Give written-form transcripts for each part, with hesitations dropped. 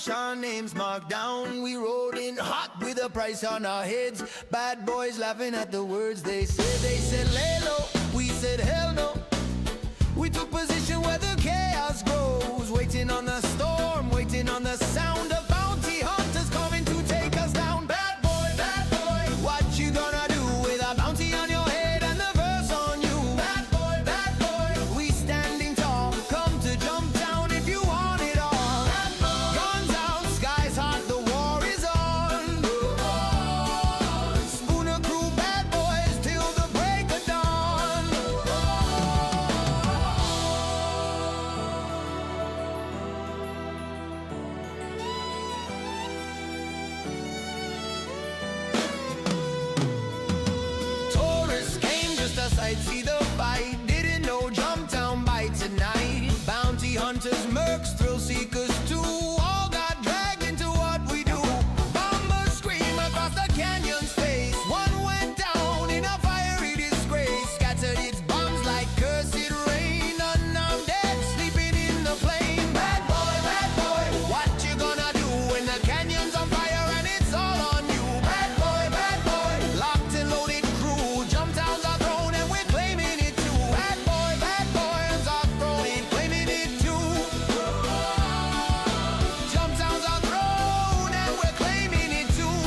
cash, our names marked down. We rode in hot with a price on our heads. Bad boys laughing at the words they said. They said lay low, we said hell no. We took position where the chaos grows, waiting on the storm, waiting on the sound of bounty hunters coming to take us down. Bad boy, what you gonna do with a bounty on your head and the verse on you? Bad boy, we standing tall, come to jump down if you want it all. Guns out, skies hot, the war is on. Spooner crew, bad boys till the break of dawn. Tourists came just to sight, see the fight. Didn't know jump down by tonight. Bounty hunters, mercs, thrill seekers too, all got dragged into what we do. Bombers scream across the canyon's face. One went down in a fiery disgrace. Scattered its bombs like cursed rain. Unarmed dead, sleeping in the flame. Bad boy, what you gonna do when the canyon's on fire and it's all on you? Bad boy, locked and loaded crew. Jump downs are thrown and we're claiming it too. Bad boys are thrown and claiming it too. Jump downs are thrown and we're claiming it too.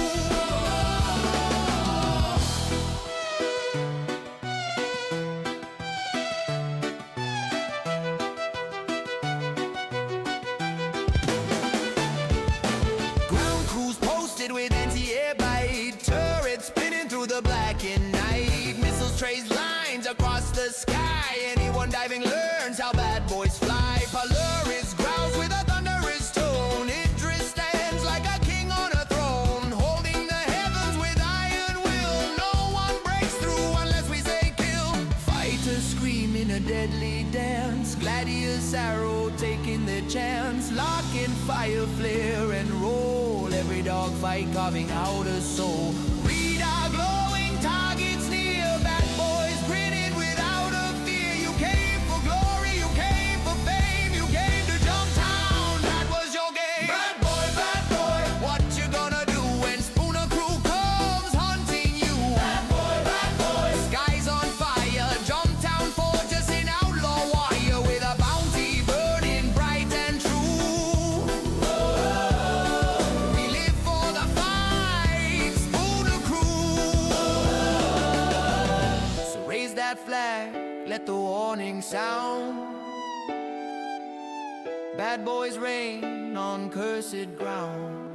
Ground crews posted with anti-air bite. Turrets spinning through the blackened night. Missiles trace lines across the sky. Anyone diving learns how bad boys fly. Polaris growls with a thunderous tone. Idris stands like a king on a throne, holding the heavens with iron will. No one breaks through unless we say kill. Fighters scream in a deadly dance. Gladius arrow taking their chance. Lock in fire, flare and roll. Every dog fight carving out a soul. Read our glowing targets near. Bad boys grinning without a fear. You came for glory, you came for fame. You came to jump town, that was your game. Bad boy, what you gonna do when Spooner crew comes hunting you? Bad boy, skies on fire. Jump town fortress in outlaw warrior with a bounty burning bright and true. We live for the fight, Spooner crew. So raise that flag, let the warning sound. Bad boys reign on cursed ground.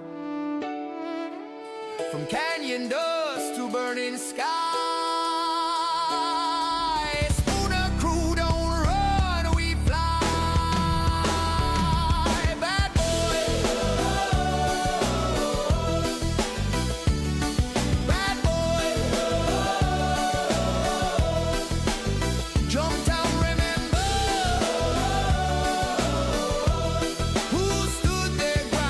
From canyon dust to burning sky. Spooner crew don't run, we fly. Bad boy, jump down, remember who stood their ground.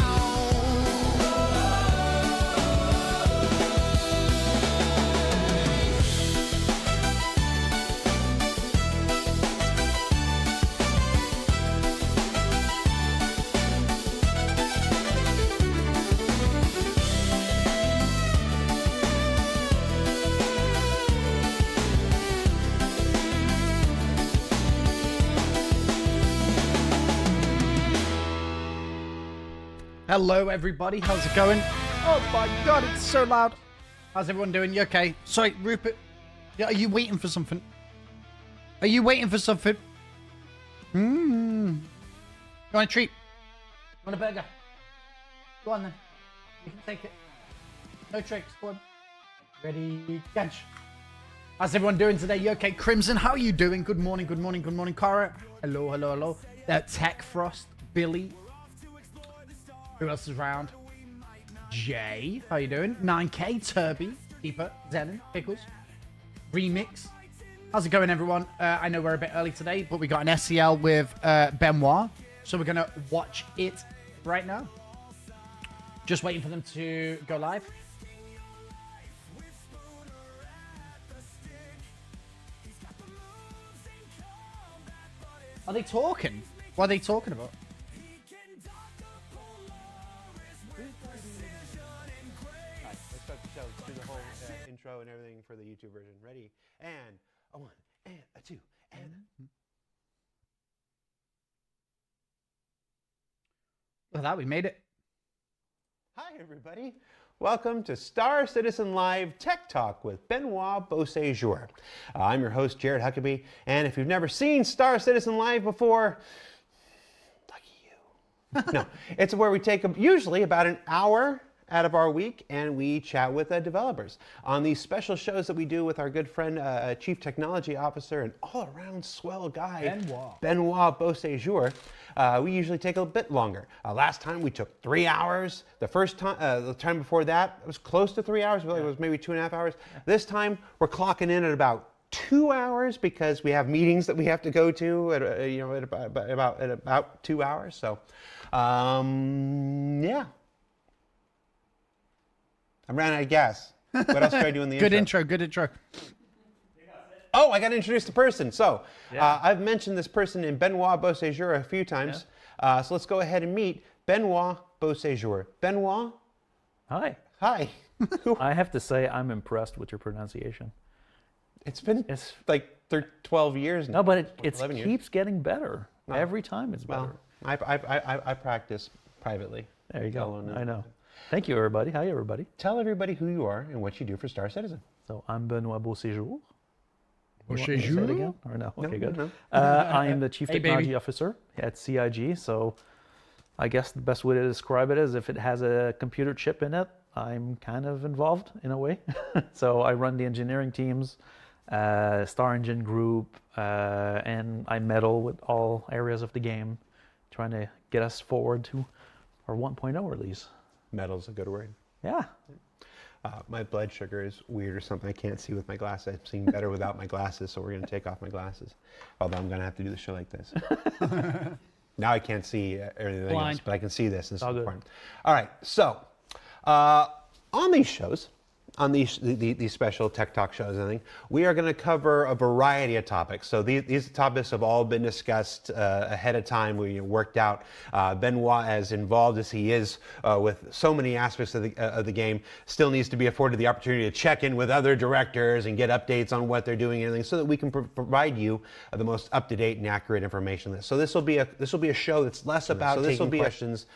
Hello everybody, how's it going? Oh my god, it's so loud. How's everyone doing? You okay? Sorry, Rupert. Yeah, are you waiting for something? Are you waiting for something? You want a treat? You want a burger? Go on then. You can take it. No tricks, go on. Ready, catch. How's everyone doing today? You okay? Crimson, how are you doing? Good morning, good morning, good morning. Cara, hello, hello, hello. Tech Frost, Billy. Who else is around? Jay, how you doing? 9K, Turby, Keeper, Zenon, Pickles, Remix. How's it going, everyone? I know we're a bit early today, but we got an SCL with Benoit, so we're gonna watch it right now. Just waiting for them to go live. Are they talking? What are they talking about? intro and everything for the YouTube version. Ready? And a 1 and a 2 and. Look at that, we made it. Hi, everybody. Welcome to Star Citizen Live Tech Talk with Benoit Beauséjour. I'm your host, Jared Huckabee, and if you've never seen Star Citizen Live before, lucky you. No, it's where we take usually about an hour out of our week and we chat with developers on these special shows that we do with our good friend, Chief Technology Officer and all-around swell guy, Benoit Beauséjour. We usually take a bit longer. Last time we took 3 hours. The time before that, it was close to 3 hours. It was maybe 2.5 hours. This time we're clocking in at about 2 hours because we have meetings that we have to go to at about 2 hours. So, yeah. I'm running out of gas. What else should I do in the Good intro, good intro. Oh, I got to introduce the person. So, I've mentioned this person in Benoit Beauséjour a few times. So let's go ahead and meet Benoit Beauséjour. Benoit? Hi. Hi. I have to say I'm impressed with your pronunciation. It's been like 12 years now. No, but it 11 years. keeps getting better. Every time it's better. Well, I practice privately. There you go. I know. Thank you, everybody. Hi, everybody. Tell everybody who you are and what you do for Star Citizen. So I'm Benoit Beauséjour. Say it Beauséjour? again? Or no? Okay, good. No. I am the Chief Hey, Technology baby. Officer at CIG. So I guess the best way to describe it is if it has a computer chip in it, I'm kind of involved in a way. So I run the engineering teams, Star Engine group, and I meddle with all areas of the game, trying to get us forward to our 1.0 release. Metal's a good word. Yeah. My blood sugar is weird or something. I can't see with my glasses. I'm seeing better without my glasses, so we're going to take off my glasses. Although I'm going to have to do the show like this. Now I can't see everything else, but I can see this. This is important. All right, so on these shows, on these special Tech Talk shows, I think, we are going to cover a variety of topics. So these topics have all been discussed ahead of time. We worked out. Benoit, as involved as he is with so many aspects of the game, still needs to be afforded the opportunity to check in with other directors and get updates on what they're doing and everything, so that we can provide you the most up-to-date and accurate information. So this will be a show that's less about taking questions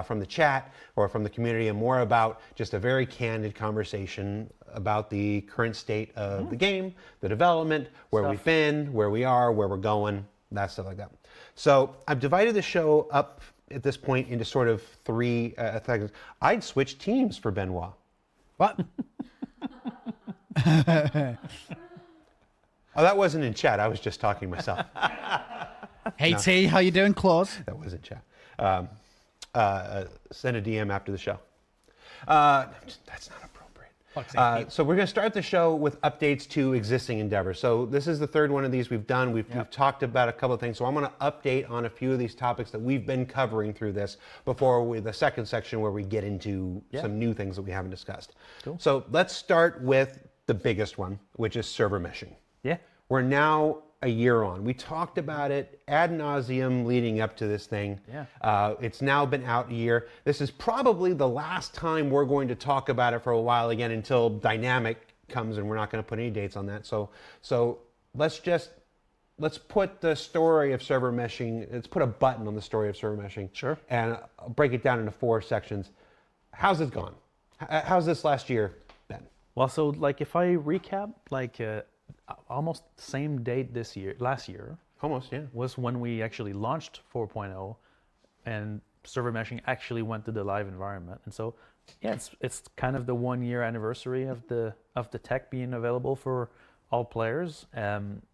from the chat or from the community, and more about just a very candid conversation about the current state of the game, the development, where we've been, where we are, where we're going, that stuff like that. So I've divided the show up at this point into sort of 3 things. I'd switch teams for Benoit. What? Oh, that wasn't in chat. I was just talking to myself. Hey, T, how you doing, Claus? That was in chat. Send a DM after the show. That's not appropriate. So we're going to start the show with updates to existing endeavors. So this is the 3rd one of these we've done. We've talked about a couple of things. So I'm going to update on a few of these topics that we've been covering through this before the second section where we get into some new things that we haven't discussed. Cool. So let's start with the biggest one, which is server meshing. Yeah. We're now a year on. We talked about it ad nauseum leading up to this thing. Yeah. It's now been out a year. This is probably the last time we're going to talk about it for a while again, until Dynamic comes, and we're not going to put any dates on that. So let's put the story of server meshing. Let's put a button on the story of server meshing. Sure. And I'll break it down into 4 sections. How's it gone? How's this last year been? Well, so like if I recap, like almost same date last year. Almost, yeah. Was when we actually launched 4.0 and server meshing actually went to the live environment. And so, yeah, it's kind of the 1-year anniversary of the tech being available for all players.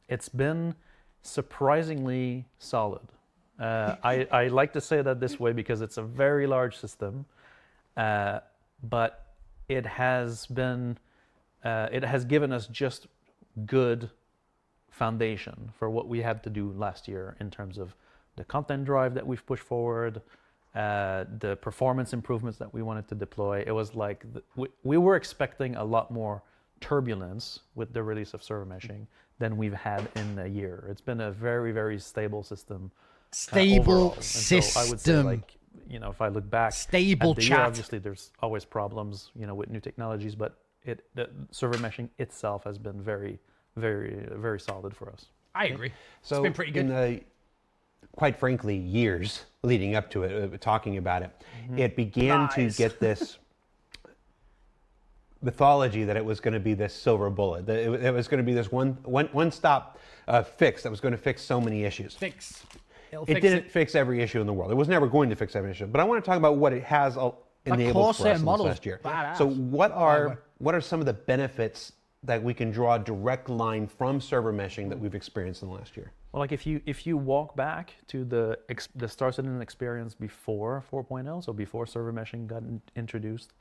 It's been surprisingly solid. I like to say that this way because it's a very large system, but it has given us just good foundation for what we had to do last year in terms of the content drive that we've pushed forward, the performance improvements that we wanted to deploy. It was like we were expecting a lot more turbulence with the release of server meshing than we've had in a year. It's been a very, very stable system. Stable system. So I would say, like, if I look back stable at the chat. year, obviously there's always problems, with new technologies, but the server meshing itself has been very, very, very solid for us. I agree. So it's been pretty good. in the, quite frankly, years leading up to it, talking about it, it began to get this mythology that it was going to be this silver bullet, that it was going to be this one-stop fix that was going to fix so many issues. It didn't fix every issue in the world. It was never going to fix every issue. But I want to talk about what it has enabled for us in this last year. So what are some of the benefits that we can draw a direct line from server meshing that we've experienced in the last year? Well, like if you walk back to the Star Citizen experience before 4.0, so before server meshing got introduced,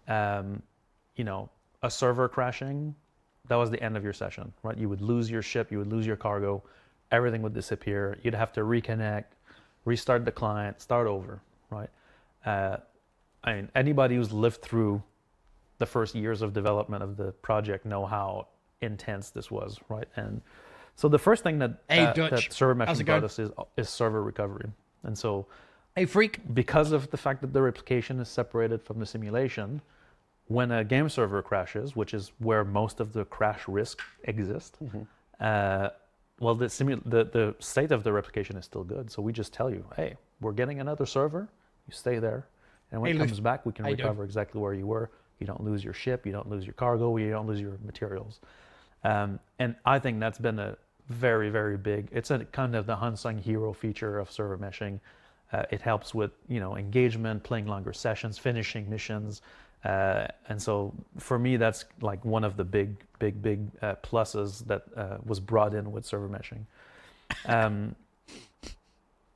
you know, a server crashing, that was the end of your session, right? You would lose your ship, you would lose your cargo, everything would disappear. You'd have to reconnect, restart the client, start over, right? I mean, anybody who's lived through the first years of development of the project know how intense this was, right? And so the first thing that, that server meshing brought us is server recovery. And so, hey freak, because of the fact that the replication is separated from the simulation, when a game server crashes, which is where most of the crash risk exists, well, the state of the replication is still good. So we just tell you, hey, we're getting another server, you stay there, and when it comes back, we can recover exactly where you were. You don't lose your ship, you don't lose your cargo, you don't lose your materials. And I think that's been a very, very big, it's a kind of the unsung hero feature of server meshing. It helps with, you know, engagement, playing longer sessions, finishing missions. And so for me, that's like one of the big pluses that was brought in with server meshing.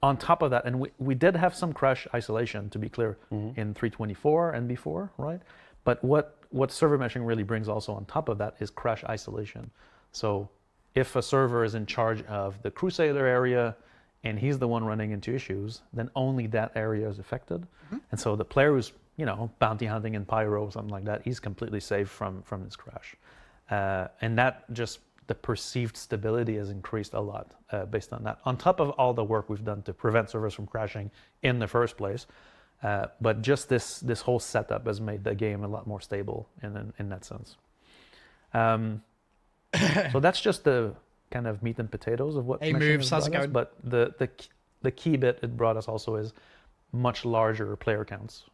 On top of that, and we did have some crash isolation, to be clear, in 3.24 and before, right? But what server meshing really brings also on top of that is crash isolation. So if a server is in charge of the Crusader area and he's the one running into issues, then only that area is affected. And so the player who's, you know, bounty hunting in Pyro or something like that, he's completely safe from this crash. And that just, the perceived stability has increased a lot based on that. On top of all the work we've done to prevent servers from crashing in the first place, but just this whole setup has made the game a lot more stable in that sense. So that's just the kind of meat and potatoes of what meshing has brought us. But the key bit it brought us also is much larger player counts.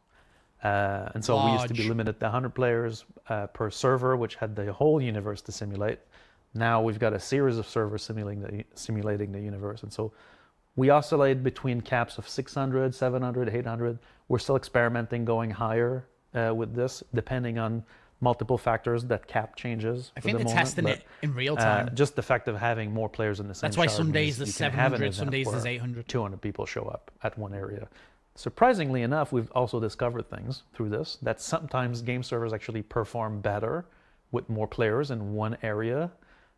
And so we used to be limited to 100 players per server, which had the whole universe to simulate. Now we've got a series of servers simulating the universe. And so we oscillate between caps of 600, 700, 800. We're still experimenting going higher with this, depending on multiple factors that cap changes. I think they're testing it in real time. Just the fact of having more players in the same That's why some days there's 700, some days there's 800. 200 people show up at one area. Surprisingly enough, we've also discovered things through this, that sometimes game servers actually perform better with more players in one area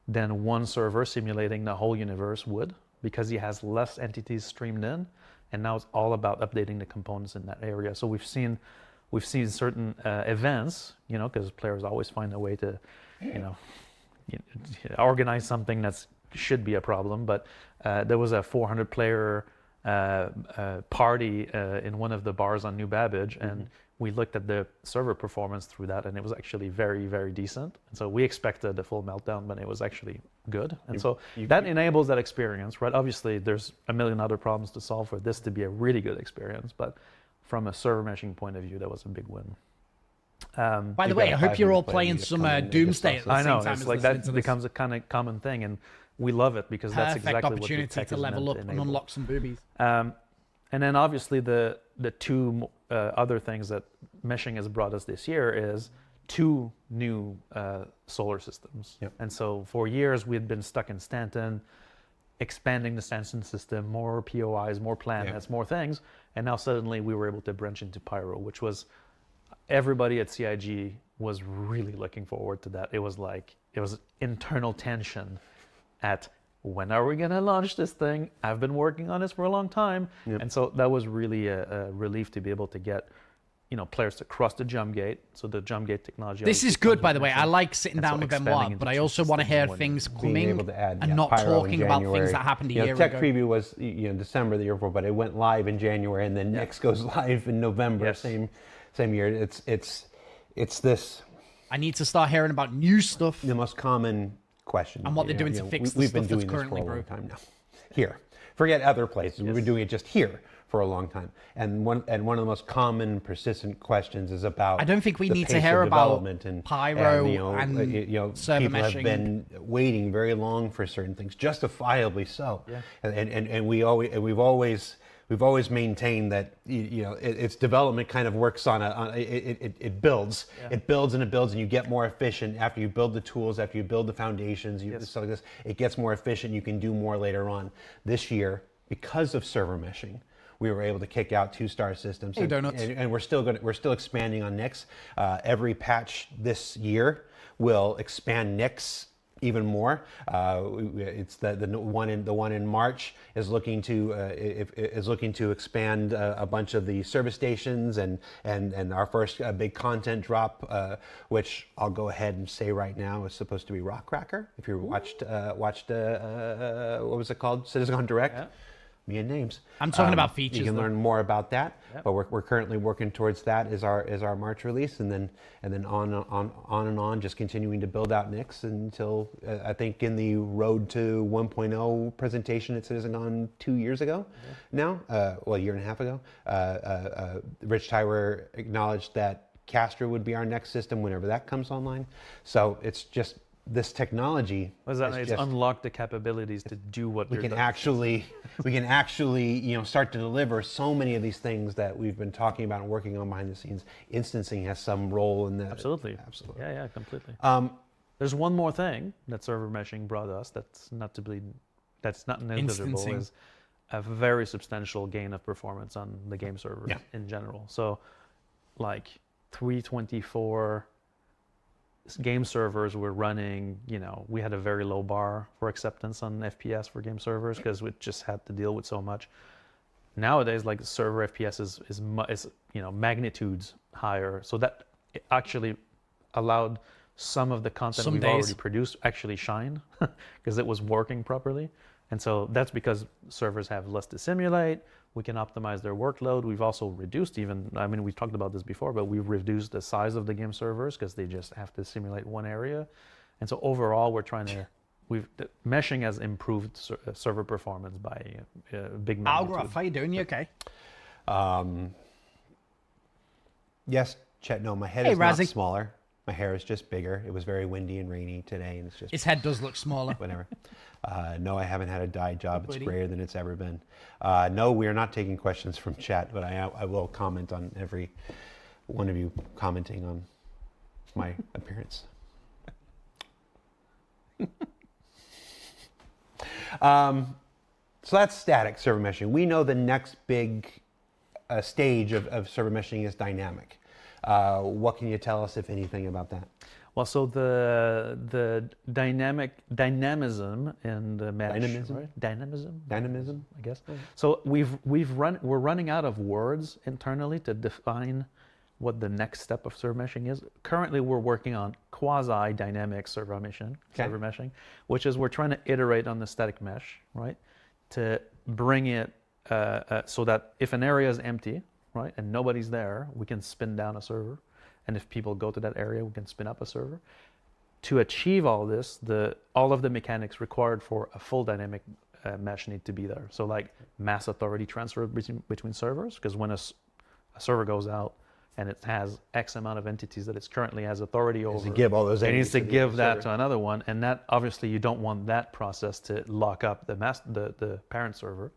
than one server simulating the whole universe would, because he has less entities streamed in, and now it's all about updating the components in that area. So we've seen certain events, you know, because players always find a way to, you know, organize something that should be a problem. But there was a 400-player party in one of the bars on New Babbage, and we looked at the server performance through that, and it was actually very, very decent. And so we expected a full meltdown, but it was actually good. And so that enables that experience, right? Obviously, there's a million other problems to solve for this to be a really good experience, but from a server meshing point of view, that was a big win. By the way, I hope you're all playing some Doomsday at the same time. I know, it's like that becomes a kind of common thing, and we love it because that's exactly what the tech to level up and unlock some boobies. And then obviously the two other things that meshing has brought us this year is 2 new solar systems. And so for years we had been stuck in Stanton, expanding the Stanton system, more POIs, more planets, more things, and now suddenly we were able to branch into Pyro, which was, everybody at CIG was really looking forward to that. It was like, it was internal tension at, when are we going to launch this thing? I've been working on this for a long time. And so that was really a relief to be able to get, you know, players to cross the jump gate. So the jump gate technology. This is good, by the way. I like sitting down with Benoit, but I also want to hear things coming and not talking about things that happened a year ago. Tech preview was, you know, December the year before, but it went live in January, and then next goes live in November, same year. It's this I need to start hearing about new stuff. The most common question. And what they're doing to fix the we've stuff been doing that's this currently for a long broken. time now. Here. Forget other places. We've been doing it just here for a long time. And one of the most common persistent questions is about I don't think we the need to pace hear of about development and pyro and server people meshing. have been waiting very long for certain things, justifiably so. Yeah. And we've always maintained that its development kind of works on it builds. Yeah. It builds and it builds, and you get more efficient after you build the tools, after you build the foundations. Stuff like this, it gets more efficient. You can do more later on. This year, because of server meshing, we were able to kick out 2-star systems. Hey, donuts. And we're still expanding on NICs. Every patch this year will expand NICs even more. It's the one in March is looking to expand a bunch of the service stations and our first big content drop, which I'll go ahead and say right now is supposed to be Rockcracker. If you watched what was it called, Citizen Direct. Yeah. Me and names. I'm talking about features, You can though. learn more about that, Yep. but we're currently working towards that as our March release, and then on, just continuing to build out NICs until I think in the Road to 1.0 presentation at CitizenCon 2 years ago, now, a year and a half ago, Rich Tywer acknowledged that Castra would be our next system whenever that comes online. So it's just this technology. What does that is mean? It's just- unlock the capabilities to do what we you're can doing. actually start to deliver so many of these things that we've been talking about and working on behind the scenes. Instancing has some role in that. Absolutely. Absolutely. Yeah, completely. There's one more thing that server meshing brought us that's not negligible, Instancing. is a very substantial gain of performance on the game servers in general. So like 324 game servers were running, we had a very low bar for acceptance on FPS for game servers because we just had to deal with so much. Nowadays, like server FPS is magnitudes higher. So that actually allowed some of the content Some we've days. already produced actually shine because it was working properly. And so that's because servers have less to simulate. We can optimize their workload. We've also reduced we've talked about this before, but we've reduced the size of the game servers because they just have to simulate one area. And so overall, meshing has improved server performance by a big magnitude. Algraph, how you doing? You okay? Yes, Chet. No, my head Hey, is not Razzie. smaller. My hair is just bigger. It was very windy and rainy today, and it's just His head does look smaller. whatever. No, I haven't had a dye job. It's Buddy. grayer than it's ever been. No, we are not taking questions from chat, but I will comment on every one of you commenting on my appearance. So that's static server meshing. We know the next big stage of server meshing is dynamic. What can you tell us, if anything, about that? Well, so the dynamism in the mesh, Dynamism? right? Dynamism, Dynamism? I guess. So we're running out of words internally to define what the next step of server meshing is. Currently, we're working on quasi-dynamic server meshing, which is we're trying to iterate on the static mesh, right, to bring it so that if an area is empty, right, and nobody's there, we can spin down a server. And if people go to that area, we can spin up a server. To achieve all this, all of the mechanics required for a full dynamic mesh need to be there. So like mass authority transfer between servers, because when a server goes out and it has X amount of entities that it currently has authority over, To give all those it needs to entities give the that server. to another one. And that, obviously, you don't want that process to lock up the parent server.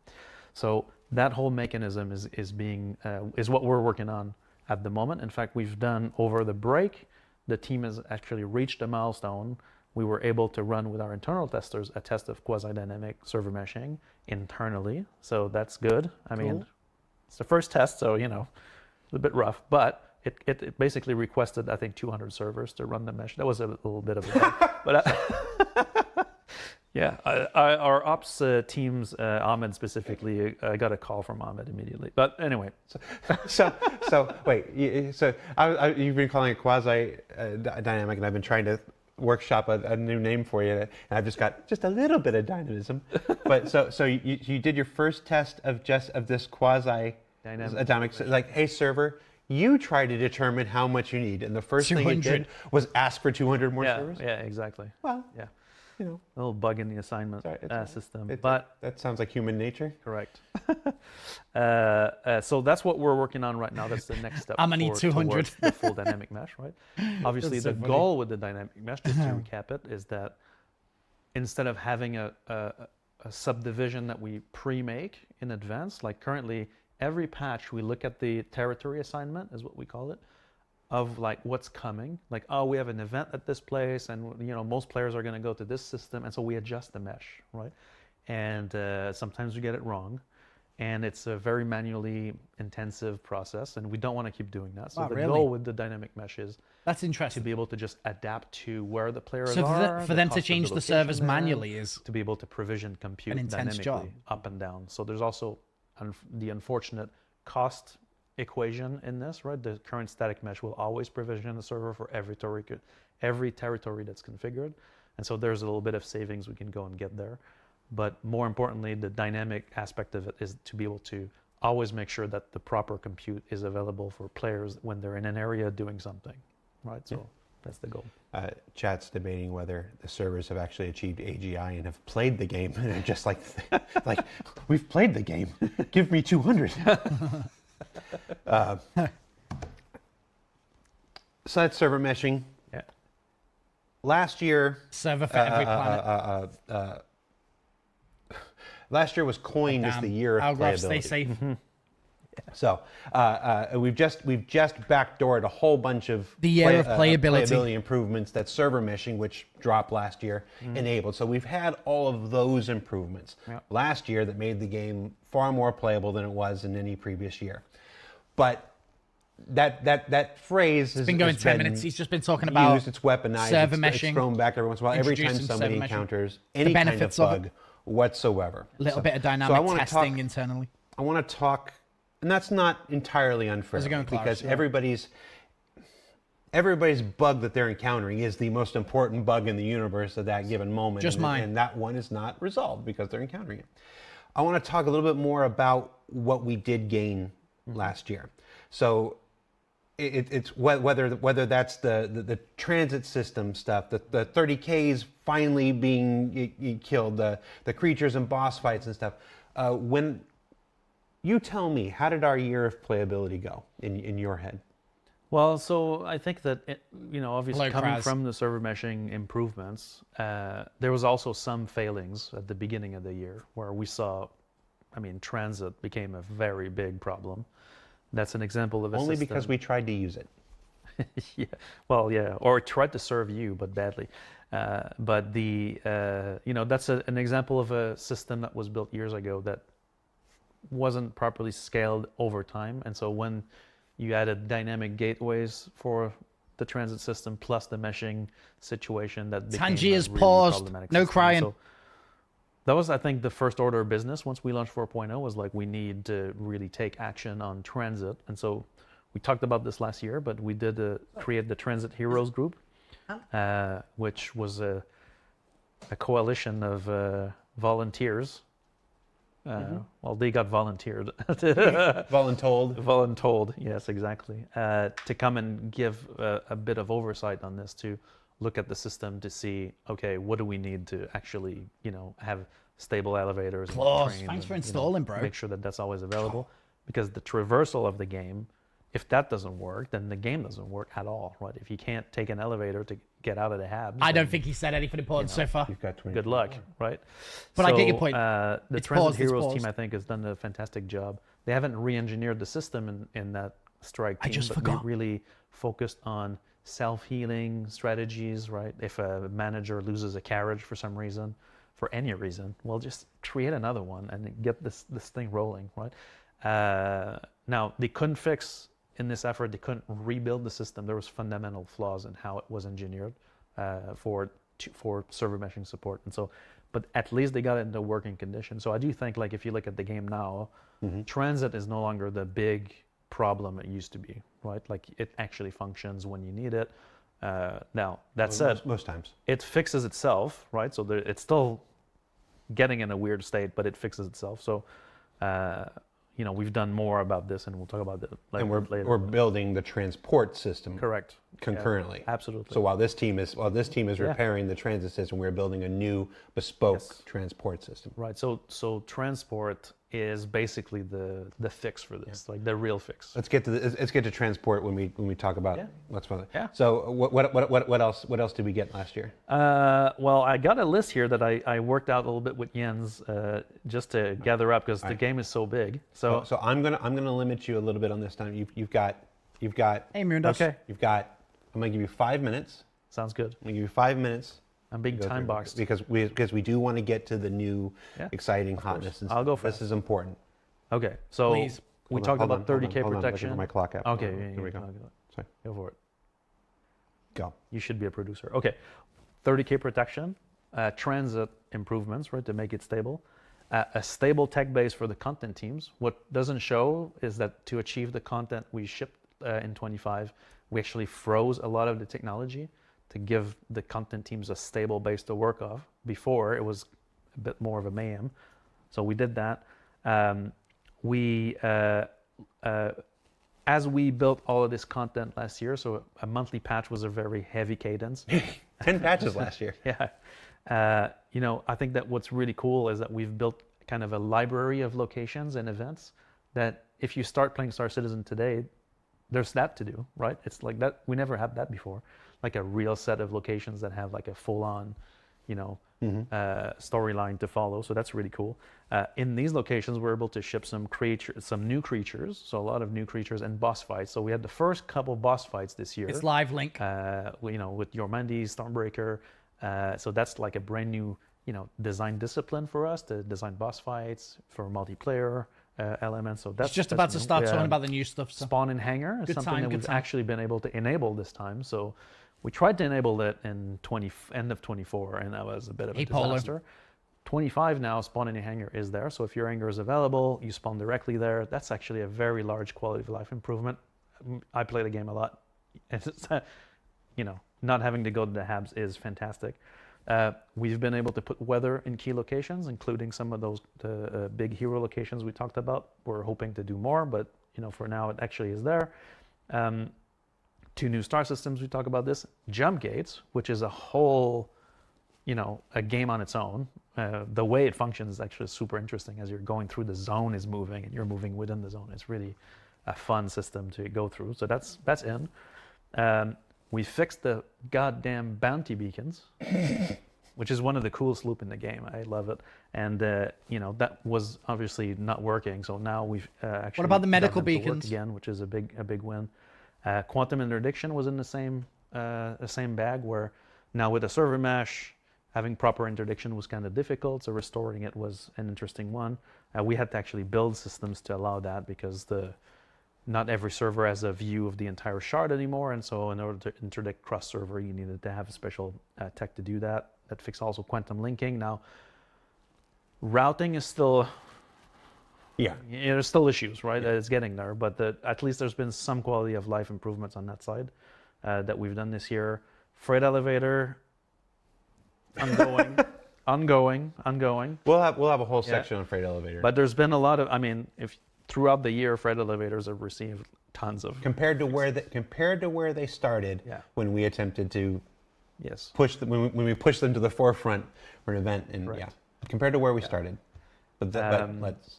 So that whole mechanism is what we're working on at the moment. In fact, we've done over the break, the team has actually reached a milestone. We were able to run with our internal testers a test of quasi-dynamic server meshing internally. So that's good. I mean, it's the first test, so, it's a bit rough, but it basically requested, I think, 200 servers to run the mesh. That was a little bit of a bug. But yeah, our ops teams, Ahmed specifically, I got a call from Ahmed immediately. But anyway. So wait. You've been calling it quasi-dynamic, and I've been trying to workshop a new name for you, and I've just got just a little bit of dynamism. But so you did your first test of this quasi-dynamic, like, hey server, You try to determine how much you need, and the first thing it 200. did was ask for 200 more Yeah, servers. yeah, exactly. Well, Yeah, you know, a little bug in the assignment sorry, it's- system, it- but that sounds like human nature. correct. So that's what we're working on right now. That's the next step. I'm gonna need 200. towards the full dynamic mesh, right? Obviously, That's so the funny. goal with the dynamic mesh, just to recap it, is that instead of having a subdivision that we pre-make in advance, like currently, every patch we look at the territory assignment, is what we call it, of like what's coming. Like, oh, we have an event at this place, and you know most players are going to go to this system, and so we adjust the mesh, right? And sometimes we get it wrong, and it's a very manually intensive process, and we don't want to keep doing that. So Wow, the really? goal with the dynamic mesh is That's to interesting. be able to just adapt to where the players So are. for the them to cost of change the location servers they're in, manually is to be able to provision compute an intense dynamically job. up and down. So there's also the unfortunate cost equation in this, right? The current static mesh will always provision a server for every territory that's configured. And so there's a little bit of savings we can go and get there. But more importantly, the dynamic aspect of it is to be able to always make sure that the proper compute is available for players when they're in an area doing something, right? So that's the goal. Chat's debating whether the servers have actually achieved AGI and have played the game, and they're just like, we've played the game. Give me 200. So that's server meshing. Yeah. Last year, server for every planet. last year was coined as the year of Algraphs, stay playability. safe. So we've just backdoored a whole bunch of The year of playability. improvements that server meshing, which dropped last year, enabled. So we've had all of those improvements last year that made the game far more playable than it was in any previous year. But that phrase has Been going has 10 been minutes. He's just been talking about used, it's weaponized, server it's meshing, thrown back every once in a while. Every time introducing somebody server meshing, encounters any kind of benefits of it. bug whatsoever. A little bit of So I dynamic wanna testing talk- internally. I want to talk, and that's not entirely unfair, How's it going, Klaus? because Yeah. everybody's bug that they're encountering is the most important bug in the universe at that given moment. Just mine. And that one is not resolved because they're encountering it. I want to talk a little bit more about what we did gain last year. So it's whether that's the transit system stuff, the 30Ks finally being killed, the creatures and boss fights and stuff. When you tell me, how did our year of playability go in your head? Well, so I think that, obviously Hello, coming Kraz. from the server meshing improvements, there was also some failings at the beginning of the year where we saw, transit became a very big problem. That's an example of a Only system. because we tried to use it. Yeah, well, yeah, or tried to serve you, but badly. But that's an example of a system that was built years ago that wasn't properly scaled over time. And so when you added dynamic gateways for the transit system plus the meshing situation, that became Tangi a is really paused. problematic No system. crying. So that was, I think, the first order of business once we launched 4.0 was like, we need to really take action on transit. And so we talked about this last year, but we did create the Transit Heroes group, which was a coalition of volunteers. Well, they got volunteered. Voluntold, yes, exactly. To come and give a bit of oversight on this, to look at the system to see, okay, what do we need to actually, have stable elevators. And Klaus, trains thanks for and, installing, bro. Make sure that that's always available, because the traversal of the game, if that doesn't work, then the game doesn't work at all, right? If you can't take an elevator to get out of the habs, I don't then think he said anything important so far. You've got 20. good luck, right? But I get your point. The It's Transit paused, it's Heroes paused. team, I think, has done a fantastic job. They haven't re-engineered the system in that strike team, just but forgot. they really focused on self-healing strategies, right? If a manager loses a carriage for some reason, for any reason, well, just create another one and get this thing rolling, right? Now, they couldn't fix, in this effort, they couldn't rebuild the system. There was fundamental flaws in how it was engineered for server meshing support. And so, but at least they got it into working condition. So I do think, like, if you look at the game now, transit is no longer the big problem it used to be, right? Like, it actually functions when you need it. Now, that said, Most times. it fixes itself, right? So it's still getting in a weird state, but it fixes itself. So, we've done more about this, and we'll talk about it later. And we're building the transport system Correct. concurrently. Yeah, absolutely. So while this team is repairing the transit system, we're building a new bespoke transport system. Right. So transport is basically the fix for this, like the real fix. Let's get to transport when we talk about what's fun. Yeah. So what else did we get last year? Well, I got a list here that I worked out a little bit with Jens just to gather up because the game is so big. So I'm gonna limit you a little bit on this time. You've got. Hey, Moondos. okay, I'm gonna give you 5 minutes. sounds good. I'm gonna give you 5 minutes. I'm being time boxed. because we do want to get to the new exciting hotness. And I'll go stuff. first. This is important. Okay, so Please. we talked about 30K hold on, protection. my clock app. Okay, Here we go. Sorry. Go for it. Go. You should be a producer. Okay, 30K protection, transit improvements, right, to make it stable. A stable tech base for the content teams. What doesn't show is that to achieve the content we shipped in 25, we actually froze a lot of the technology to give the content teams a stable base to work off. Before, it was a bit more of a mayhem. So we did that. As we built all of this content last year, so a monthly patch was a very heavy cadence. 10 patches last year. Yeah. I think that what's really cool is that we've built kind of a library of locations and events that if you start playing Star Citizen today, there's that to do, right? It's like that. We never had that before, like a real set of locations that have like a full-on, storyline to follow. So that's really cool. In these locations, we're able to ship some new creatures. So a lot of new creatures and boss fights. So we had the first couple boss fights this year. It's live link. With Yormandi, Stormbreaker. So that's like a brand new, design discipline for us to design boss fights for multiplayer elements. So that's just about to start talking about the new stuff. So. Spawn in Hangar is something that we've actually been able to enable this time. So we tried to enable that in end of 24, and that was a bit of a disaster. 25 now, Spawn in your Hangar is there. So if your hangar is available, you spawn directly there. That's actually a very large quality of life improvement. I play the game a lot. It's, not having to go to the hubs is fantastic. We've been able to put weather in key locations, including some of those big hero locations we talked about. We're hoping to do more, but for now it actually is there. 2 new star systems, we talk about this. Jump gates, which is a whole, a game on its own. The way it functions is actually super interesting. As you're going through, the zone is moving and you're moving within the zone. It's really a fun system to go through. So that's in. We fixed the goddamn bounty beacons, which is one of the coolest loop in the game. I love it. And, that was obviously not working. So now we've actually... What about the medical got them to work beacons? again, which is a big win. Quantum interdiction was in the same bag, where now with the server mesh, having proper interdiction was kind of difficult. So restoring it was an interesting one. We had to actually build systems to allow that because not every server has a view of the entire shard anymore, and so in order to interdict cross-server, you needed to have a special tech to do that. That fixed also quantum linking. Now, routing is still... there's still issues, right? Yeah. It's getting there, but at least there's been some quality of life improvements on that side that we've done this year. Freight elevator, ongoing. We'll have a whole section on freight elevator. But there's been a lot of, throughout the year, freight elevators have received tons of compared to where they started when we attempted to push them when we pushed them to the forefront for an event, and compared to where we started. But let's.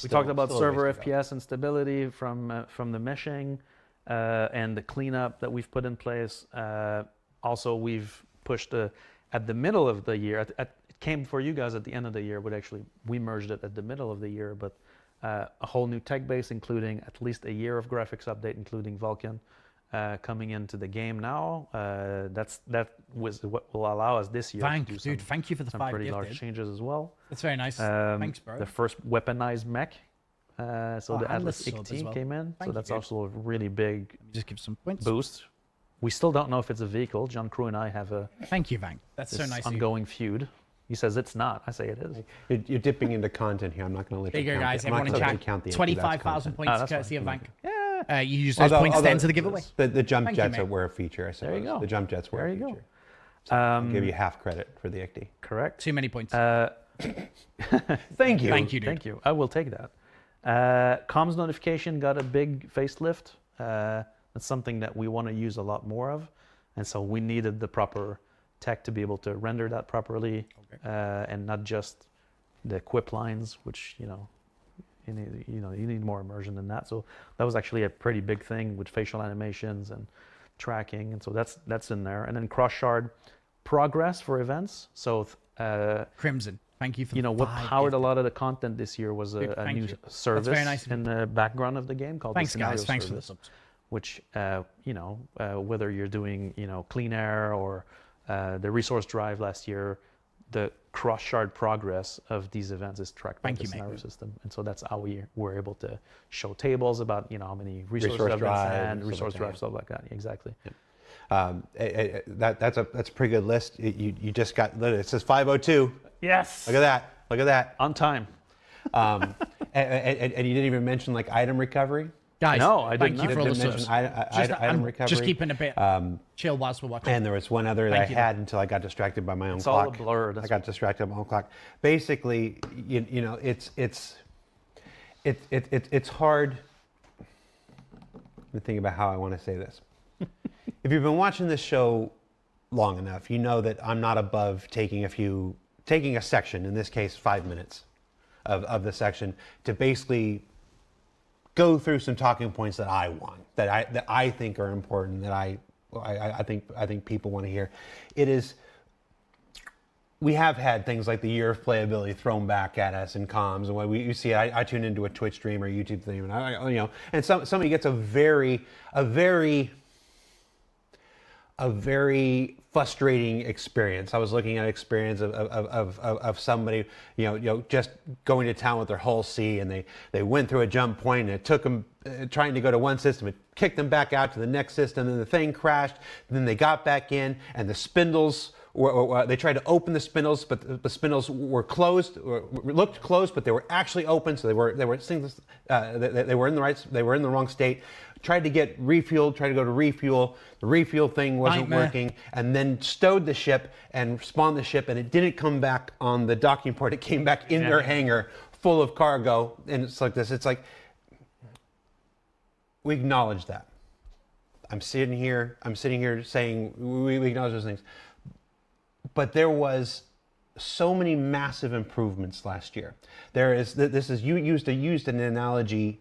We talked about server FPS and stability from the meshing and the cleanup that we've put in place. Also, we've pushed at the middle of the year. It came for you guys at the end of the year, but actually we merged it at the middle of the year. But a whole new tech base, including at least a year of graphics update, including Vulkan, coming into the game now. That was what will allow us this year to do thank you for the some 5 pretty gifted. large changes as well. That's very nice. Thanks, bro. The first weaponized mech. The Atlas XT well. came in. Thank so that's you. also a really big Just give some points. boost. We still don't know if it's a vehicle. John Crew and I have Thank you, Vang. That's so nice. Ongoing feud. He says it's not. I say it is. You're dipping into content here. I'm not going to let There you you go, count guys. it. I'm not Everyone in gonna chat. count the 25,000 points courtesy of Vang. Yeah. You use those points then to the giveaway. The jump Thank you, jets mate. were a feature, I suppose. There you go. The jump jets were There a you go. feature. So I'll give you half credit for the ICT. Correct. Too many points. Thank you. Thank you, dude. Thank you. I will take that. Comms notification got a big facelift. That's something that we want to use a lot more of, and so we needed the proper tech to be able to render that properly, and not just the quip lines, which you need more immersion than that. So that was actually a pretty big thing with facial animations and tracking, and so that's in there. And then cross shard progress for events. So Crimson, thank you for what powered a lot of the content this year was a new service very nice in the background of the game called Thanks, the Scenario guys. Thanks for the Service, subs. which whether you're doing clean air or the resource drive last year, the cross shard progress of these events is tracked by the scenario system, and so that's how we were able to show tables about how many resource drives and resource drives, stuff like that. Exactly. Yeah. That's a pretty good list. You just got, it says 502. Yes. Look at that. Look at that. On time. And you didn't even mention like item recovery. Guys, no, I thank didn't you for all the mention subs. item recovery. Just keeping a bit chill whilst we're watching. And there was one other that I had until I got distracted by my own clock. It's all a blur. I got distracted by my own clock. Basically, it's hard. Let me think about how I want to say this. If you've been watching this show long enough, you know that I'm not above taking a section, in this case 5 minutes of the section, to basically go through some talking points that I want, that I think are important, that I think people want to hear. We have had things like the year of playability thrown back at us in comms, and when you see, I tune into a Twitch stream or YouTube stream, and and somebody gets a very frustrating experience. I was looking at an experience of somebody, just going to town with their whole C, and they went through a jump point, and it took them trying to go to one system, it kicked them back out to the next system, and the thing crashed, and then they got back in, and the spindles they tried to open the spindles, but the spindles were closed, or looked closed, but they were actually open, so they were in the wrong state. Tried to get refueled, tried to go to refuel. The refuel thing wasn't working, and then stowed the ship and spawned the ship, and it didn't come back on the docking port. It came back in their hangar full of cargo, and it's like this. It's like, we acknowledge that. I'm sitting here saying we acknowledge those things. But there was so many massive improvements last year. You used an analogy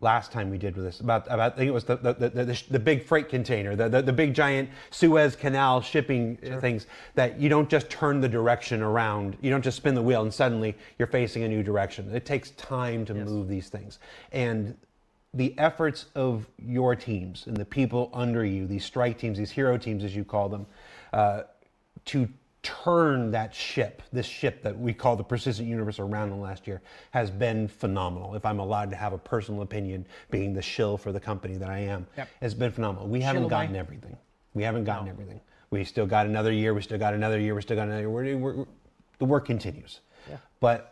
last time we did with this about I think it was the big freight container, the big giant Suez Canal shipping things, that you don't just turn the direction around, you don't just spin the wheel and suddenly you're facing a new direction. It takes time to move these things. And the efforts of your teams and the people under you, these strike teams, these hero teams as you call them, to turn this ship that we call the persistent universe around in the last year, has been phenomenal. If I'm allowed to have a personal opinion, being the shill for the company that I am, it's been phenomenal. We haven't gotten everything. We still got another year. The work continues. Yeah. But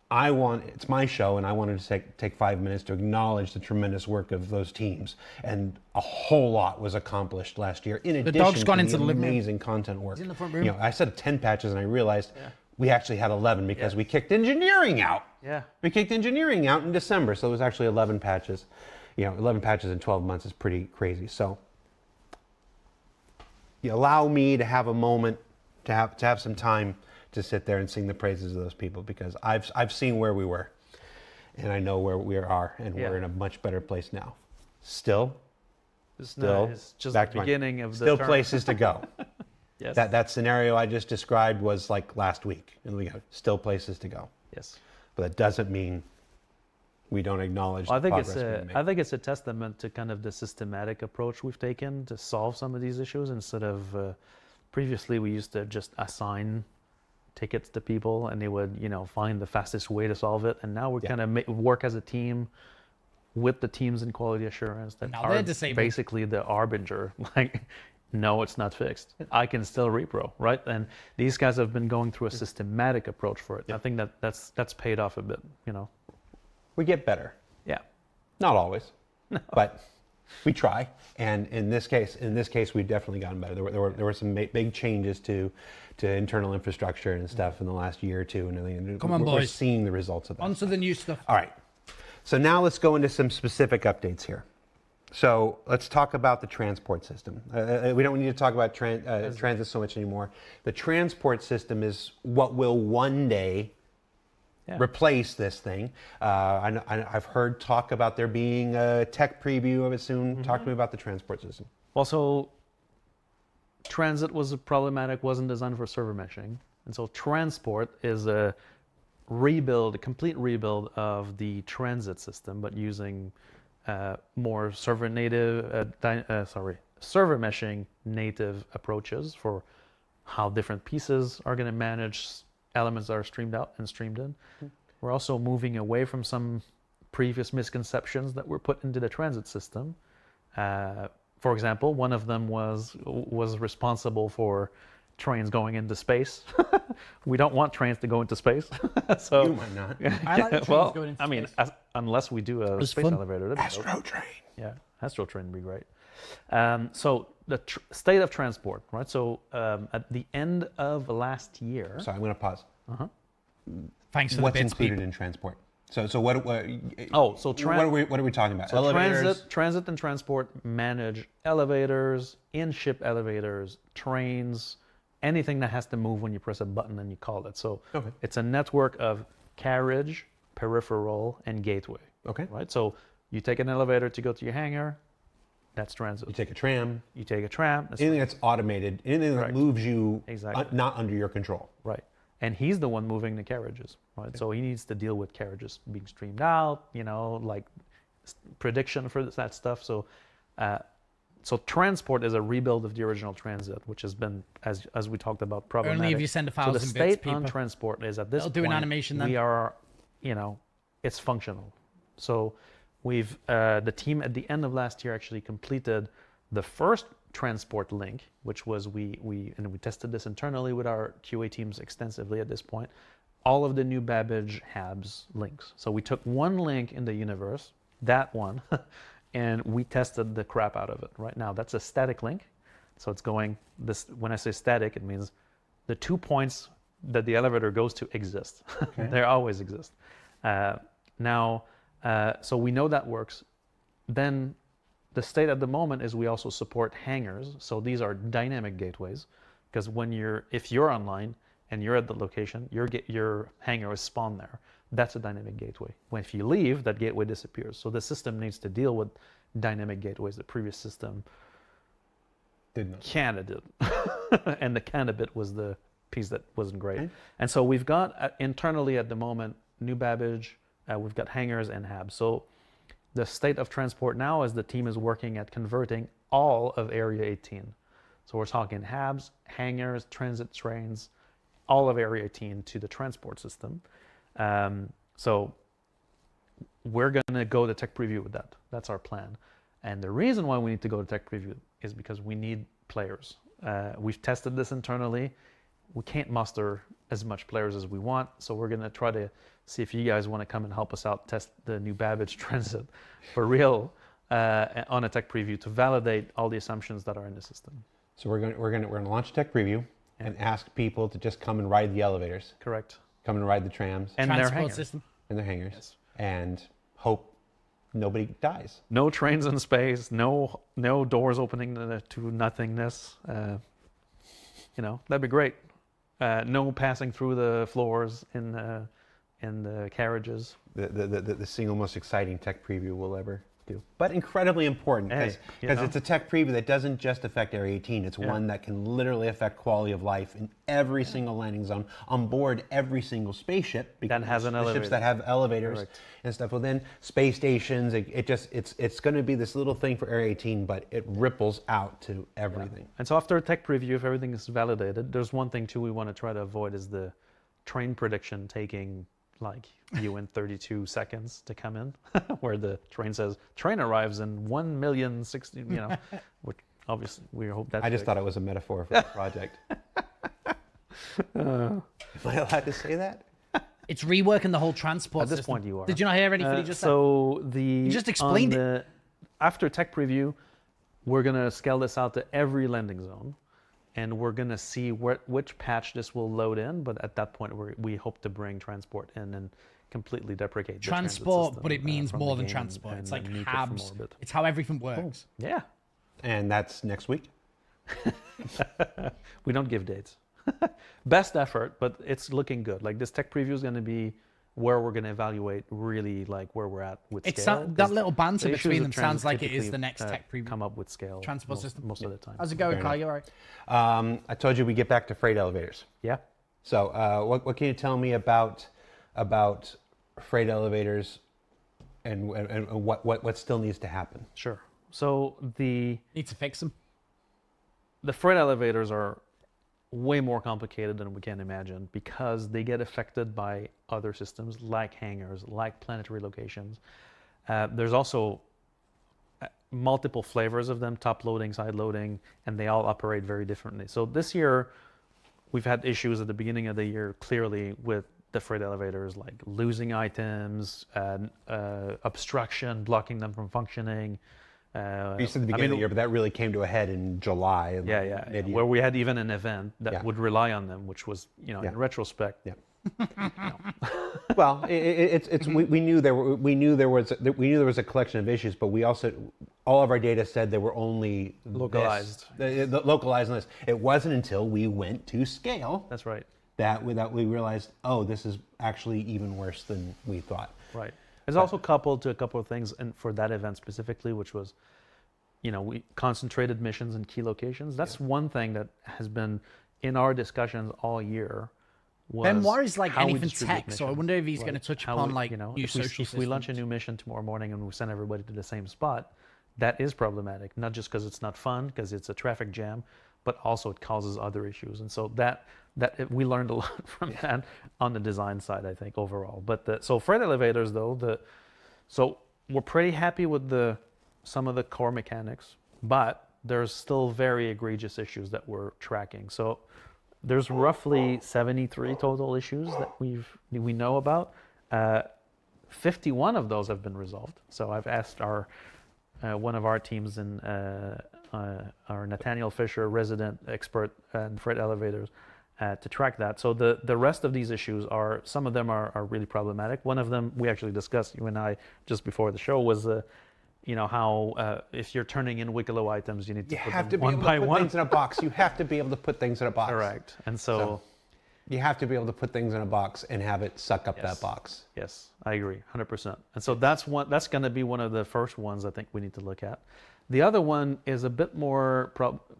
it's my show, and I wanted to take 5 minutes to acknowledge the tremendous work of those teams, and a whole lot was accomplished last year. In addition to the amazing content work. In the front room. I said 10 patches, and I realized we actually had 11 because we kicked engineering out. Yeah. We kicked engineering out in December, so it was actually 11 patches. 11 patches in 12 months is pretty crazy. So, you allow me to have a moment, to have some time to sit there and sing the praises of those people, because I've seen where we were, and I know where we are, and we're in a much better place now. Still it's just back the beginning of the still places to go. Yes. That scenario I just described was like last week, and we got still places to go. Yes. But that doesn't mean we don't acknowledge the progress we made. I think it's a testament to kind of the systematic approach we've taken to solve some of these issues, instead of previously we used to just assign tickets to people and they would find the fastest way to solve it, and now we're kind of work as a team with the teams in quality assurance that are basically the arbinger, like, no, it's not fixed, I can still repro, right? And these guys have been going through a systematic approach for it. I think that's paid off a bit. We get better. Yeah. Not always, but we try. And in this case, we've definitely gotten better. There were some big changes to internal infrastructure and stuff in the last year or two. And come on, boys. We're seeing the results of that. On to the new stuff. All right. So now let's go into some specific updates here. So let's talk about the transport system. We don't need to talk about transit so much anymore. The transport system is what will one day replace this thing. I've heard talk about there being a tech preview of it soon. Talk to me about the transport system. Well, so transit was problematic, wasn't designed for server meshing. And so transport is a complete rebuild of the transit system, but using more server meshing native approaches for how different pieces are going to manage elements that are streamed out and streamed in. We're also moving away from some previous misconceptions that were put into the transit system. For example, one of them was responsible for trains going into space. We don't want trains to go into space. So You might not. I like the trains going into I mean, space. unless we do a space fun. elevator. that'd be dope. Astro train. Yeah, Astro train would be great. So the state of transport, right? So at the end of last year. Sorry, I'm going to pause. Thanks for the What's bits, included people. in transport? So what? So what are we talking about? So Elevators. transit and transport manage elevators, in-ship elevators, trains, anything that has to move when you press a button and you call it. So it's a network of carriage, peripheral, and gateway. Okay. Right. So you take an elevator to go to your hangar. That's transit. You take a tram. You take a tram. That's Anything that's automated. Anything that Correct. moves you not under your control. right. And he's the one moving the carriages, right? Okay. So he needs to deal with carriages being streamed out, like prediction for that stuff. So, so transport is a rebuild of the original transit, which has been, as we talked about, problematic. Only if you send 1,000 so the bits, state people. on transport is at this They'll point. do an animation then. We are, it's functional. So we've the team at the end of last year actually completed the first transport link, which was we tested this internally with our QA teams extensively at this point. All of the new Babbage HABs links. So we took one link in the universe, that one, and we tested the crap out of it. Right now, that's a static link. So it's going this. When I say static, it means the 2 points that the elevator goes to exist. Okay. They always exist. So we know that works. Then the state at the moment is we also support hangars. So these are dynamic gateways, because if you're online and you're at the location, your hangar is spawned there. That's a dynamic gateway. If you leave, that gateway disappears. So the system needs to deal with dynamic gateways. The previous system kinda did. And the kinda bit was the piece that wasn't great. Okay. And so we've got internally at the moment new Babbage, we've got hangars and HABs. So the state of transport now is the team is working at converting all of Area 18. So we're talking HABs, hangars, transit trains, all of Area 18 to the transport system. So we're going to go to tech preview with that. That's our plan. And the reason why we need to go to tech preview is because we need players. We've tested this internally. We can't muster as much players as we want, so we're going to try to see if you guys want to come and help us out test the new Babbage transit for real on a tech preview to validate all the assumptions that are in the system. So we're going to launch a tech preview and ask people to just come and ride the elevators. Correct. Come and ride the trams and their hangars. System. And their hangars. Yes. And hope nobody dies. No trains in space. No doors opening to nothingness. That'd be great. No passing through the floors in the carriages. The single most exciting tech preview we'll ever do. But incredibly important, because it's a tech preview that doesn't just affect Area 18. It's one that can literally affect quality of life in every single landing zone, on board every single spaceship. That has an elevator. Ships that have elevators. Correct. And stuff. Well, then space stations, it's going to be this little thing for Area 18, but it ripples out to everything. Yeah. And so after a tech preview, if everything is validated, there's one thing too we want to try to avoid is the train prediction taking you in 32 seconds to come in, where the train says train arrives in 1,060,000, which obviously we hope that. I just thought it was a metaphor for the project. Am I allowed to say that? It's reworking the whole transport system. At this system. point, you are. Did you not hear anything he just said? So you just explained it. After tech preview, we're gonna scale this out to every landing zone, and we're gonna see which patch this will load in. But at that point, we hope to bring transport in and completely deprecate the transport, system, but it means from more the than game transport. and It's like nuke it from HABs. orbit. It's how everything works. Yeah, And that's next week. we don't give dates. Best effort, but it's looking good. Like this tech preview is going to be where we're going to evaluate really like where we're at with It's scale. that little banter the issues between with them sounds like it typically, is the next tech preview. Come up with scale Transport system. most of the time. How's it going, Fair Kyle? enough. You all right? I told you we get back to freight elevators. Yeah. So what can you tell me about freight elevators and what still needs to happen? Sure. So Need to fix them. the freight elevators are way more complicated than we can imagine because they get affected by other systems like hangars, like planetary locations. There's also multiple flavors of them, top loading, side loading, and they all operate very differently. So this year, we've had issues at the beginning of the year, clearly, with the freight elevators, like losing items, obstruction, blocking them from functioning. You said the beginning of the year, but that really came to a head in July. Yeah. Mid-year. Where we had even an event that Yeah. would rely on them, which was, Yeah. in retrospect, Yeah. Well, we knew there was a collection of issues, but we also all of our data said they were only Localized. The localized on this. It wasn't until we went to scale That's right. that we realized, oh, this is actually even worse than we thought. Right. It's also coupled to a couple of things, and for that event specifically, which was, we concentrated missions in key locations. That's one thing that has been in our discussions all year. Benoit is like how we anything distribute tech, so I missions, wonder if he's right? going to touch How upon we- like if new we, social if we launch a systems. new mission tomorrow morning and we send everybody to the same spot, that is problematic. Not just because it's not fun, because it's a traffic jam, but also it causes other issues. And so we learned a lot from that on the design side, I think, overall. But so freight elevators, though, so we're pretty happy with some of the core mechanics, but there's still very egregious issues that we're tracking. So there's roughly 73 total issues that we know about. 51 of those have been resolved. So I've asked one of our teams in our Nathaniel Fisher, resident expert in freight elevators, to track that. So the rest of these issues some of them are really problematic. One of them we actually discussed, you and I, just before the show, was how if you're turning in Wicklow items, you need to put them one by one. Things in a box. You have to be able to put things in a box. Correct. And so you have to be able to put things in a box and have it suck up Yes. that box. Yes, I agree, 100%. And so that's going to be one of the first ones I think we need to look at. The other one is a bit more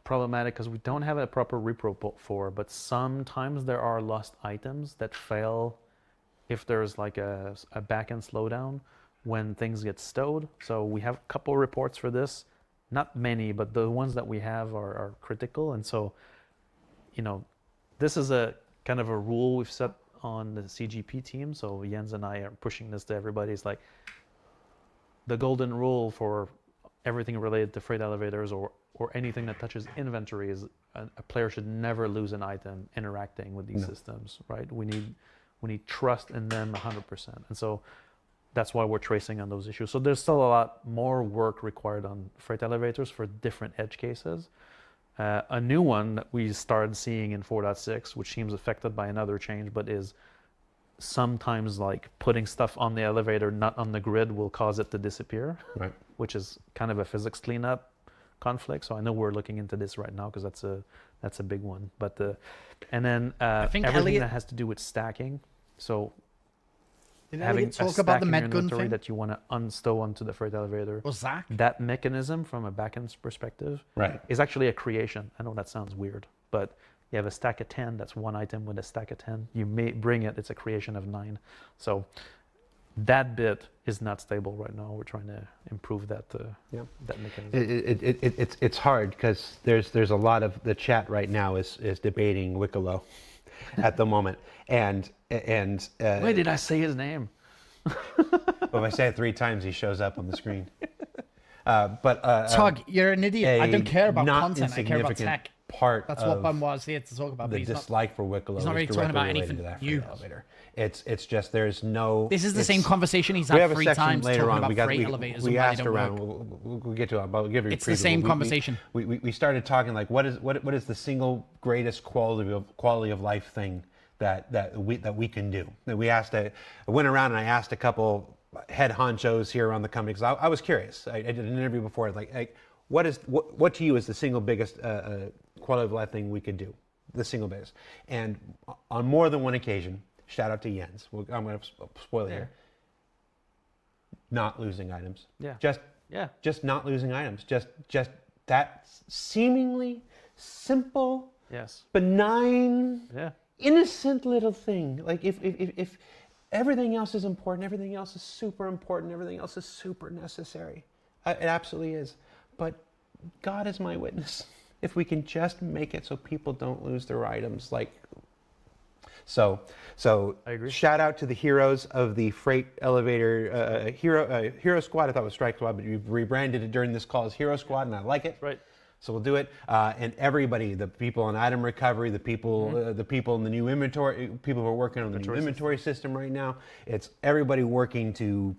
problematic because we don't have a proper repro for, but sometimes there are lost items that fail if there's like a back-end slowdown when things get stowed. So we have a couple reports for this, not many, but the ones that we have are critical. And so, this is a kind of a rule we've set on the CGP team. So Jens and I are pushing this to everybody. It's like the golden rule for everything related to freight elevators or anything that touches inventory is a player should never lose an item interacting with these systems, right? We need trust in them 100%. And so that's why we're tracing on those issues. So there's still a lot more work required on freight elevators for different edge cases. A new one that we started seeing in 4.6, which seems affected by another change, but is sometimes like putting stuff on the elevator, not on the grid, will cause it to disappear, Right. which is kind of a physics cleanup conflict. So I know we're looking into this right now because that's a big one. But and then think everything Elliot- that has to do with stacking. So Did having Elliot a talk about the stack in your med gun inventory thing? that you want to unstow onto the freight elevator. Or Zach? That mechanism from a backend perspective Right. is actually a creation. I know that sounds weird, but you have a stack of 10, that's one item with a stack of 10. You may bring it's a creation of 9. So that bit is not stable right now. We're trying to improve that that mechanism. It's hard because there's a lot of the chat right now is debating Wicklow at the moment, and Wait, did I say his name? if I say it 3 times, he shows up on the screen. Tug, you're an idiot. I don't care about not content. I care about insignificant tech. Part That's of what Benoit's here to talk about. the But he's not, dislike for Wicklow he's not really is talking directly about related anything to that new. freight elevator. It's just there's no. this is the it's- same conversation he's We had have a 3 section times later talking on. about freight elevators we and why they asked don't around. work. We'll get to it. I'll give you. It's the same conversation. We started talking like what is the single greatest quality of life thing that we can do. That I went around and I asked a couple head honchos here around the company because I was curious. I did an interview before, like what to you is the single biggest quality of life thing we could do, the single biggest. And on more than one occasion, shout out to Jens. I'm going to spoil it here. Not losing items. Yeah. Just not losing items. Just that seemingly simple, Yes. benign, Yeah. innocent little thing. Like if everything else is important, everything else is super important, everything else is super necessary. It absolutely is. But God is my witness. If we can just make it so people don't lose their items, So I agree. Shout out to the heroes of the freight elevator hero squad. I thought it was Strike Squad, but you've rebranded it during this call as Hero Squad, and I like it. Right. So we'll do it. And everybody, the people in item recovery, the people in the new inventory, people who are working on the new inventory system right now. It's everybody working to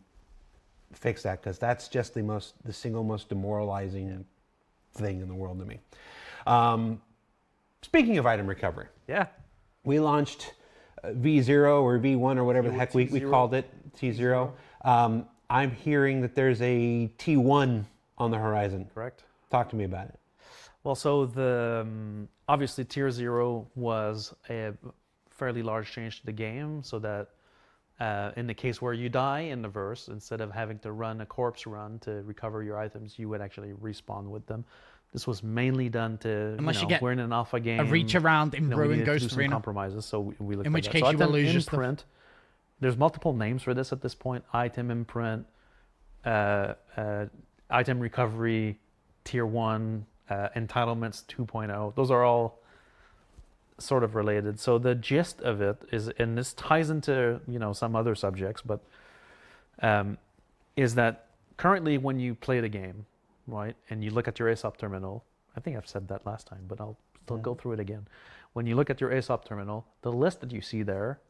fix that, because that's just the single most demoralizing thing in the world to me. Speaking of item recovery. Yeah. We launched V0 or V1 or whatever the heck we called it, T0. I'm hearing that there's a T1 on the horizon. Correct. Talk to me about it. Well, so obviously Tier 0 was a fairly large change to the game, so that in the case where you die in the verse, instead of having to run a corpse run to recover your items, you would actually respawn with them. This was mainly done to, Unless you get we're in an alpha game. A reach around in Ruin Ghost Arena. Compromises, so we looked In at which that. case So you will item lose your stuff. imprint. There's multiple names for this at this point. Item imprint, item recovery, Tier 1, entitlements 2.0. Those are all sort of related. So the gist of it is, and this ties into some other subjects, but is that currently when you play the game, right, and you look at your ASOP terminal, I think I've said that last time, but I'll still go through it again. When you look at your ASOP terminal, the list that you see there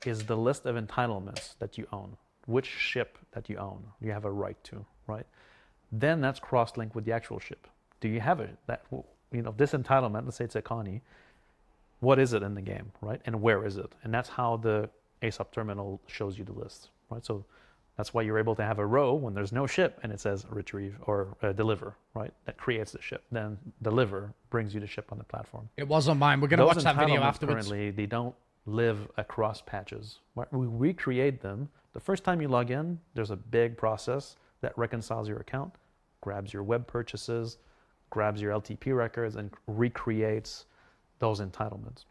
is the list of entitlements that you own, which ship that you own, you have a right to, right? Then that's cross-linked with the actual ship. Do you have it? This entitlement, let's say it's a Connie, what is it in the game, right? And where is it? And that's how the ASOP terminal shows you the list, right? So that's why you're able to have a row when there's no ship and it says retrieve or deliver, right? That creates the ship. Then deliver brings you the ship on the platform. It was on mine. We're going to watch that video afterwards. Currently, they don't live across patches. We recreate them. The first time you log in, there's a big process that reconciles your account, grabs your web purchases, grabs your LTP records, and recreates those entitlements.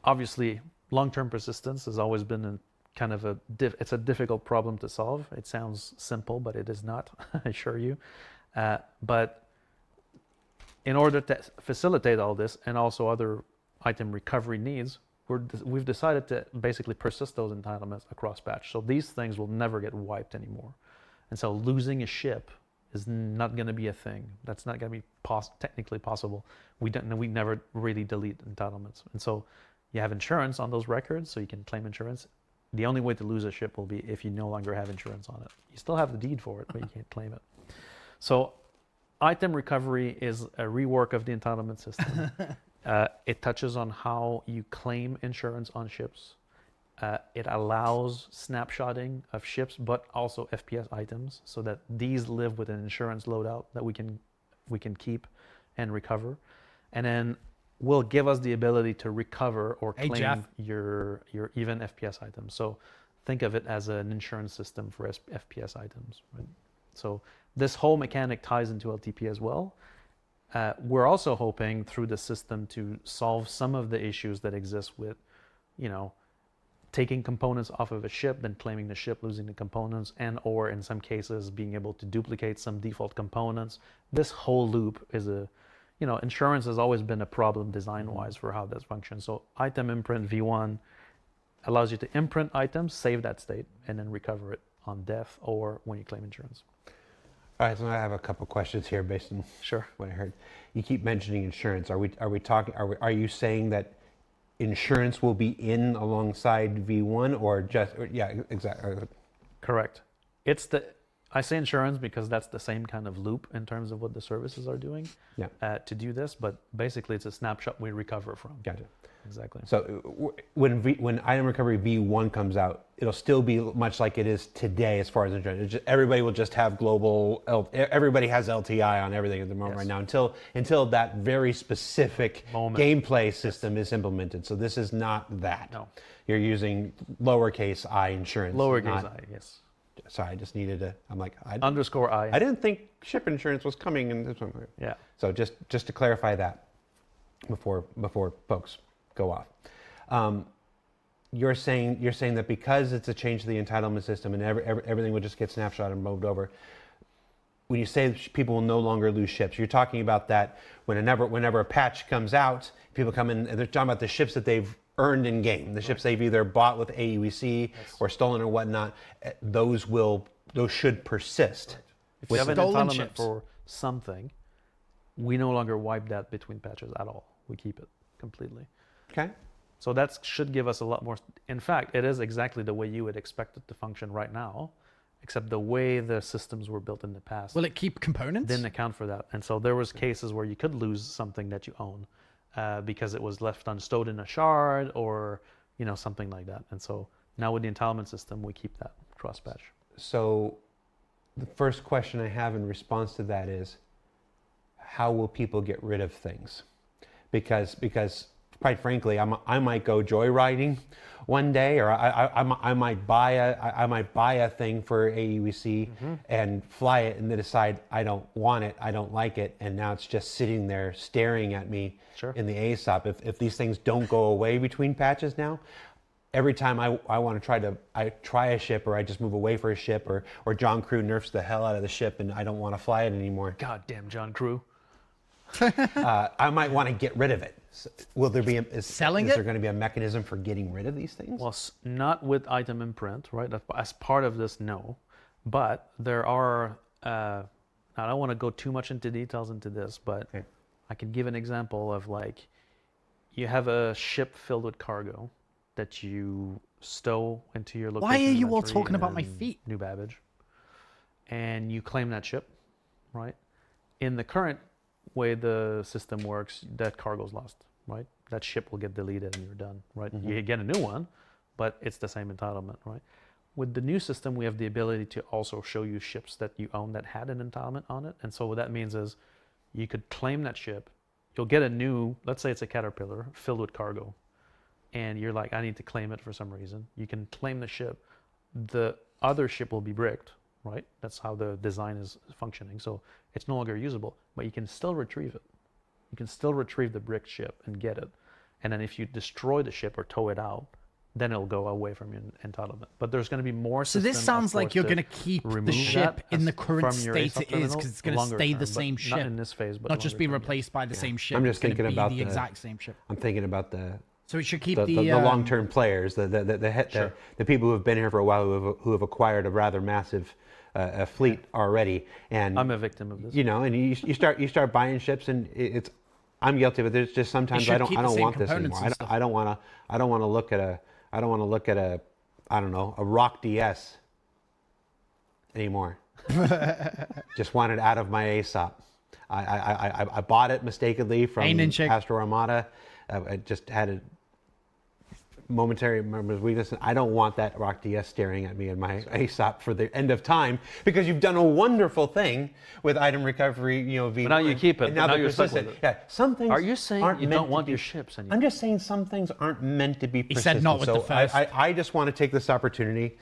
Obviously, long-term persistence has always been it's a difficult problem to solve. It sounds simple, but it is not, I assure you. But in order to facilitate all this and also other item recovery needs, we've decided to basically persist those entitlements across patch. So these things will never get wiped anymore. And so losing a ship is not going to be a thing. That's not going to be technically possible. We never really delete entitlements. And so you have insurance on those records, so you can claim insurance. The only way to lose a ship will be if you no longer have insurance on it. You still have the deed for it, but you can't claim it. So item recovery is a rework of the entitlement system. It touches on how you claim insurance on ships. It allows snapshotting of ships, but also FPS items, so that these live with an insurance loadout that we can keep and recover. And then will give us the ability to recover or claim your even FPS items. So think of it as an insurance system for FPS items. Right? So this whole mechanic ties into LTP as well. We're also hoping through the system to solve some of the issues that exist with, taking components off of a ship, then claiming the ship, losing the components, and or in some cases being able to duplicate some default components. This whole loop is insurance has always been a problem design-wise for how this functions. So item imprint V1 allows you to imprint items, save that state, and then recover it on death or when you claim insurance. All right, so I have a couple questions here based on what I heard. You keep mentioning insurance. Are you saying that insurance will be in alongside V1 or just, yeah, exactly. Correct. I say insurance because that's the same kind of loop in terms of what the services are doing to do this. But basically, it's a snapshot we recover from. Gotcha. Exactly. So when item recovery V1 comes out, it'll still be much like it is today as far as insurance. Everybody will just have global. Everybody has LTI on everything at the moment right now until that very specific gameplay system is implemented. So this is not that. No. You're using lowercase I insurance. Lowercase I, yes. Sorry, I just needed to. I'm like underscore I. I didn't think ship insurance was coming in this one. Yeah. So just to clarify that before folks go off. You're saying that because it's a change to the entitlement system and everything will just get snapshot and moved over. When you say people will no longer lose ships, you're talking about that whenever a patch comes out, people come in and they're talking about the ships that they've earned in game, the ships they've either bought with AUEC or stolen or whatnot. Those should persist. If you have an entitlement for something, we no longer wipe that between patches at all. We keep it completely. Okay. So that should give us a lot more. In fact, it is exactly the way you would expect it to function right now, except the way the systems were built in the past. Will it keep components? Didn't account for that. And so there was cases where you could lose something that you own because it was left unstowed in a shard or something like that. And so now with the entitlement system, we keep that cross-patch. So the first question I have in response to that is, how will people get rid of things? Because quite frankly, I might go joyriding one day, or I might buy a thing for AUEC and fly it, and then decide I don't want it, I don't like it, and now it's just sitting there staring at me in the ASOP. If these things don't go away between patches now, every time I want to try a ship, or I just move away for a ship, or John Crew nerfs the hell out of the ship, and I don't want to fly it anymore. Goddamn John Crew. I might want to get rid of it. So will there be is there going to be a mechanism for getting rid of these things? Well, not with item imprint, right? As part of this, no. But there are. I don't want to go too much into details into this, but I can give an example of you have a ship filled with cargo that you stow into your location. Why are you all talking about my feet? New Babbage. And you claim that ship, right? In the current way the system works, that cargo's lost, right? That ship will get deleted and you're done, right? You get a new one, but it's the same entitlement, right? With the new system, we have the ability to also show you ships that you own that had an entitlement on it. And so what that means is you could claim that ship, you'll get a new, let's say it's a Caterpillar filled with cargo, and you're like, I need to claim it for some reason. You can claim the ship. The other ship will be bricked, right? That's how the design is functioning. So it's no longer usable, but you can still retrieve it. You can still retrieve the bricked ship and get it. And then if you destroy the ship or tow it out, then it'll go away from your entitlement. But there's going to be more systems. So this sounds like you're going to keep the ship in the current state it is, because it's going to stay the same ship. Not in this phase, but not just be replaced by the same ship. I'm just thinking about the exact same ship. I'm thinking about so it should keep the long-term players, the people who have been here for a while, who have acquired a rather massive fleet already. And I'm a victim of this. And you start buying ships, and it's I'm guilty of it. There's just sometimes I don't want this anymore. I don't want to look at a I don't know, a Rock DS anymore. Just want it out of my ASOP. I bought it mistakenly from Astro Armada. I just had a momentary weakness. I don't want that Rock DS staring at me in my ASOP for the end of time, because you've done a wonderful thing with item recovery, V1. But now you keep it. And now you're stuck with it. Yeah, some things. Are you saying you don't want your ships anymore? I'm just saying some things aren't meant to be persistent. He said not with the first. I just want to take this opportunity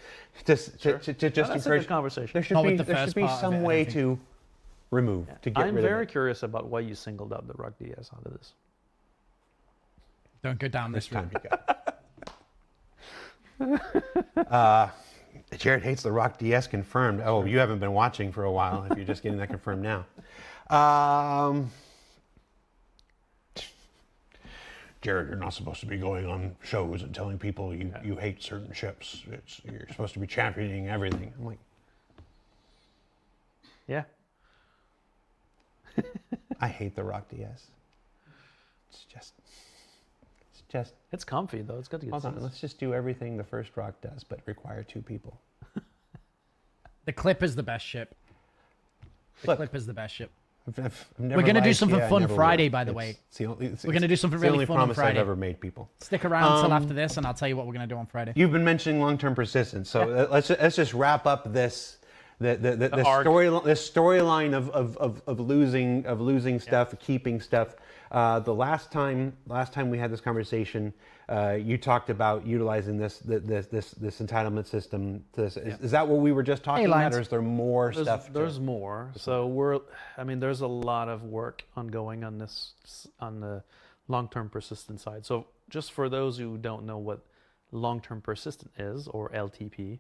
to just encourage conversation. There should be some way to remove, to get rid of it. I'm very curious about why you singled out the Rock DS out of this. Don't go down this route. Jared hates the Rock DS, confirmed. Oh, you haven't been watching for a while if you're just getting that confirmed now. Jared, you're not supposed to be going on shows and telling people you hate certain ships. You're supposed to be championing everything. I'm like, yeah. I hate the Rock DS. It's comfy though. It's good to get. Hold on, let's just do everything the first Rock does, but require two people. The clip is the best ship. The Look, clip is the best ship. I've We're never going to do lied something you, I fun never will. Friday, by the way. It's the only, We're going to do something it's the really only fun on promise I've Friday. ever made people. Stick around until after this, and I'll tell you what we're going to do on Friday. You've been mentioning long-term persistence, so let's just wrap up this the arc. storyline of losing stuff, keeping stuff. The last time we had this conversation, you talked about utilizing this entitlement system. Is that what we were just talking about, or is there more stuff? There's more. So there's a lot of work ongoing on this, on the long-term persistent side. So just for those who don't know what long-term persistent is, or LTP,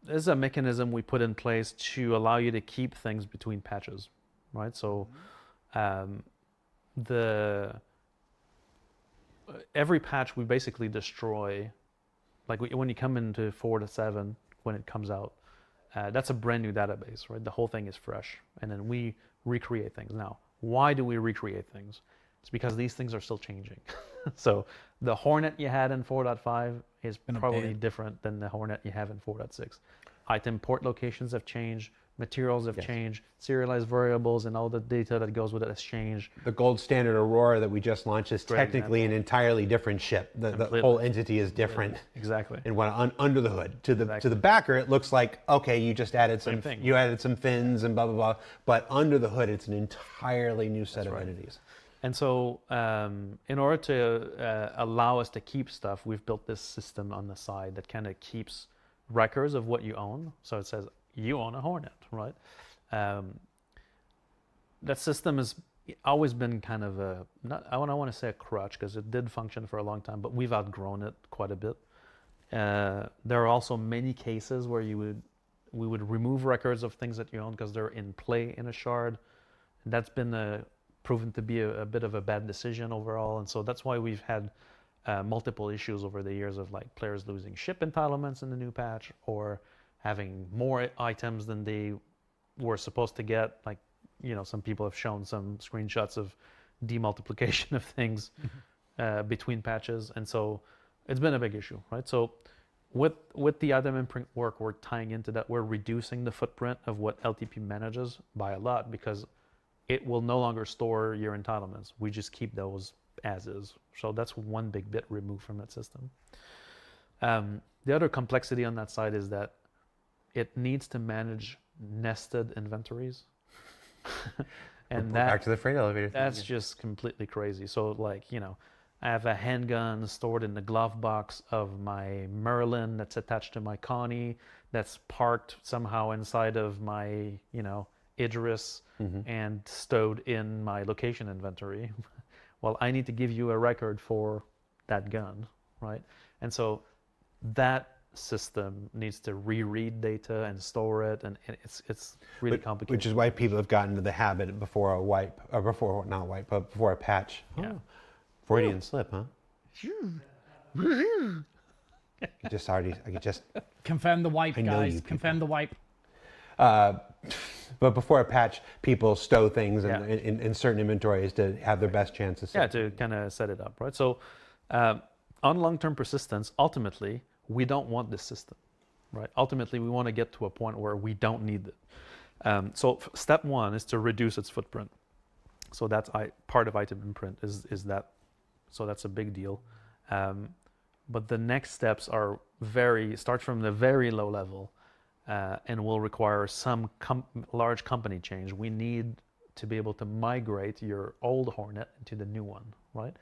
there's a mechanism we put in place to allow you to keep things between patches, right? So every patch we basically destroy, like when you come into 4.7, when it comes out, that's a brand new database, right? The whole thing is fresh, and then we recreate things. Now, why do we recreate things? It's because these things are still changing. So the Hornet you had in 4.5 is probably different than the Hornet you have in 4.6. Item port locations have changed, materials have changed, serialized variables and all the data that goes with it has changed. The gold standard Aurora that we just launched is technically an entirely different ship. The whole entity is different. Exactly. And under the hood, to the backer, it looks like, okay, you just added some fins and blah blah blah. But under the hood, it's an entirely new set of entities. And so, in order to allow us to keep stuff, we've built this system on the side that kind of keeps records of what you own. So it says you own a Hornet, right? That system has always been kind of I don't want to say a crutch, because it did function for a long time, but we've outgrown it quite a bit. There are also many cases where we would remove records of things that you own because they're in play in a shard. And that's been proven to be a bit of a bad decision overall, and so that's why we've had multiple issues over the years of like players losing ship entitlements in the new patch, or having more items than they were supposed to get. Like, some people have shown some screenshots of demultiplication of things between patches, and so it's been a big issue, right? So with the item imprint work, we're tying into that. We're reducing the footprint of what LTP manages by a lot, because it will no longer store your entitlements. We just keep those as is. So that's one big bit removed from that system. The other complexity on that side is that it needs to manage nested inventories. And back to the freight elevator thing. That's just completely crazy. So like, I have a handgun stored in the glove box of my Merlin that's attached to my Connie, that's parked somehow inside of my, Idris, and stowed in my location inventory. Well, I need to give you a record for that gun, right? And so that system needs to reread data and store it, and it's really complicated. Which is why people have gotten into the habit before a wipe, or before a patch. Yeah. Freudian slip, huh? I could just confirm the wipe, I know guys. you Confirm the wipe. But before a patch, people stow things in certain inventories to have their best chances. Yeah, to kind of set it up, right? So on long-term persistence, ultimately, we don't want this system, right? Ultimately, we want to get to a point where we don't need it. So step one is to reduce its footprint. So that's part of item imprint is that. So that's a big deal. But the next steps are start from the very low level. And will require some large company change. We need to be able to migrate your old Hornet into the new one, right?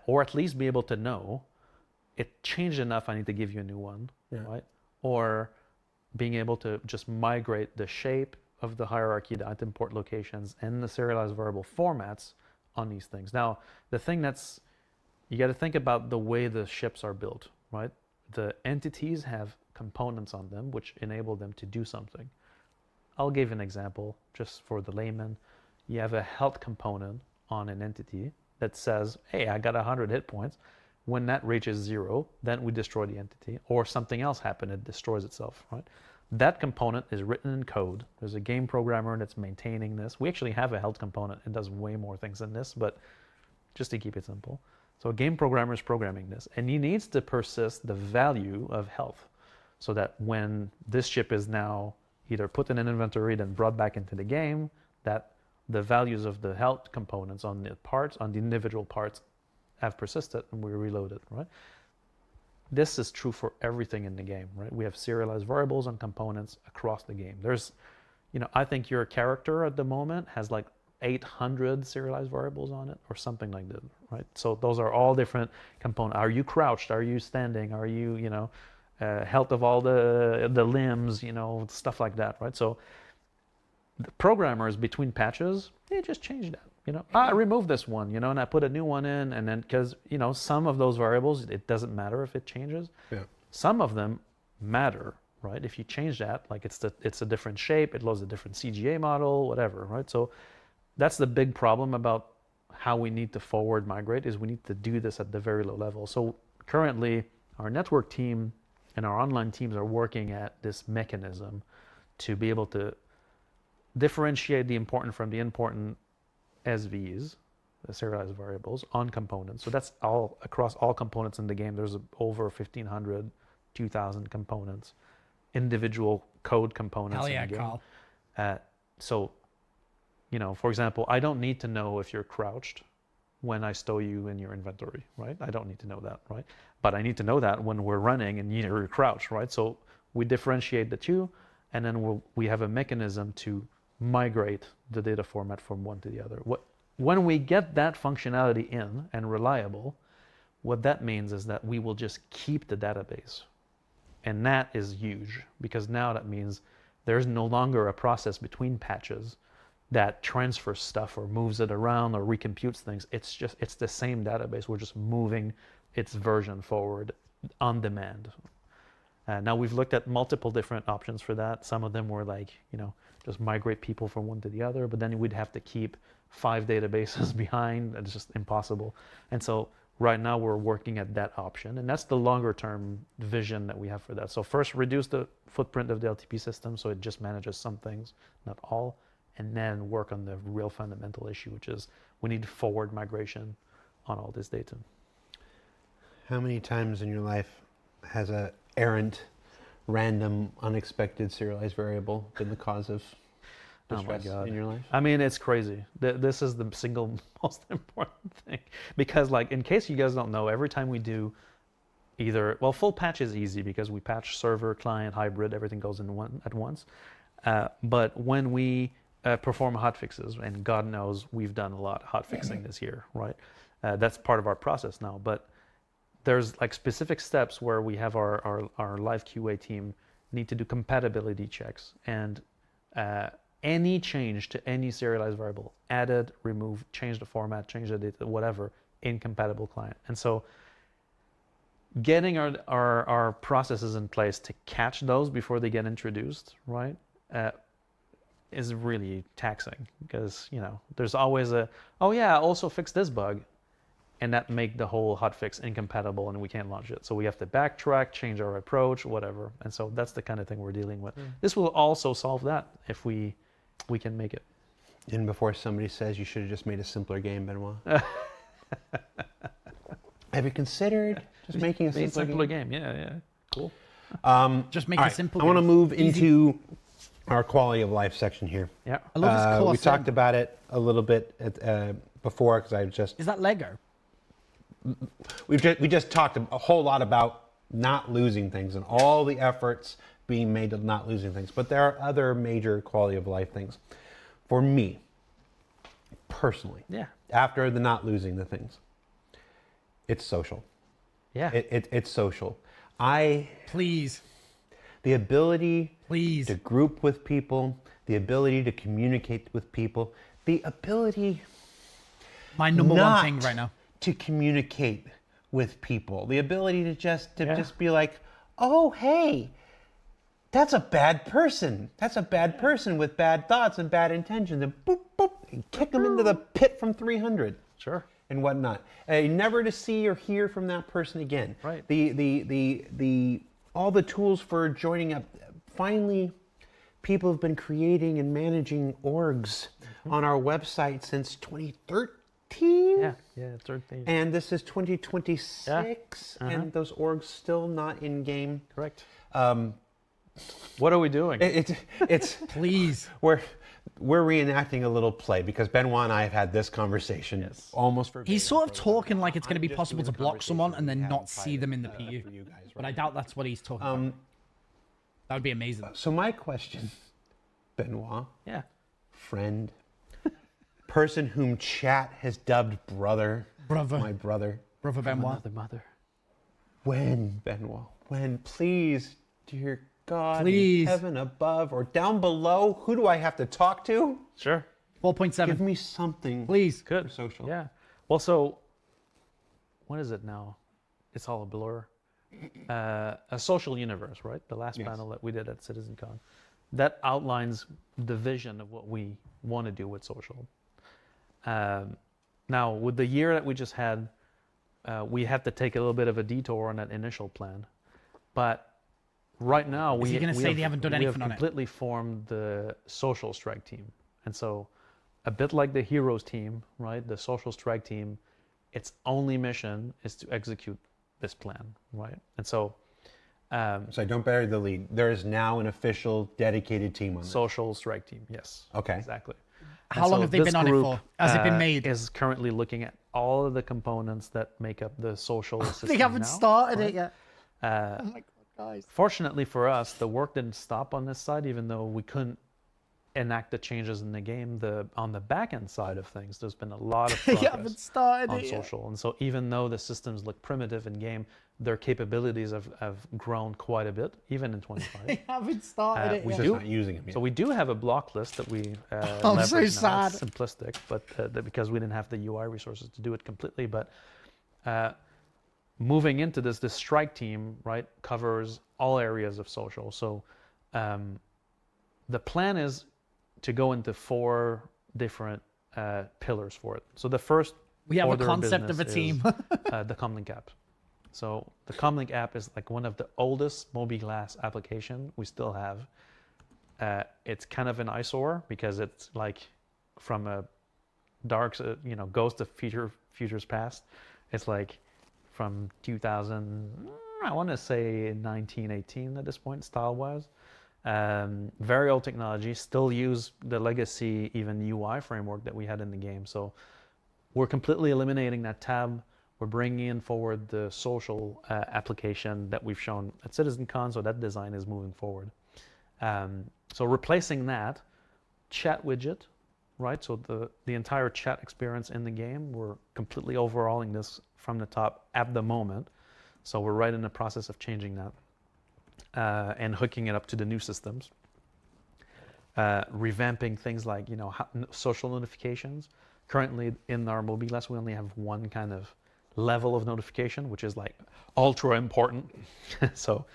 Or at least be able to know it changed enough, I need to give you a new one, right? Or being able to just migrate the shape of the hierarchy, the item port locations, and the serialized variable formats on these things. Now, the thing you got to think about the way the ships are built, right? The entities have components on them which enable them to do something. I'll give an example just for the layman. You have a health component on an entity that says, hey, I got 100 hit points. When that reaches 0, then we destroy the entity, or something else happened, it destroys itself, right? That component is written in code. There's a game programmer that's maintaining this. We actually have a health component. It does way more things than this, but just to keep it simple. So a game programmer is programming this, and he needs to persist the value of health. so that when this chip is now either put in an inventory then brought back into the game, that the values of the health components on the parts, on the individual parts, have persisted and we reload it, right? This is true for everything in the game, right? We have serialized variables and components across the game. There's, I think your character at the moment has like 800 serialized variables on it or something like that, right? So those are all different components. Are you crouched? Are you standing? Are you, health of all the limbs, stuff like that, right? So the programmers between patches, they just changed that. I removed this one, and I put a new one in, and then because some of those variables, it doesn't matter if it changes. Yeah. Some of them matter, right? If you change that, like it's a different shape, it loads a different CGA model, whatever, right? So that's the big problem about how we need to forward migrate, is we need to do this at the very low level. So currently, our network team and our online teams are working at this mechanism to be able to differentiate the important from the important SVs, the serialized variables, on components. So that's all across all components in the game. There's over 1,500, 2,000 components, individual code components. Hell yeah, in the game. Carl. So, for example, I don't need to know if you're crouched when I stow you in your inventory, right? I don't need to know that, right? But I need to know that when we're running and you're crouched, right? So we differentiate the two, and then we have a mechanism to migrate the data format from one to the other. When we get that functionality in and reliable, what that means is that we will just keep the database. And that is huge, because now that means there's no longer a process between patches that transfers stuff or moves it around or recomputes things. It's the same database. We're just moving its version forward on demand. Now we've looked at multiple different options for that. Some of them were like, just migrate people from one to the other, but then we'd have to keep 5 databases behind. It's just impossible. And so right now we're working at that option, and that's the longer term vision that we have for that. So first, reduce the footprint of the LTP system so it just manages some things, not all, and then work on the real fundamental issue, which is we need forward migration on all this data. How many times in your life has a errant, random, unexpected serialized variable been the cause of distress in your life? I mean, it's crazy. This is the single most important thing, because like, in case you guys don't know, every time we do full patch is easy because we patch server, client, hybrid, everything goes in at once. But when we perform hotfixes, and God knows we've done a lot of hotfixing this year, right? That's part of our process now, but there's like specific steps where we have our live QA team need to do compatibility checks, and any change to any serialized variable, added, removed, change the format, change the data, whatever, incompatible client. And so getting our processes in place to catch those before they get introduced, right, is really taxing, because there's always also fix this bug, and that make the whole hotfix incompatible and we can't launch it. So we have to backtrack, change our approach, whatever. And so that's the kind of thing we're dealing with. This will also solve that if we can make it. And before somebody says you should have just made a simpler game, Benoit. Have you considered just making a simpler game? Yeah. Cool. Just make it simple. I want to move into our quality of life section here. Yeah. I love this we talked about it a little bit before, because Is that Lego? we just talked a whole lot about not losing things and all the efforts being made to not losing things. But there are other major quality of life things. For me, personally, after the not losing the things, it's social. Yeah. It's social. Please. The ability Please. to group with people, the ability to communicate with people, the ability My number one thing right now. to communicate with people, the ability to just be like, oh, hey, that's a bad person. That's a bad person with bad thoughts and bad intentions, and boop, boop, and kick them into the pit from 300. Sure. And whatnot. Never to see or hear from that person again. Right. The all the tools for joining up. Finally, people have been creating and managing orgs on our website since 2013. Yeah, third team. And this is 2026, and those orgs still not in game. Correct. What are we doing? It's Please. we're reenacting a little play because Benoit and I have had this conversation almost verbatim. He's sort of for talking like it's going to be I'm just possible to doing the block someone and conversation then we not had see them in the private, PU. for you guys But I right doubt that's what he's talking about. That would be amazing. So my question, Benoit, Yeah. friend, person whom chat has dubbed brother, Brother. my brother. Brother Benoit. Another mother. When, Benoit? When, please, dear God, Please. in heaven above or down below, who do I have to talk to? Sure. 4.7. Give me something. Please. Good. Social. Yeah. Well, so what is it now? It's all a blur. A social universe, right? The last Yes. panel that we did at CitizenCon, that outlines the vision of what we want to do with social. Now, with the year that we just had, we had to take a little bit of a detour on that initial plan, but right now Is he gonna say they haven't done anything on it? We have completely formed the social strike team, and so a bit like the heroes team, right? The social strike team, its only mission is to execute this plan, right? And so So don't bury the lead. There is now an official dedicated team on this. social strike team, yes. Okay. Exactly. How And long so have they this been on it group, for? Has it been made? Is currently looking at all of the components that make up the social system. They haven't now, started right? it yet. Uh, Oh my God, guys. Fortunately for us, the work didn't stop on this side, even though we couldn't enact the changes in the game. On the back end side of things, there's been a lot of They progress haven't started on it yet. social. And so even though the systems look primitive in game, their capabilities have grown quite a bit, even in 25. They haven't started it we yet. Just do. not using them yet. So we do have a block list that we I'm so leverage now. sad. It's simplistic, but because we didn't have the UI resources to do it completely. But moving into this strike team, right, covers all areas of social. So the plan is to go into 4 different pillars for it. So the first We have a order concept of a business team. is, the Comlink app. So the Comlink app is like one of the oldest mobi-glass application we still have. It's kind of an eyesore because it's like from a dark, ghost of futures past. It's like from 2000, I want to say 1918 at this point, style-wise. Very old technology, still use the legacy even UI framework that we had in the game. So we're completely eliminating that tab. We're bringing in forward the social application that we've shown at CitizenCon, so that design is moving forward. So replacing that, chat widget, right? So the entire chat experience in the game, we're completely overhauling this from the top at the moment. So we're right in the process of changing that and hooking it up to the new systems. Revamping things like, social notifications. Currently in our mobi-glass, we only have one kind of level of notification, which is like ultra important. So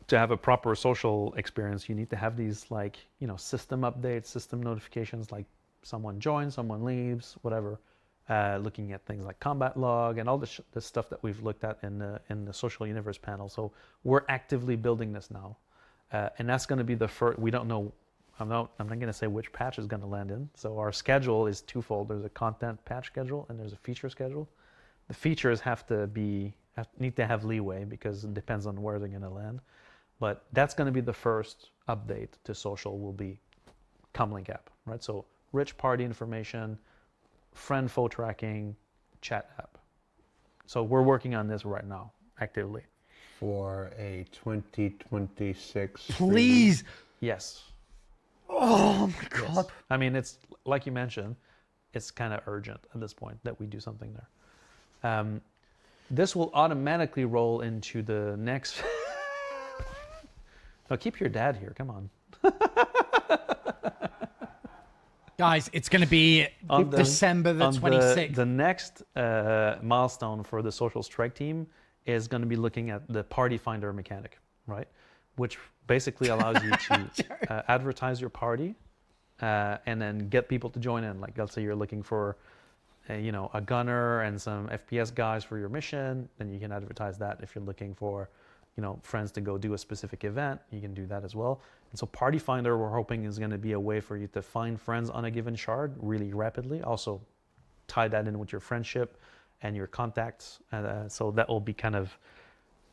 to have a proper social experience, you need to have these like, system updates, system notifications, like someone joins, someone leaves, whatever. Looking at things like combat log and all the stuff that we've looked at in the social universe panel. So we're actively building this now. And that's going to be the first, we don't know, I'm not going to say which patch is going to land in. So our schedule is twofold. There's a content patch schedule and there's a feature schedule. The features need to have leeway because it depends on where they're going to land. But that's going to be the first update to social will be Comlink app, right? So rich party information, friend phone tracking, chat app. So we're working on this right now, actively. For a 2026. Please. Yes. Oh my God. Yes. I mean, it's like you mentioned, it's kind of urgent at this point that we do something there. This will automatically roll into the next. No, keep your dad here. Come on. Guys, it's going to be December the 26th. The next milestone for the social strike team is going to be looking at the party finder mechanic, right? Which basically allows you to advertise your party and then get people to join in. Like, let's say you're looking for, a gunner and some FPS guys for your mission, then you can advertise that. If you're looking for, friends to go do a specific event, you can do that as well. And so Party Finder, we're hoping, is going to be a way for you to find friends on a given shard really rapidly. Also, tie that in with your friendship and your contacts. So that will be kind of,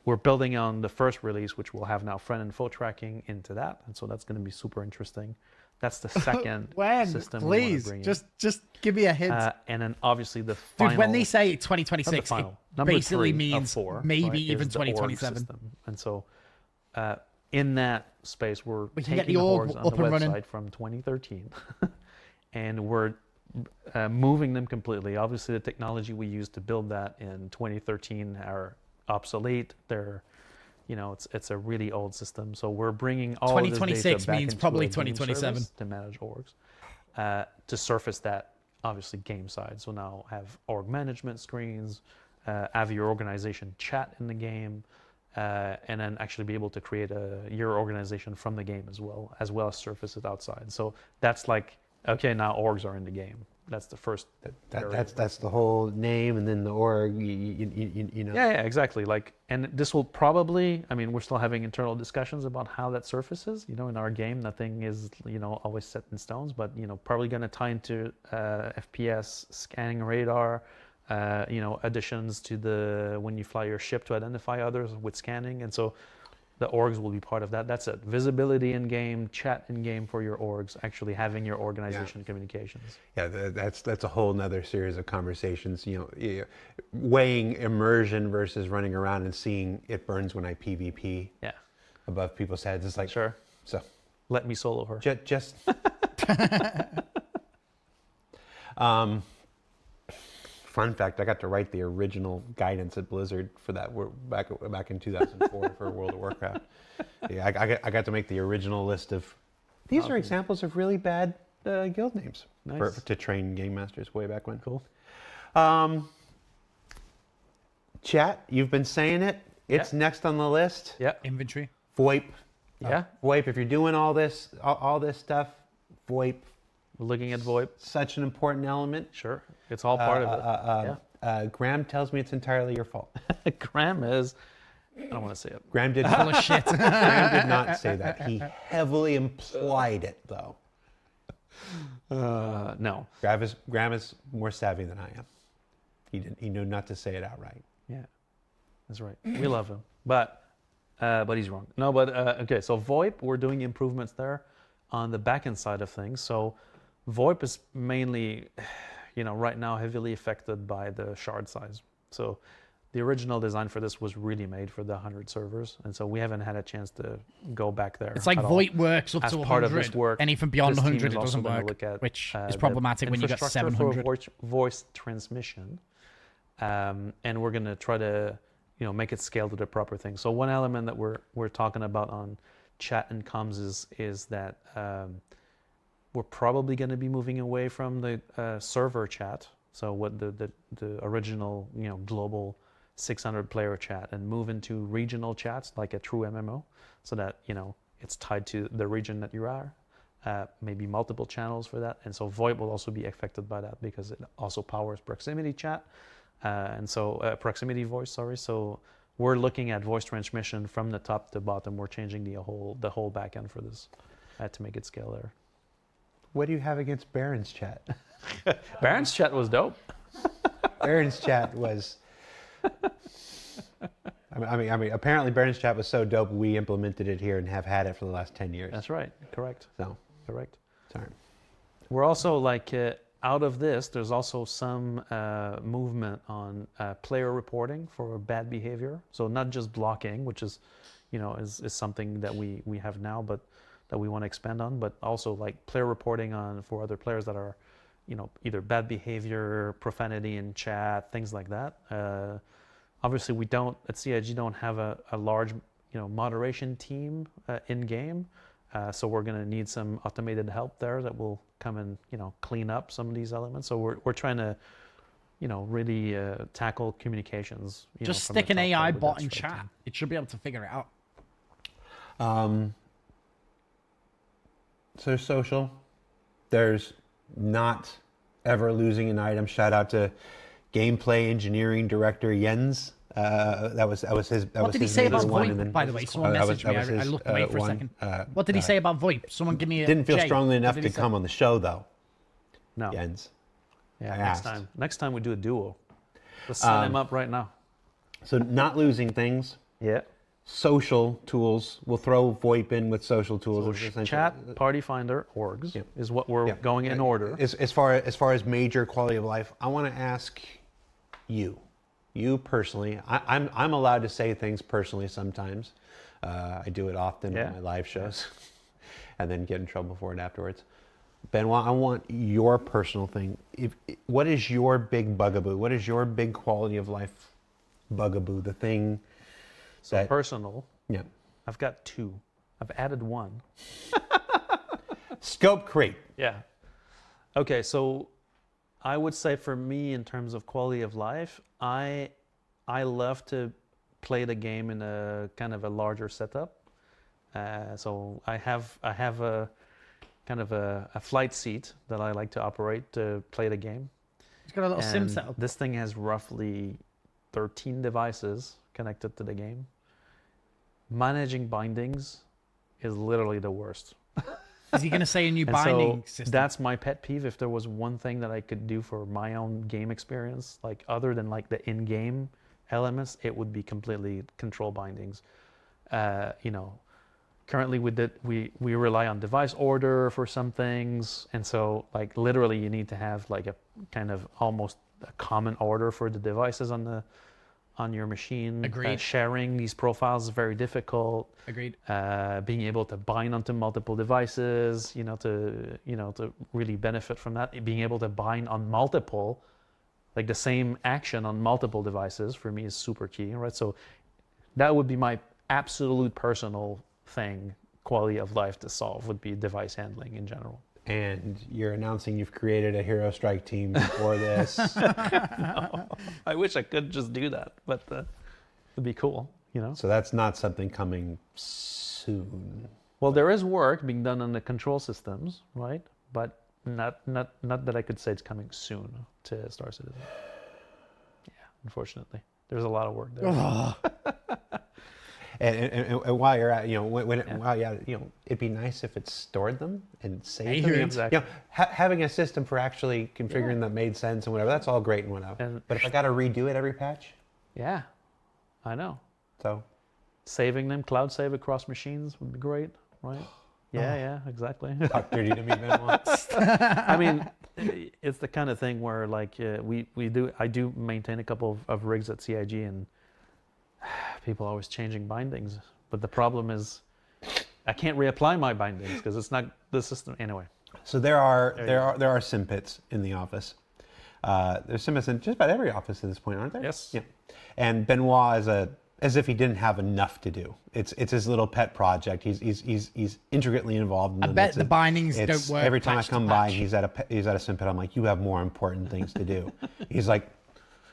we're building on the first release, which will have now friend and foe tracking into that. And so that's going to be super interesting. That's the second system. Please, bring in. just give me a hint. And then obviously the final. Dude, when they say 2026, final, it basically 3 of means 4, maybe right, even is the org 2027. system. And so in that space, we're We can get taking the the org orgs on up the and running. website from 2013 and we're moving them completely. Obviously, the technology we used to build that in 2013 are obsolete. They're, it's a really old system. So we're bringing all of this 2026 data back means into probably a game 2027 service to manage orgs, to surface that obviously game side. So now have org management screens, have your organization chat in the game, and then actually be able to create your organization from the game as well as surface it outside. So that's like, okay, now orgs are in the game. That's the first. That's the whole name, and then the org. Yeah, exactly. Like, and this will probably. I mean, we're still having internal discussions about how that surfaces. In our game, nothing is always set in stones, but probably going to tie into FPS, scanning radar, additions to when you fly your ship to identify others with scanning, and so the orgs will be part of that. That's it. Visibility in game, chat in game for your orgs, actually having your organization communications. Yeah, that's a whole nother series of conversations. Weighing immersion versus running around and seeing it burns when I PvP. Yeah. Above people's heads. It's like, sure. So let me solo her. Just fun fact, I got to write the original guidance at Blizzard for that back in 2004 for World of Warcraft. Yeah, I got to make the original list of, these are examples of really bad guild names. Nice. To train game masters way back when. Cool. Chat, you've been saying it. It's next on the list. Yeah. Inventory. VoIP. Yeah. VoIP, if you're doing all this stuff, VoIP. We're looking at VoIP. Such an important element. Sure. It's all part of it. Graham tells me it's entirely your fault. Graham is, I don't want to say it. Graham did Full of shit. Graham did not say that. He heavily implied it, though. No. Graham is more savvy than I am. He knew not to say it outright. Yeah, that's right. We love him, but he's wrong. No, but okay. So VoIP, we're doing improvements there on the backend side of things. So VoIP is mainly, right now heavily affected by the shard size. So the original design for this was really made for the 100 servers, and so we haven't had a chance to go back there. It's like VoIP works up As to part 100. of this work, Anything beyond this team 100, is it also doesn't gonna work, look at, which is the problematic when you get infrastructure 700. for voice transmission, and we're going to try to make it scale to the proper thing. So one element that we're talking about on chat and comms is that we're probably going to be moving away from the server chat. So what the original global 600 player chat, and move into regional chats like a true MMO, so that it's tied to the region that you are. Maybe multiple channels for that, and so VoIP will also be affected by that because it also powers proximity chat, and so proximity voice. Sorry, so we're looking at voice transmission from the top to bottom. We're changing the whole backend for this to make it scale there. What do you have against Baron's chat? Baron's chat was dope. Baron's chat was. I mean, apparently Baron's chat was so dope we implemented it here and have had it for the last 10 years. That's right. Correct. So, Correct. sorry. We're also out of this, there's also some movement on player reporting for bad behavior. So not just blocking, which is, is something that we have now, but that we want to expand on, but also like player reporting for other players that are, either bad behavior, profanity in chat, things like that. Obviously, we don't at CIG don't have a large, moderation team in game. So we're going to need some automated help there that will come and clean up some of these elements. So we're trying to really tackle communications. Just from the stick an top AI level with bot that in straight chat. team. It should be able to figure it out. So social, there's not ever losing an item. Shout out to gameplay engineering director Jens. That was his. What did he say about VoIP, by the way? Someone messaged me. I looked away for a second. What did he say about VoIP? Someone give me a Didn't feel Jay. strongly What enough did to he say? come on the show though. No. Jens. Yeah, I next asked. Next time we do a duo. Let's sign him up right now. So not losing things. Yeah. Social tools. We'll throw VoIP in with social tools. So It's essentially- chat, party finder, orgs Yeah. is what we're Yeah. going in order. As far as major quality of life, I want to ask you personally. I'm allowed to say things personally sometimes. I do it often Yeah. on my live shows, and then get in trouble for it afterwards. Benoit, I want your personal thing. What is your big bugaboo? What is your big quality of life bugaboo? The thing So that personal, yeah. I've got 2. I've added 1. Scope creep. Yeah. Okay, so I would say for me, in terms of quality of life, I love to play the game in a kind of a larger setup. So I have a kind of a flight seat that I like to operate to play the game. It's got a little sim And setup. this thing has roughly 13 devices connected to the game. Managing bindings is literally the worst. Is he going to say a new And binding so system? that's my pet peeve. If there was one thing that I could do for my own game experience, like other than like the in-game elements, it would be completely control bindings. Currently we rely on device order for some things, and so like literally you need to have like a kind of almost a common order for the devices on your machine. Agreed. Sharing these profiles is very difficult. Agreed. Being able to bind onto multiple devices, to really benefit from that. Being able to bind on multiple, like the same action on multiple devices, for me is super key, right? So that would be my absolute personal thing, quality of life to solve, would be device handling in general. And you're announcing you've created a hero strike team for this. No, I wish I could just do that, but it'd be cool, So that's not something coming soon. Well, there is work being done on the control systems, right? But not that I could say it's coming soon to Star Citizen. Yeah, unfortunately, there's a lot of work there. And while you're at, while you're at, it'd be nice if it stored them and saved them. Exactly. Having a system for actually configuring that made sense and whatever, that's all great and whatever. But if I got to redo it every patch, Yeah, I know. so Saving them, cloud save across machines would be great, right? Yeah, exactly. talk dirty to me, Benoit. I mean, it's the kind of thing where like I do maintain a couple of rigs at CIG, and people are always changing bindings. But the problem is I can't reapply my bindings because it's not the system anyway. So there are sim pits in the office. There's sim pits in just about every office at this point, aren't there? Yes. Yeah. And Benoit is as if he didn't have enough to do. It's his little pet project. He's intricately involved in I them. bet the bindings don't work. Every time I patch to come by, patch. he's at a sim pit. I'm like, you have more important things to do. He's like,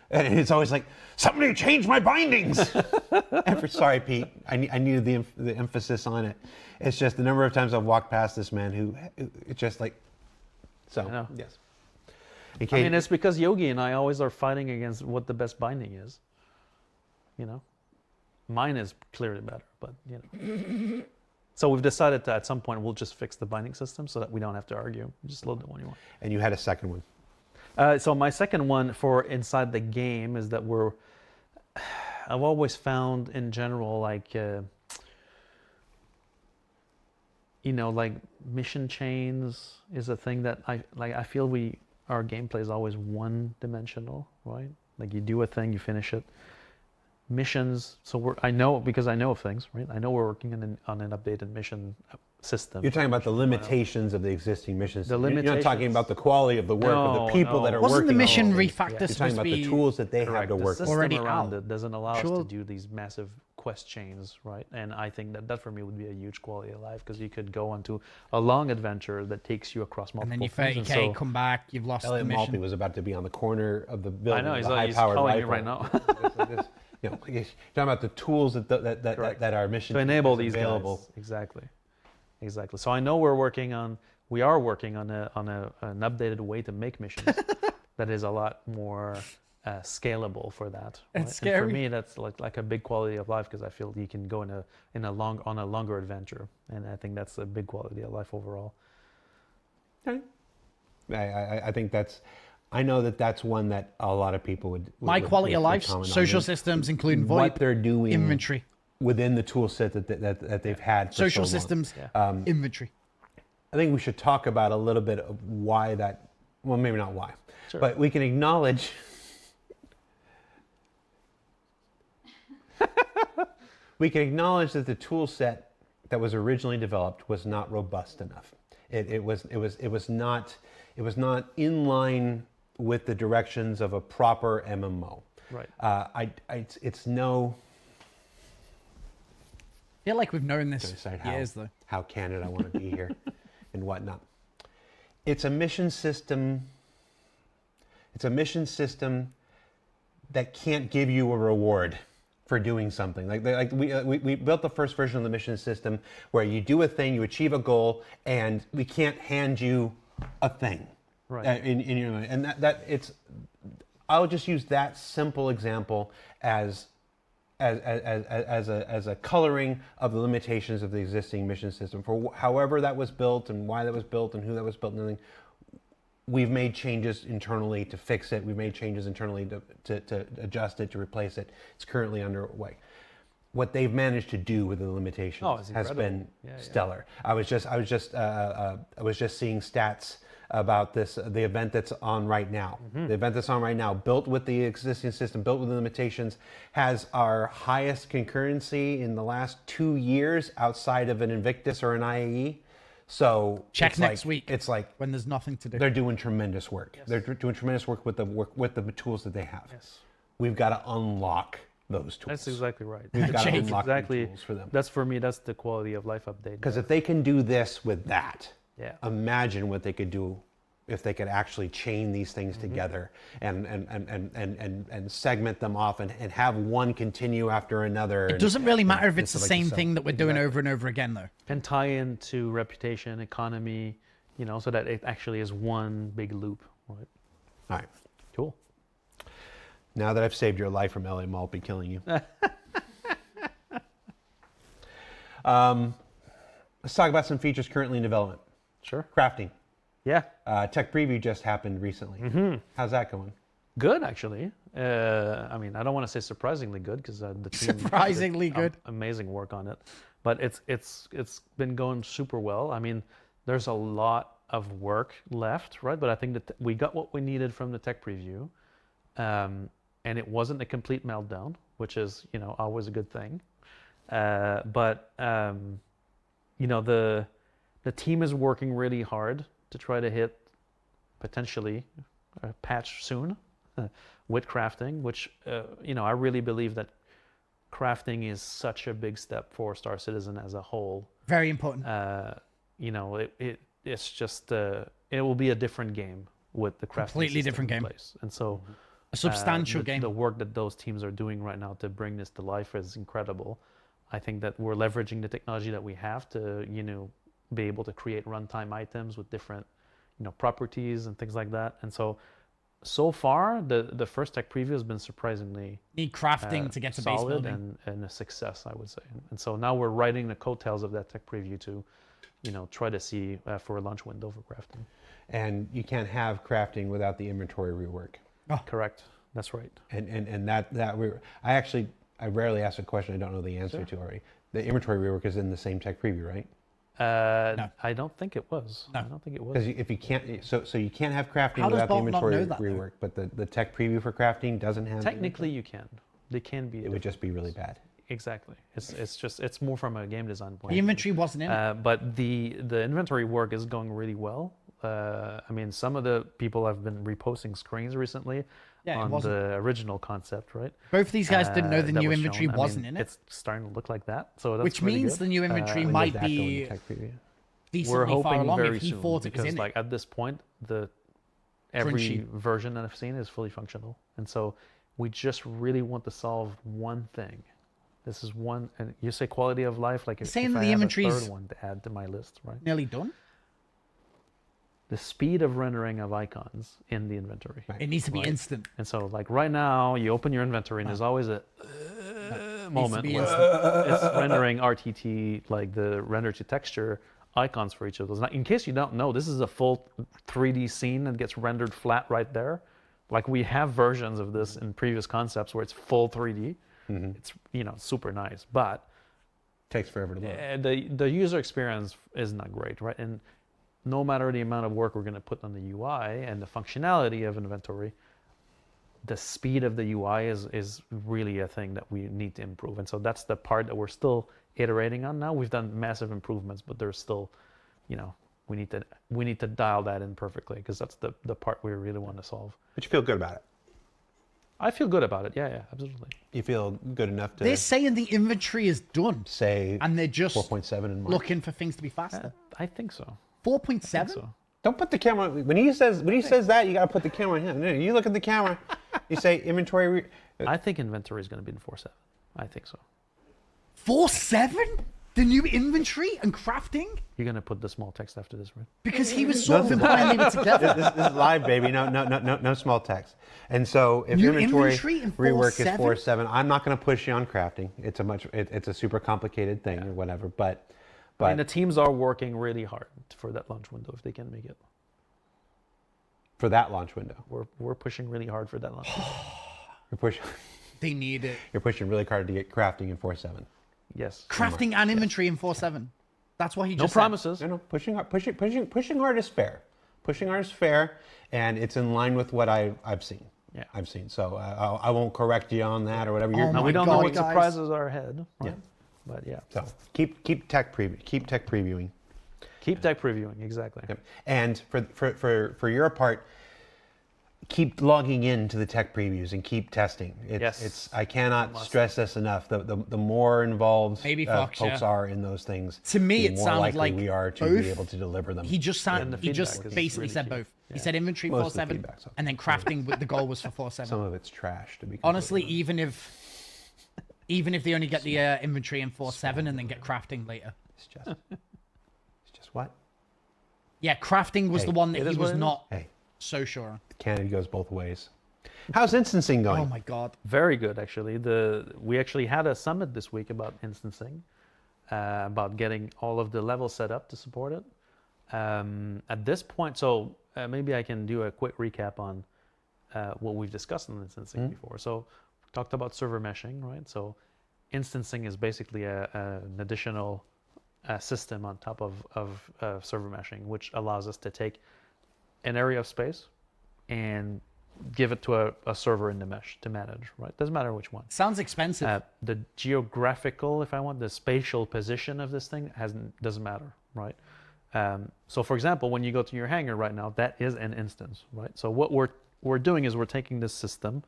and it's always like, somebody change my bindings. Sorry, Pete. I needed the emphasis on it. It's just the number of times I've walked past this man who it's just like, so I know. yes. I mean, it's because Yogi and I always are fighting against what the best binding is. Mine is clearly better, but So we've decided that at some point we'll just fix the binding system so that we don't have to argue. Just load the one you want. And you had a second one. So my second one for inside the game is that I've always found in general like like mission chains is a thing that I feel our gameplay is always one dimensional, right? Like you do a thing, you finish it. Missions, I know because I know of things, right? I know we're working on an updated mission system. You're talking about the limitations of the existing missions. The You're not talking limitations. about the quality of the work of the people that are working. Wasn't the mission on it. refactor You're supposed talking to about be the tools that they have Correct. to The work with. system Already around out. it doesn't allow us Sure. to do these massive quest chains, right? And I think that for me would be a huge quality of life because you could go onto a long adventure that takes you across multiple And then you things. 30k, come back, you've lost the Elliot Maltby mission. was about to be on the corner of the building. I know, with a he's high-powered calling me rifle. right now. You're talking about the tools that our mission To enable is these available. guys. Exactly. So I know we are working on an updated way to make missions that is a lot more scalable for that. Right? It's And for scary. me, that's like a big quality of life because I feel you can go on a longer adventure, and I think that's a big quality of life overall. Okay. I think that's I know that that's one that a lot of people would. My quality of life, comment on. social systems, including VoIP, what they're doing inventory, within the tool set that they've had. For social so long. systems, inventory. I think we should talk about a little bit of why that. Well, maybe not why, but we can acknowledge. We can acknowledge that the tool set that was originally developed was not robust enough. It was not in line with the directions of a proper MMO. Right. It's no. I feel like we've known this Decide years, though. how candid I want to be here and whatnot. It's a mission system. It's a mission system that can't give you a reward for doing something. Like we built the first version of the mission system where you do a thing, you achieve a goal, and we can't hand you a thing. Right. In your, and that it's. I'll just use that simple example as a coloring of the limitations of the existing mission system. For however that was built and why that was built and who that was built and everything, we've made changes internally to fix it. We've made changes internally to adjust it, to replace it. It's currently underway. What they've managed to do with the limitations has been stellar. I was just seeing stats about this, the event that's on right now. The event that's on right now, built with the existing system, built with the limitations, has our highest concurrency in the last 2 years outside of an Invictus or an IAE. So Check next week. It's like when there's nothing to do. They're doing tremendous work. Yes. They're doing tremendous work with the tools that they have. Yes. We've got to unlock those tools. That's exactly right. We've got to Change. unlock the Exactly. tools for them. That's for me. That's the quality of life update. Because if they can do this with that, Yeah. imagine what they could do if they could actually chain these things together and segment them off and have one continue after another. It doesn't really matter if it's the like same yourself. thing that we're doing over and over again, though. And tie into reputation, economy, so that it actually is one big loop. Right. All right. Cool. Now that I've saved your life from LA Malt be killing you. Let's talk about some features currently in development. Sure. Crafting. Yeah. Tech preview just happened recently. How's that going? Good, actually. I mean, I don't want to say surprisingly good because the team Surprisingly did good. amazing work on it, but it's been going super well. I mean, there's a lot of work left, right? But I think that we got what we needed from the tech preview, and it wasn't a complete meltdown, which is always a good thing. But the team is working really hard to try to hit potentially a patch soon with crafting, which I really believe that crafting is such a big step for Star Citizen as a whole. Very important. It's just it will be a different game with the crafting Completely system different in game. place. And so A substantial game. The work that those teams are doing right now to bring this to life is incredible. I think that we're leveraging the technology that we have to be able to create runtime items with different properties and things like that. And so far the first tech preview has been surprisingly Need crafting to get to base solid building. and a success, I would say. And so now we're riding the coattails of that tech preview to try to see for a launch window for crafting. And you can't have crafting without the inventory rework. Correct. That's right. And I rarely ask a question I don't know the answer to already. The inventory rework is in the same tech preview, right? No. I don't think it was. No. I don't think it was. Because if you can't, so you can't have crafting How does without the Bolt not inventory know that, though? rework, but the tech preview for crafting doesn't have. Technically, you can. They can be. it would just be really bad. Exactly. It's more from a game design point. The inventory wasn't in it. But the inventory work is going really well. I mean, some of the people have been reposting screens recently Yeah, it on wasn't. the original concept, right? Both these guys didn't know the that new was inventory shown. I wasn't mean, in it. It's starting to look like that. So that's Which really means good. the new inventory When might does that go in be the tech preview? decently We're far hoping along very if you soon thought it was because, in like, it. at this point, every Crunchy. version that I've seen is fully functional, and so we just really want to solve one thing. This is one, and you say quality of life, like if saying I that the have a inventory's third one to add to my list, right? Nearly done. The speed of rendering of icons in the inventory. It needs to be Right. instant. And so, like right now, you open your inventory, and there's always a moment be where instant. it's rendering RTT, like the render to texture icons for each of those. Now, in case you don't know, this is a full 3D scene that gets rendered flat right there. Like we have versions of this in previous concepts where it's full 3D. It's super nice, but Takes forever to load. the user experience is not great, right? And no matter the amount of work we're going to put on the UI and the functionality of inventory, the speed of the UI is really a thing that we need to improve. And so that's the part that we're still iterating on now. We've done massive improvements, but there's still, we need to dial that in perfectly, because that's the part we really want to solve. But you feel good about it. I feel good about it. Yeah, absolutely. You feel good enough to They're saying the inventory is done, say and they're just 4.7 in March. looking for things to be faster. I think so. 4.7? So. Don't put the camera when he says that, you gotta put the camera on him. No, you look at the camera. You say inventory. I think inventory is going to be in 4.7. I think so. 4.7? The new inventory and crafting? You're going to put the small text after this, right? Because he was sort of implying they were together. This is live, baby. No small text. And so if New inventory inventory in rework is 4.7? 4.7, I'm not going to push you on crafting. It's a super complicated thing or whatever. But And the teams are working really hard for that launch window if they can make it. for that launch window, We're pushing really hard for that launch window. you're pushing. They need it. You're pushing really hard to get crafting in 4.7. Yes. Crafting and inventory in 4.7. That's what he No just promises. No, pushing hard is fair. Pushing hard is fair, and it's in line with what I've seen. Yeah. Oh I've seen. So I won't correct you on that or whatever. Oh Now my we don't know God, what guys. surprises are ahead. Right? Yeah. But yeah. So keep tech previewing. Keep tech previewing, exactly. Yep. And for your part, keep logging into the tech previews and keep testing. Yes. I cannot stress this enough. The more involved Maybe Fox, folks yeah. are in those things, To me, the it more sounded likely like we are to both. be able to deliver them. He just And the he just feedback is basically really said key. both. He Yeah. said inventory Most of the 4.7, feedback's okay. and then crafting. The goal was for 4.7. Some of it's trash, to be Honestly, completely even if they only get the inventory in 4.7 and then get crafting later. honest. It's just what? Yeah, crafting was Hey, the one that it he is was what it is. not Hey, so sure on. the candy goes both ways. How's instancing going? Oh my God. Very good, actually. We actually had a summit this week about instancing, about getting all of the levels set up to support it. At this point, so maybe I can do a quick recap on what we've discussed on instancing before. So we talked about server meshing, right? So instancing is basically an additional system on top of server meshing, which allows us to take an area of space and give it to a server in the mesh to manage, right? Doesn't matter which one. Sounds expensive. The geographical, if I want, the spatial position of this thing doesn't matter, right? So for example, when you go to your hangar right now, that is an instance, right? So what we're doing is we're taking this system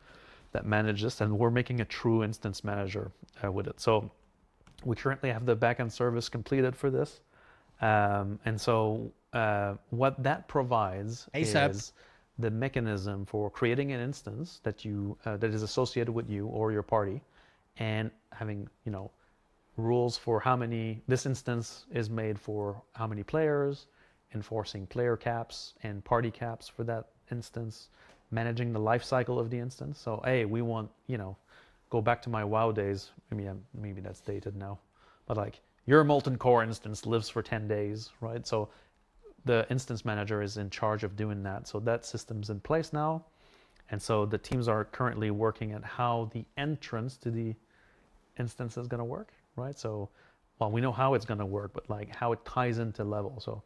that manages and we're making a true instance manager with it. So we currently have the backend service completed for this. And so what that provides is the mechanism for creating an instance that that is associated with you or your party, and having rules for how many this instance is made for how many players, enforcing player caps and party caps for that instance, managing the life cycle of the instance. So hey, we want go back to my WoW days. Maybe that's dated now, but like your molten core instance lives for 10 days, right? So the instance manager is in charge of doing that. So that system's in place now. And so the teams are currently working at how the entrance to the instance is going to work, right? So, well, we know how it's going to work, but like how it ties into level. So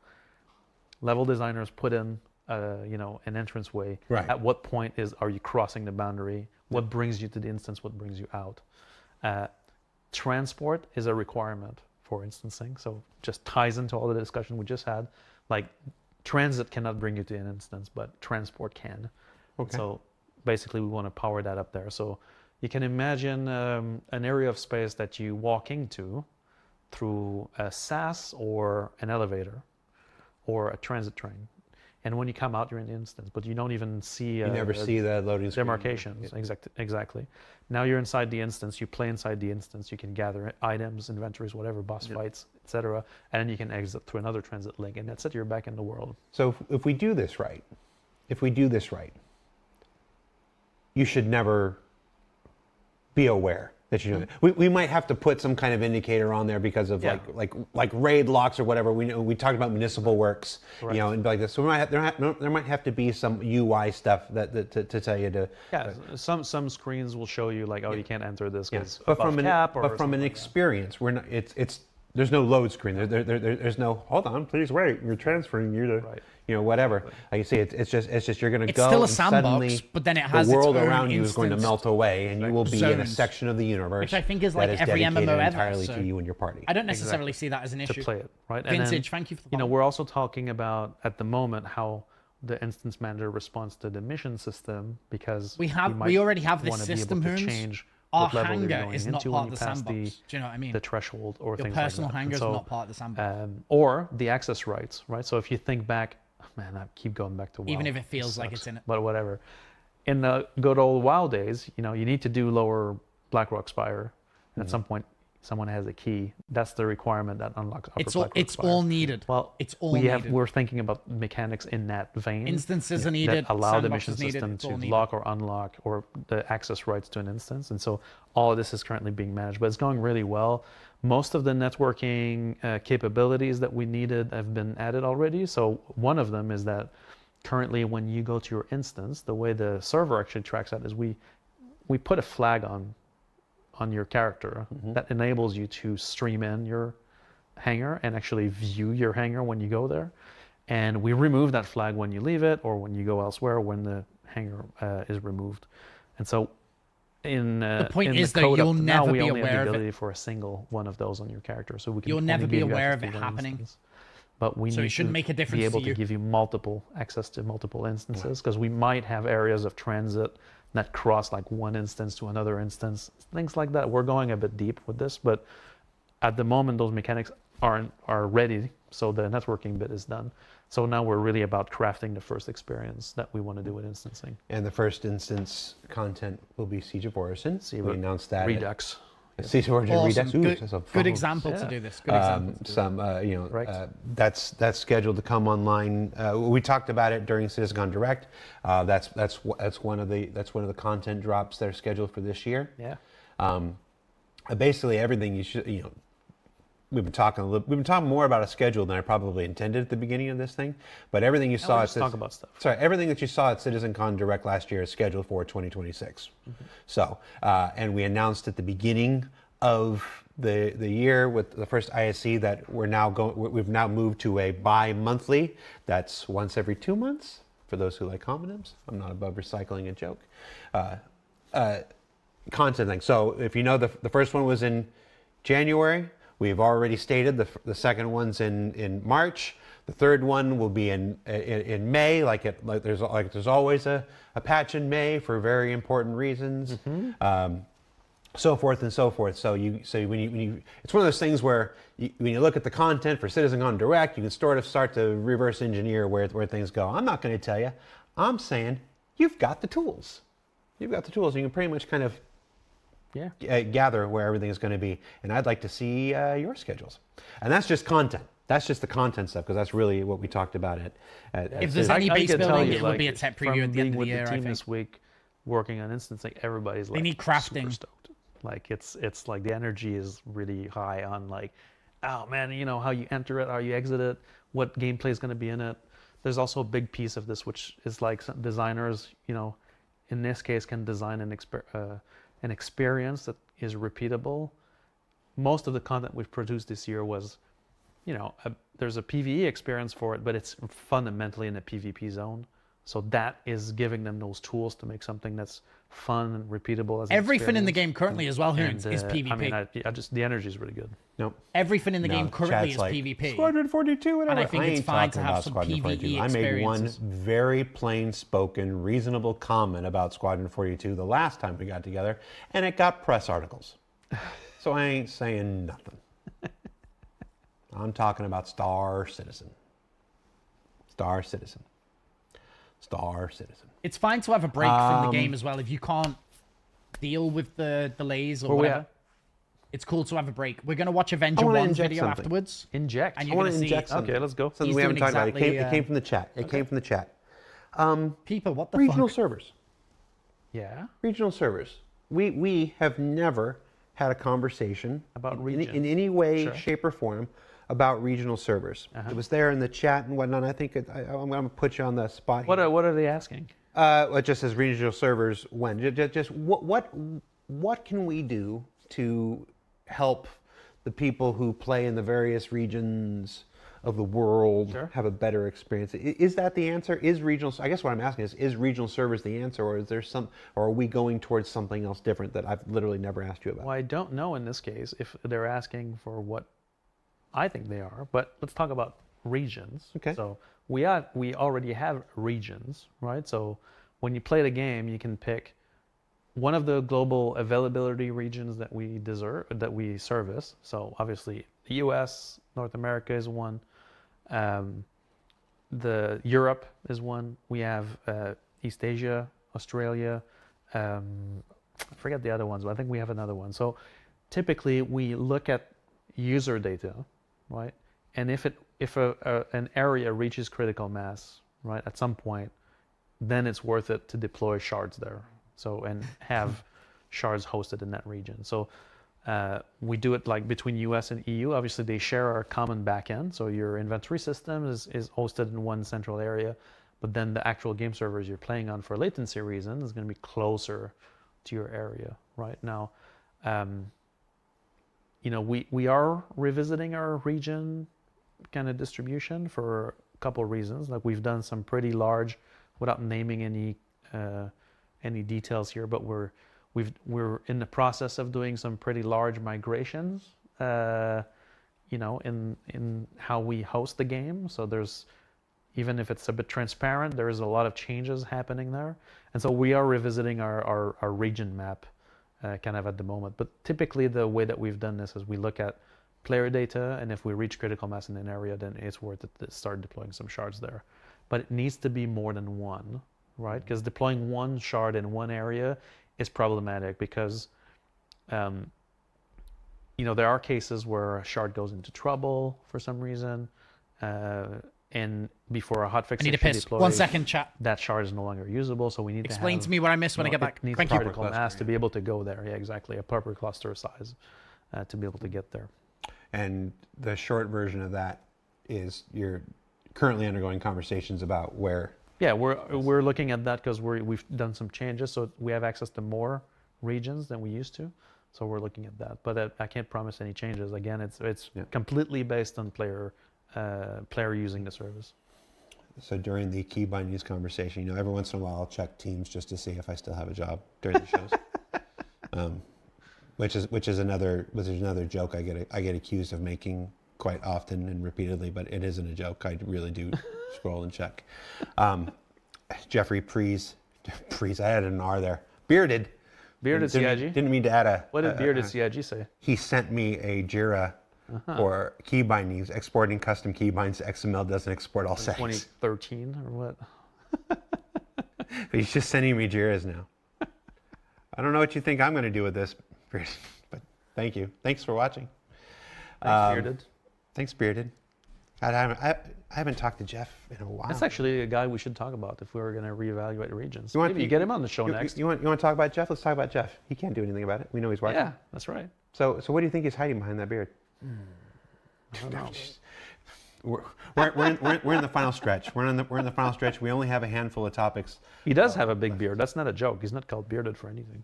level designers put in, an entranceway. Right. At what point are you crossing the boundary? What brings you to the instance? What brings you out? Transport is a requirement for instancing. So just ties into all the discussion we just had. Like transit cannot bring you to an instance, but transport can. Okay. So basically we want to power that up there. So you can imagine an area of space that you walk into through a SAS or an elevator or a transit train. And when you come out, you're in the instance, but you don't even see... You never see the loading screen. demarcations. Exactly. Now you're inside the instance, you play inside the instance, you can gather items, inventories, whatever, boss fights, etc. And then you can exit through another transit link, and that's it, you're back in the world. So if we do this right, you should never be aware that you're doing. We might have to put some kind of indicator on there because of like raid locks or whatever. We talked about municipal works, you know, and like this. So there might have to be some UI stuff to tell you to. Yeah, some screens will show you like, oh, you can't enter this because But from from an experience, we're not. It's there's no load screen. There's no hold on, please wait. You're transferring you to. Right. You know, whatever. Like you see, it's just you're going to It's go still a and sandbox, suddenly but then it has the world its own around you is going to melt away, and you will be in a zones. section of the universe Which I think is like that is every dedicated MMO ever, entirely so to you and your party. I don't necessarily see that as an issue. to play it, right? Vintage, thank you for the You know, follow. we're also talking about at the moment how the instance manager responds to the mission system because We you already have this wanna be able system, to Hoons. change Our what level you're hangar going is not into part when of you the pass sandbox. Do you know what I mean? the threshold or Your things like personal that. hangar is And so, not part of the sandbox. or the access rights, right? So if you think back, man, I keep going back to WoW. Even if it feels This like sucks, it's in it. but whatever. In the good old WoW days, you know, you need to do lower Blackrock Spire, and at some point, someone has a key. That's the requirement that unlocks upper Blackrock It's Spire. all needed. Well, it's all needed. We're thinking about mechanics in that vein. Instances are needed. That allow the sandbox mission is needed, system it's all to needed. lock or unlock or the access rights to an instance. And so all of this is currently being managed, but it's going really well. Most of the networking capabilities that we needed have been added already. So one of them is that currently when you go to your instance, the way the server actually tracks that is we put a flag on your character that enables you to stream in your hangar and actually view your hangar when you go there. And we remove that flag when you leave it or when you go elsewhere when the hangar is removed. And so The point in is the that code you'll up to never now, we be only have aware the of ability it. for a single one of those on your character. So we can You'll only never be give you aware access of to it one happening. instance. But we So it need shouldn't to make a difference be able to to you. give you multiple access to multiple instances because we might have areas of transit that cross like one instance to another instance, things like that. We're going a bit deep with this, but at the moment those mechanics are ready, so the networking bit is done. So now we're really about crafting the first experience that we want to do with instancing. And the first instance content will be Siege of Orison. We announced that. Redux. Siege of Origin Awesome. Redux. Ooh, Good, that's a good fun- example to Yeah. do this. Good example. To do Some, you know, Right. that's scheduled to come online. We talked about it during CitizenCon Direct. That's one of the content drops that are scheduled for this year. Yeah. Basically, everything you should, you know, we've been talking more about a schedule than I probably intended at the beginning of this thing. But everything you saw We'll at just talk about stuff. Sorry, everything that you saw at CitizenCon Direct last year is scheduled for 2026. So, and we announced at the beginning of the year with the first ISC that we've now moved to a bi-monthly. That's once every 2 months for those who like homonyms. I'm not above recycling a joke. Content thing. So if you know the first one was in January, we've already stated the second one's in March. The third one will be in May. There's always a patch in May for very important reasons. So forth and so forth. So when you it's one of those things where when you look at the content for CitizenCon Direct, you can sort of start to reverse engineer where things go. I'm not going to tell you. I'm saying you've got the tools. You've got the tools. You can pretty much kind of gather where everything is going to be. And I'd like to see your schedules. And that's just content. That's just the content stuff because that's really what we talked about at If there's any I base can tell building, you, it will like, be a tech from preview at the end being of with the year, the I team think. this week, working on instancing, everybody's like need crafting. super stoked. Like it's like the energy is really high on like, oh man, you know how you enter it, how you exit it, what gameplay is going to be in it. There's also a big piece of this, which is like some designers, you know, in this case, can design an experience that is repeatable. Most of the content we've produced this year was, you know, there's a PvE experience for it, but it's fundamentally in a PvP zone. So that is giving them those tools to make something that's fun and repeatable as an Everything in the experience. game currently as well, Hoons, And, is PvP. I mean, I just the energy is really good. Nope. Everything in the game No, currently chat's is like, PvP. Squadron 42, whatever. And I think it's ain't fine to talking have about some Squadron PvE 42. I made one experiences. very plain-spoken, reasonable comment about Squadron 42 the last time we got together, and it got press articles. So I ain't saying nothing. I'm talking about Star Citizen. Star Citizen. Star Citizen. It's fine to have a break from the game as well if you can't deal with the delays or whatever. It's cool to have a break. We're going to watch Avenger wanna 1's inject video something. afterwards. Inject. And I you're want going to to see... inject something. Okay, let's go. Something He's we haven't doing talked about. exactly, It came from the chat. It came from the chat. People, what the Regional fuck? servers. Yeah. Regional servers. We have never, had a conversation About in regions. any way, Sure. shape, or form about regional servers. It was there in the chat and whatnot. I think I'm going to put you on the spot. What here. are they asking? It just says regional servers when. Just what can we do to help the people who play in the various regions of the world Sure. have a better experience? Is that the answer? Is regional? I guess what I'm asking is regional servers the answer, or is there some, or are we going towards something else different that I've literally never asked you about? Well, I don't know in this case if they're asking for what I think they are, but let's talk about regions. Okay. So we already have regions, right? So when you play the game, you can pick one of the global availability regions that we service. So obviously the US, North America is one. The Europe is one. We have East Asia, Australia. I forget the other ones, but I think we have another one. So typically we look at user data, right? And if an area reaches critical mass, right, at some point, then it's worth it to deploy shards there. So and have shards hosted in that region. So we do it like between US and EU. Obviously, they share our common backend. So your inventory system is hosted in one central area, but then the actual game servers you're playing on for latency reasons is going to be closer to your area. Right now, we are revisiting our region kind of distribution for a couple of reasons. Like we've done some pretty large, without naming any details here, but we're in the process of doing some pretty large migrations, in how we host the game. So there's, even if it's a bit transparent, there is a lot of changes happening there. And so we are revisiting our region map kind of at the moment. But typically the way that we've done this is we look at player data, and if we reach critical mass in an area, then it's worth it to start deploying some shards there. But it needs to be more than one, right? Because deploying one shard in one area is problematic because, there are cases where a shard goes into trouble for some reason, and before a hotfix I need to actually piss. deploys, 1 second, chat. that shard is no longer usable. So we need Explain to to me what I missed when I get back. It needs Thank you. critical mass to be able to go there. Yeah, exactly. A proper cluster size to be able to get there. And the short version of that is you're currently undergoing conversations about where. Yeah, we're looking at that because we've done some changes, so we have access to more regions than we used to. So we're looking at that, but I can't promise any changes. Again, it's completely based on player using the service. So during the key bindings conversation, every once in a while I'll check Teams just to see if I still have a job during the shows, which is another joke I get accused of making quite often and repeatedly, but it isn't a joke. I really do scroll and check. Jeffrey Prees, I had an R there. Bearded CIG? Didn't mean to add a. What did Bearded CIG say? He sent me a JIRA for key bindings. Exporting custom key binds to XML doesn't export all settings. 2013 or what? But he's just sending me JIRAs now. I don't know what you think I'm going to do with this, but thank you. Thanks for watching. Thanks, Bearded. Thanks, Bearded. God, I haven't talked to Jeff in a while. That's actually a guy we should talk about if we were going to reevaluate the regions. You Maybe get him on the show next. You want to talk about Jeff? Let's talk about Jeff. He can't do anything about it. We know he's watching. Yeah, that's right. So what do you think is hiding behind that beard? I don't know. We're in the final stretch. We're in the final stretch. We only have a handful of topics. He does have a big beard. That's not a joke. He's not called Bearded for anything.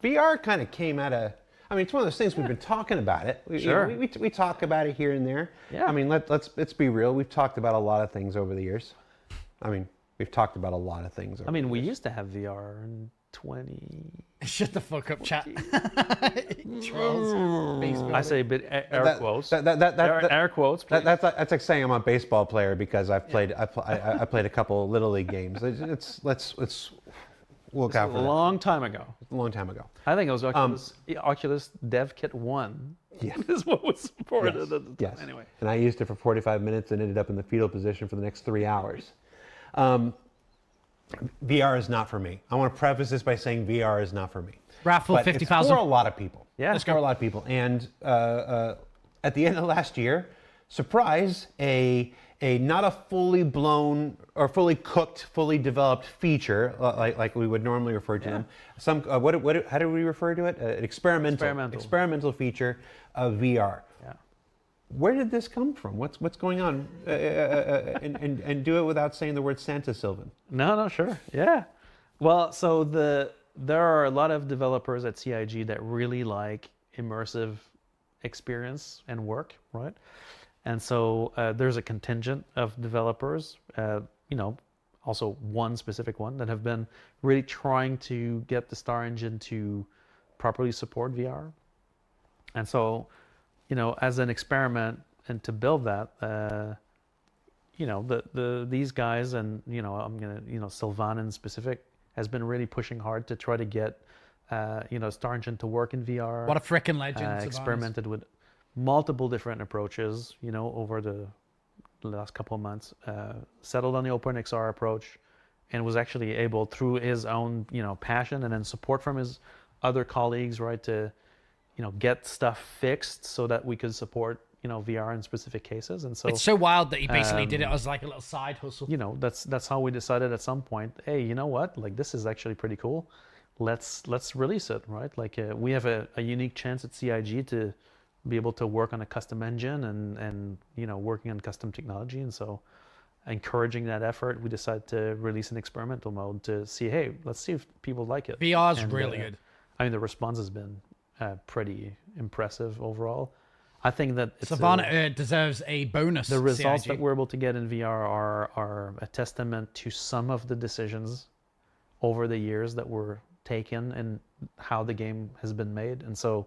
VR kind of came out of. I mean, it's one of those things we've been talking about it. Sure. We talk about it here and there. Yeah. I mean, let's be real. We've talked about a lot of things over the years. I mean, we've talked about a lot of things. I mean, we used to have VR in 20. Shut the fuck up, chat. Trolls. I say a bit air quotes. Air quotes. Please. That's like saying I'm a baseball player because I've played I played a couple of little league games. Let's look out for that. A long time ago. A long time ago. I think it was Oculus Dev Kit 1. Yeah. Is what was supported at the time. Yes. Anyway. And I used it for 45 minutes and ended up in the fetal position for the next 3 hours. VR is not for me. I want to preface this by saying VR is not for me. Raffle But 50,000. It's for a lot of people. Yeah. It's for a lot of people. And at the end of last year, surprise, a not a fully blown or fully cooked, fully developed feature like we would normally refer to them. Some how do we refer to it? An experimental feature of VR. Yeah. Where did this come from? What's going on? And do it without saying the word Santa, Sylvan. No, sure. Yeah. Well, so there are a lot of developers at CIG that really like immersive experience and work, right? And so there's a contingent of developers, also one specific one, that have been really trying to get the Star Engine to properly support VR. And so, as an experiment and to build that, these guys and, Sylvan in specific has been really pushing hard to try to get, Star Engine to work in VR. What a freaking legend. Experimented with multiple different approaches, over the last couple of months, settled on the OpenXR approach, and was actually able, through his own, passion and then support from his other colleagues, right, to, get stuff fixed so that we could support, VR in specific cases. And so it's so wild that he basically did it as like a little side hustle. That's how we decided at some point, hey, you know what, like this is actually pretty cool. Let's release it, right? Like we have a unique chance at CIG to be able to work on a custom engine and working on custom technology. And so encouraging that effort, we decided to release an experimental mode to see, hey, let's see if people like it. VR's really good. I mean, the response has been pretty impressive overall. I think that Savannah deserves a bonus. The results CIG. that we're able to get in VR are a testament to some of the decisions over the years that were taken and how the game has been made. And so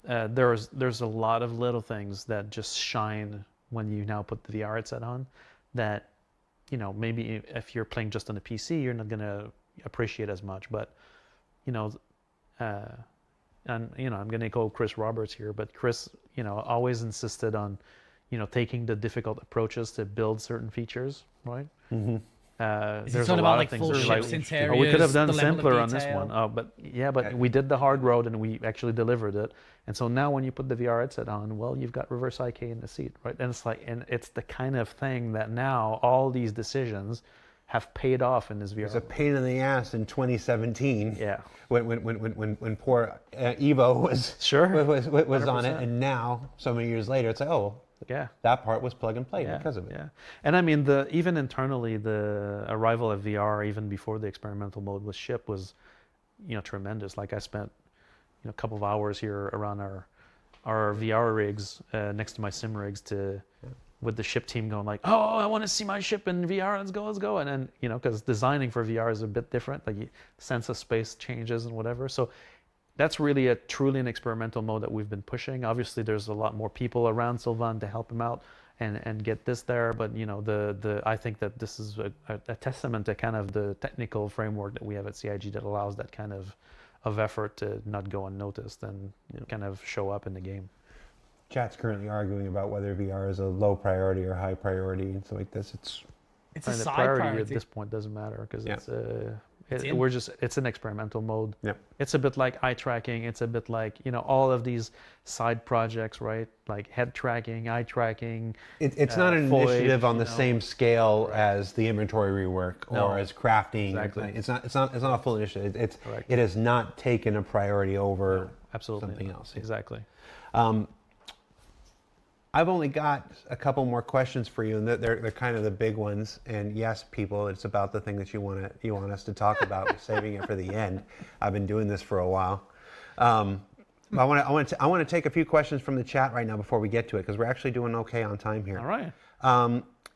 there's a lot of little things that just shine when you now put the VR headset on that, maybe if you're playing just on a PC, you're not going to appreciate as much. But, and, I'm going to echo Chris Roberts here, but Chris, always insisted on, taking the difficult approaches to build certain features, right? Mm-hmm. There's a lot of things like, we could have done simpler on this one. But we did the hard road and we actually delivered it. And so now when you put the VR headset on, well, you've got reverse IK in the seat, right? And it's the kind of thing that now all these decisions have paid off in this VR. It's a pain in the ass in 2017. Yeah. When poor Evo was on it, and now so many years later, it's like, oh, yeah, that part was plug and play because of it. Yeah, and I mean, even internally, the arrival of VR, even before the experimental mode was shipped, was, tremendous. Like I spent, a couple of hours here around our VR rigs next to my sim rigs with the ship team going like, oh, I want to see my ship in VR. Let's go. And then, because designing for VR is a bit different. Like sense of space changes and whatever. So that's really truly an experimental mode that we've been pushing. Obviously, there's a lot more people around Sylvan to help him out and get this there. But I think that this is a testament to kind of the technical framework that we have at CIG that allows that kind of effort to not go unnoticed and kind of show up in the game. Chat's currently arguing about whether VR is a low priority or high priority and stuff like this. It's a side priority at this point doesn't matter because it's an experimental mode. Yep. It's a bit like eye tracking. It's a bit like all of these side projects, right? Like head tracking, eye tracking. It's not an VOIP, initiative on the same scale as the inventory rework or as crafting. Exactly. It's not a full initiative. It has not taken a priority over something else. Exactly. I've only got a couple more questions for you, and they're kind of the big ones. And yes, people, it's about the thing that you want us to talk about. We're saving it for the end. I've been doing this for a while. I want to take a few questions from the chat right now before we get to it because we're actually doing okay on time here. All right.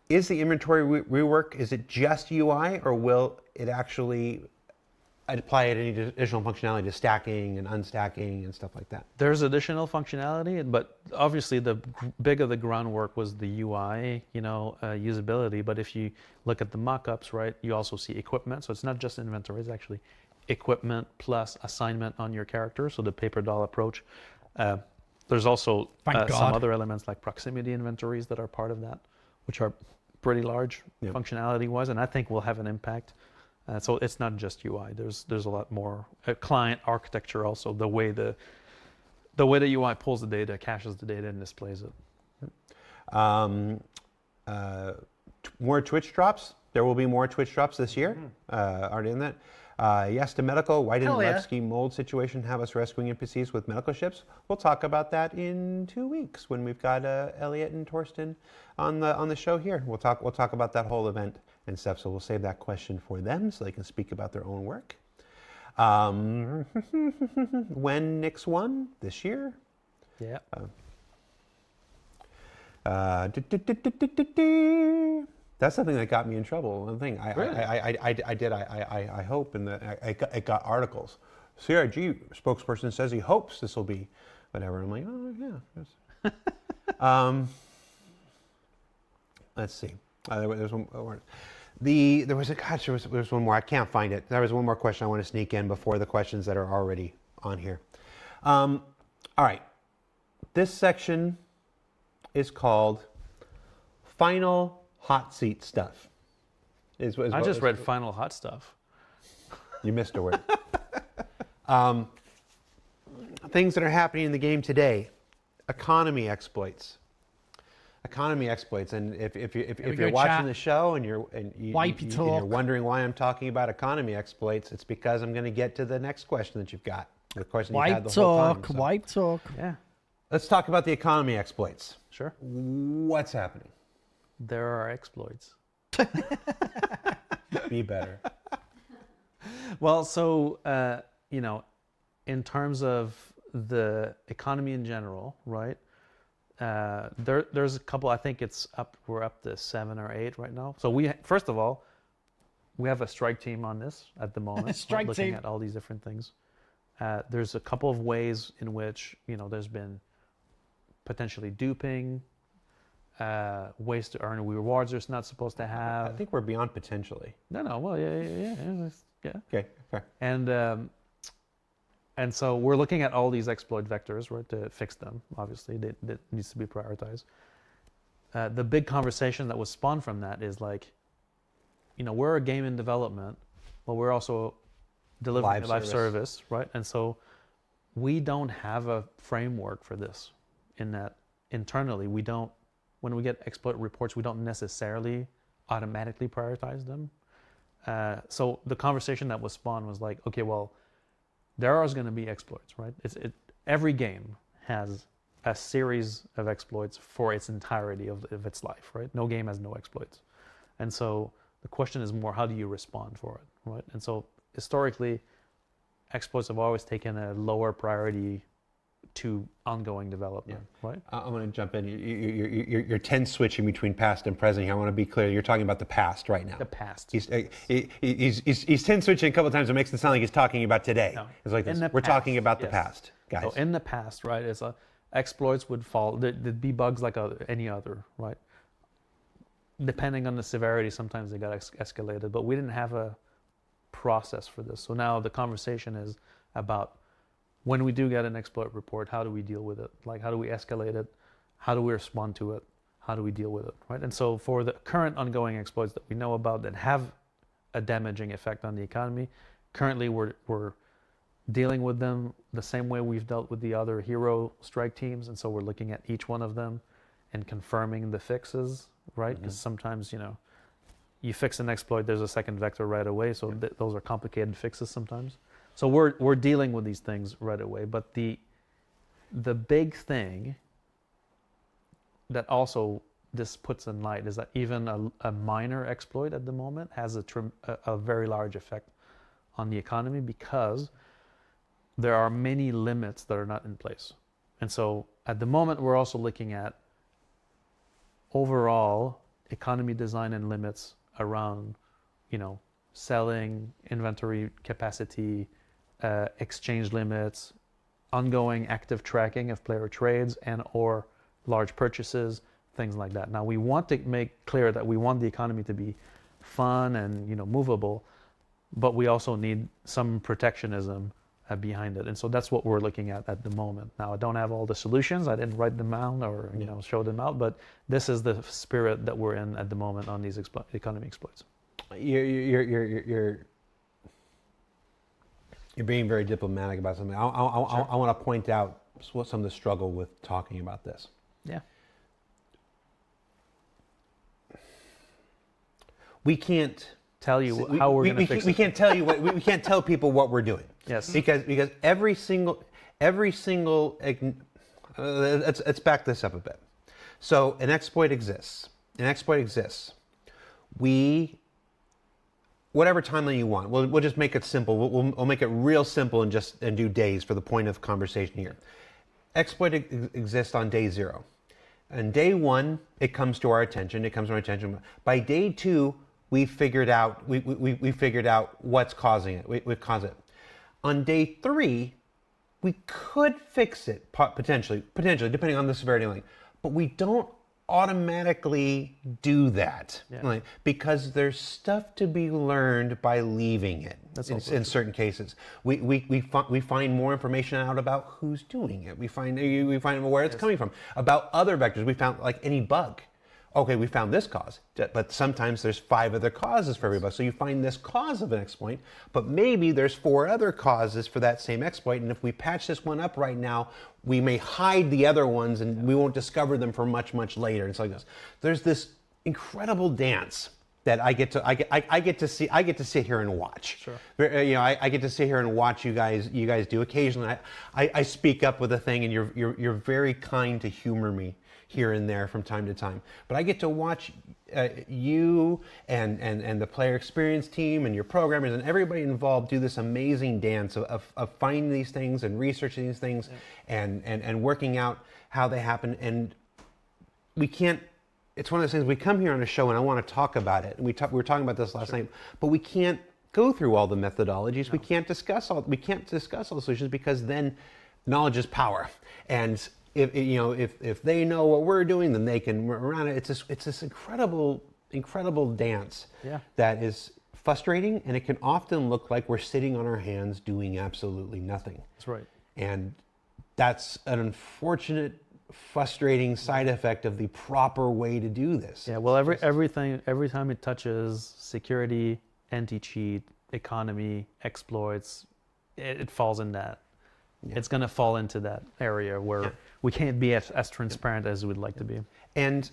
Is the inventory rework, is it just UI, or will it actually apply any additional functionality to stacking and unstacking and stuff like that? There's additional functionality, but obviously the big of the groundwork was the UI, usability. But if you look at the mock-ups, right, you also see equipment. So it's not just inventory, it's actually equipment plus assignment on your character. So the paper doll approach. There's also some other elements like proximity inventories that are part of that, which are pretty large functionality-wise, and I think will have an impact. So it's not just UI. There's a lot more client architecture also. The way the UI pulls the data, caches the data, and displays it. more Twitch drops. There will be more Twitch drops this year. Already in that. Yes to medical. Why didn't Hell yeah. Levski mold situation have us rescuing NPCs with medical ships? We'll talk about that in 2 weeks when we've got Elliot and Torsten on the show here. We'll talk about that whole event and stuff. So we'll save that question for them so they can speak about their own work. When Nix won this year. Yeah. That's something that got me in trouble. One thing Really? I hope, and it got articles. CRG spokesperson says he hopes this will be whatever. I'm like, oh yeah. Let's see. There's one more. There was one more. I can't find it. There was one more question I want to sneak in before the questions that are already on here. All right. This section is called Final Hot Seat Stuff. I just read Final Hot Stuff. You missed a word. Things that are happening in the game today. Economy exploits. Economy exploits, and if you're watching the show and you're wondering why I'm talking about economy exploits, it's because I'm going to get to the next question that you've got. The question you had the whole time. Wipe talk. Yeah. Let's talk about the economy exploits. Sure. What's happening? There are exploits. Be better. Well, so, in terms of the economy in general, right? There's a couple, I think we're up to 7 or 8 right now. So first of all, we have a strike team on this at the moment. Looking at all these different things. There's a couple of ways in which, there's been potentially duping, ways to earn rewards they're not supposed to have. I think we're beyond potentially. No. Well, yeah. Okay, fair. And so we're looking at all these exploit vectors, right, to fix them. Obviously, that needs to be prioritized. The big conversation that was spawned from that is like, we're a game in development, but we're also delivering a live service, right? And so we don't have a framework for this. In that internally, when we get exploit reports, we don't necessarily automatically prioritize them. So the conversation that was spawned was like, okay, well, there are going to be exploits, right? Every game has a series of exploits for its entirety of its life, right? No game has no exploits. And so the question is more, how do you respond for it, right? And so historically, exploits have always taken a lower priority to ongoing development, right? I'm going to jump in. You're tense switching between past and present here. I want to be clear. You're talking about the past right now. The past. He's tense switching a couple of times. It makes it sound like he's talking about today. No. It's like this. We're talking about the past, guys. So in the past, right, exploits would fall. There'd be bugs like any other, right? Depending on the severity, sometimes they got escalated, but we didn't have a process for this. So now the conversation is about, when we do get an exploit report, how do we deal with it? Like, how do we escalate it? How do we respond to it? How do we deal with it, right? And so for the current ongoing exploits that we know about that have a damaging effect on the economy, currently we're dealing with them the same way we've dealt with the other hero strike teams. And so we're looking at each one of them and confirming the fixes, right? Because sometimes, you fix an exploit, there's a second vector right away. So those are complicated fixes sometimes. So we're dealing with these things right away, but the big thing that also this puts in light is that even a minor exploit at the moment has a very large effect on the economy, because there are many limits that are not in place. And so at the moment, we're also looking at overall economy design and limits around, selling, inventory capacity, exchange limits, ongoing active tracking of player trades and or large purchases, things like that. Now, we want to make clear that we want the economy to be fun and movable, but we also need some protectionism behind it. And so that's what we're looking at the moment. Now, I don't have all the solutions. I didn't write them down or show them out, but this is the spirit that we're in at the moment on these economy exploits. You're being very diplomatic about something. I want to point out some of the struggle with talking about this. Yeah. we can't tell you how we're going to fix it. We can't tell you what we can't tell people what we're doing. Yes. Because every single let's back this up a bit. So an exploit exists. Whatever timeline you want, we'll just make it simple. We'll make it real simple and do days for the point of conversation here. Exploit exists on day 0. On day 1, it comes to our attention. By day 2, we figured out what's causing it. We caused it. On day 3, we could fix it potentially, depending on the severity link, but we don't automatically do that, right? Because there's stuff to be learned by leaving it. In certain cases, we find more information out about who's doing it. We find where it's coming from, about other vectors. We found like any bug. Okay, we found this cause, but sometimes there's 5 other causes for every bug. So you find this cause of an exploit, but maybe there's 4 other causes for that same exploit. And if we patch this one up right now, we may hide the other ones and we won't discover them for much, much later. And so it goes. There's this incredible dance that I get to sit here and watch. Sure. I get to sit here and watch you guys do. Occasionally I speak up with a thing and you're very kind to humor me here and there from time to time. But I get to watch you and the player experience team and your programmers and everybody involved do this amazing dance of finding these things and researching these things and working out how they happen. And we can't, it's one of those things, we come here on a show and I want to talk about it. And we were talking about this last night, but we can't go through all the methodologies. No. We can't discuss all the solutions because then knowledge is power. And if they know what we're doing, then they can run around it. It's this incredible dance that is frustrating, and it can often look like we're sitting on our hands doing absolutely nothing. That's right. And that's an unfortunate, frustrating side effect of the proper way to do this. Yeah. Well, every time it touches security, anti-cheat, economy, exploits, it falls in that. Yeah. It's going to fall into that area where we can't be as transparent as we'd like to be. And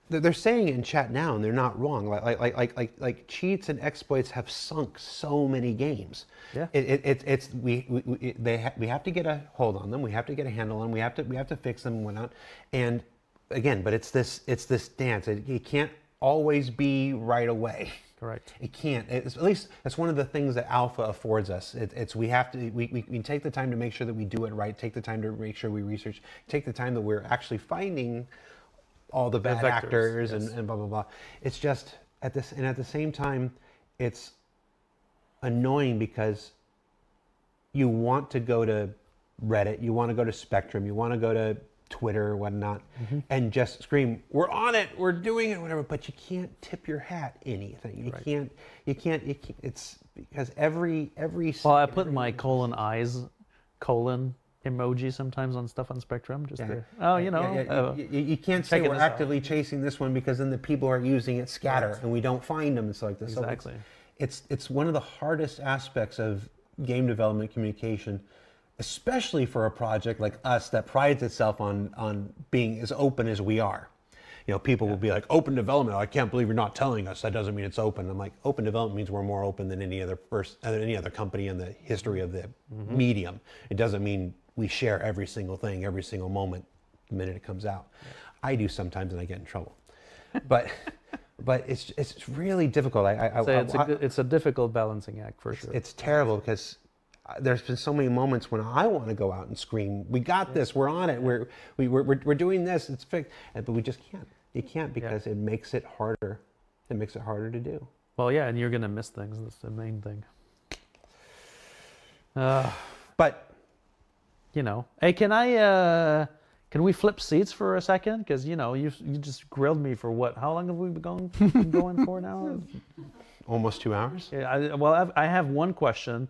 they're saying it in chat now, and they're not wrong. Like cheats and exploits have sunk so many games. Yeah. We have to get a hold on them. We have to get a handle on them. We have to fix them and whatnot. And again, but it's this dance. It can't always be right away. Correct. It can't. At least that's one of the things that alpha affords us. We take the time to make sure that we do it right. Take the time to make sure we research. Take the time that we're actually finding all the bad actors and blah blah blah. It's just at the same time, it's annoying because you want to go to Reddit, you want to go to Spectrum, you want to go to Twitter or whatnot, and just scream, "We're on it, we're doing it," whatever. But you can't tip your hat anything. You can't. It's because every. Well, I put my eyes emoji sometimes on stuff on Spectrum. Just you can't say we're actively chasing this one because then the people who are using it scatter and we don't find them. It's like this. Exactly. So it's one of the hardest aspects of game development communication, especially for a project like us that prides itself on being as open as we are. People will be like, open development, I can't believe you're not telling us. That doesn't mean it's open. I'm like, open development means we're more open than any other company in the history of the medium. It doesn't mean we share every single thing, every single moment, the minute it comes out. Yeah. I do sometimes and I get in trouble. But it's really difficult. It's a difficult balancing act for sure. It's terrible because there's been so many moments when I want to go out and scream, "We got this! We're on it! We're doing this! It's fixed!" But we just can't. You can't because it makes it harder. It makes it harder to do. Well, yeah, and you're gonna miss things. That's the main thing. But hey, can we flip seats for a second? Because you just grilled me for what? How long have we been going for now? Almost 2 hours. Yeah. I have one question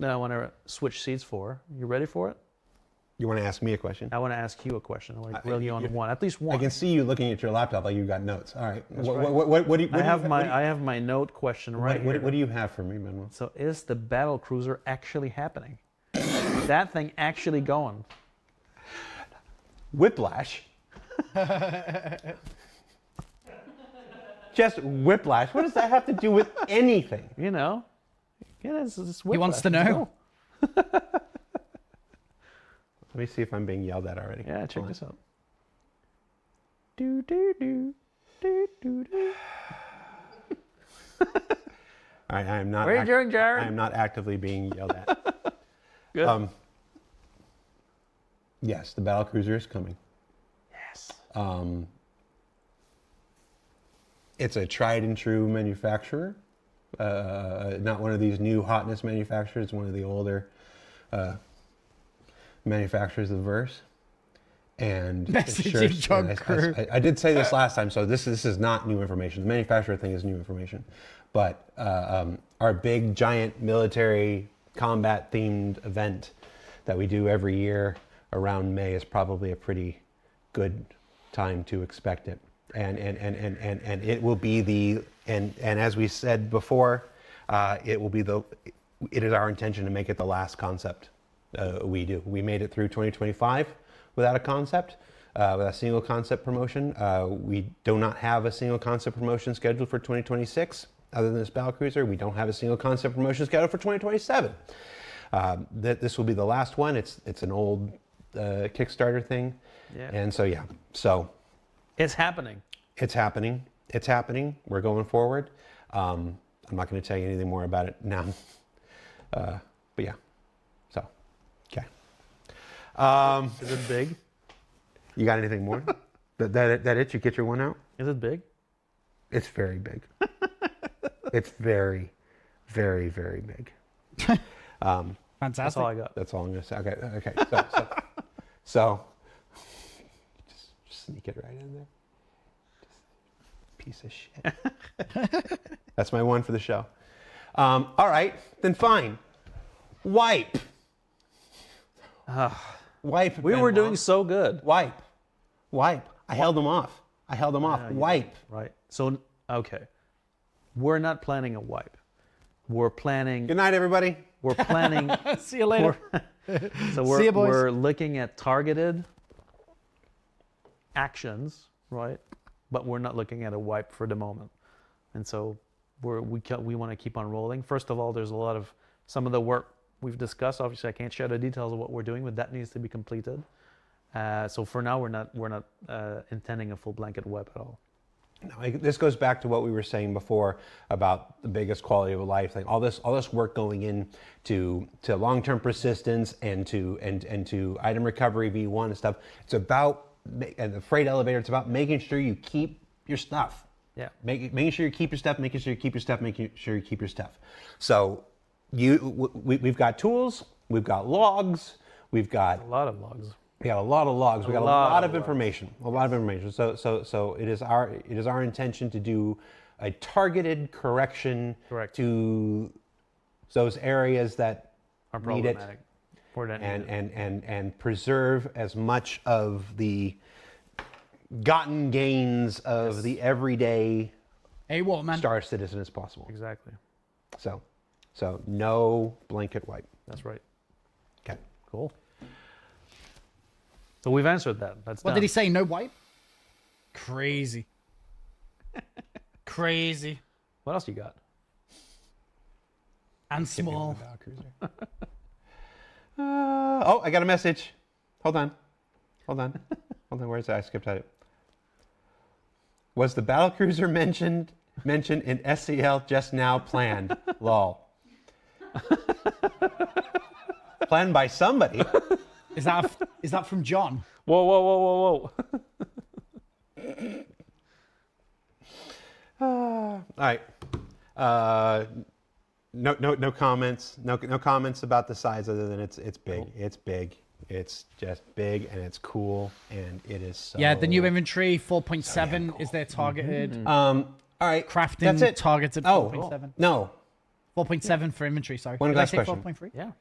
that I want to switch seats for. You ready for it? You want to ask me a question? I want to ask you a question. I want to grill you on one, at least one. I can see you looking at your laptop like you've got notes. All right. I have my note question right here. What do you have for me, Benoit? So, is the battle cruiser actually happening? Is that thing actually going? Whiplash. just whiplash. What does that have to do with anything? You know, yeah, it's He wants to know. Let me see if I'm being yelled at already. Yeah, check this out. Do do do do do do. I am not. What are you doing, Jared? I am not actively being yelled at. Good. Yes, the battlecruiser is coming. Yes. It's a tried and true manufacturer. Not one of these new hotness manufacturers. It's one of the older manufacturers of verse. And Messaging John Crew. I did say this last time, so this is not new information. The manufacturer thing is new information. But our big, giant military combat themed event that we do every year around May is probably a pretty good time to expect it. And it will be and as we said before, it is our intention to make it the last concept we do. We made it through 2025 without a concept, with a single concept promotion. We do not have a single concept promotion scheduled for 2026. Other than this battlecruiser, we don't have a single concept promotion scheduled for 2027. This will be the last one. It's an old Kickstarter thing, Yeah. and so yeah, so It's happening. it's happening. It's happening. We're going forward. I'm not going to tell you anything more about it now, but yeah. So, okay. Is it big? You got anything more? that it? You get your one out? Is it big? It's very big. It's very, very, very big. Fantastic. That's all I got. That's all I'm going to say. Okay. So just sneak it right in there. Just piece of shit. That's my one for the show. All right, then fine. Wipe. Wipe. We were doing so good. Wipe. I held them off. Wipe. Right. So, okay. We're not planning a wipe. We're planning. Good night, everybody. We're planning. See you later. So See ya, boys. we're looking at targeted actions, right? But we're not looking at a wipe for the moment. And so we want to keep on rolling. First of all, there's a lot of some of the work we've discussed. Obviously, I can't share the details of what we're doing, but that needs to be completed. So for now, we're not intending a full blanket wipe at all. No, this goes back to what we were saying before about the biggest quality of life thing. All this work going in to long-term persistence and to item recovery V1 and stuff. It's about, and the freight elevator, it's about making sure you keep your stuff. Yeah. Making sure you keep your stuff, making sure you keep your stuff, making sure you keep your stuff. So we've got tools, we've got logs, we've got A lot of logs. we got a lot of logs. We got a lot lot of of information. A lot of information. So it is our intention to do a targeted correction Correct. to those areas that Are need it, problematic. For that need it. and preserve as much of the gotten gains of the everyday Hey, what, man? Star Citizen as possible. Exactly. So no blanket wipe. That's right. Okay. Cool. So we've answered that. That's What done. did he say? No wipe? Crazy. Crazy. What else you got? And small. Oh, I got a message. Hold on. Where is it? I skipped it. Was the battlecruiser mentioned in SCL just now planned? Lol. Planned by somebody. Is that from John? Whoa. All right. No comments. No comments about the size other than it's big. Cool. It's big. It's just big and it's cool and it is so. Yeah, the new inventory 4.7 is there targeted. All right. Crafting That's it. targeted Oh 4.7. no. 4.7 for inventory, sorry. One Did I last say question. 4.3? Yeah.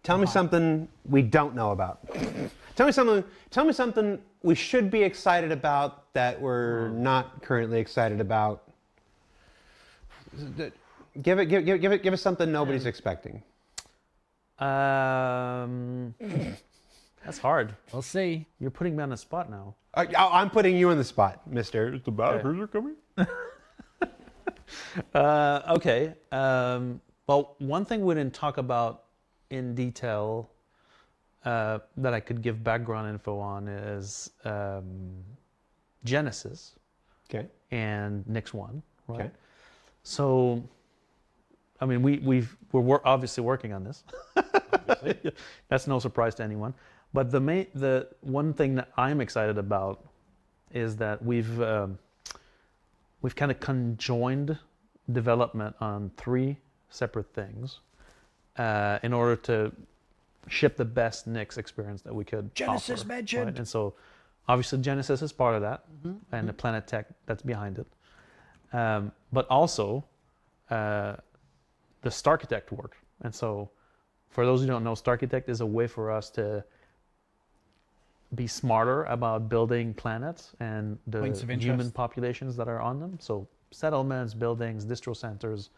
Tell me something we don't know about. Tell me something we should be excited about that we're not currently excited about. Give us something nobody's expecting. That's hard. We'll see. You're putting me on the spot now. I'm putting you on the spot, Mister. Is the battlecruiser coming? Okay. Well, one thing we didn't talk about in detail that I could give background info on is Genesis Okay. and Nix One, right? Okay. So, I mean, we're obviously working on this. That's no surprise to anyone. But the one thing that I'm excited about is that we've kind of conjoined development on 3 separate things in order to ship the best Nix experience that we could Genesis offer, mentioned. right? And so obviously Genesis is part of that, and the Planet Tech that's behind it. But also the Starchitect work. And so for those who don't know, Starchitect is a way for us to be smarter about building planets and the Points of human interest. populations that are on them. So settlements, buildings, distro centers,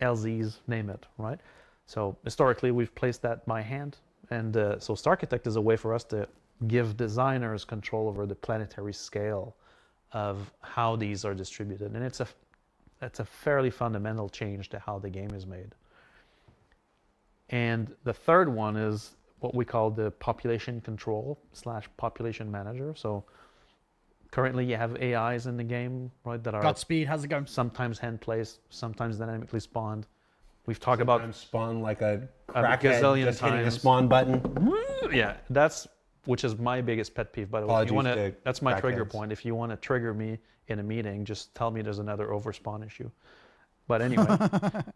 LZs, name it, right? So historically, we've placed that by hand. And so Starchitect is a way for us to give designers control over the planetary scale of how these are distributed. And it's a fairly fundamental change to how the game is made. And the third one is what we call the population control / population manager. So currently you have AIs in the game, right, that are Godspeed, how's it going? sometimes hand placed, sometimes dynamically spawned. We've talked about Sometimes spawn like a gazillion crackhead just hitting a times. spawn button. yeah, which is my biggest pet peeve, by the way. If Apologies you wanna, to that's my trigger crackheads. point. If you want to trigger me in a meeting, just tell me there's another overspawn issue. But anyway,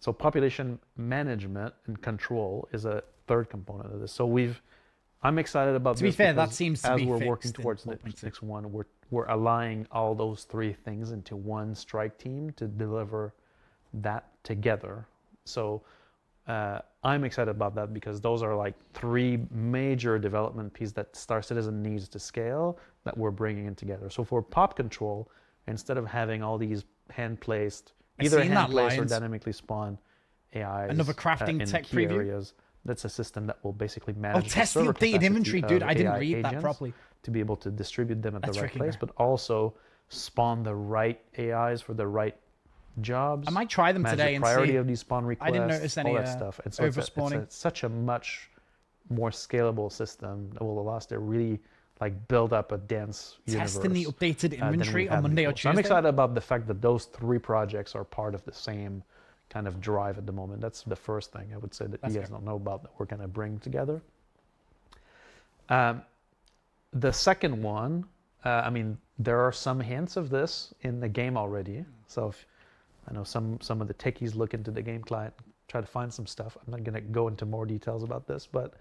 so population management and control is a third component of this. So I'm excited about To be this fair, that because seems to as be we're fixed working in towards 4.6. Nix One, we're aligning all those 3 things into one strike team to deliver that together. So I'm excited about that because those are like 3 major development pieces that Star Citizen needs to scale that we're bringing in together. So for pop control, instead of having all these hand-placed, either seen that, hand-placed or Lions. dynamically spawned AIs Another crafting in tech key preview? areas, that's a system that will basically Oh, manage test the server updated capacity inventory, of dude. I didn't AI read that agents properly. to be able to distribute them at That's the right freaking place, rare. but also spawn the right AIs for the right jobs. I might try them manage today the and priority see. of these spawn requests. I didn't notice any all that stuff. And so overspawning. it's such a much more scalable system that will allow us to really like build up a dense universe. Testing the updated than inventory we've on had Monday or before. So I'm Tuesday. excited about the fact that those 3 projects are part of the same kind of drive at the moment. That's the first thing I would say that That's you guys fair. don't know about that we're going to bring together. The second one, I mean, there are some hints of this in the game already. So if, I know some of the techies look into the game client, try to find some stuff. I'm not going to go into more details about this, but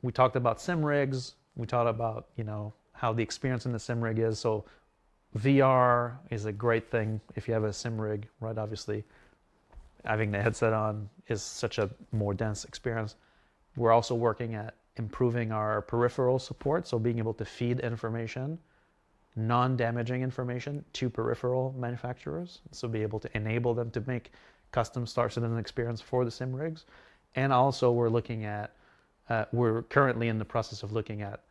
we talked about sim rigs. We talked about how the experience in the sim rig is. So VR is a great thing if you have a sim rig, right? Obviously, having the headset on is such a more dense experience. We're also working at improving our peripheral support, so being able to feed information, non-damaging information to peripheral manufacturers, so be able to enable them to make custom Star Citizen experience for the sim rigs. And also we're looking at, we're currently in the process of looking at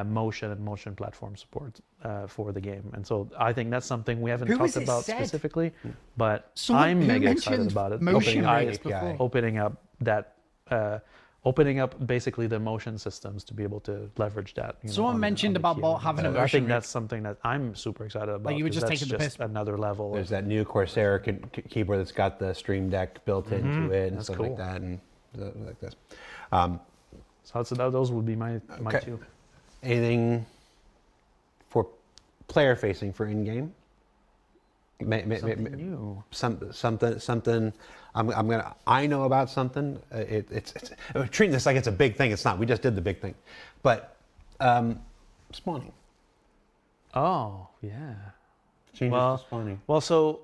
motion and motion platform support for the game. And so I think that's something we haven't Who talked was it about said? specifically, but Someone I'm who mega mentioned excited about it. motion Opening rigs API. before. Opening up that, opening up basically the motion systems to be able to leverage that. Someone mentioned about having a I motion think rig. that's something that I'm super excited about. you were 'cause just that's taking the piss. another level. There's that new Corsair keyboard that's got the Stream Deck built into it and That's stuff cool. like that, and like this. So those would be my Okay. 2. Anything for player facing for in game? Something new. Something. I know about something. It's treating this like it's a big thing. It's not. We just did the big thing, but spawning. Oh yeah. Changes Well, to spawning. Well, so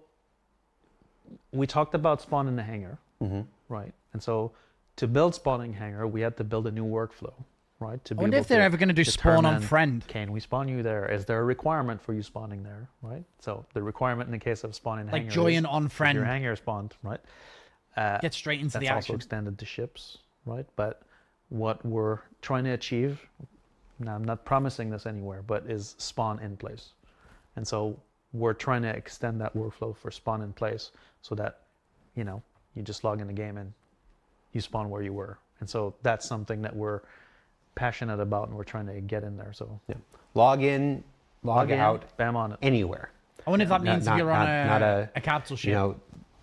we talked about spawn in the hangar, Mm-hmm. right? And so to build spawning hangar, we had to build a new workflow, right? To I wonder if they're ever going to do spawn on friend. Can we spawn you there? Is there a requirement for you spawning there, right? So the requirement in the case of spawning Like hangar join is on if friend. your hangar spawned, right? Get straight into That's the also action. extended to ships, right? But what we're trying to achieve, now I'm not promising this anywhere, but is spawn in place. And so we're trying to extend that workflow for spawn in place so that, you know, you just log in the game and you spawn where you were. And so that's something that we're passionate about and we're trying to get in there. So Yeah. Log in, log in, out, bam on it. anywhere. I wonder if that means if you're on not a capital ship. You know,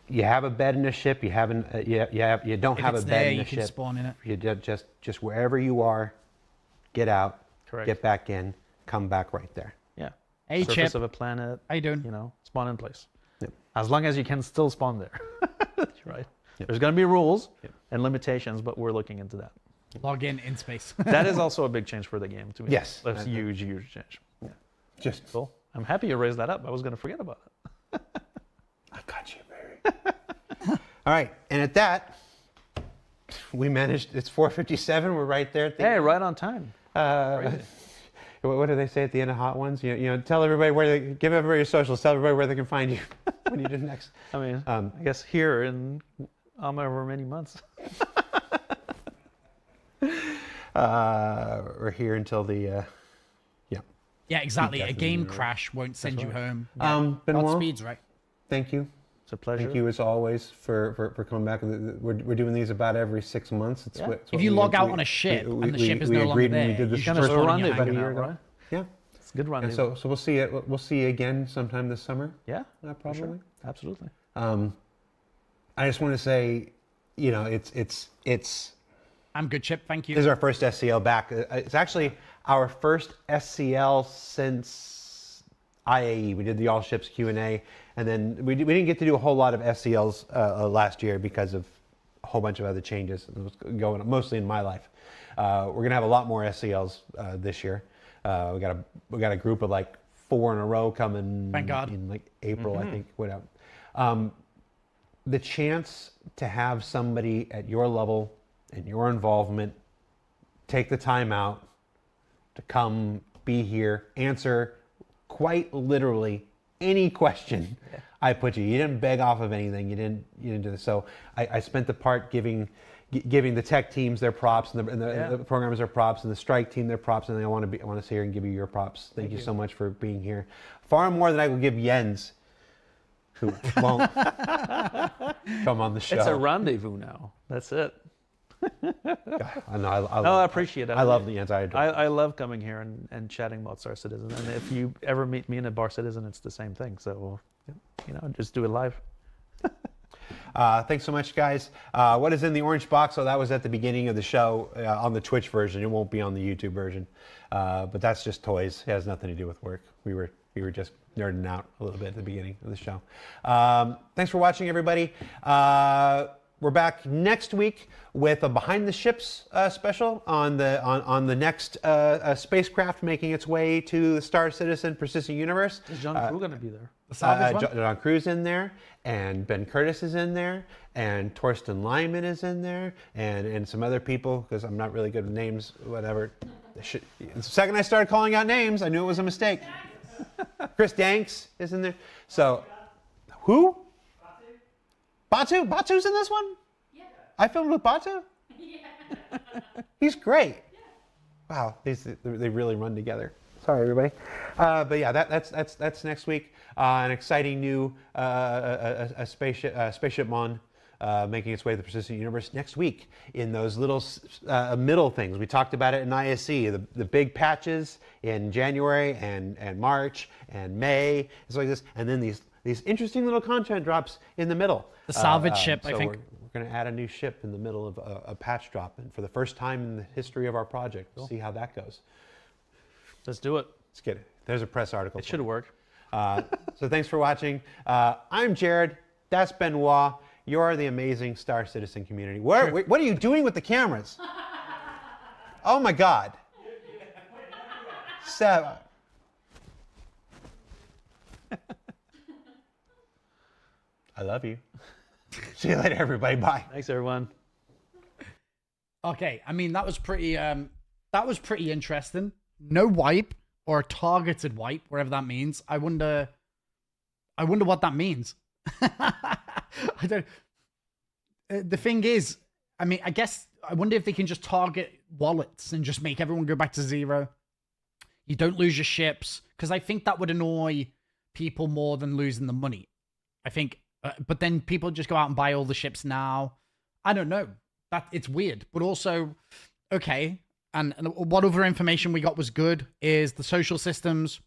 you have a bed in a ship. You haven't. You don't if have a it's bed there, in a you can ship. spawn in it. You just wherever you are, get out, Correct. get back in, come back right there. Yeah. Hey, Surface Chip. of a planet. How you doing? You know, spawn in place. Yep. As long as you can still spawn there. That's right. Yep. There's going to be rules Yep. and limitations, but we're looking into that. Log in space. That is also a big change for the game to me. Yes. That's a huge, huge change. Just Cool. I'm happy you raised that up. I was going to forget about it. I got you, baby. All right, and at that, we managed. It's 4:57. We're right there at the Hey, right on time. What do they say at the end of Hot Ones? You know, tell everybody where they give everybody your socials. Tell everybody where they can find you when you do next. I mean, I guess here in over many months. We're here until the Yeah, exactly. A definitely game right. crash won't send you home. Benoit, Godspeed's right. thank you. It's a pleasure. Thank you as always for coming back. We're doing these about every 6 months. It's Yeah. what If you log out on a ship and the ship is no longer agreed when there, we did this you Kind of first a one one in your about a rendezvous year now, ago. right? Yeah. It's a good And rendezvous. so we'll see it. We'll see you again sometime this summer. Yeah, Probably. sure. Absolutely. I just want to say, you know, it's I'm good, Chip. Thank you. This is our first SCL back. It's actually our first SCL since IAE. We did the all ships Q&A, and then we didn't get to do a whole lot of SCLs last year because of a whole bunch of other changes that was going on, mostly in my life. We're gonna have a lot more SCLs this year. We got a group of like 4 in a row coming. Thank God. In like April, I think. Whatever. The chance to have somebody at your level and your involvement take the time out to come be here, answer quite literally any question I put you. You didn't beg off of anything. You didn't do this. So I spent the part giving the tech teams their props and the programmers their props and the strike team their props, and I want to sit here and give you your props. Thank you so much for being here. Far more than I will give Jens, who won't come on the show. It's a rendezvous now. That's it. I know. I appreciate it. I love the Jens. I love coming here and chatting about Star Citizen. And if you ever meet me in a Bar Citizen, it's the same thing. So, you know, just do it live. Thanks so much, guys. What is in the orange box? So that was at the beginning of the show on the Twitch version. It won't be on the YouTube version. But that's just toys. It has nothing to do with work. We were just nerding out a little bit at the beginning of the show. Thanks for watching, everybody. We're back next week with a behind the ships special on the next spacecraft making its way to the Star Citizen persistent universe. Is John Crew going to be there? John Crew's in there, and Ben Curtis is in there, and Torsten Lyman is in there, and some other people, because I'm not really good with names, whatever. The second I started calling out names, I knew it was a mistake. Chris Danks is in there. So, who? Batu? Batu's in this one? Yeah. I filmed with Batu? Yeah. He's great. Yeah. Wow, they really run together. Sorry, everybody. But yeah, that's next week. An exciting new spaceship Mon making its way to the persistent universe next week in those little middle things. We talked about it in ISE, the big patches in January and March and May. It's like this, and then these interesting little content drops in the middle. The salvage ship, so I think. We're going to add a new ship in the middle of a patch drop, and for the first time in the history of our project, we'll see how that goes. Let's do it. Let's get it. There's a press article. It should work. So thanks for watching. I'm Jared. That's Benoit. You're the amazing Star Citizen community. What are you doing with the cameras? Oh my God. Seb. I love you. See you later, everybody. Bye. Thanks, everyone. Okay, I mean that was pretty interesting. No wipe or targeted wipe, whatever that means. I wonder what that means. I don't. The thing is, I mean, I guess I wonder if they can just target wallets and just make everyone go back to 0. You don't lose your ships, because I think that would annoy people more than losing the money. I think, but then people just go out and buy all the ships now. I don't know. That it's weird, but also, okay. And what other information we got was good is the social systems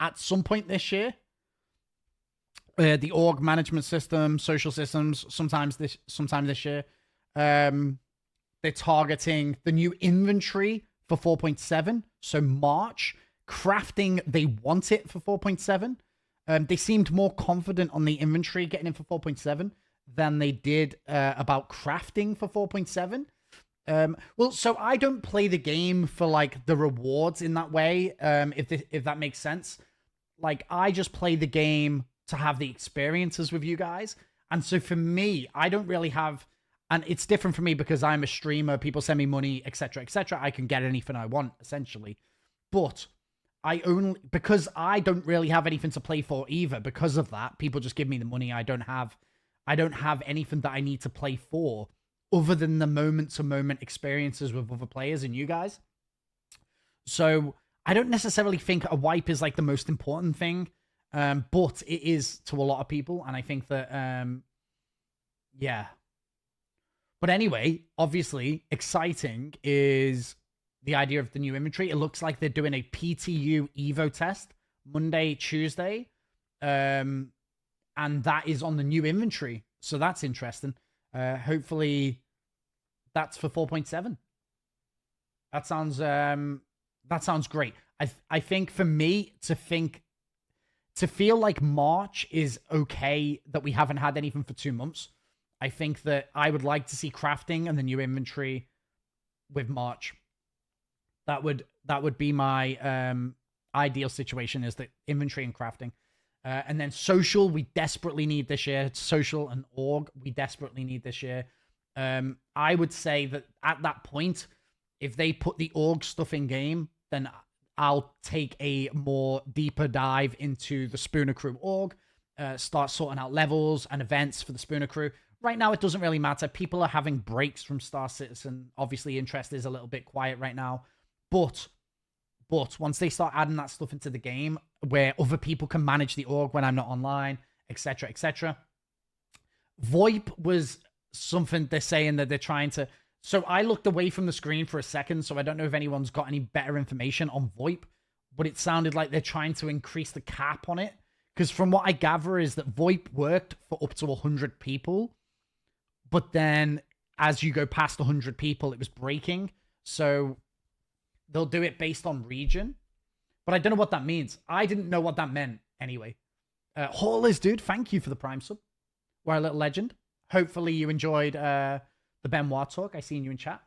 at some point this year. The org management system, social systems, sometime this year. They're targeting the new inventory for 4.7. So March. Crafting, they want it for 4.7. They seemed more confident on the inventory getting in for 4.7 than they did about crafting for 4.7. Well, so I don't play the game for like the rewards in that way, if that makes sense. Like, I just play the game to have the experiences with you guys. And so for me, I don't really have, and it's different for me because I'm a streamer, people send me money, etc., etc. I can get anything I want, essentially. But because I don't really have anything to play for either, because of that, people just give me the money. I don't have anything that I need to play for other than the moment-to-moment experiences with other players and you guys. So I don't necessarily think a wipe is like the most important thing, but it is to a lot of people, and I think that, yeah. But anyway, obviously, exciting is the idea of the new inventory. It looks like they're doing a PTU Evo test Monday, Tuesday, and that is on the new inventory. So that's interesting. Hopefully, that's for 4.7. That sounds great. I think for me to feel like March is okay that we haven't had anything for 2 months. I think that I would like to see crafting and the new inventory with March. That would be my ideal situation, is the inventory and crafting. And then social, we desperately need this year. Social and org, we desperately need this year. I would say that at that point, if they put the org stuff in game, then I'll take a more deeper dive into the Spooner Crew org, start sorting out levels and events for the Spooner Crew. Right now, it doesn't really matter. People are having breaks from Star Citizen. Obviously, interest is a little bit quiet right now. But once they start adding that stuff into the game, where other people can manage the org when I'm not online, etc., etc. VoIP was something they're saying that they're trying to... So I looked away from the screen for a second, so I don't know if anyone's got any better information on VoIP, but it sounded like they're trying to increase the cap on it. Because from what I gather is that VoIP worked for up to 100 people, but then as you go past 100 people, it was breaking. So they'll do it based on region. But I don't know what that means. I didn't know what that meant anyway. Haulers, dude, thank you for the Prime sub. We're a little legend. Hopefully you enjoyed the Benoit talk. I seen you in chat.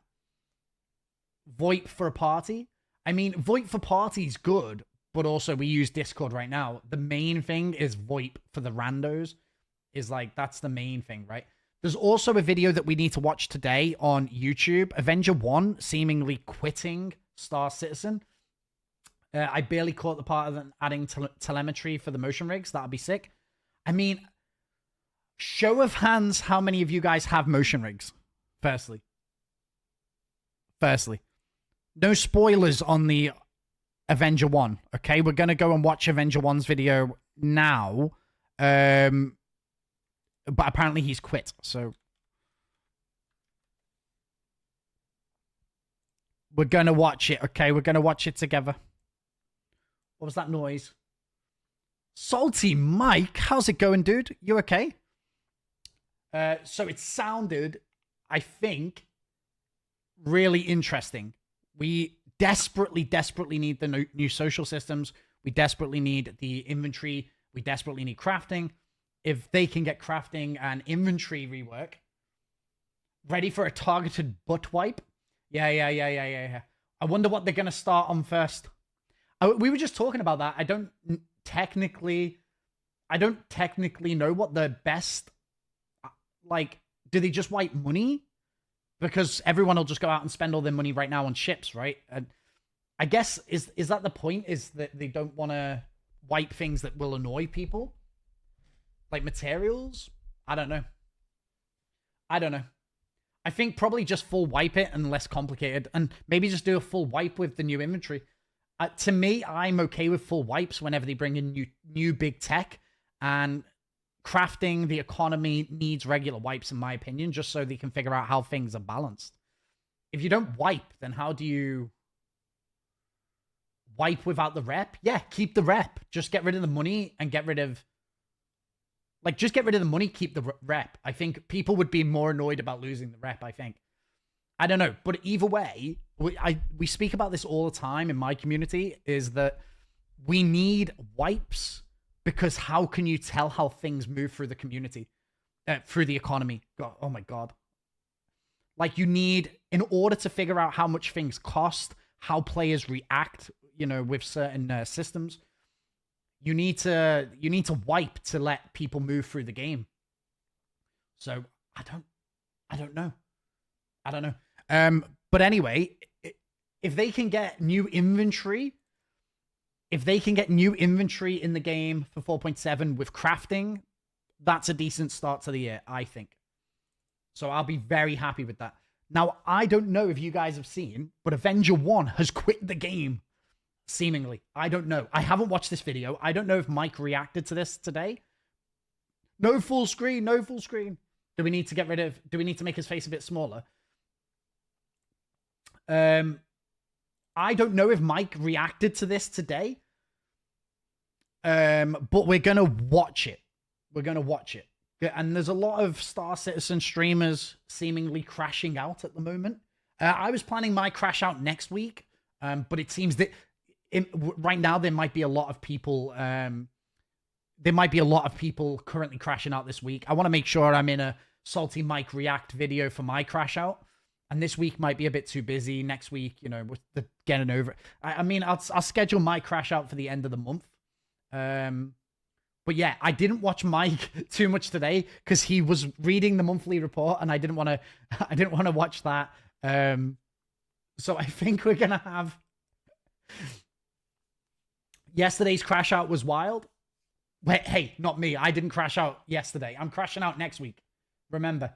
VoIP for a party. I mean, VoIP for party is good, but also we use Discord right now. The main thing is VoIP for the randos. Is like, that's the main thing, right? There's also a video that we need to watch today on YouTube. Avenger 1 seemingly quitting Star Citizen. I barely caught the part of them adding telemetry for the motion rigs. That'd be sick. I mean, show of hands, how many of you guys have motion rigs? Firstly. No spoilers on the Avenger 1. Okay, we're going to go and watch Avenger 1's video now. But apparently he's quit, so... We're going to watch it, okay? We're going to watch it together. What was that noise? Salty Mike, how's it going, dude? You okay? So it sounded, I think, really interesting. We desperately need the new social systems. We desperately need the inventory. We desperately need crafting. If they can get crafting and inventory rework. Ready for a targeted butt wipe? Yeah. I wonder what they're going to start on first. We were just talking about that. I don't technically know what the best... Like, do they just wipe money? Because everyone will just go out and spend all their money right now on ships, right? And I guess, is that the point? Is that they don't want to wipe things that will annoy people? Like materials? I don't know. I think probably just full wipe it and less complicated. And maybe just do a full wipe with the new inventory. To me, I'm okay with full wipes whenever they bring in new big tech, and crafting the economy needs regular wipes, in my opinion, just so they can figure out how things are balanced. If you don't wipe, then how do you wipe without the rep? Yeah, keep the rep. Just get rid of the money and get rid of... Like, just get rid of the money, keep the rep. I think people would be more annoyed about losing the rep, I think. I don't know. But either way, we speak about this all the time in my community, is that we need wipes, because how can you tell how things move through the community, through the economy? God, oh my God. Like, you need, in order to figure out how much things cost, how players react, you know, with certain systems, you need to wipe to let people move through the game. So I don't know. But anyway, if they can get new inventory, in the game for 4.7 with crafting, that's a decent start to the year, I think. So I'll be very happy with that. Now, I don't know if you guys have seen, but Avenger 1 has quit the game. Seemingly. I don't know. I haven't watched this video. I don't know if Mike reacted to this today. No full screen. No full screen. Do we need to get rid of... Do we need to make his face a bit smaller? I don't know if Mike reacted to this today. But we're going to watch it. We're going to watch it. And there's a lot of Star Citizen streamers seemingly crashing out at the moment. I was planning my crash out next week. But it seems that right now there might be a lot of people... currently crashing out this week. I want to make sure I'm in a Salty Mike React video for my crash out. And this week might be a bit too busy. Next week, you know, with the getting over it. I mean, I'll schedule my crash out for the end of the month. But yeah, I didn't watch Mike too much today because he was reading the monthly report, and I didn't want to watch that. So I think we're gonna have... Yesterday's crash out was wild. Wait, hey, not me. I didn't crash out yesterday. I'm crashing out next week. Remember.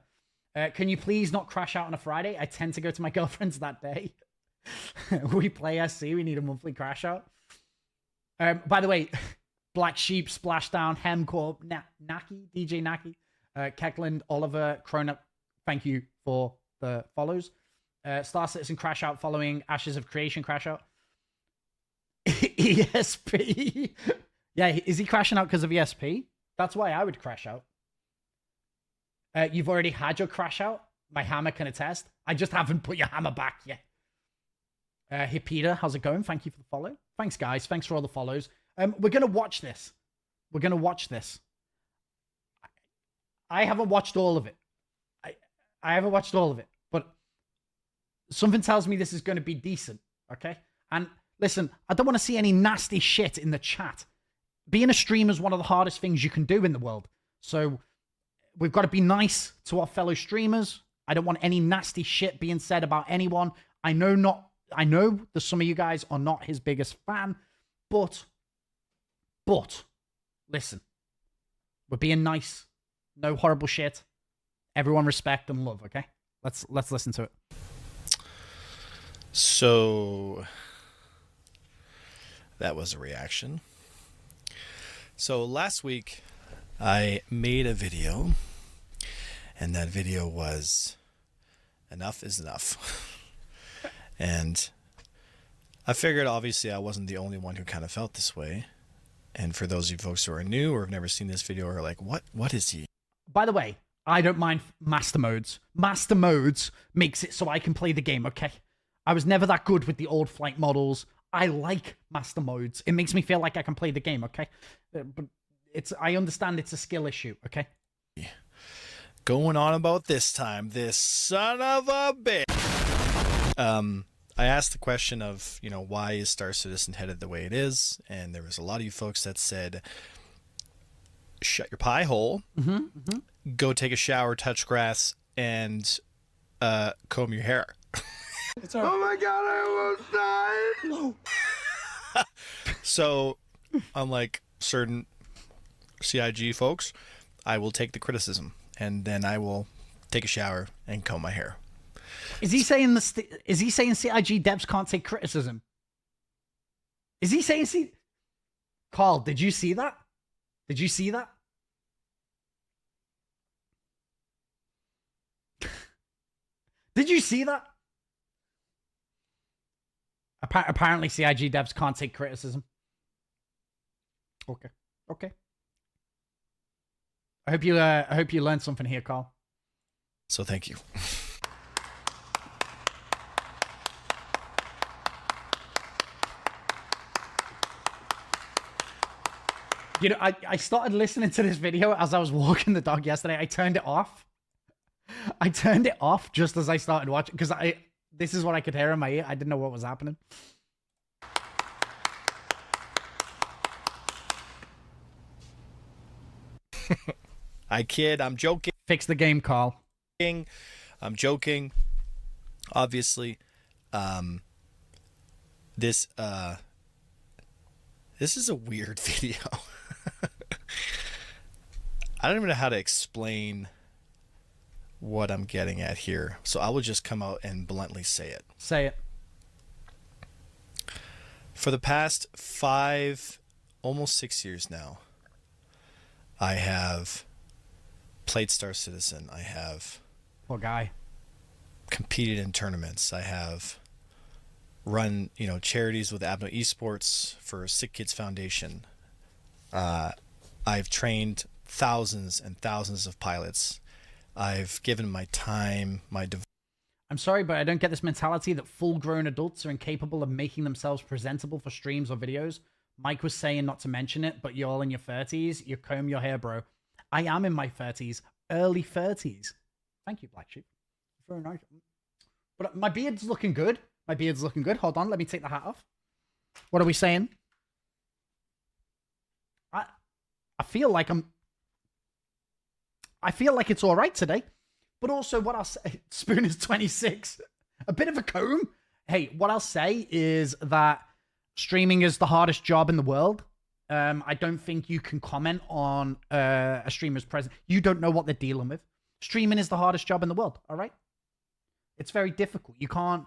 Can you please not crash out on a Friday? I tend to go to my girlfriend's that day. We play SC. We need a monthly crash out. By the way, Black Sheep, Splashdown, Hemcorp, Naki, DJ Naki, Keckland, Oliver, Cronut, thank you for the follows. Star Citizen crash out following Ashes of Creation crash out. ESP. Yeah, is he crashing out because of ESP? That's why I would crash out. You've already had your crash out. My hammer can attest. I just haven't put your hammer back yet. Hey, Peter, how's it going? Thank you for the follow. Thanks, guys. Thanks for all the follows. We're going to watch this. We're going to watch this. I haven't watched all of it. I haven't watched all of it. But something tells me this is going to be decent. Okay? And listen, I don't want to see any nasty shit in the chat. Being a streamer is one of the hardest things you can do in the world. So... we've got to be nice to our fellow streamers. I don't want any nasty shit being said about anyone. I know that some of you guys are not his biggest fan, but listen, we're being nice. No horrible shit. Everyone respect and love, okay? Let's listen to it. So that was a reaction. So last week I made a video, and that video was enough is enough. And I figured obviously I wasn't the only one who kind of felt this way. And for those of you folks who are new or have never seen this video or are like, what is he? By the way, I don't mind master modes. Master modes makes it so I can play the game, okay? I was never that good with the old flight models. I like master modes. It makes me feel like I can play the game, okay? But I understand it's a skill issue, okay? Going on about this time, this son of a bitch. I asked the question of, why is Star Citizen headed the way it is? And there was a lot of you folks that said, shut your pie hole, go take a shower, touch grass, and comb your hair. Oh my god, I almost died! So, unlike certain CIG folks, I will take the criticism, and then I will take a shower and comb my hair. Is he saying CIG devs can't take criticism? Is he saying see? Carl, did you see that? Did you see that? Did you see that? Apparently, CIG devs can't take criticism. Okay. Okay. I hope you learned something here, Carl. So thank you. You know, I started listening to this video as I was walking the dog yesterday. I turned it off. I turned it off just as I started watching because this is what I could hear in my ear. I didn't know what was happening. I kid. I'm joking. Fix the game, Carl. I'm joking. Obviously, this is a weird video. I don't even know how to explain what I'm getting at here, so I will just come out and bluntly say it. Say it. For the past 5, almost 6 years now, I have played Star Citizen. I have Poor guy. competed in tournaments. I have run, charities with Abno Esports for Sick Kids Foundation. I've trained thousands and thousands of pilots. I've given my time, I'm sorry, but I don't get this mentality that full-grown adults are incapable of making themselves presentable for streams or videos. Mike was saying not to mention it, but you're all in your 30s. You comb your hair, bro. I am in my 30s, early 30s. Thank you, Black Sheep. Very nice. But my beard's looking good. My beard's looking good. Hold on, let me take the hat off. What are we saying? I feel like it's all right today. But also, what I'll say, Spoon is 26. A bit of a comb. Hey, what I'll say is that streaming is the hardest job in the world. I don't think you can comment on a streamer's present. You don't know what they're dealing with. Streaming is the hardest job in the world. All right, it's very difficult. You can't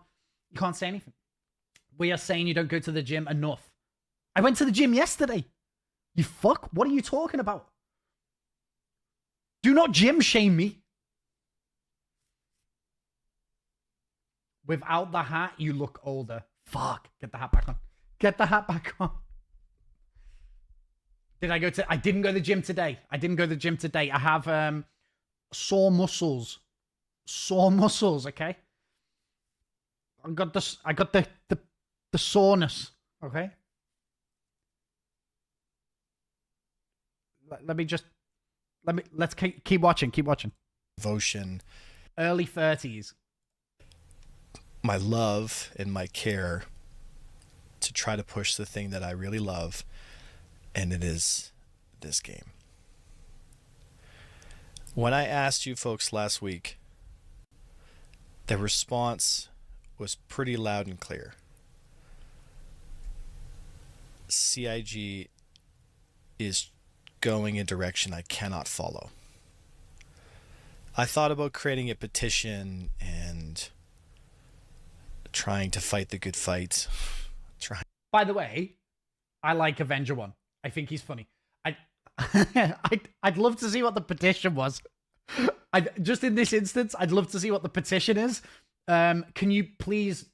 say anything. We are saying you don't go to the gym enough. I went to the gym yesterday. You fuck. What are you talking about? Do not gym shame me. Without the hat, you look older. Fuck. Get the hat back on. Get the hat back on. I didn't go to the gym today. I have sore muscles. Sore muscles, okay? I got the soreness, okay? Let's keep watching. devotion, Early 30s. my love and my care to try to push the thing that I really love, and it is this game. When I asked you folks last week, the response was pretty loud and clear. CIG is going a direction I cannot follow. I thought about creating a petition and trying to fight the good fight. By the way, I like Avenger 1. I think he's funny. I'd love to see what the petition was. Just in this instance, I'd love to see what the petition is. Can you please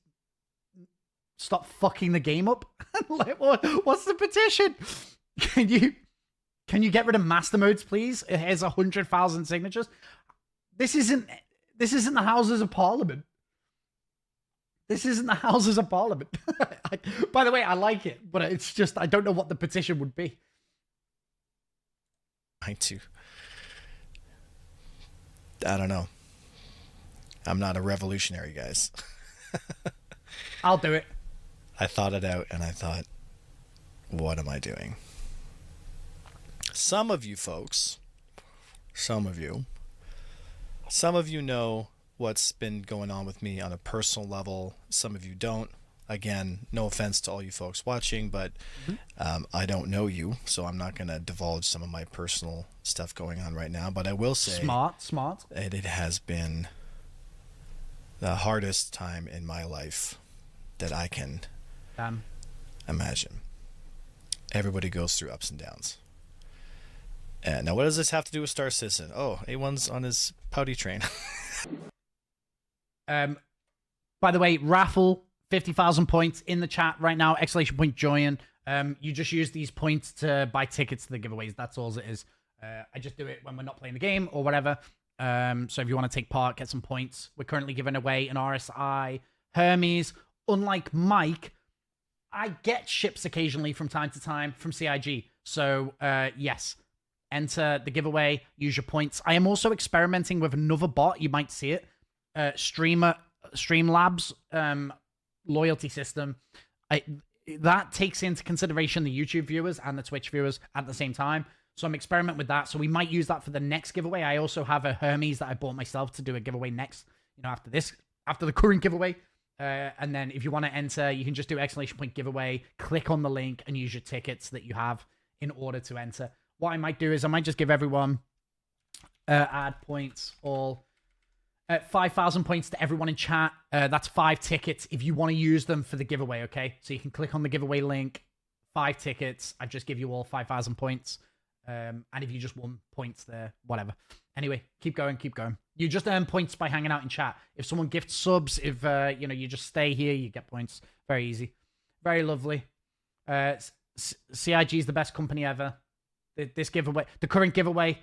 stop fucking the game up? Like, what's the petition? Can you get rid of master modes, please? It has 100,000 signatures. This isn't the Houses of Parliament. This isn't the Houses of Parliament. By the way, I like it, but it's just I don't know what the petition would be. I don't know. I'm not a revolutionary, guys. I'll do it. I thought it out and I thought, what am I doing? Some of you folks, some of you know what's been going on with me on a personal level. Some of you don't. Again, no offense to all you folks watching, but I don't know you, so I'm not going to divulge some of my personal stuff going on right now. But I will say, smart. it has been the hardest time in my life that I can imagine. everybody goes through ups and downs. And now, what does this have to do with Star Citizen? Oh, A1's on his pouty train. By the way, raffle 50,000 points in the chat right now. Exclamation point join. You just use these points to buy tickets to the giveaways. That's all it is. I just do it when we're not playing the game or whatever. So if you want to take part, get some points. We're currently giving away an RSI Hermes. Unlike Mike, I get ships occasionally from time to time from CIG. So yes, enter the giveaway, use your points. I am also experimenting with another bot. You might see it. Streamlabs loyalty system. That takes into consideration the YouTube viewers and the Twitch viewers at the same time. So I'm experimenting with that. So we might use that for the next giveaway. I also have a Hermes that I bought myself to do a giveaway next, after the current giveaway. And then if you want to enter, you can just do exclamation point giveaway, click on the link and use your tickets that you have in order to enter. What I might do is I might just give everyone add points all 5,000 points to everyone in chat. That's 5 tickets if you want to use them for the giveaway, okay? So you can click on the giveaway link, 5 tickets. I just give you all 5,000 points. And if you just won points there, whatever. Anyway, keep going, keep going. You just earn points by hanging out in chat. If someone gifts subs, if you just stay here, you get points. Very easy. Very lovely. CIG is the best company ever. This giveaway, the current giveaway,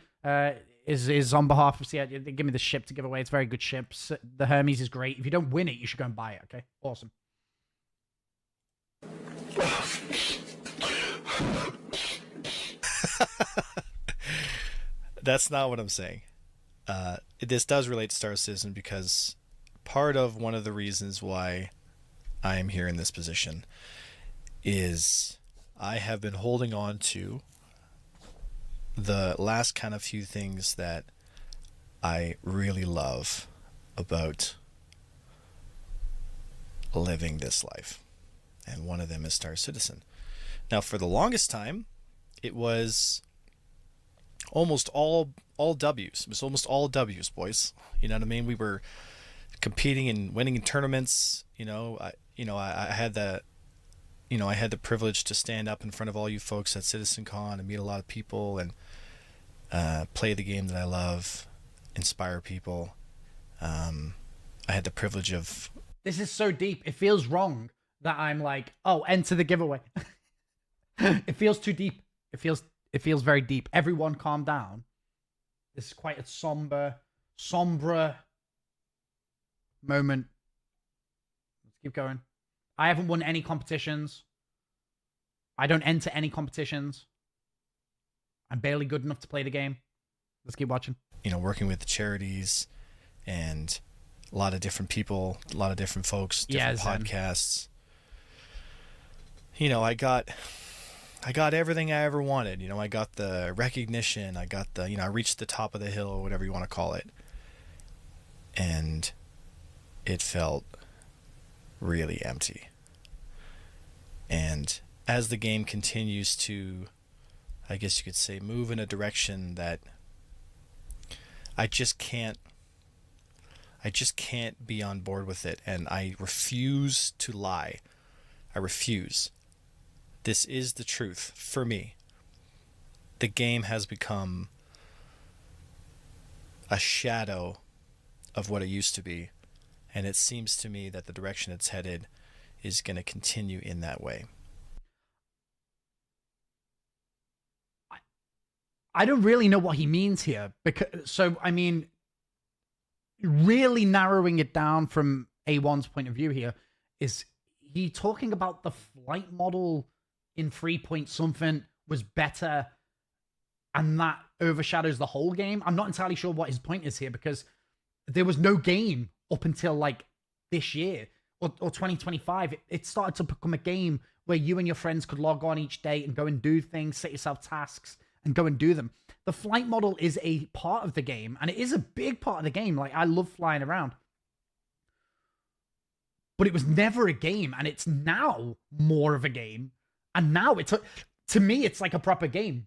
is on behalf of CIG. They give me the ship to give away. It's very good ships. The Hermes is great. If you don't win it, you should go and buy it, okay? Awesome. That's not what I'm saying. This does relate to Star Citizen because part of one of the reasons why I am here in this position is I have been holding on to the last kind of few things that I really love about living this life. And one of them is Star Citizen. Now, for the longest time, it was almost all W's. It was almost all W's, boys. You know what I mean? We were competing and winning in tournaments. I had the privilege to stand up in front of all you folks at CitizenCon and meet a lot of people and play the game that I love, inspire people. I had the privilege of... This is so deep. It feels wrong that I'm like, oh, enter the giveaway. It feels too deep. It feels very deep. Everyone calm down. This is quite a somber moment. Let's keep going. I haven't won any competitions. I don't enter any competitions. I'm barely good enough to play the game. Let's keep watching. Working with the charities and a lot of different people, a lot of different folks, different podcasts. I got everything I ever wanted. I got the recognition. I got the, I reached the top of the hill, or whatever you want to call it. And it felt really empty. And as the game continues to, I guess you could say, move in a direction that I just can't be on board with it. And I refuse to lie. I refuse. This is the truth for me. The game has become a shadow of what it used to be. And it seems to me that the direction it's headed is going to continue in that way. I don't really know what he means here. Really narrowing it down from A1's point of view here, is he talking about the flight model in 3 point something was better and that overshadows the whole game? I'm not entirely sure what his point is here, because there was no game up until like this year or 2025. It started to become a game where you and your friends could log on each day and go and do things, set yourself tasks and go and do them. The flight model is a part of the game, and it is a big part of the game. Like, I love flying around. But it was never a game, and it's now more of a game. And now to me, it's like a proper game.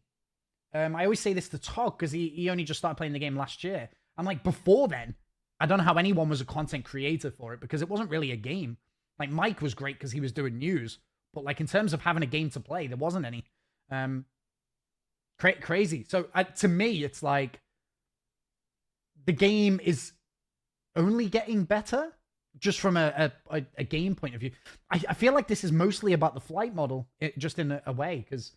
I always say this to Todd, because he only just started playing the game last year. I'm like, before then, I don't know how anyone was a content creator for it, because it wasn't really a game. Like, Mike was great because he was doing news, but like in terms of having a game to play, there wasn't any. Crazy. So to me, it's like the game is only getting better just from a game point of view. I feel like this is mostly about the flight model, just in a way, because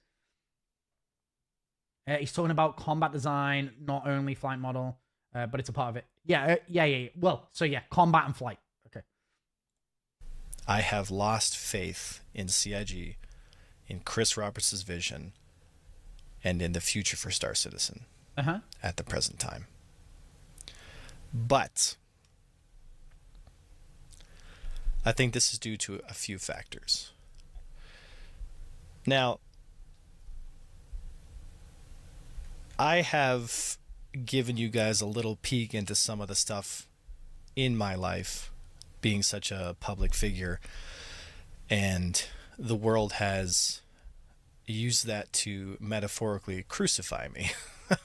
he's talking about combat design, not only flight model, but it's a part of it. Yeah. Well, so yeah, combat and flight. Okay. I have lost faith in CIG, in Chris Roberts' vision, and in the future for Star Citizen at the present time. But I think this is due to a few factors. Now, I have given you guys a little peek into some of the stuff in my life, being such a public figure, and the world has used that to metaphorically crucify me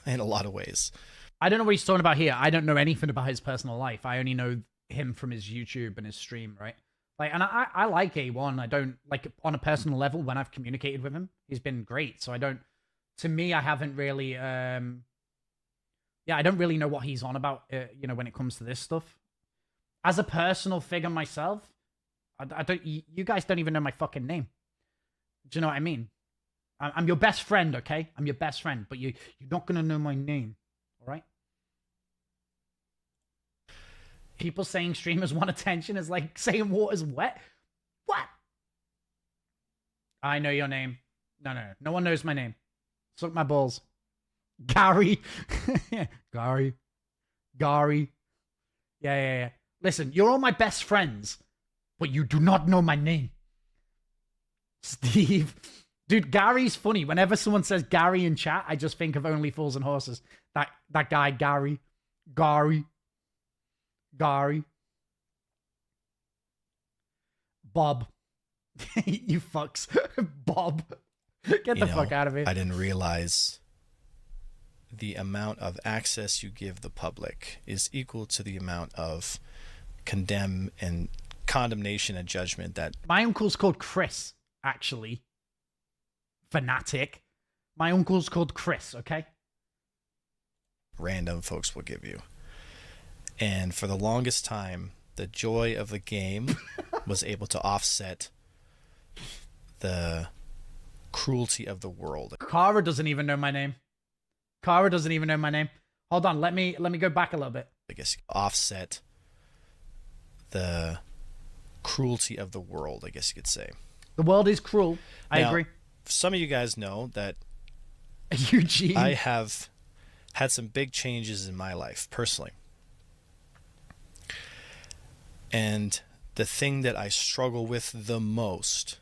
in a lot of ways. I don't know what he's talking about here. I don't know anything about his personal life. I only know him from his YouTube and his stream, right? Like, and I like A1. I don't, like, on a personal level, when I've communicated with him, he's been great. So I don't, to me, I haven't really, I don't really know what he's on about, when it comes to this stuff. As a personal figure myself, I don't, you guys don't even know my fucking name. Do you know what I mean? I'm your best friend, okay? I'm your best friend, but you're not going to know my name, all right? People saying streamers want attention is like saying water's wet. What? I know your name. No one knows my name. Suck my balls. Gary. Gary. Yeah. Listen, you're all my best friends, but you do not know my name. Steve. Dude, Gary's funny. Whenever someone says Gary in chat, I just think of Only Fools and Horses. That guy, Gary. Bob. You fucks. Bob. Get the fuck out of here. I didn't realize the amount of access you give the public is equal to the amount of condemnation and judgment that... My uncle's called Chris, actually. Fanatic. My uncle's called Chris, okay? Random folks will give you. And for the longest time, the joy of the game was able to offset the cruelty of the world. Kara doesn't even know my name. Hold on, let me go back a little bit. I guess offset the cruelty of the world, I guess you could say. The world is cruel. I agree. Some of you guys know that Eugene. I have had some big changes in my life personally. And the thing that I struggle with the most,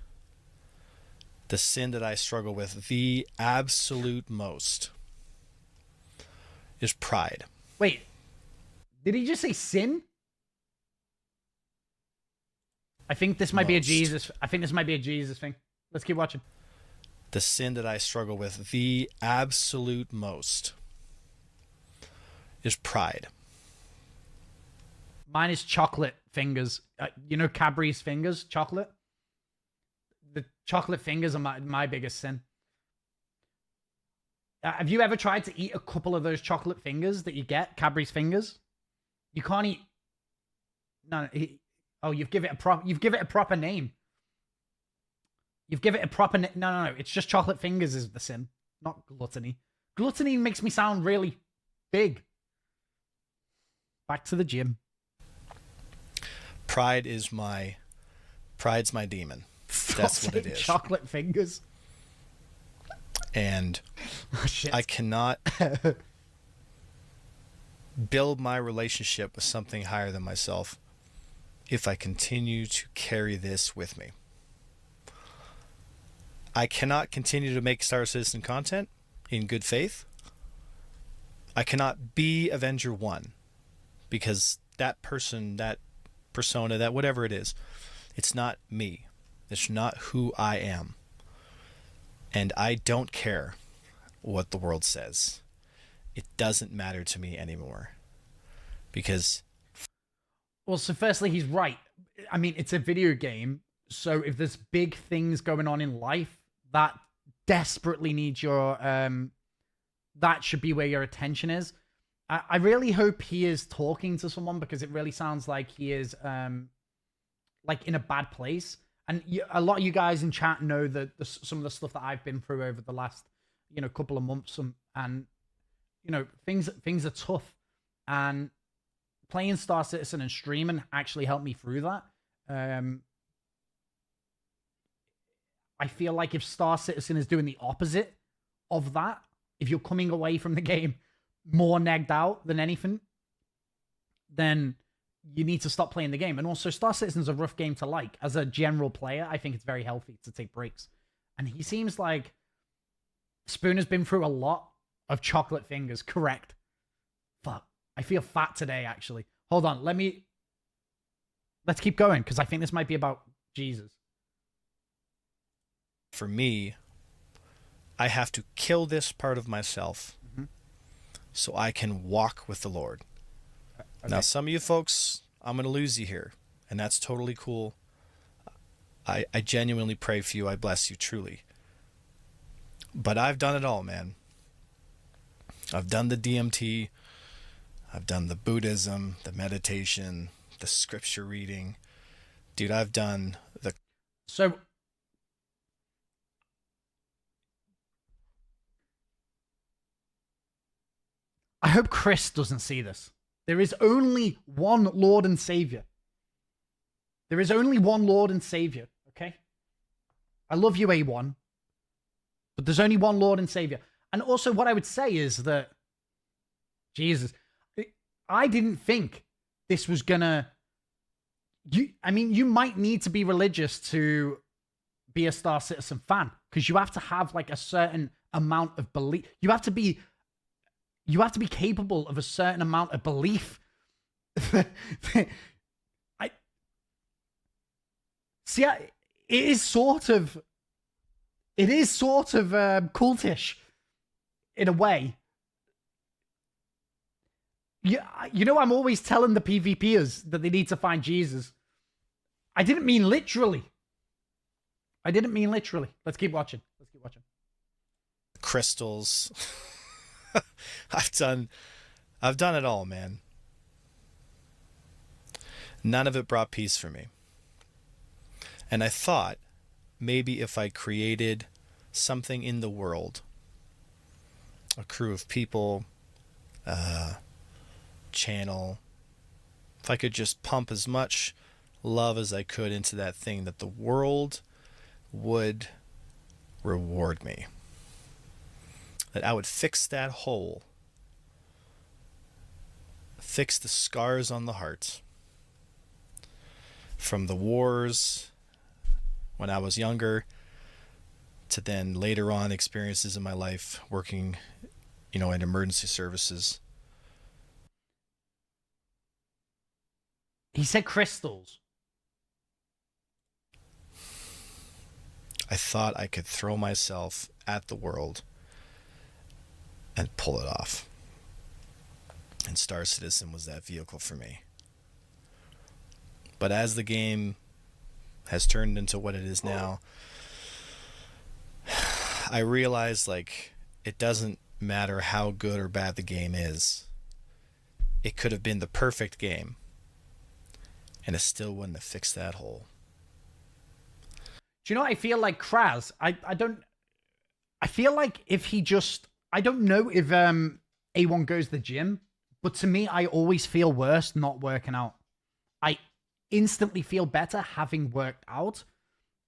the sin that I struggle with the absolute most, is pride. Wait, did he just say sin? I think this might be a Jesus. I think this might be a Jesus thing. Let's keep watching. The sin that I struggle with the absolute most is pride. Mine is chocolate fingers. You know Cadbury's fingers? Chocolate? The chocolate fingers are my biggest sin. Have you ever tried to eat a couple of those chocolate fingers that you get? Cadbury's fingers? You can't eat... No. You've given it a proper name. You've given it a proper name. No. It's just chocolate fingers is the sin, not gluttony. Gluttony makes me sound really big. Back to the gym. Pride's my demon. That's what it is. Chocolate fingers. And I cannot build my relationship with something higher than myself if I continue to carry this with me. I cannot continue to make Star Citizen content in good faith. I cannot be Avenger 1 because that person, that persona, that whatever it is, it's not me. It's not who I am. And I don't care what the world says. It doesn't matter to me anymore. Because... Well, so firstly, he's right. I mean, it's a video game. So if there's big things going on in life, that desperately needs your that should be where your attention is. I really hope he is talking to someone, because it really sounds like he is like in a bad place. And a lot of you guys in chat know that some of the stuff that I've been through over the last, you know, couple of months, and you know, things are tough. And playing Star Citizen and streaming actually helped me through that. I feel like if Star Citizen is doing the opposite of that, if you're coming away from the game more negged out than anything, then you need to stop playing the game. And also, Star Citizen's a rough game to like. As a general player, I think it's very healthy to take breaks. And he seems like Spooner's been through a lot of chocolate fingers. Correct. Fuck. I feel fat today, actually. Hold on. Let's keep going, because I think this might be about Jesus. For me, I have to kill this part of myself so I can walk with the Lord. Okay. Now, some of you folks, I'm going to lose you here, and that's totally cool. I genuinely pray for you. I bless you, truly. But I've done it all, man. I've done the DMT. I've done the Buddhism, the meditation, the scripture reading. Dude, I've done the... So... I hope Chris doesn't see this. There is only one Lord and Savior. There is only one Lord and Savior, okay? I love you, A1. But there's only one Lord and Savior. And also what I would say is that, Jesus, I didn't think this was gonna... I mean, you might need to be religious to be a Star Citizen fan, because you have to have like a certain amount of belief. You have to be capable of a certain amount of belief. It is sort of cultish in a way. You know, I'm always telling the PvPers that they need to find Jesus. I didn't mean literally. Let's keep watching. crystals. I've done it all, man. None of it brought peace for me. And I thought maybe if I created something in the world, a crew of people, channel, if I could just pump as much love as I could into that thing, that the world would reward me. That I would fix that hole, fix the scars on the heart from the wars when I was younger to then later on experiences in my life working, in emergency services. He said crystals. I thought I could throw myself at the world and pull it off. And Star Citizen was that vehicle for me. But as the game has turned into what it is now, I realized, it doesn't matter how good or bad the game is. It could have been the perfect game, and it still wouldn't have fixed that hole. Do you know what I feel like, Kraz? I feel like if he just... I don't know if A1 goes to the gym, but to me, I always feel worse not working out. I instantly feel better having worked out.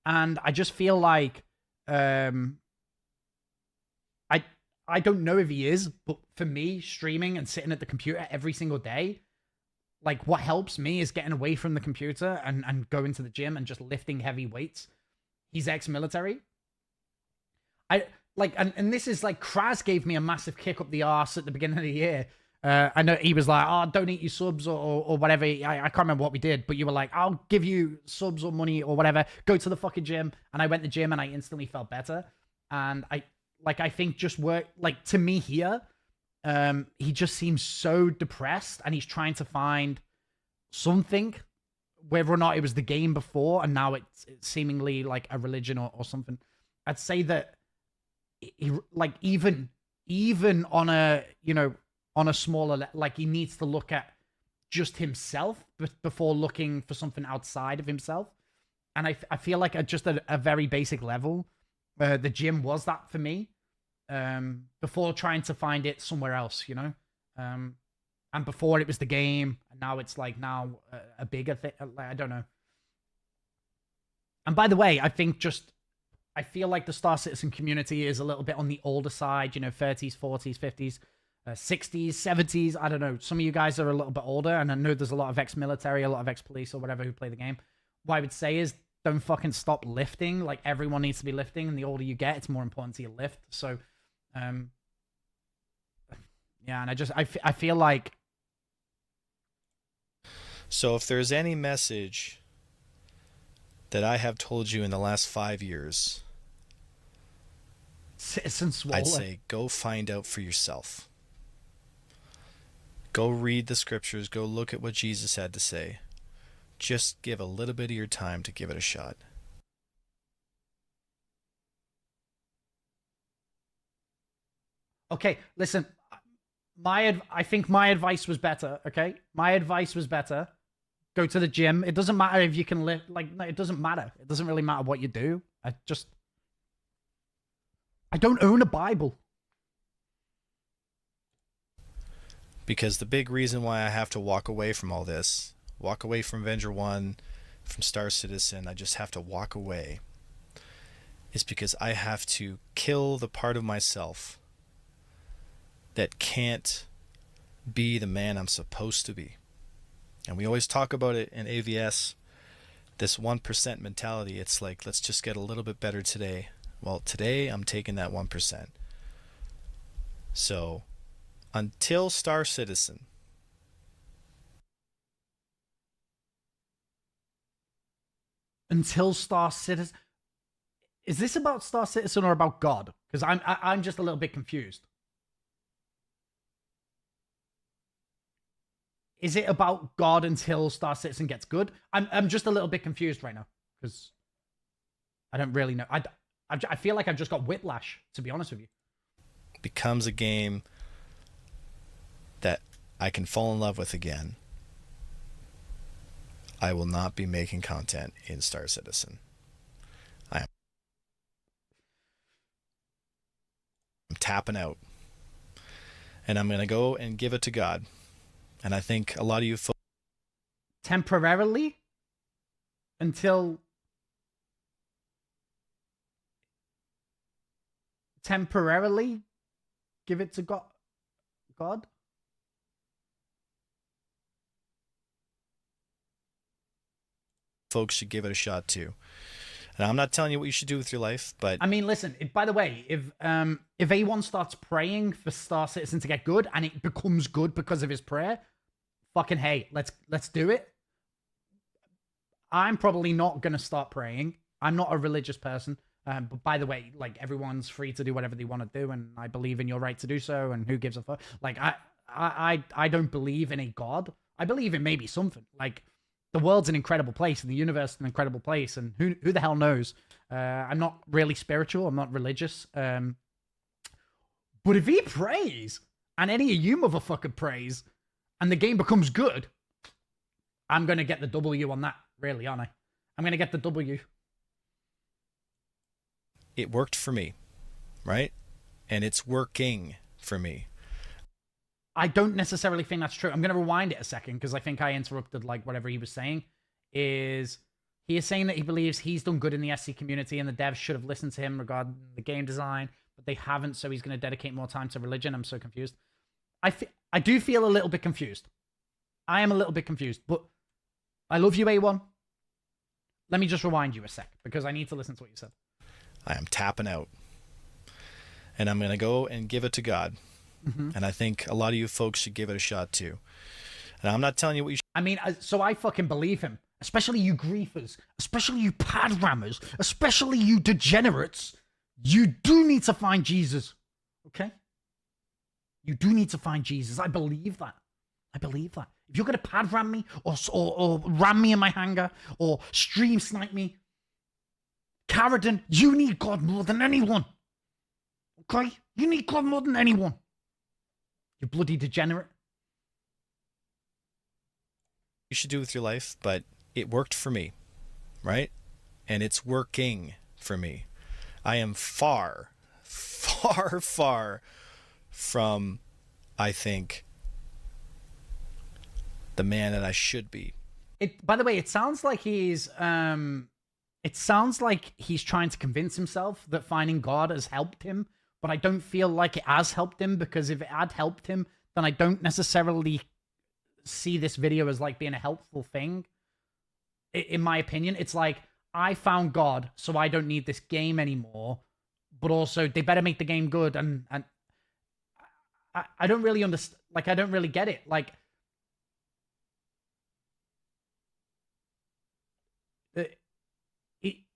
And I just feel like... I don't know if he is, but for me, streaming and sitting at the computer every single day, what helps me is getting away from the computer and going to the gym and just lifting heavy weights. He's ex-military. And this is Kraz gave me a massive kick up the arse at the beginning of the year. I know he was like, "Oh, donate your subs or whatever." I can't remember what we did, but you were like, "I'll give you subs or money or whatever. Go to the fucking gym." And I went to the gym and I instantly felt better. And I think just work, to me here, he just seems so depressed and he's trying to find something, whether or not it was the game before and now it's seemingly like a religion or something. I'd say that like even on a, you know, on a smaller, like he needs to look at just himself before looking for something outside of himself. And I feel like at just a very basic level, the gym was that for me, before trying to find it somewhere else, you know? And before it was the game, and now it's like a bigger thing. Like, I don't know. And by the way, I feel like the Star Citizen community is a little bit on the older side, you know, 30s, 40s, 50s, 60s, 70s. I don't know. Some of you guys are a little bit older, and I know there's a lot of ex-military, a lot of ex-police or whatever who play the game. What I would say is don't fucking stop lifting. Like, everyone needs to be lifting, and the older you get, it's more important to you lift. So, yeah, and I feel like... So if there's any message that I have told you in the last 5 years, Citizen Swallow, I'd say go find out for yourself. Go read the scriptures. Go look at what Jesus had to say. Just give a little bit of your time to give it a shot. Okay, listen. I think my advice was better. Okay, my advice was better. Go to the gym. It doesn't matter if you can lift. Like, it doesn't matter. It doesn't really matter what you do. I don't own a Bible. Because the big reason why I have to walk away from all this, walk away from Avenger 1, from Star Citizen, I just have to walk away, is because I have to kill the part of myself that can't be the man I'm supposed to be. And we always talk about it in AVS, this 1% mentality. It's like, let's just get a little bit better today. Well, today I'm taking that 1%. So, until Star Citizen, Is this about Star Citizen or about God? Because I'm just a little bit confused. Is it about God until Star Citizen gets good? I'm just a little bit confused right now because I don't really know. I feel like I've just got whiplash, to be honest with you. becomes a game that I can fall in love with again, I will not be making content in Star Citizen. I'm tapping out. And I'm going to go and give it to God. And I think a lot of you folks... Temporarily? Until... Temporarily? Give it to God? God? Folks should give it a shot too. And I'm not telling you what you should do with your life, but... I mean, listen, by the way, if A1 starts praying for Star Citizen to get good and it becomes good because of his prayer, fucking hey, let's do it. I'm probably not going to start praying. I'm not a religious person. But by the way, like, everyone's free to do whatever they want to do, and I believe in your right to do so, and who gives a fuck? Like, I don't believe in a god. I believe in maybe something. Like, the world's an incredible place, and the universe is an incredible place, and who the hell knows? I'm not really spiritual. I'm not religious. But if he prays, and any of you motherfucker prays, and the game becomes good, I'm going to get the W on that, really, aren't I? I'm going to get the W. It worked for me, right? And it's working for me. I don't necessarily think that's true. I'm going to rewind it a second because I think I interrupted like whatever he was saying. He is saying that he believes he's done good in the SC community and the devs should have listened to him regarding the game design, but they haven't, so he's going to dedicate more time to religion. I'm so confused. I do feel a little bit confused. I am a little bit confused, but I love you, A1. Let me just rewind you a sec because I need to listen to what you said. I am tapping out. And I'm going to go and give it to God. Mm-hmm. And I think a lot of you folks should give it a shot too. And I'm not telling you what you should. I mean, so I fucking believe him. Especially you griefers. Especially you pad rammers. Especially you degenerates. You do need to find Jesus. Okay? You do need to find Jesus. I believe that. I believe that. If you're going to pad ram me or ram me in my hangar or stream snipe me, Carradine, you need God more than anyone. Okay? You need God more than anyone. You bloody degenerate. You should do with your life, but it worked for me, right? And it's working for me. I am far, far, far from, I think, the man that I should be. By the way, it sounds like he's trying to convince himself that finding God has helped him, but I don't feel like it has helped him, because if it had helped him, then I don't necessarily see this video as like being a helpful thing. In my opinion, it's like, I found God, so I don't need this game anymore, but also they better make the game good, and I don't really understand, like, I don't really get it. Like,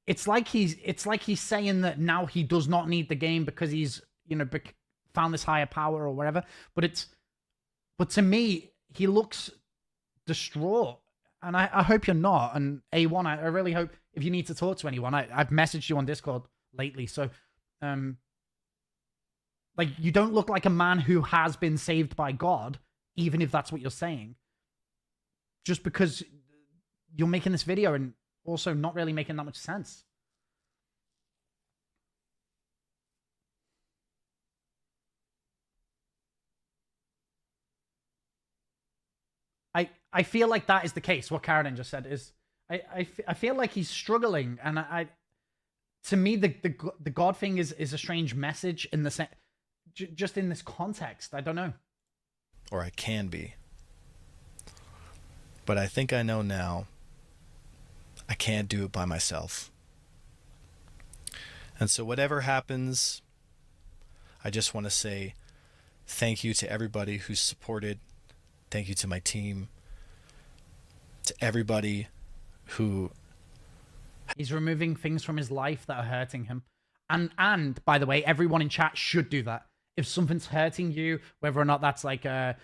it's like he's saying that now he does not need the game because he's, you know, found this higher power or whatever. But to me, he looks distraught, and I hope you're not. And A1, I really hope, if you need to talk to anyone, I've messaged you on Discord lately, so like, you don't look like a man who has been saved by God, even if that's what you're saying, just because you're making this video and also not really making that much sense. I feel like that is the case. What Karen just said is, I feel like he's struggling, and to me, the God thing is a strange message in the just in this context. I don't know. Or I can be. But I think I know now I can't do it by myself. And so whatever happens, I just want to say thank you to everybody who's supported. Thank you to my team. To everybody who... He's removing things from his life that are hurting him. And by the way, everyone in chat should do that. If something's hurting you, whether or not that's like a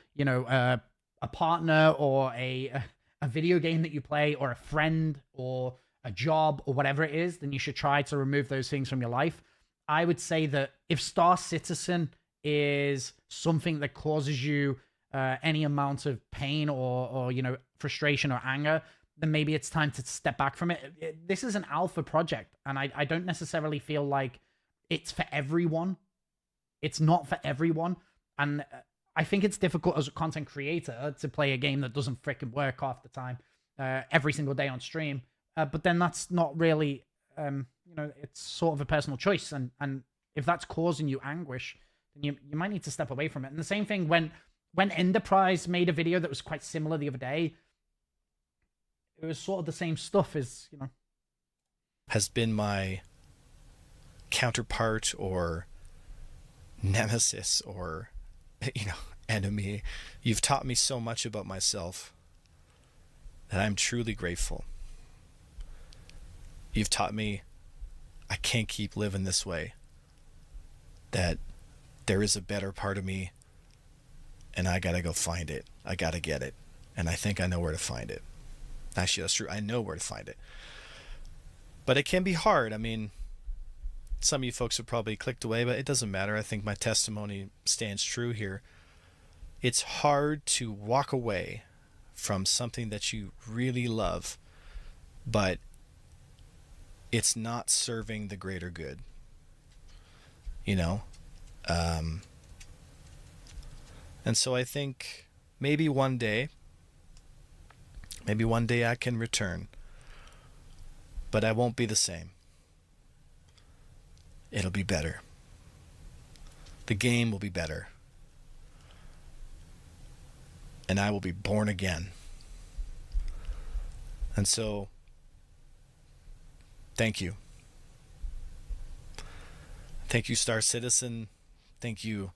partner or a video game that you play, or a friend or a job or whatever it is, then you should try to remove those things from your life. I would say that if Star Citizen is something that causes you any amount of pain or frustration or anger, then maybe it's time to step back from it. This is an alpha project, and I don't necessarily feel like it's for everyone. It's not for everyone, and I think it's difficult as a content creator to play a game that doesn't freaking work half the time, every single day on stream. But then that's not really, it's sort of a personal choice, and if that's causing you anguish, then you might need to step away from it. And the same thing when Enterprise made a video that was quite similar the other day. It was sort of the same stuff as, has been my counterpart or nemesis or, enemy. You've taught me so much about myself that I'm truly grateful. You've taught me I can't keep living this way, that there is a better part of me, and I gotta go find it. I gotta get it. And I think I know where to find it. Actually, that's true. I know where to find it. But it can be hard. I mean, some of you folks have probably clicked away, but it doesn't matter. I think my testimony stands true here. It's hard to walk away from something that you really love, but it's not serving the greater good. And so I think maybe one day I can return, but I won't be the same. It'll be better. The game will be better. And I will be born again. And so, thank you. Thank you, Star Citizen. Thank you,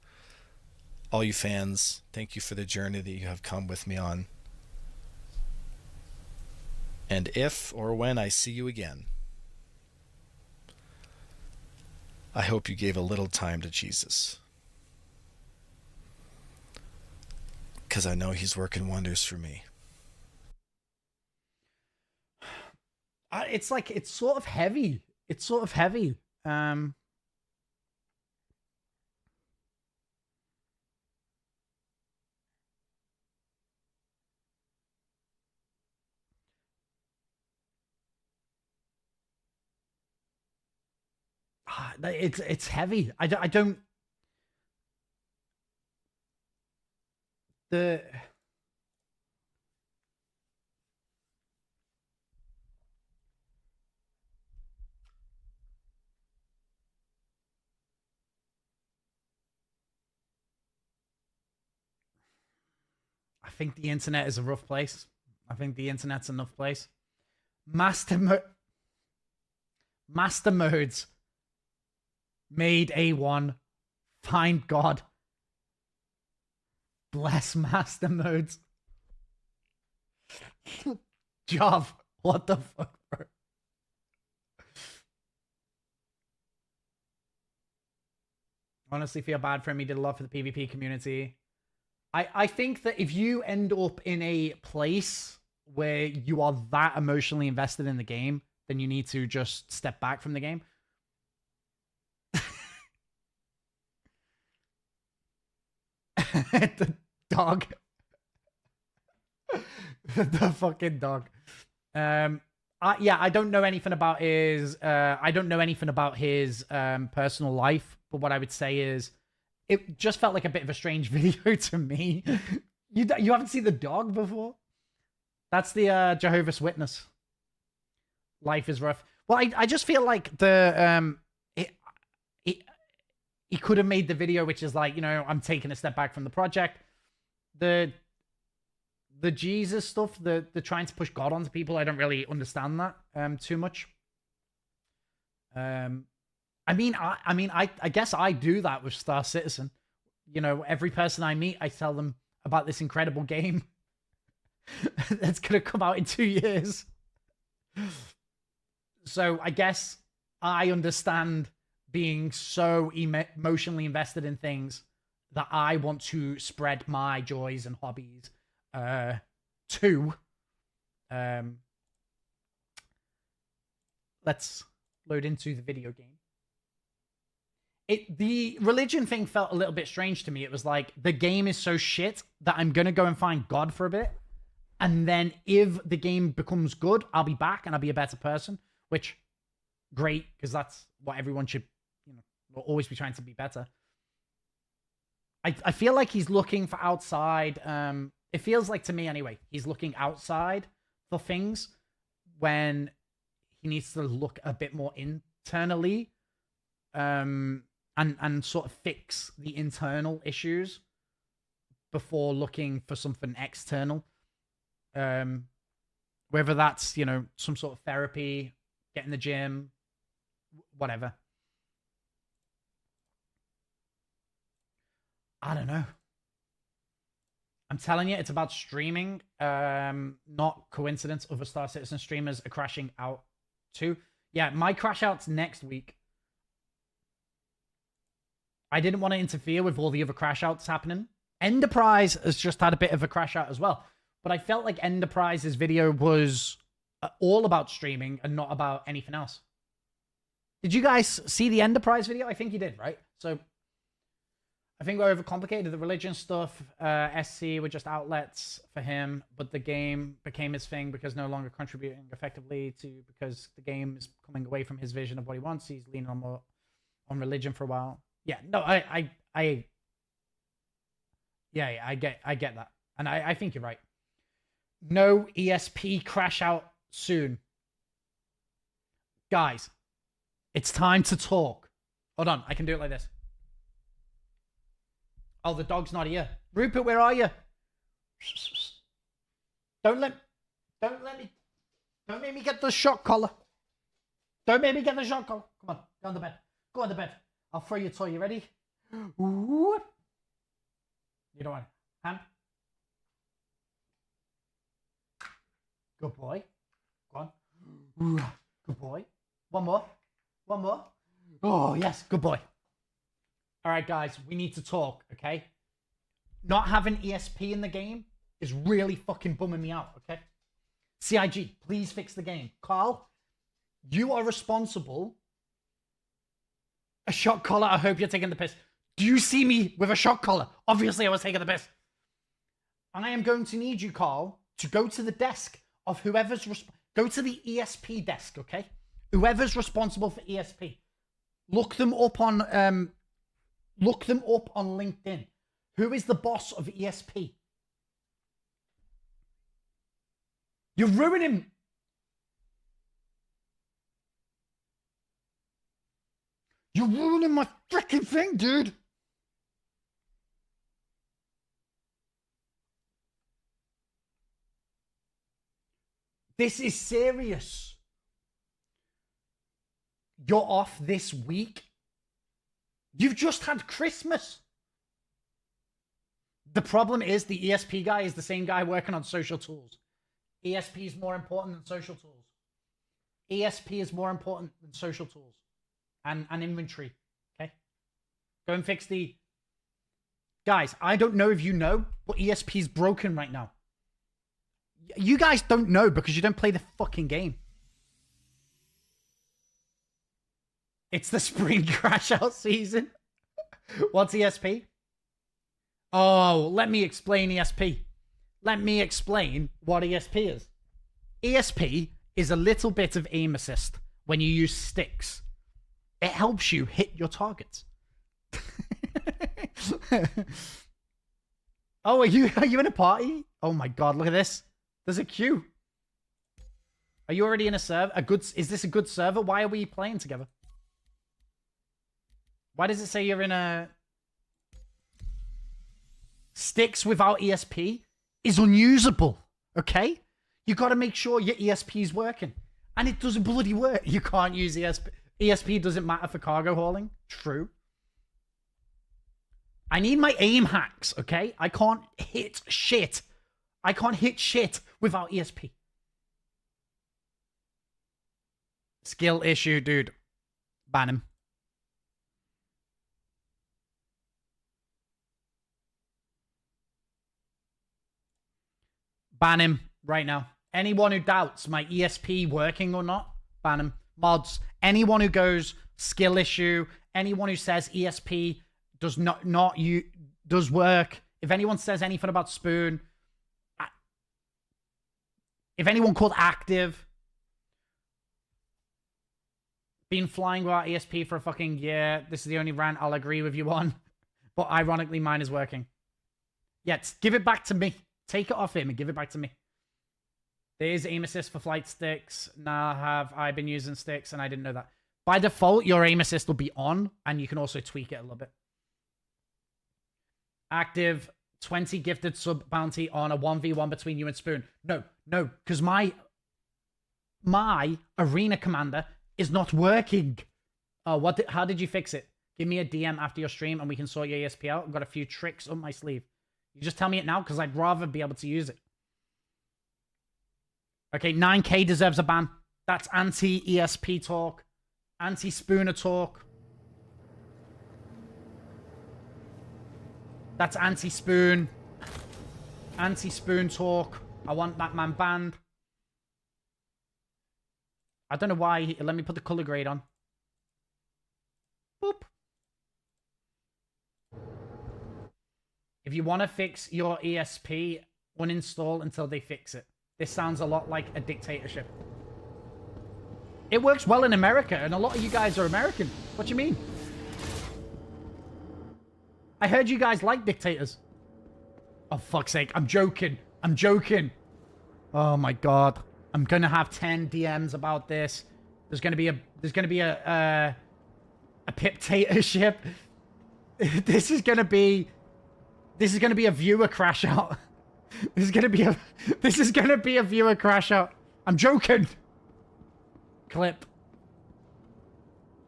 all you fans. Thank you for the journey that you have come with me on. And if or when I see you again, I hope you gave a little time to Jesus, because I know he's working wonders for me. It's like, it's sort of heavy. It's sort of heavy. it's heavy. I don't. The. I think the internet is a rough place. I think the internet's a rough place. Master modes made A1. Find God. Bless master modes. Job. What the fuck, bro? Honestly feel bad for him. He did a lot for the PvP community. I think that if you end up in a place where you are that emotionally invested in the game, then you need to just step back from the game. The dog. The fucking dog. I don't know anything about his personal life, but what I would say is it just felt like a bit of a strange video to me. You haven't seen the dog before? That's the Jehovah's Witness. Life is rough. Well, I just feel like he could have made the video, which is like, you know, I'm taking a step back from the project. The Jesus stuff, the trying to push God onto people, I don't really understand that too much. I guess I do that with Star Citizen. You know, every person I meet, I tell them about this incredible game that's going to come out in 2 years. So I guess I understand being so emotionally invested in things that I want to spread my joys and hobbies to. Let's load into the video game. The religion thing felt a little bit strange to me. It was like, the game is so shit that I'm going to go and find God for a bit. And then if the game becomes good, I'll be back and I'll be a better person. Which, great, because that's what everyone should, you know, always be trying to be better. I feel like he's looking for outside. It feels like, to me anyway, he's looking outside for things when he needs to look a bit more internally. And sort of fix the internal issues before looking for something external. Whether that's, you know, some sort of therapy, get in the gym, whatever. I don't know. I'm telling you, it's about streaming. Not coincidence. Other Star Citizen streamers are crashing out too. Yeah, my crash out's next week. I didn't want to interfere with all the other crash outs happening. Enterprise has just had a bit of a crash out as well. But I felt like Enterprise's video was all about streaming and not about anything else. Did you guys see the Enterprise video? I think you did, right? So I think we're overcomplicated. The religion stuff, SC were just outlets for him, but the game became his thing because no longer contributing effectively because the game is coming away from his vision of what he wants. He's leaning on more on religion for a while. Yeah, no, I get that. And I think you're right. No ESP crash out soon. Guys, it's time to talk. Hold on, I can do it like this. Oh, the dog's not here. Rupert, where are you? Don't make me get the shock collar. Don't make me get the shock collar. Come on, go on the bed. Go on the bed. I'll throw you a toy. You ready? Whoop. You don't want it. Hand. Good boy. Go on. Good boy. One more. One more. Oh, yes. Good boy. All right, guys. We need to talk, okay? Not having ESP in the game is really fucking bumming me out, okay? CIG, please fix the game. Carl, you are responsible. A shock collar. I hope you're taking the piss. Do you see me with a shock collar? Obviously, I was taking the piss. I am going to need you, Carl, to go to the desk of whoever's... Go to the ESP desk, okay? Whoever's responsible for ESP. Look them up on LinkedIn. Who is the boss of ESP? You're ruining. You're ruining my freaking thing, dude. This is serious. You're off this week. You've just had Christmas. The problem is the ESP guy is the same guy working on social tools. ESP is more important than social tools. ESP is more important than social tools and inventory. Okay? Go and fix the... Guys, I don't know if you know, but ESP is broken right now. You guys don't know because you don't play the fucking game. It's the spring crash out season. What's ESP? Oh, let me explain ESP. Let me explain what ESP is. ESP is a little bit of aim assist when you use sticks. It helps you hit your targets. Oh, are you in a party? Oh my god, look at this. There's a queue. Are you already in a server? Is this a good server? Why are we playing together? Why does it say you're in a... Sticks without ESP is unusable, okay? You got to make sure your ESP is working. And it doesn't bloody work. You can't use ESP. ESP doesn't matter for cargo hauling. True. I need my aim hacks, okay? I can't hit shit. I can't hit shit without ESP. Skill issue, dude. Ban him. Ban him right now. Anyone who doubts my ESP working or not, ban him. Mods, anyone who goes skill issue, anyone who says ESP does does work. If anyone says anything about Spoon, if anyone called active, been flying without ESP for a fucking year, this is the only rant I'll agree with you on. But ironically, mine is working. Yeah, give it back to me. Take it off him and give it back to me. There is aim assist for flight sticks. Now I've been using sticks and I didn't know that. By default, your aim assist will be on and you can also tweak it a little bit. Active 20 gifted sub bounty on a 1v1 between you and Spoon. No, because my arena commander is not working. Oh, how did you fix it? Give me a DM after your stream and we can sort your ESP out. I've got a few tricks up my sleeve. You just tell me it now because I'd rather be able to use it. Okay, 9K deserves a ban. That's anti-ESP talk. Anti-Spooner talk. That's anti-Spoon. Anti-Spoon talk. I want that man banned. I don't know why. Let me put the color grade on. Boop. If you want to fix your ESP, uninstall until they fix it. This sounds a lot like a dictatorship. It works well in America, and a lot of you guys are American. What do you mean? I heard you guys like dictators. Oh, fuck's sake. I'm joking. I'm joking. Oh, my God. I'm going to have 10 DMs about this. There's going to be a pip-tatorship. This is going to be a viewer crash out. This is going to be a viewer crash out. I'm joking. Clip.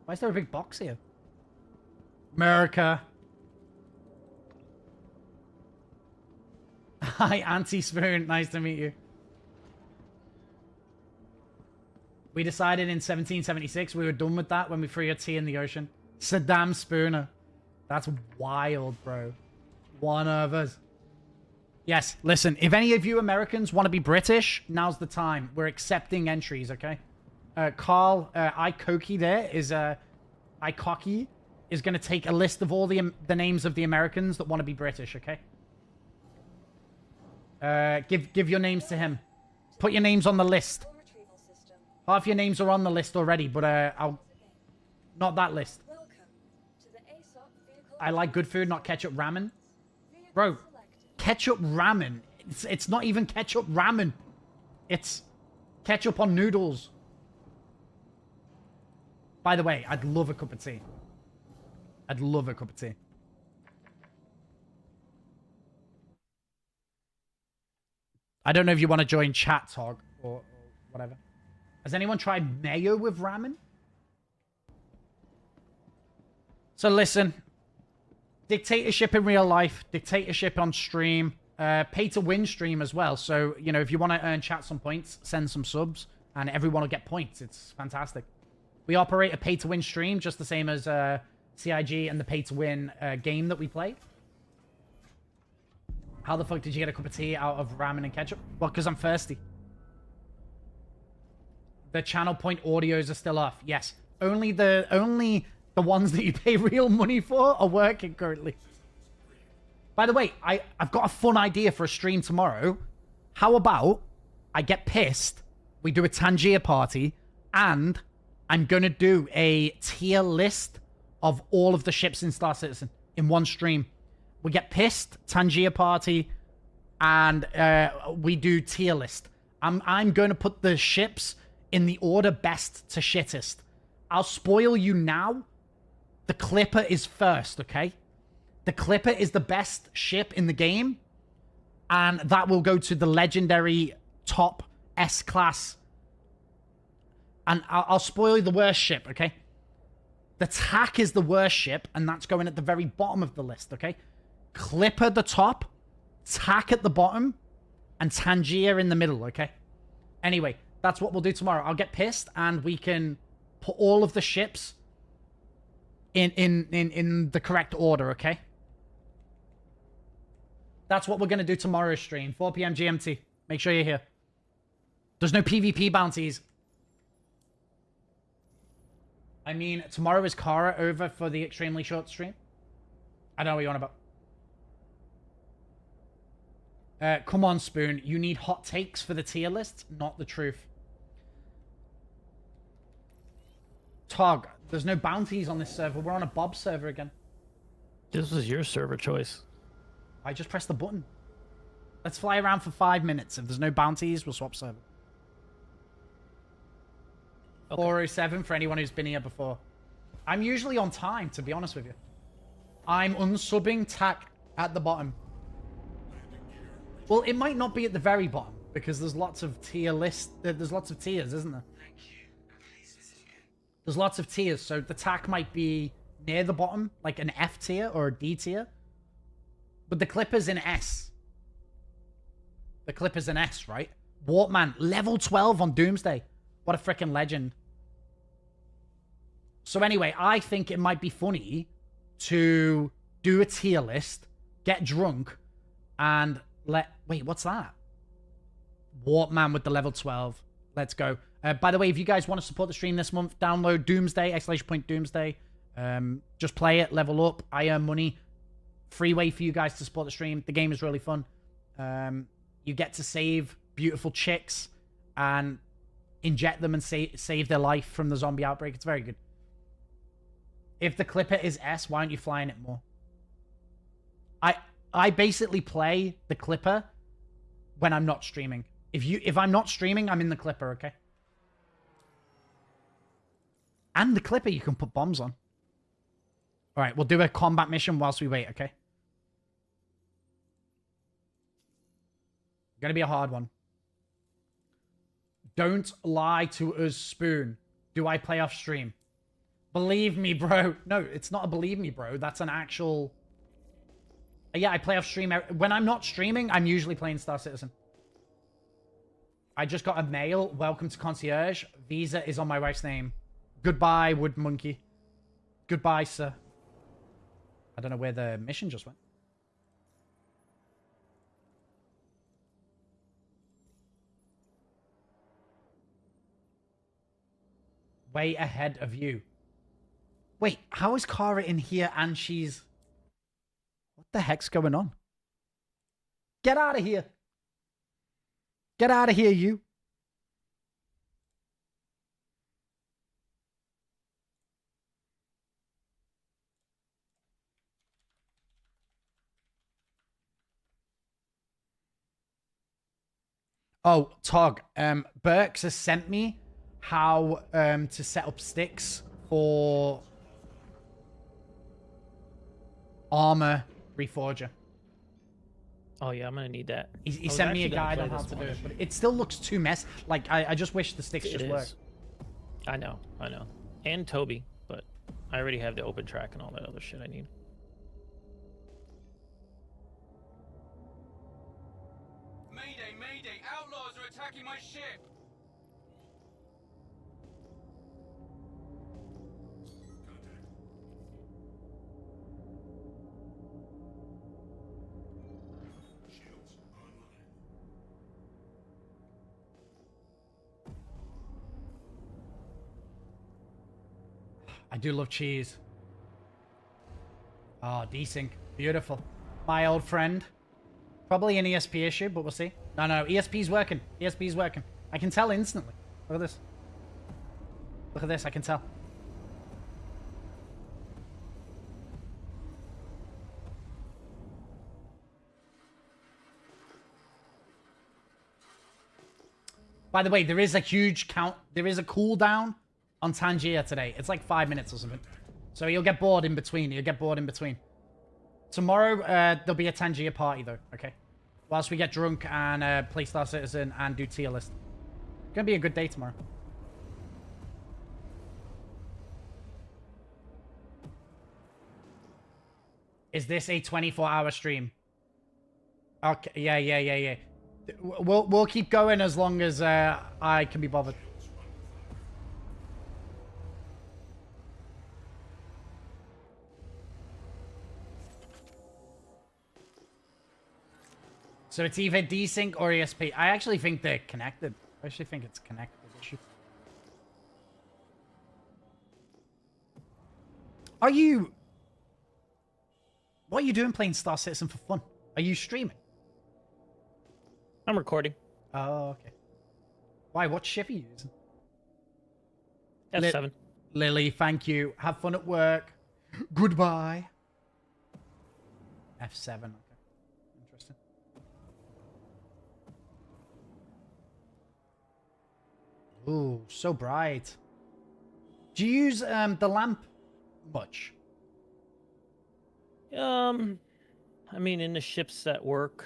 Why is there a big box here? America. Hi, Anti-Spoon. Nice to meet you. We decided in 1776 we were done with that when we threw your tea in the ocean. Saddam Spooner. That's wild, bro. One of us. Yes, listen. If any of you Americans want to be British, now's the time. We're accepting entries, okay? Carl, iCocky there is, iCocky is going to take a list of all the names of the Americans that want to be British, okay? Give your names to him. Put your names on the list. Half your names are on the list already, but not that list. I like good food, not ketchup ramen. Bro, ketchup ramen. It's not even ketchup ramen. It's ketchup on noodles. By the way, I'd love a cup of tea. I'd love a cup of tea. I don't know if you want to join chat, Tog, or whatever. Has anyone tried mayo with ramen? So listen, dictatorship in real life, dictatorship on stream, pay to win stream as well. So, you know, if you want to earn chat some points, send some subs, and everyone will get points. It's fantastic. We operate a pay to win stream, just the same as CIG and the pay to win game that we play. How the fuck did you get a cup of tea out of ramen and ketchup? Well, because I'm thirsty. The channel point audios are still off. Yes. Only the ones that you pay real money for are working currently. By the way, I've got a fun idea for a stream tomorrow. How about I get pissed, we do a Tangier party, and I'm going to do a tier list of all of the ships in Star Citizen in one stream. We get pissed, Tangier party, and we do tier list. I'm going to put the ships in the order best to shittest. I'll spoil you now. The Clipper is first, okay? The Clipper is the best ship in the game, and that will go to the legendary top S-class. And I'll spoil you the worst ship, okay? The TAC is the worst ship, and that's going at the very bottom of the list, okay? Clipper the top, TAC at the bottom, and Tangier in the middle, okay? Anyway, that's what we'll do tomorrow. I'll get pissed, and we can put all of the ships in the correct order, okay? That's what we're going to do tomorrow's stream, 4 p.m. GMT. Make sure you're here. There's no PvP bounties. I mean, tomorrow is Kara over for the extremely short stream. I don't know what you're on about. Come on, Spoon. You need hot takes for the tier list, not the truth. Tog, there's no bounties on this server. We're on a Bob server again. This was your server choice. I just pressed the button. Let's fly around for 5 minutes. If there's no bounties, we'll swap server. Okay. 407 for anyone who's been here before. I'm usually on time, to be honest with you. I'm unsubbing TAC at the bottom. Well, it might not be at the very bottom, because there's lots of tier list. There's lots of tiers, isn't there? There's lots of tiers, so the TAC might be near the bottom, like an F tier or a D tier. But the Clipper's in S. The Clipper's in S, right? Warpman, level 12 on Doomsday. What a freaking legend. So anyway, I think it might be funny to do a tier list, get drunk, and wait, what's that? Warpman with the level 12. Let's go. By the way, if you guys want to support the stream this month, download Doomsday, !Doomsday. Just play it, level up. I earn money. Free way for you guys to support the stream. The game is really fun. You get to save beautiful chicks and inject them and save their life from the zombie outbreak. It's very good. If the Clipper is S, why aren't you flying it more? I basically play the Clipper when I'm not streaming. If I'm not streaming, I'm in the Clipper, okay? And the Clipper you can put bombs on. Alright, we'll do a combat mission whilst we wait, okay? Gonna be a hard one. Don't lie to us, Spoon. Do I play off stream? Believe me, bro. No, it's not a believe me, bro. That's an actual... Yeah, I play off stream. When I'm not streaming, I'm usually playing Star Citizen. I just got a mail. Welcome to Concierge. Visa is on my wife's name. Goodbye, Wood Monkey. Goodbye, sir. I don't know where the mission just went. Way ahead of you. Wait, how is Kara in here and she's... What the heck's going on? Get out of here. Get out of here, you. Oh, Tog, Burks has sent me how to set up sticks for armor reforger. Oh yeah, I'm gonna need that. He sent me a guide on how to do it, but it still looks too messy. Like, I just wish the sticks just work. I know. And tobii, but I already have the open track and all that other shit I need. Mayday, mayday, outlaws are attacking my ship! I do love cheese. Oh, desync. Beautiful. My old friend. Probably an ESP issue, but we'll see. No, ESP's working. ESP's working. I can tell instantly. Look at this. Look at this, I can tell. By the way, there is a huge count. There is a cooldown on Tangier today. It's like 5 minutes or something. So you'll get bored in between. Tomorrow, there'll be a Tangier party, though, okay? Whilst we get drunk and play Star Citizen and do tier list. It's gonna be a good day tomorrow. Is this a 24-hour stream? Okay, yeah. We'll keep going as long as I can be bothered. So it's either desync or ESP. I actually think they're connected. I actually think it's connected issue. Are you... What are you doing playing Star Citizen for fun? Are you streaming? I'm recording. Oh, okay. Why? What ship are you using? F7. Lily, thank you. Have fun at work. Goodbye. F7, okay. Interesting. Ooh, so bright. Do you use the lamp much? I mean, in the ships that work,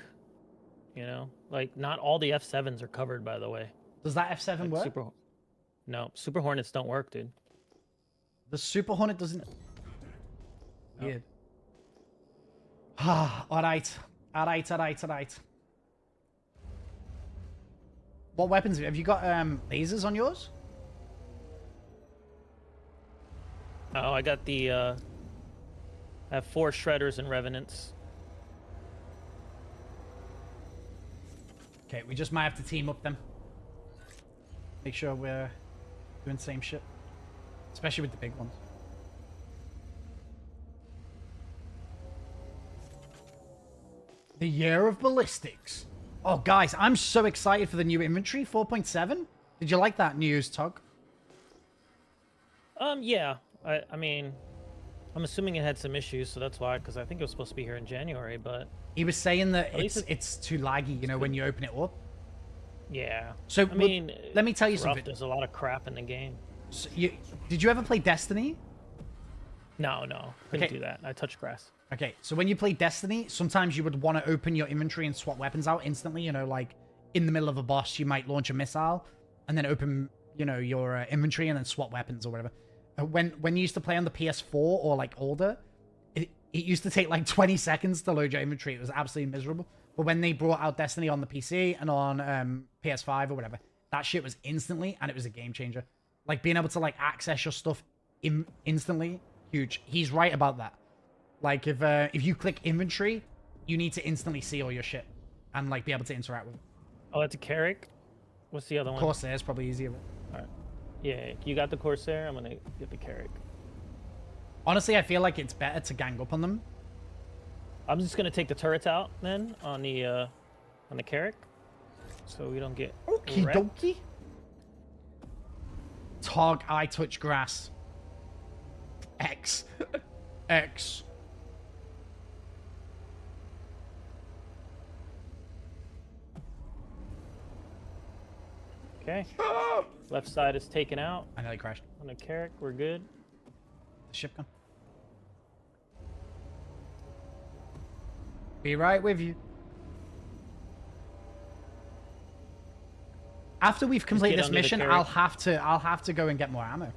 you know, like not all the F7s are covered, by the way. Does that F7 work? No, Super Hornets don't work, dude. The Super Hornet doesn't... Weird. Ah, alright. Alright. What weapons have you got? Lasers on yours? Oh, I got the, I have 4 Shredders and Revenants. Okay, we just might have to team up then. Make sure we're doing the same shit. Especially with the big ones. The year of ballistics. Oh, guys, I'm so excited for the new inventory, 4.7. Did you like that news, Tug? Yeah. I mean, I'm assuming it had some issues, so that's why, because I think it was supposed to be here in January, but... He was saying that it's too laggy, you know, when you open it up. Yeah. So, I mean, let me tell you rough. something. There's a lot of crap in the game. So did you ever play Destiny? No. Couldn't do that. I touch grass. Okay, so when you play Destiny, sometimes you would want to open your inventory and swap weapons out instantly. You know, like in the middle of a boss, you might launch a missile and then open, you know, your inventory and then swap weapons or whatever. When you used to play on the PS4 or like older, it used to take like 20 seconds to load your inventory. It was absolutely miserable. But when they brought out Destiny on the PC and on PS5 or whatever, that shit was instantly, and it was a game changer. Like being able to like access your stuff instantly, huge. He's right about that. Like if you click inventory, you need to instantly see all your shit and like be able to interact with it. Oh, that's a Carrack? What's the other one? Corsair is probably easier. All right. Yeah, you got the Corsair. I'm gonna get the Carrack. Honestly, I feel like it's better to gang up on them. I'm just gonna take the turrets out then on the Carrack, so we don't get Okie wrecked. dokie. Tog, I touch grass. X. X. Okay. Left side is taken out. I nearly crashed. On the Carrick, we're good. The ship gun. Be right with you. After we've completed get this under the mission, Carrick. I'll have to go and get more ammo.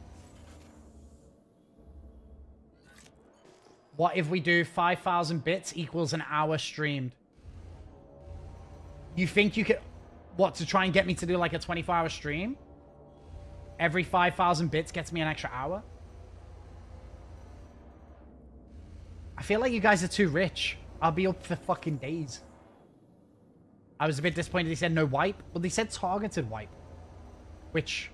What if we do 5,000 bits equals an hour streamed? You think you could... What, to try and get me to do like a 24-hour stream? Every 5,000 bits gets me an extra hour? I feel like you guys are too rich. I'll be up for fucking days. I was a bit disappointed they said no wipe. Well, they said targeted wipe. Which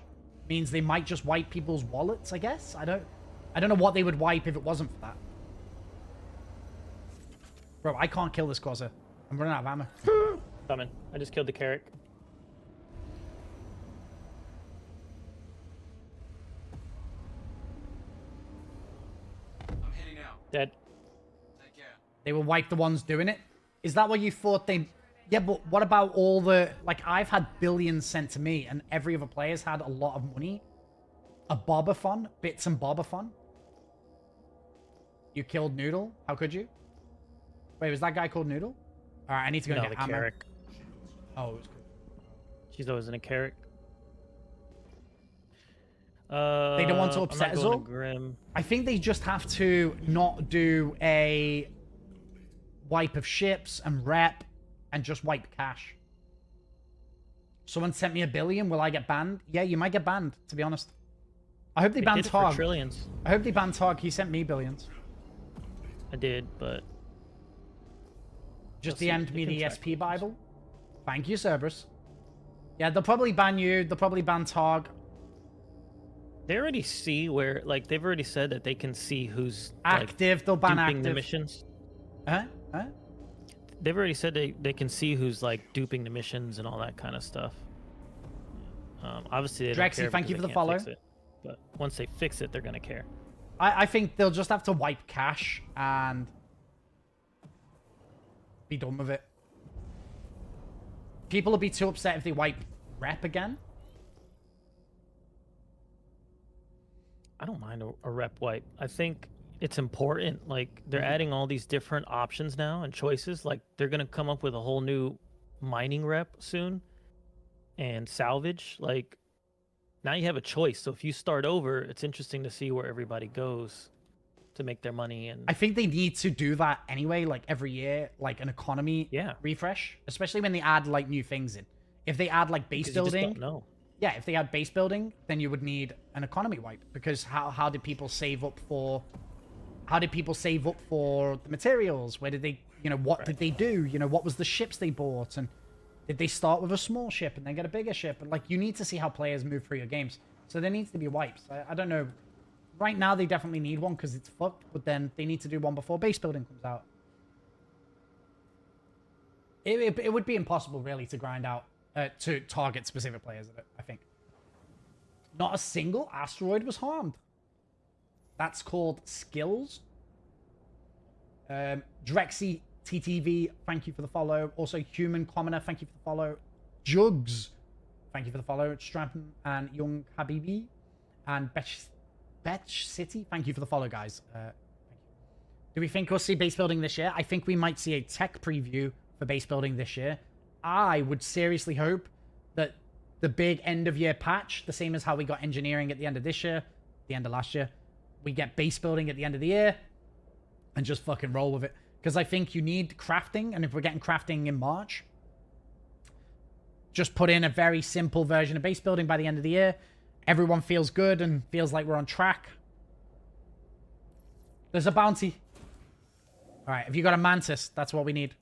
means they might just wipe people's wallets, I guess? I don't know what they would wipe if it wasn't for that. Bro, I can't kill this Corsair. I'm running out of ammo. Coming. I just killed the Carrick. I'm heading out. Dead. Take care. They will wipe the ones doing it. Is that what you thought they... Yeah, but what about all the... Like, I've had billions sent to me, and every other player's had a lot of money. A bobathon. Bits and bobathon. You killed Noodle? How could you? Wait, was that guy called Noodle? Alright, I need to go No, and the get ammo. Carrick. Oh, it was cool. She's always in a Carrick. They don't want to I'm upset not us going all? to Grim. I think they just have to not do a wipe of ships and rep and just wipe cash. Someone sent me 1 billion. Will I get banned? Yeah, you might get banned, to be honest. I hope they ban did it for Tog. trillions. I hope they ban Tog. He sent me billions. I did, but... Just Let's see, DM'd me you can the track SP things. Bible. Thank you, Cerberus. Yeah, they'll probably ban you. They'll probably ban Tog. They already see where... Like, they've already said that they can see who's... like, Active. They'll ban duping active. the missions. Huh? They've already said they can see who's, like, duping the missions and all that kind of stuff. Obviously, they don't Drexy, care thank because you for they the can't follow. fix it. But once they fix it, they're going to care. I think they'll just have to wipe cash and be done with it. People will be too upset if they wipe rep again. I don't mind a rep wipe. I think it's important. Like, they're Mm-hmm. adding all these different options now and choices. Like, they're going to come up with a whole new mining rep soon and salvage. Like, now you have a choice. So if you start over, it's interesting to see where everybody goes to make their money. And I think they need to do that anyway, like every year, like an economy Yeah. refresh, especially when they add like new things in. If they add like base because you just building, don't know. yeah, if they add base building, then you would need an economy wipe because how did people save up for? How did people save up for the materials? Where did they, what did they do? What was the ships they bought? And did they start with a small ship and then get a bigger ship? And like, you need to see how players move through your games. So there needs to be wipes. I don't know. Right now, they definitely need one because it's fucked. But then they need to do one before base building comes out. It would be impossible, really, to grind out, to target specific players of it, I think. Not a single asteroid was harmed. That's called skills. Drexy TTV, thank you for the follow. Also, Human Commoner, thank you for the follow. Jugs, thank you for the follow. Stratton and Young Habibi. And Betch City, thank you for the follow, guys. Thank you. Do we think we'll see base building this year? I think we might see a tech preview for base building this year. I would seriously hope that the big end of year patch, the same as how we got engineering at the end of this year, the end of last year, we get base building at the end of the year and just fucking roll with it. Because I think you need crafting, and if we're getting crafting in March, just put in a very simple version of base building by the end of the year. Everyone feels good and feels like we're on track. There's a bounty. All right, have you got a mantis? That's what we need.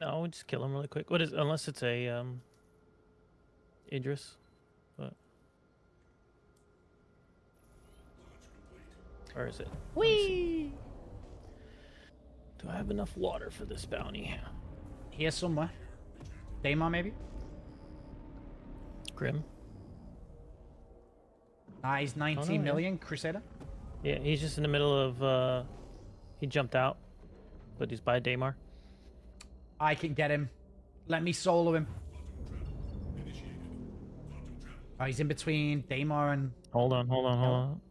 No, just kill him really quick. What is, unless it's a Idris, but where is it? Whee! Do I have enough water for this bounty? Here somewhere. Daemon, maybe? Grim. Nice, 19 million. Crusader. Yeah, he's just in the middle of. He jumped out, but he's by Daymar. I can get him. Let me solo him. Oh, he's in between Daymar and... Hold on, hold on, hold on.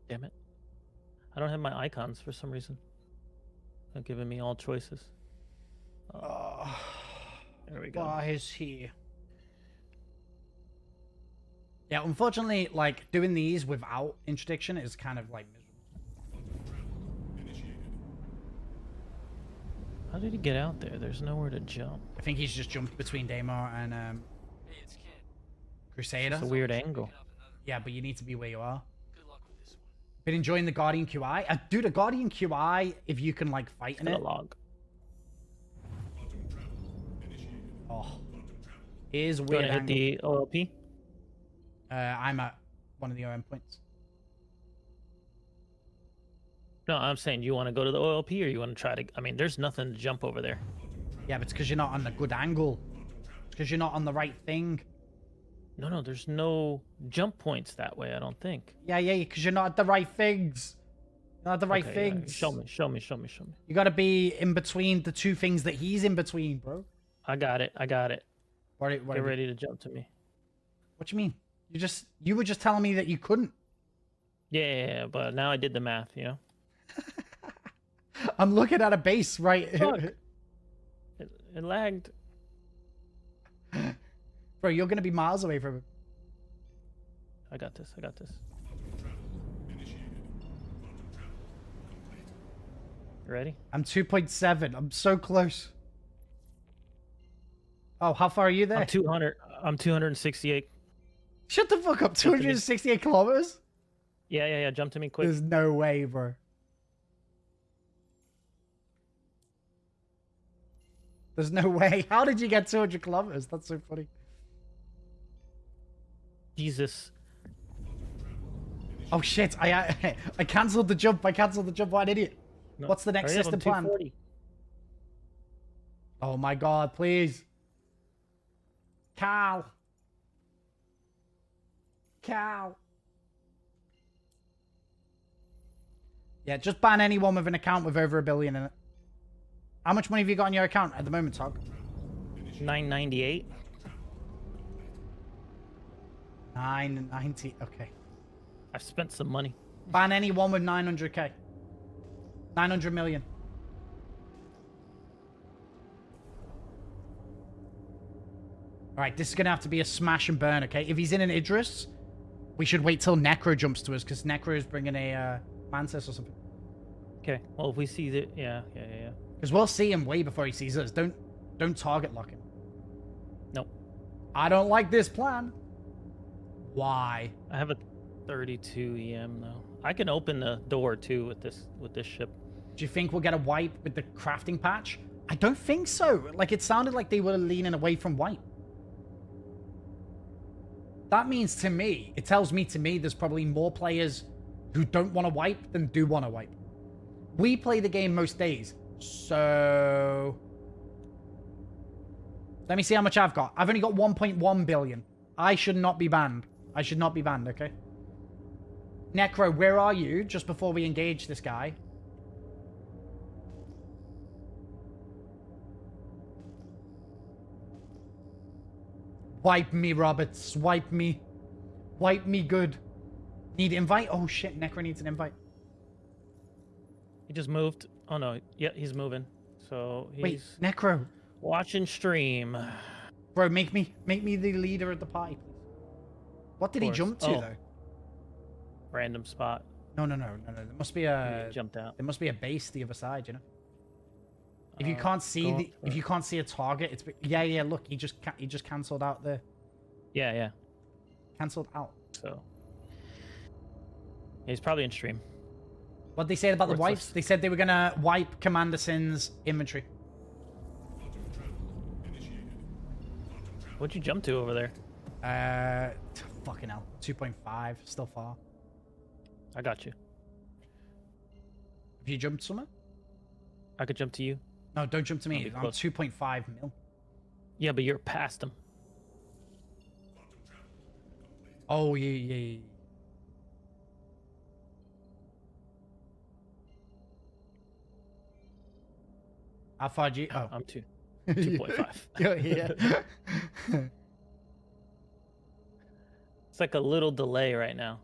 Damn it. I don't have my icons for some reason. Not giving me all choices. There we go. Why is he? Yeah, unfortunately, like, doing these without interdiction is kind of, like, miserable. How did he get out there? There's nowhere to jump. I think he's just jumped between Daymar and, Crusader. It's a weird angle. Yeah, but you need to be where you are. Been enjoying the Guardian QI? Dude, a Guardian QI, if you can, like, fight in it. Log. Oh. Is You weird want to hit angle. the OLP? I'm at one of the OM points. No, I'm saying you want to go to the OLP or you want to try to... I mean, there's nothing to jump over there. Yeah, but it's because you're not on the good angle. It's because you're not on the right thing. No, there's no jump points that way, I don't think. Yeah, because you're not at the right things. You're not at the right Okay, yeah, things. show me. You gotta be in between the two things that he's in between, bro. I got it. What Get ready to jump to me. What you mean? You were just telling me that you couldn't. Yeah, but now I did the math, you know? I'm looking at a base, right? Fuck. It lagged. Bro, you're gonna be miles away from him. I got this. You ready? I'm 2.7. I'm so close. Oh, how far are you there? I'm 200. I'm 268. Shut the fuck up. 268 kilometers? Yeah. Jump to me quick. There's no way, bro. There's no way. How did you get 200 kilometers? That's so funny. Jesus. Oh shit! I cancelled the jump. What an idiot! No, What's the next hurry up, system I'm plan? 240. Oh my god! Please, Cal. Yeah, just ban anyone with an account with over 1 billion in it. How much money have you got on your account at the moment, Tog? 998. 990. Okay. I've spent some money. Ban anyone with 900k. 900 million. Alright, this is gonna have to be a smash and burn, okay? If he's in an Idris, we should wait till Necro jumps to us, because Necro is bringing a Mantis or something. Okay. Well, if we see the... Yeah. Because we'll see him way before he sees us. Don't target lock him. Nope. I don't like this plan. Why? I have a 32 EM though. I can open the door too with this ship. Do you think we'll get a wipe with the crafting patch? I don't think so. Like, it sounded like they were leaning away from wipe. That means to me, it tells me there's probably more players who don't want to wipe than do want to wipe. We play the game most days, so... Let me see how much I've got. I've only got 1.1 billion. I should not be banned. Okay? Necro, where are you just before we engage this guy? Wipe me, Roberts. Wipe me. Wipe me good. Need invite? Oh shit, Necro needs an invite. He just moved. Oh no, yeah, he's moving. So he's Wait, Necro. watching stream. Bro, make me the leader of the party, please. What did he course. jump to, Oh. though? Random spot. No. There must be He a jumped out. there must be a base the other side, you know. If you Uh, can't see go the for if it. you can't see a target, it's yeah. Look, he just cancelled out the Yeah. cancelled out. So he's probably in stream. What they said about the Worthless. wipes? They said they were gonna wipe Commander Sin's inventory. What'd you jump to over there? Fucking hell, 2.5, still far. I got you. Have you jumped somewhere? I could jump to you. No, don't jump to me. I'll be I'm close. 2.5 mil. Yeah, but you're past him. Oh, yeah. How far do you... Oh. I'm 2.5. You're here. It's like a little delay right now.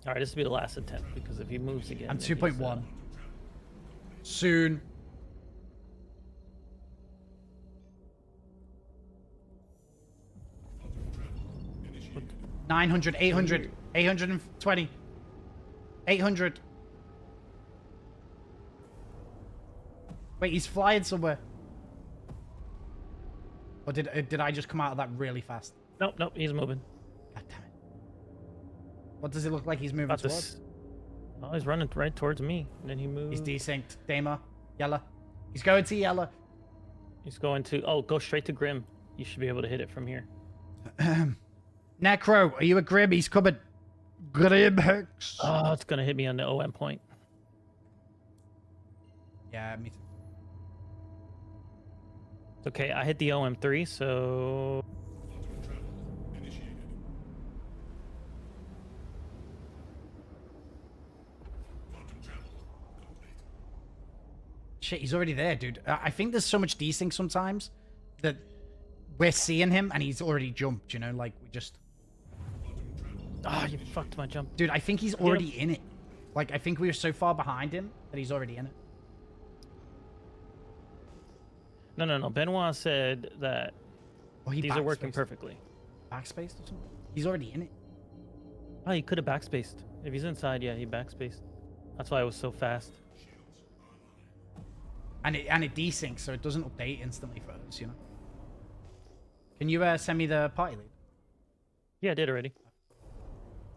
All right, this will be the last attempt because if he moves again, I'm then he's, 2.1. Soon. What? 900, 800, 820, 800. Wait, he's flying somewhere. Or did I just come out of that really fast? Nope, he's moving. God damn it. What does it look like he's moving About towards? this. Oh, he's running right towards me, and then he moves. He's desynced. Dama. Yellow. He's going to yellow. He's going to. Oh, go straight to Grim. You should be able to hit it from here. Necro, are you a Grim? He's coming. Grim Hex. Oh, it's gonna hit me on the OM point. Yeah, me too. It's okay. I hit the OM3, so. Shit, he's already there, dude. I think there's so much desync sometimes that we're seeing him and he's already jumped, you know? Like, we just... Oh, you fucked my jump. Dude, I think he's already in it. Like, I think we were so far behind him that he's already in it. No. Benoit said that Oh, he these are working backspaced. perfectly. Backspaced or something? He's already in it. Oh, he could have backspaced. If he's inside, yeah, he backspaced. That's why it was so fast. And it desyncs, so it doesn't update instantly for us, you know? Can you send me the party lead? Yeah, I did already.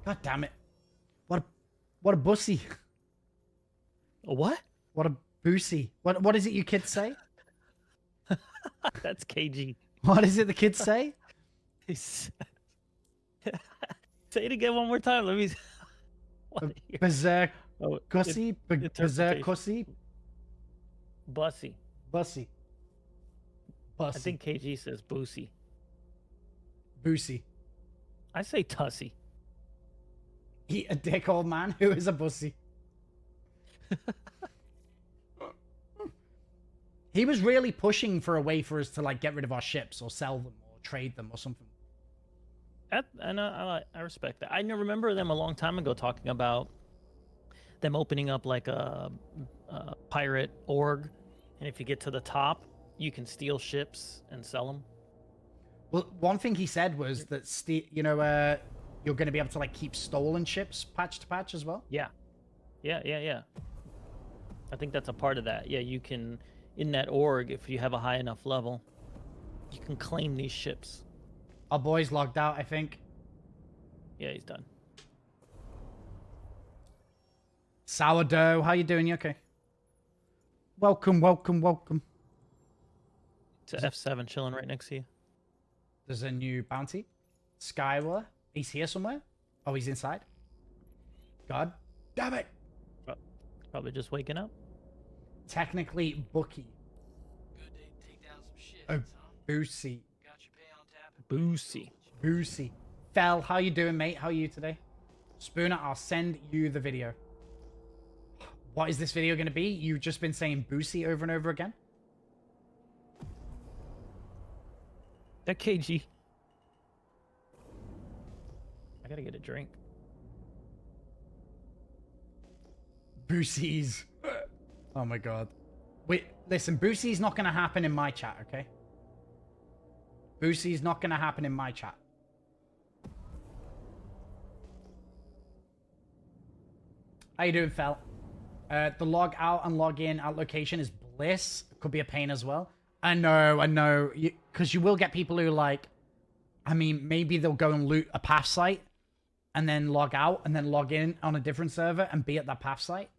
God damn it. What a bussy. A what? What a boosie. What is it you kids say? That's KG. What is it the kids say? Say it again one more time. Let me. What? Berserk Oh, cussy? Berserk interpretation. cussy? Bussy. Bussy. I Bussy. think KG says boosie. Boosie. I say tussy. He a dick old man who is a bussy. He was really pushing for a way for us to like get rid of our ships or sell them or trade them or something. And I respect that. I remember them a long time ago talking about them opening up like a pirate org, and if you get to the top, you can steal ships and sell them. Well, one thing he said was that you're going to be able to like keep stolen ships patch to patch as well. Yeah. I think that's a part of that. Yeah, you can, in that org, if you have a high enough level, you can claim these ships. Our boy's logged out, I think. Yeah, he's done. Sourdough, how you doing? You okay? Welcome. It's a F7 chilling right next to you. There's a new bounty. Skyward. He's here somewhere. Oh, he's inside. God damn it. Probably just waking up. Technically, Bucky. Good day to take down some shit. Oh, Boosie. Got your pay on tap. Boosie. Boosie. Fel, how you doing, mate? How are you today? Spooner, I'll send you the video. What is this video going to be? You've just been saying Boosie over and over again? That KG. I gotta get a drink. Boosie's. Oh my god. Wait, listen, Boosie's not going to happen in my chat, okay? Boosie's not going to happen in my chat. How you doing, Fel? The log out and log in at location is bliss. Could be a pain as well. I know. Because you will get people who like, I mean, maybe they'll go and loot a path site and then log out and then log in on a different server and be at that path site.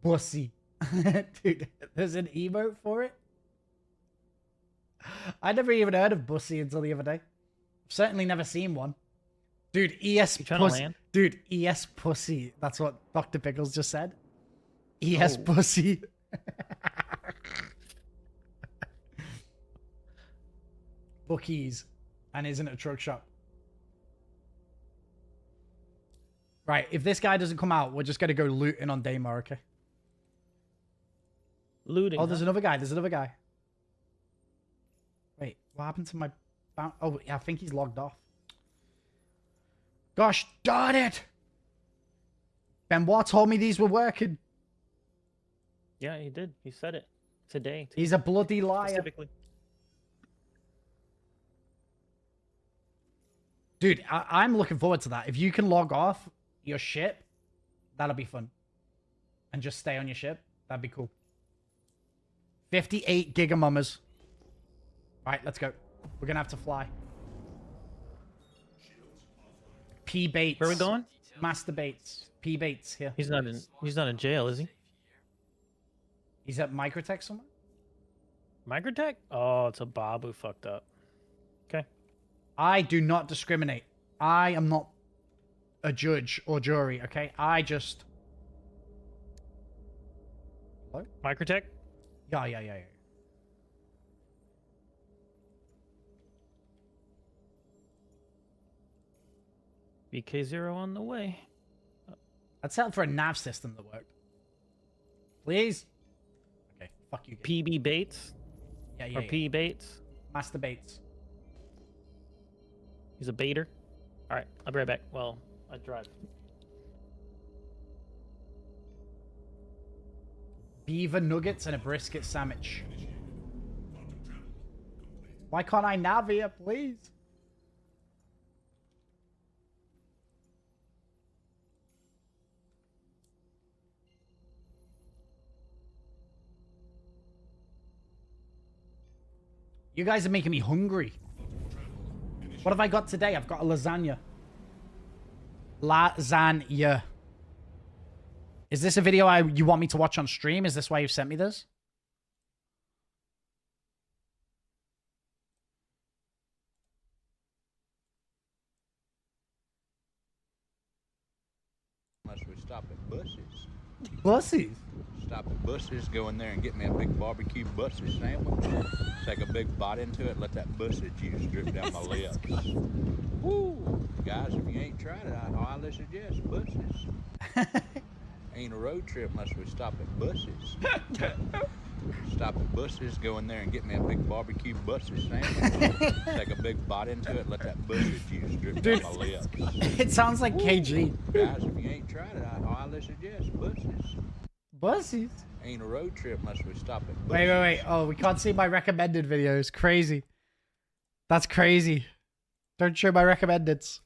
Bussy. Dude, there's an emote for it? I never even heard of Bussy until the other day. I've certainly never seen one. Dude, ES You trying to pussy. land? Dude, ES pussy. That's what Dr. Pickles just said. ES pussy. Bookies. And isn't it a truck shop? Right, if this guy doesn't come out, we're just going to go looting on Daymar, okay? Looting. Oh, there's huh? another guy. There's another guy. Wait, what happened to my... Oh, yeah, I think he's logged off. Gosh darn it! Benoit told me these were working. Yeah, he did. He said it today. He's a bloody liar. Specifically. Dude, I'm looking forward to that. If you can log off your ship, that'll be fun. And just stay on your ship. That'd be cool. 58 gigamummers. Alright, let's go. We're gonna have to fly. P Bates. Where are we going? Master Bates. P Bates here. He's not in jail, is he? He's at Microtech somewhere? Microtech? Oh, it's a Bob who fucked up. Okay. I do not discriminate. I am not a judge or jury, okay? I just... Hello? Microtech? Yeah. BK0 on the way. I'd settle for a nav system that worked. Please? Okay, fuck you. PB Bates? Yeah. Or P Bates? Master Bates. He's a baiter. Alright, I'll be right back. Well, I drive. Beaver nuggets and a brisket sandwich. Why can't I nav here, please? You guys are making me hungry. What have I got today? I've got a lasagna. Lasagna. Is this a video you want me to watch on stream? Is this why you've sent me this? Unless we stop at buses. Buses. Stop at buses, go in there and get me a big barbecue buses sandwich. Take a big bite into it, let that buses juice drip down my lips. Woo! Guys, if you ain't tried it, I highly suggest buses. Ain't a road trip unless we stop at buses. Stop at buses, go in there and get me a big barbecue buses sandwich. Take a big bite into it, let that buses juice drip down my lips. It sounds like KG. Guys, if you ain't tried it, I highly suggest buses. Buses? Ain't a road trip unless we stop at buses. Wait. Oh, we can't see my recommended videos. Crazy. That's crazy. Don't show my recommendeds.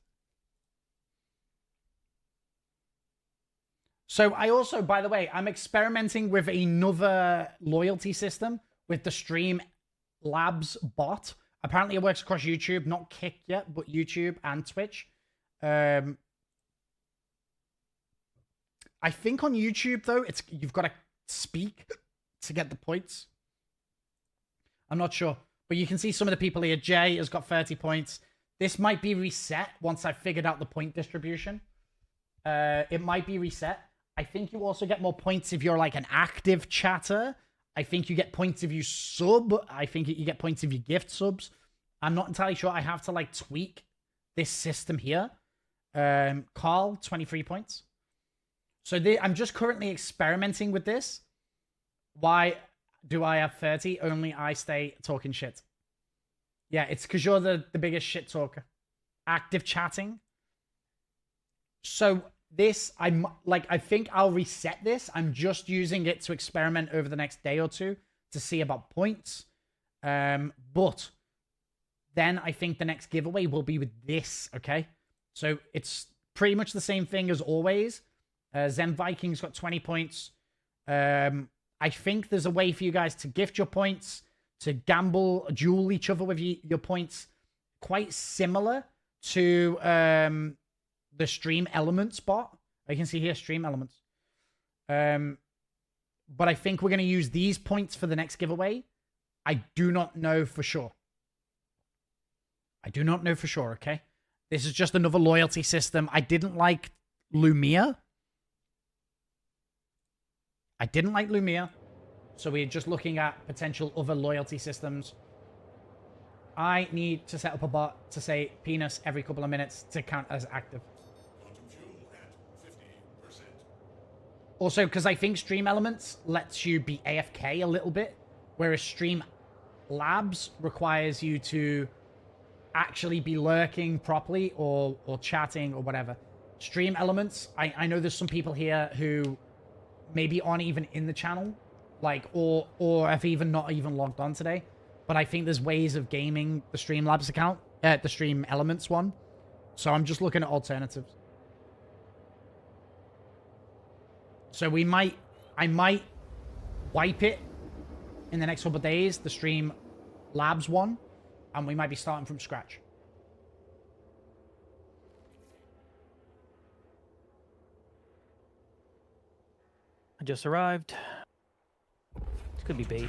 So I also, by the way, I'm experimenting with another loyalty system with the Stream Labs bot. Apparently it works across YouTube, not Kick yet, but YouTube and Twitch. I think on YouTube though, you've got to speak to get the points. I'm not sure, but you can see some of the people here. Jay has got 30 points. This might be reset once I've figured out the point distribution. It might be reset. I think you also get more points if you're like an active chatter. I think you get points if you sub. I think you get points if you gift subs. I'm not entirely sure. I have to like tweak this system here. Carl, 23 points. So I'm just currently experimenting with this. Why do I have 30? Only I stay talking shit. Yeah, it's because you're the biggest shit talker. Active chatting. So this, I think I'll reset this. I'm just using it to experiment over the next day or two to see about points. But then I think the next giveaway will be with this, okay? So it's pretty much the same thing as always. Zen Vikings got 20 points. I think there's a way for you guys to gift your points, to gamble, duel each other with your points. Quite similar to the Stream Elements bot. You can see here, Stream Elements. But I think we're going to use these points for the next giveaway. I do not know for sure. I do not know for sure, okay? This is just another loyalty system. I didn't like Lumia. So we're just looking at potential other loyalty systems. I need to set up a bot to say penis every couple of minutes to count as active. Also, because I think Stream Elements lets you be AFK a little bit, whereas Stream Labs requires you to actually be lurking properly or chatting or whatever. Stream Elements, I know there's some people here who maybe aren't even in the channel, like, or have even not even logged on today. But I think there's ways of gaming the Streamlabs account, the Stream Elements one. So I'm just looking at alternatives. So I might wipe it in the next couple of days, the Stream Labs one, and we might be starting from scratch. I just arrived. This could be bait.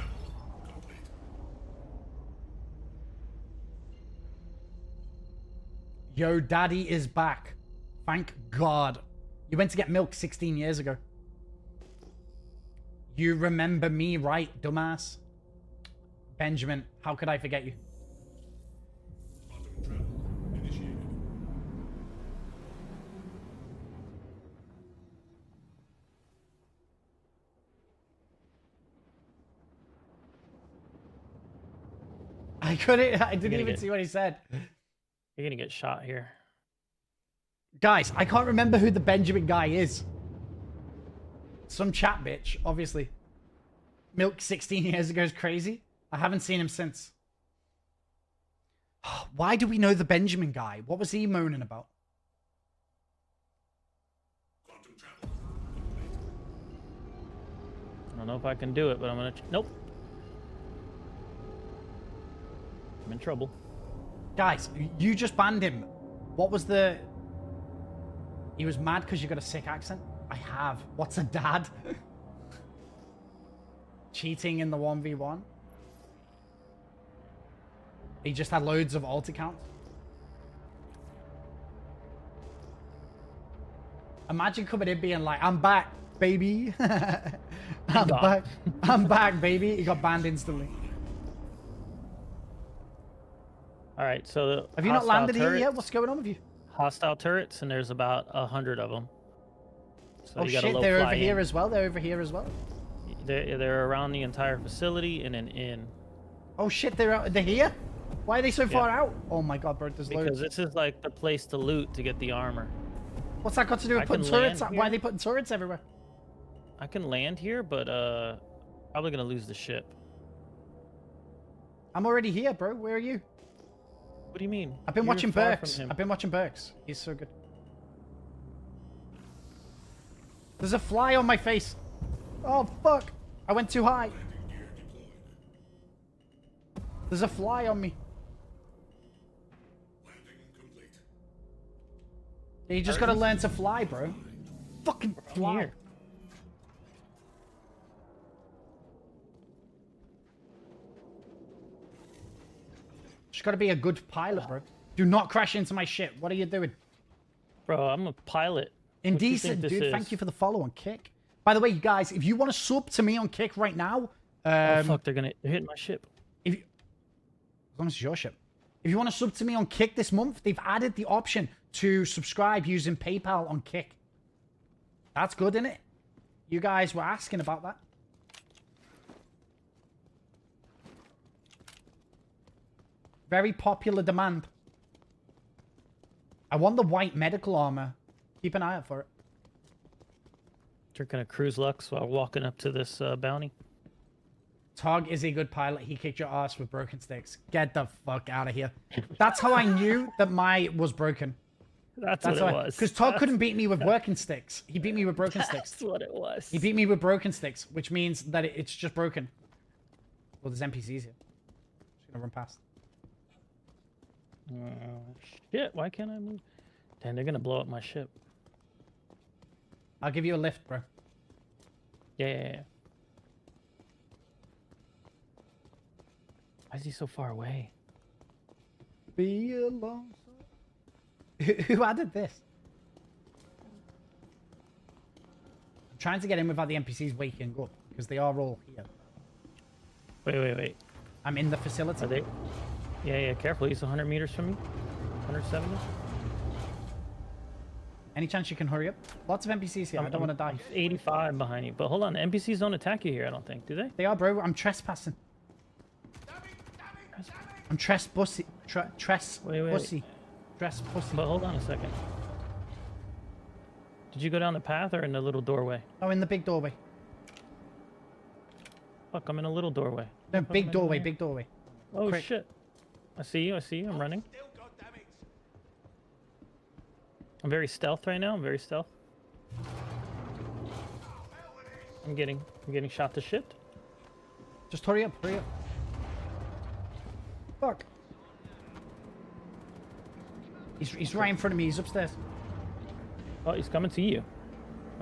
Yo, daddy is back. Thank God. You went to get milk 16 years ago. You remember me, right, dumbass? Benjamin, how could I forget you? I didn't even see what he said. You're gonna get shot here. Guys, I can't remember who the Benjamin guy is. Some chat bitch, obviously. Milk 16 years ago is crazy. I haven't seen him since. Why do we know the Benjamin guy? What was he moaning about? I don't know if I can do it, but I'm gonna. Nope. I'm in trouble. Guys, you just banned him. What was the... He was mad because you got a sick accent? I have. What's a dad? Cheating in the 1v1? He just had loads of alt accounts? Imagine coming in being like, I'm back, baby. I'm back. I'm back, baby. He got banned instantly. All right, so have you not landed here yet? What's going on with you? Hostile turrets, and there's about 100 of them. So oh shit, they're over here as well. They're over here as well. They're around the entire facility and an inn. Oh shit, they're here? Why are they so far out? Oh my god, bro, there's loads. Because this is like the place to loot to get the armor. What's that got to do with putting turrets? Why are they putting turrets everywhere? I can land here, but probably gonna lose the ship. I'm already here, bro. Where are you? What do you mean? I've been watching Burks. I've been watching Burks. He's so good. There's a fly on my face. Oh, fuck. I went too high. There's a fly on me. You just gotta learn to fly, bro. Fucking fly. Here. Just gotta be a good pilot, bro. Do not crash into my ship. What are you doing? Bro, I'm a pilot. Indecent, dude. Thank you for the follow on Kick. By the way, you guys, if you want to sub to me on Kick right now... oh, fuck, they're hitting my ship. As long as it's your ship. If you want to sub to me on Kick this month, they've added the option to subscribe using PayPal on Kick. That's good, isn't it? You guys were asking about that. Very popular demand. I want the white medical armor. Keep an eye out for it. Drinking a cruise Lux while walking up to this bounty. Tog is a good pilot. He kicked your ass with broken sticks. Get the fuck out of here. That's how I knew that my was broken. That's what it was. Because Tog couldn't beat me with working sticks. He beat me with broken sticks. That's what it was. He beat me with broken sticks, which means that it's just broken. Well, there's NPCs here. Just gonna run past. Shit, why can't I move? Damn, they're gonna blow up my ship. I'll give you a lift, bro. Yeah. Why is he so far away? Be alone. Who added this? I'm trying to get in without the NPCs waking up because they are all here. Wait. I'm in the facility. Are they? Yeah, careful. He's 100 meters from me. 170. Any chance you can hurry up? Lots of NPCs here. I don't want to die. I'm 85 behind you. But hold on, the NPCs don't attack you here, I don't think. Do they? They are, bro. I'm trespassing. I'm trespassing. Trespassing. Trespassing. But hold on a second. Did you go down the path or in the little doorway? Oh, in the big doorway. Fuck, I'm in a little doorway. No, Fuck, big I'm in doorway, there. big doorway. Oh, Quick. shit. I see you, I'm running. I'm very stealth right now, I'm very stealth. I'm getting shot to shit. Just hurry up, hurry up. Fuck. He's right in front of me, he's upstairs. Oh, he's coming to you.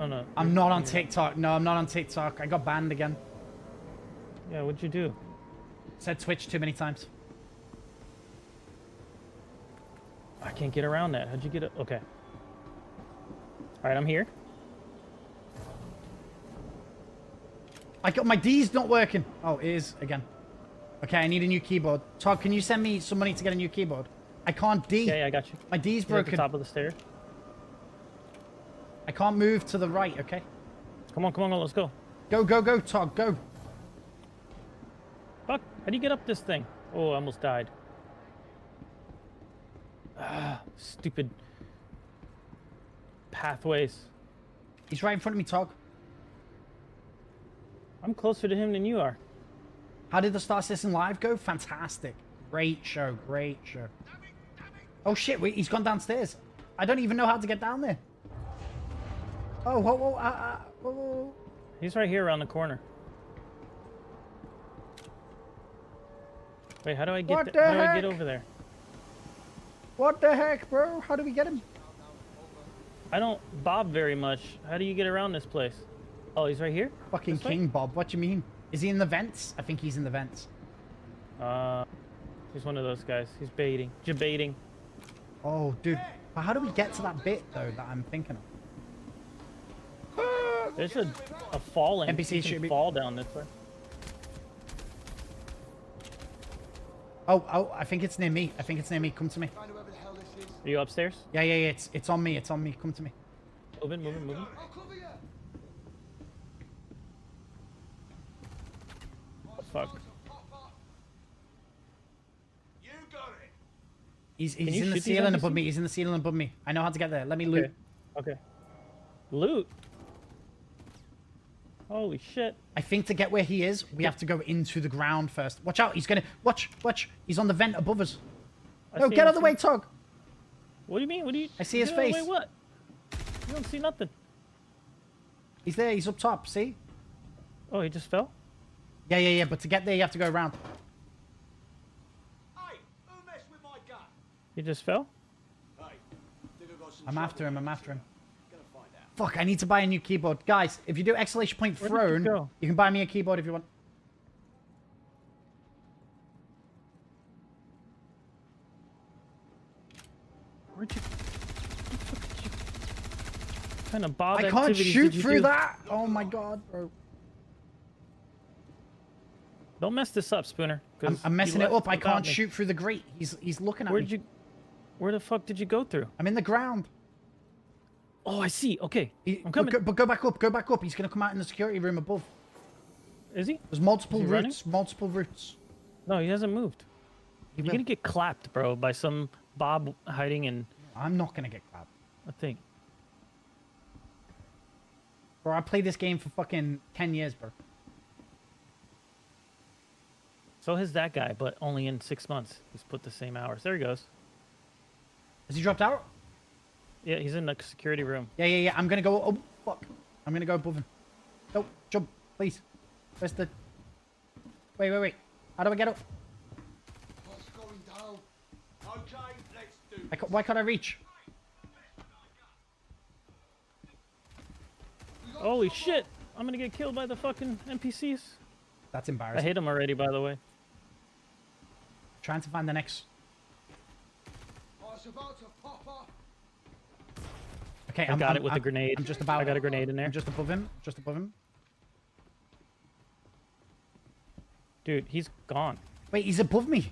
Oh, no. I'm not on TikTok. No, I'm not on TikTok. I got banned again. Yeah, what'd you do? Said Twitch too many times. I can't get around that. How'd you get it? Okay. Alright, I'm here. I got my D's not working. Oh, it is again. Okay, I need a new keyboard. Todd, can you send me some money to get a new keyboard? I can't D. Yeah, I got you. My D's He's at the broken. top of the stair. I can't move to the right, okay? Come on, let's go. Go, Todd, go. Fuck, how do you get up this thing? Oh, I almost died. Ah, stupid pathways. He's right in front of me, Todd. I'm closer to him than you are. How did the Star Citizen live go? Fantastic. Great show, great show. Oh shit, wait, he's gone downstairs. I don't even know how to get down there. Oh, whoa. He's right here around the corner. Wait, how do I get What how the do I heck? get over there? What the heck, bro? How do we get him? I don't bob very much. How do you get around this place? Oh, he's right here? Fucking This way? King Bob, what do you mean? Is he in the vents? I think he's in the vents. He's one of those guys. He's baiting. Jebaiting. Oh, dude. But how do we get to that bit, though, that I'm thinking of? There's a falling. NPC You should can be- fall down this way. Oh, I think it's near me. Come to me. Are you upstairs? Yeah, it's on me. Come to me. Moving. Fuck. You got it. He's you in the shoot these ceiling above NPCs? me. He's in the ceiling above me. I know how to get there. Let me loot. Okay. Loot? Holy shit. I think to get where he is, we have to go into the ground first. Watch out. He's gonna... Watch. He's on the vent above us. No, get out of the way, Tog. What do you mean? What do you... I see his Get out of the face. way, what? You don't see nothing. He's there. He's up top. See? Oh, he just fell? Yeah. But to get there, you have to go around. Hey, who messed with my gun? He just fell? Hey, think I got some I'm after him. trouble. I'm after him. Gonna find out. Fuck, I need to buy a new keyboard. Guys, if you do exclamation point Where did you throne, go? you can buy me a keyboard if you want. Where'd you... What kind of bob I can't activities shoot did you through do? that. Oh my god, bro. Don't mess this up, Spooner. 'cause I'm you messing it left up. I without can't me. shoot through the grate. He's looking at Where'd me. you... Where the fuck did you go through? I'm in the ground. Oh, I see. Okay. I'm But coming. go back up. Go back up. He's gonna come out in the security room above. Is he? There's multiple Is he running? routes. Multiple routes. No, he hasn't moved. He You're will. gonna get clapped, bro, by some Bob hiding in I'm not gonna get clapped. a thing. Bro, I played this game for fucking 10 years, bro. So has that guy, but only in 6 months. He's put the same hours. There he goes. Has he dropped out? Yeah, he's in the security room. Yeah. I'm gonna go. Oh, fuck. I'm gonna go above him. No, jump, please. Where's the... Wait. How do I get up? What's going down? Okay, let's do Why can't I reach? Holy shit! I'm gonna get killed by the fucking NPCs. That's I embarrassing. hit him already, by the way. Trying to find the next... I was about to pop off, Okay, I got it with a grenade. I'm just about. I got a grenade in there. I'm just above him. Just above him. Dude, he's gone. Wait, he's above me.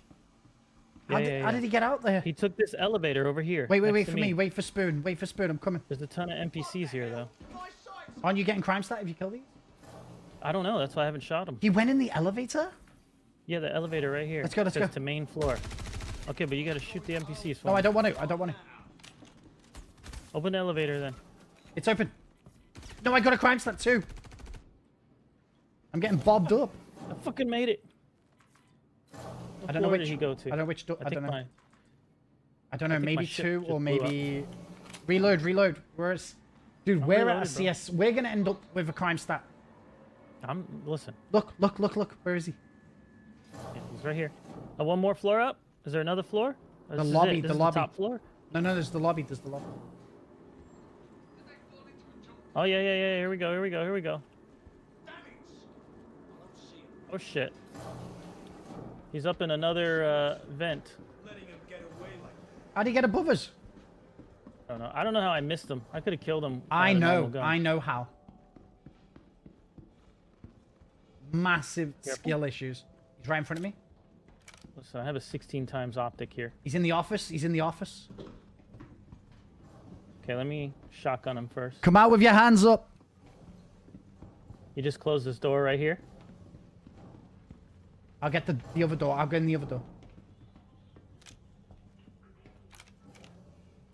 How Yeah, did he get out there? He took this elevator over here. Wait next for to me. Wait for Spoon. Wait for Spoon. I'm coming. There's a ton of NPCs here, though. Aren't you getting crime stat if you kill these? I don't know. That's why I haven't shot him. He went in the elevator? Yeah, the elevator right here. Let's go, let's Says go. to main floor. Okay, but you gotta shoot the NPCs. For No, me. I don't want to. I don't want to. Open the elevator then. It's open. No, I got a crime stat too. I'm getting bobbed up. I fucking made it. I don't know which which. did he go to. I don't know which door. I don't know. mine. I don't know. think my Maybe ship two just or blew up. maybe. Reload. Where's. Dude, we're at a reloaded, bro. CS. We're gonna end up with a crime stat. Listen. Look. Where is he? Yeah, he's right here. One more floor up. Is there another floor? Or The this is lobby, it? This the is lobby. top floor. No, there's the lobby. There's the lobby. Oh yeah. Here we go. Oh shit. He's up in another vent. How'd he get above us? I don't know how I missed him. I could have killed him. I with a normal know. gun. I know how. Massive Careful. skill issues. He's right in front of me. Listen, I have a 16 times optic here. He's in the office. Okay, let me shotgun him first. Come out with your hands up. You just closed this door right here. I'll get the other door. I'll go in the other door.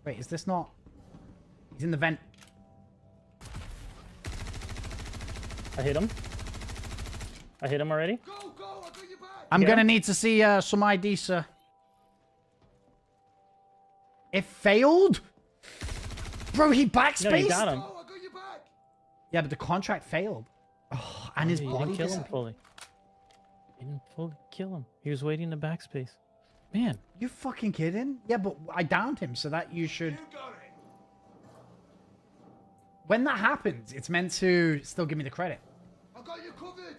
Wait, is this not... He's in the vent. I hit him. I hit him already. Go, I got your back. I'm Get gonna him? need to see some ID, sir. It failed? Bro, he backspaced? No, you got him. Go, I got your back. Yeah, but the contract failed. Oh, and his You body didn't kill him disappeared. fully. You didn't fully kill him. He was waiting in the backspace. Man, You fucking kidding? Yeah, but I downed him, so that you should... You got it. When that happens, it's meant to still give me the credit. I got you covered.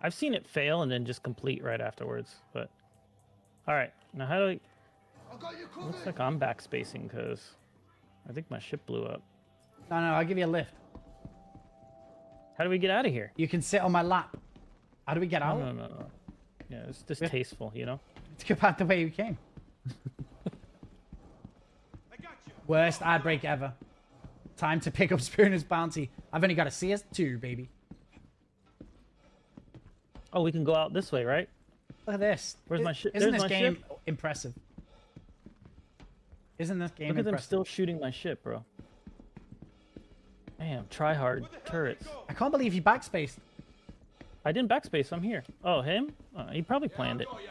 I've seen it fail and then just complete right afterwards. But all right, now how do I? I got you covered. Looks like I'm backspacing because I think my ship blew up. No, I'll give you a lift. How do we get out of here? You can sit on my lap. How do we get out? No. Yeah, it's distasteful, you know. Let's go back the way we came. I got you. Worst ad break ever. Time to pick up Spooner's bounty. I've only got a CS2, baby. Oh, we can go out this way, right? Look at this. Where's my ship? Isn't There's this my game ship. impressive? Isn't this game Look at them impressive? still shooting my ship, bro. Damn, try hard turrets. I can't believe he backspaced. I didn't backspace. I'm here. Oh, him? He probably planned it. Got ya.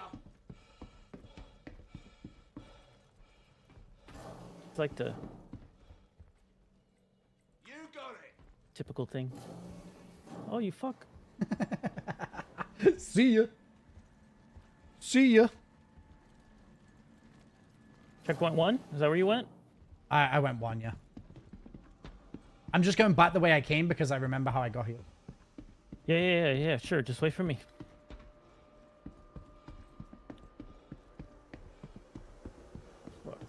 It's like the You got it. typical thing. Oh, you fuck. See ya. Checkpoint 1? Is that where you went? I went one, yeah. I'm just going back the way I came because I remember how I got here. Yeah, sure. Just wait for me. Fuck.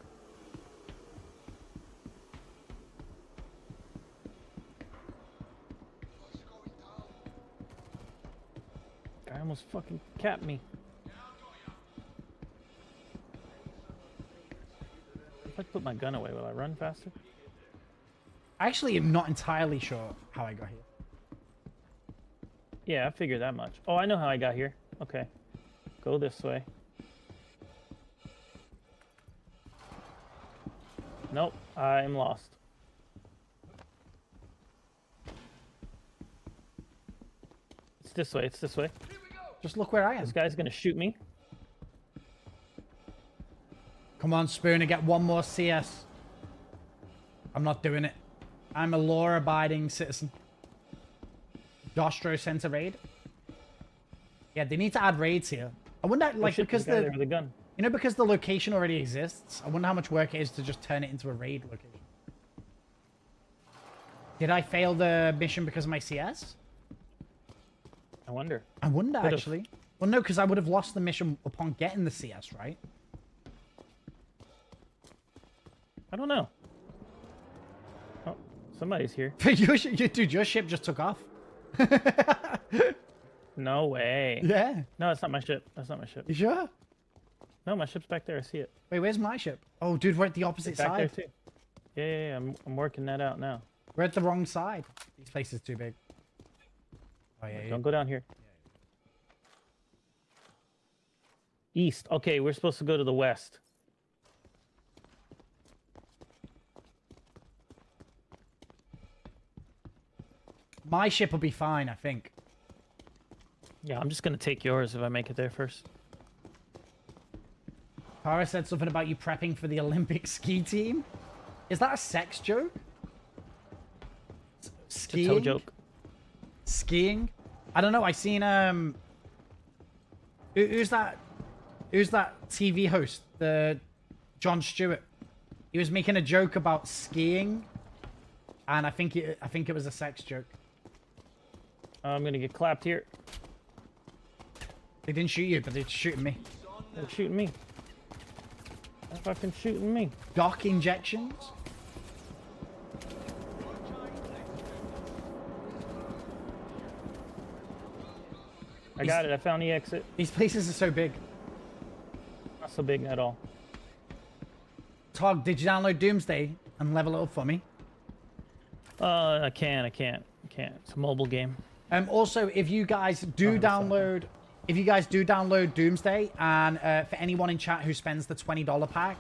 What's going down? Guy almost fucking capped me. If I put my gun away, will I run faster? I actually am not entirely sure how I got here. Yeah, I figured that much. Oh, I know how I got here. Okay. Go this way. Nope, I'm lost. It's this way, it's this way. Just look where I am. This guy's gonna shoot me. Come on, Spooner, get one more CS. I'm not doing it. I'm a law-abiding citizen. Dostro sent a raid. Yeah, they need to add raids here. I wonder, Oh, like, shit, because there's a guy there with a gun. you know, because the location already exists. I wonder how much work it is to just turn it into a raid location. Did I fail the mission because of my CS? I wonder. I wonder, Could've. actually. Well, no, because I would have lost the mission upon getting the CS, right? I don't know. Somebody's here. Dude, your ship just took off. No way. Yeah. No, that's not my ship. That's not my ship. You sure? No, my ship's back there. I see it. Wait, where's my ship? Oh, dude, we're at the opposite It's back side. there too. Yeah. I'm working that out now. We're at the wrong side. This place is too big. Oh, yeah. Don't go down here. East. Okay, we're supposed to go to the west. My ship will be fine, I think. Yeah, I'm just gonna take yours if I make it there first. Kara said something about you prepping for the Olympic ski team. Is that a sex joke? Skiing? It's a toe joke. Skiing? I don't know. I seen who's that TV host? The Jon Stewart. He was making a joke about skiing, and I think it was a sex joke. I'm gonna get clapped here. They didn't shoot you, but they're shooting me. They're shooting me. They're fucking shooting me. Dock injections? I got it. I found the exit. These places are so big. Not so big at all. Tog, did you download Doomsday and level it up for me? I can't. It's a mobile game. Also, if you guys do download, Doomsday, and for anyone in chat who spends the $20 pack,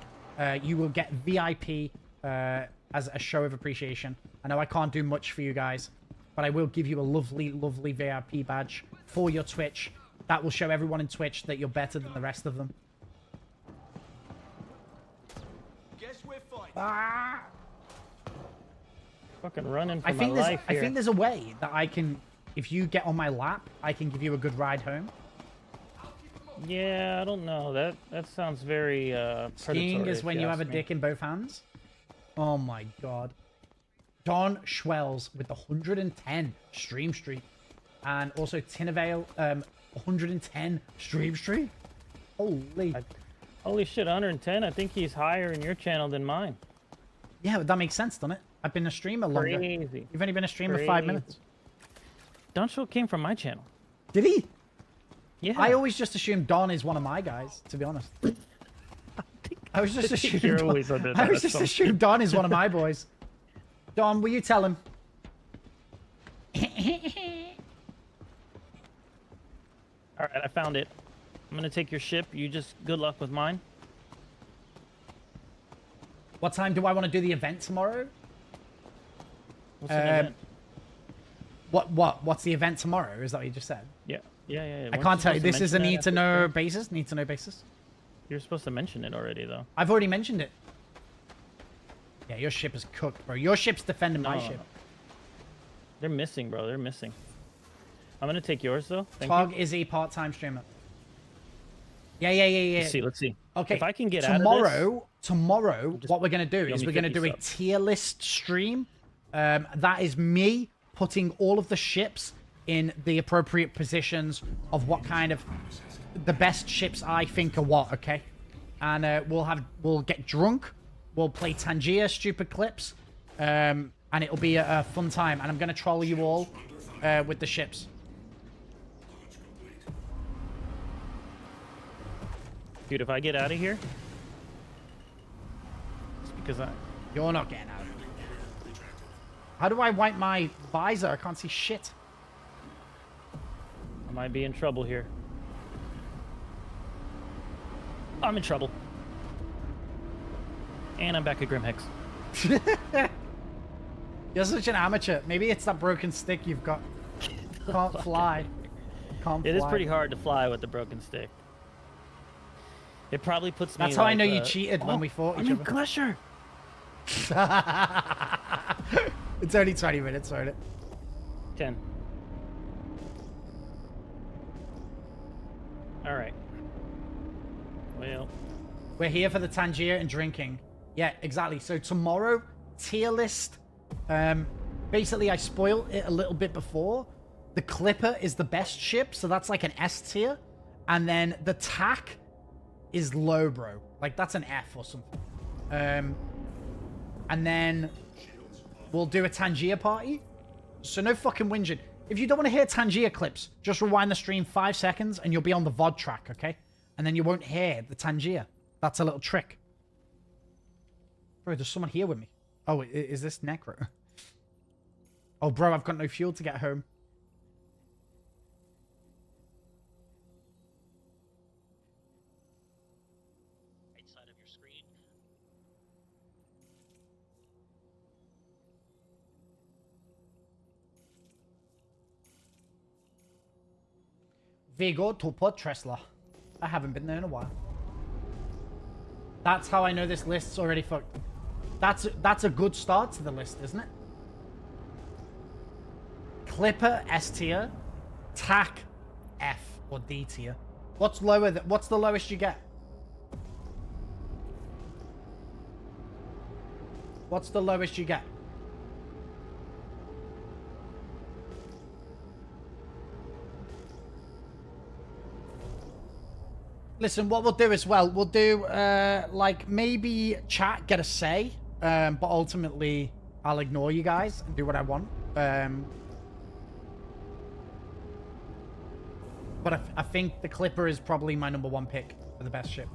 you will get VIP as a show of appreciation. I know I can't do much for you guys, but I will give you a lovely, lovely VIP badge for your Twitch. That will show everyone in Twitch that you're better than the rest of them. Guess we're fighting. Ah! Fucking running for I my think life here. there's a way that I can, if you get on my lap, I can give you a good ride home. Yeah, I don't know. That sounds very Skiing predatory, is if when you have a ask me. dick in both hands. Oh my god. Don Schwells with the 110 stream streak. And also Tinavale, 110 stream streak. Holy. Holy shit, 110. I think he's higher in your channel than mine. Yeah, but that makes sense, doesn't it? I've been a streamer longer. Crazy. You've only been a streamer Crazy. 5 minutes. Don Show came from my channel. Did he? Yeah. I always just assumed Don is one of my guys, to be honest. I was just assuming You're Don, always under I that was just assumption. assumed Don is one of my boys. Don, will you tell him? All right, I found it. I'm gonna take your ship. You just good luck with mine. What time do I want to do the event tomorrow? What's the event? What's the event tomorrow? Is that what you just said? Yeah. I Weren't can't tell you. supposed to This is a mention that need to after know stream? basis. Need to know basis. You're supposed to mention it already, though. I've already mentioned it. Yeah, your ship is cooked, bro. Your ship's defending my No. ship. They're missing, bro. They're missing. I'm gonna take yours though. Thank Tog you. is a part-time streamer. Yeah. Let's see. Okay. If I can get tomorrow, what we're gonna do is me we're gonna 50 do a subs. tier list stream. That is me putting all of the ships in the appropriate positions of what kind of the best ships I think are what. Okay, and we'll get drunk. We'll play Tangier stupid clips, and it'll be a fun time. And I'm gonna troll you all with the ships. Dude, if I get out of here, it's because You're not getting out of it. How do I wipe my visor? I can't see shit. I might be in trouble here. I'm in trouble. And I'm back at Grim Hex. You're such an amateur. Maybe it's that broken stick you've got. Can't fly. Can't fly. It is pretty hard to fly with the broken stick. It probably puts me. That's how I like, know you cheated when we fought I'm each in other. Crusher. It's only 20 minutes, isn't it? 10. All right. Well, We're here for the Tangier and drinking. Yeah, exactly. So tomorrow, tier list. Basically, I spoiled it a little bit before. The Clipper is the best ship, so that's like an S tier. And then the TAC is low, bro. Like, that's an F or something. And then we'll do a Tangier party. So no fucking whinging. If you don't want to hear Tangier clips, just rewind the stream 5 seconds and you'll be on the VOD track, okay? And then you won't hear the Tangier. That's a little trick. Bro, there's someone here with me. Oh, is this Necro? Oh, bro, I've got no fuel to get home. Right side of your screen. Vigo to put Tresla. I haven't been there in a while. That's how I know this list's already fucked. That's a good start to the list, isn't it? Clipper S tier, TAC F or D tier. What's lower? What's the lowest you get? What's the lowest you get? Listen, what we'll do as well, we'll do, like, maybe chat get a say, but ultimately, I'll ignore you guys and do what I want. But I think the Clipper is probably my #1 pick for the best ship.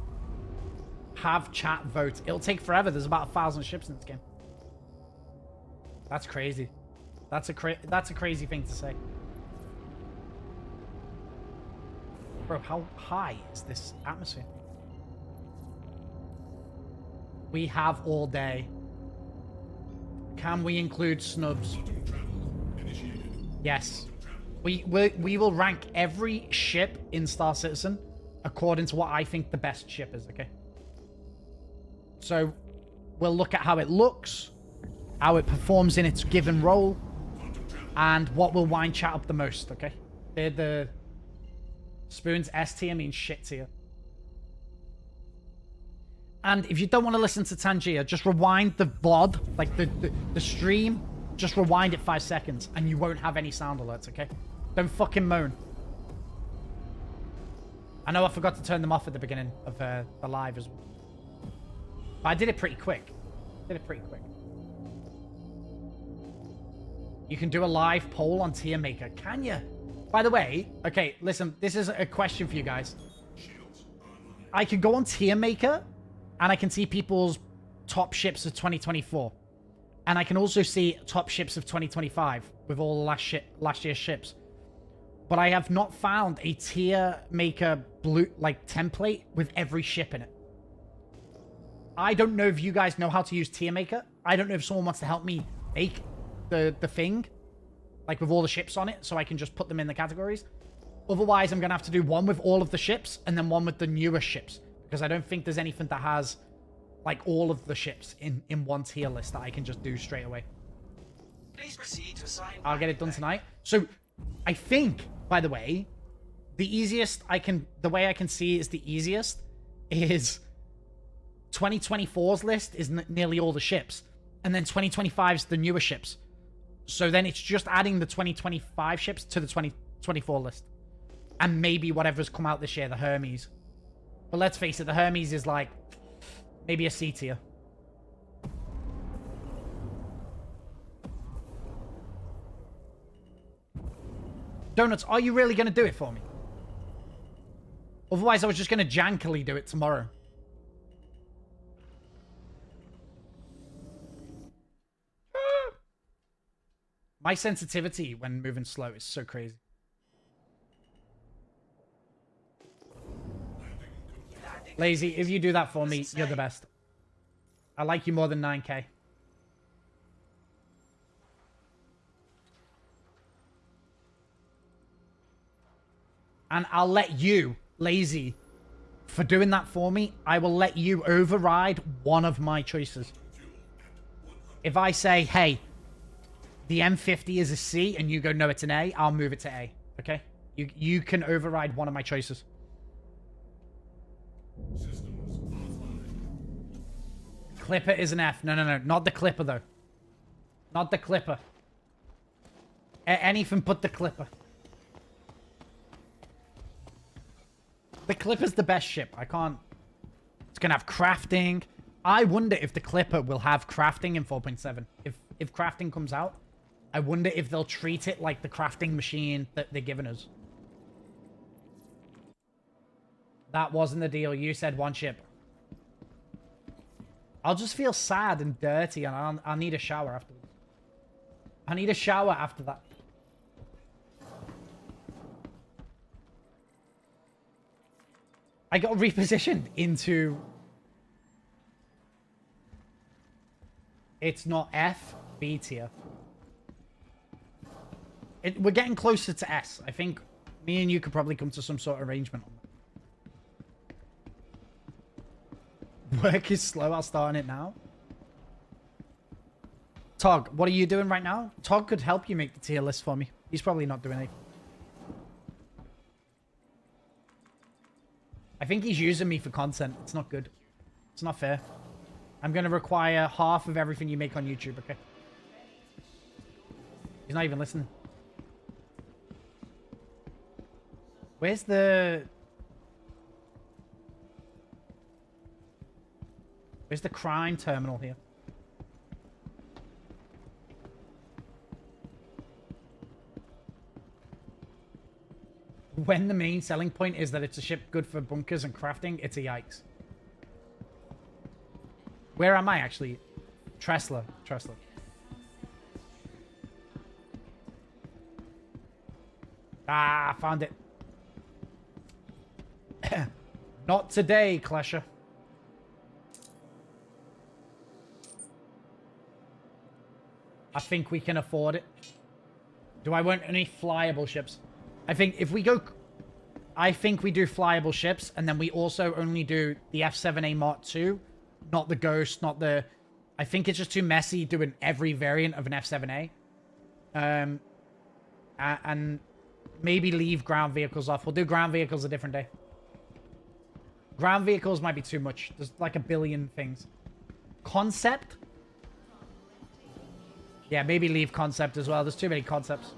Have chat vote. It'll take forever. There's about 1,000 ships in this game. That's crazy. That's a crazy thing to say. Bro, how high is this atmosphere? We have all day. Can we include snubs? Yes. We will rank every ship in Star Citizen according to what I think the best ship is, okay? So, we'll look at how it looks, how it performs in its given role, and what will wind chat up the most, okay? They're the... Spoon's S tier means shit tier. And if you don't want to listen to Tangier, just rewind the VOD, like the stream, just rewind it 5 seconds and you won't have any sound alerts, okay? Don't fucking moan. I know I forgot to turn them off at the beginning of the live as well. But I did it pretty quick. You can do a live poll on Tier Maker, can you? By the way, okay, listen, this is a question for you guys. I can go on Tier Maker, and I can see people's top ships of 2024. And I can also see top ships of 2025 with all the last year's ships. But I have not found a Tier Maker blue, like, template with every ship in it. I don't know if you guys know how to use Tier Maker. I don't know if someone wants to help me make the thing. Like, with all the ships on it, so I can just put them in the categories. Otherwise, I'm going to have to do one with all of the ships, and then one with the newer ships. Because I don't think there's anything that has, like, all of the ships in one tier list that I can just do straight away. Please proceed to assign. I'll get it done tonight. So, I think, by the way, the way I can see is the easiest is 2024's list is nearly all the ships. And then 2025's the newer ships. So then it's just adding the 2025 ships to the 2024 list. And maybe whatever's come out this year, the Hermes. But let's face it, the Hermes is like maybe a C tier. Donuts, are you really going to do it for me? Otherwise, I was just going to jankily do it tomorrow. My sensitivity when moving slow is so crazy. Lazy, if you do that for me, you're the best. I like you more than 9K. And I'll let you, Lazy, for doing that for me, I will let you override one of my choices. If I say, hey, the M50 is a C, and you go, no, it's an A, I'll move it to A. Okay? You can override one of my choices. Clipper is an F. No, not the Clipper, though. Not the Clipper. Anything but the Clipper. The Clipper's the best ship. I can't... It's going to have crafting. I wonder if the Clipper will have crafting in 4.7. If crafting comes out, I wonder if they'll treat it like the crafting machine that they're giving us. That wasn't the deal. You said one ship. I'll just feel sad and dirty, and I'll need a shower afterwards. I need a shower after that. I got repositioned into... It's not F, B tier. We're getting closer to S. I think me and you could probably come to some sort of arrangement on that. Work is slow. I'll start on it now. Tog, what are you doing right now? Tog could help you make the tier list for me. He's probably not doing anything. I think he's using me for content. It's not good. It's not fair. I'm going to require half of everything you make on YouTube, okay? He's not even listening. Where's the crime terminal here? When the main selling point is that it's a ship good for bunkers and crafting, it's a yikes. Where am I actually? Tressler. Ah, found it. Not today, Klesher. I think we can afford it. Do I want any flyable ships? I think if we go... I think we do flyable ships, and then we also only do the F7A Mark II, not the Ghost, not the... I think it's just too messy doing every variant of an F7A. And maybe leave ground vehicles off. We'll do ground vehicles a different day. Ground vehicles might be too much. There's like a billion things. Concept? Yeah, maybe leave concept as well. There's too many concepts.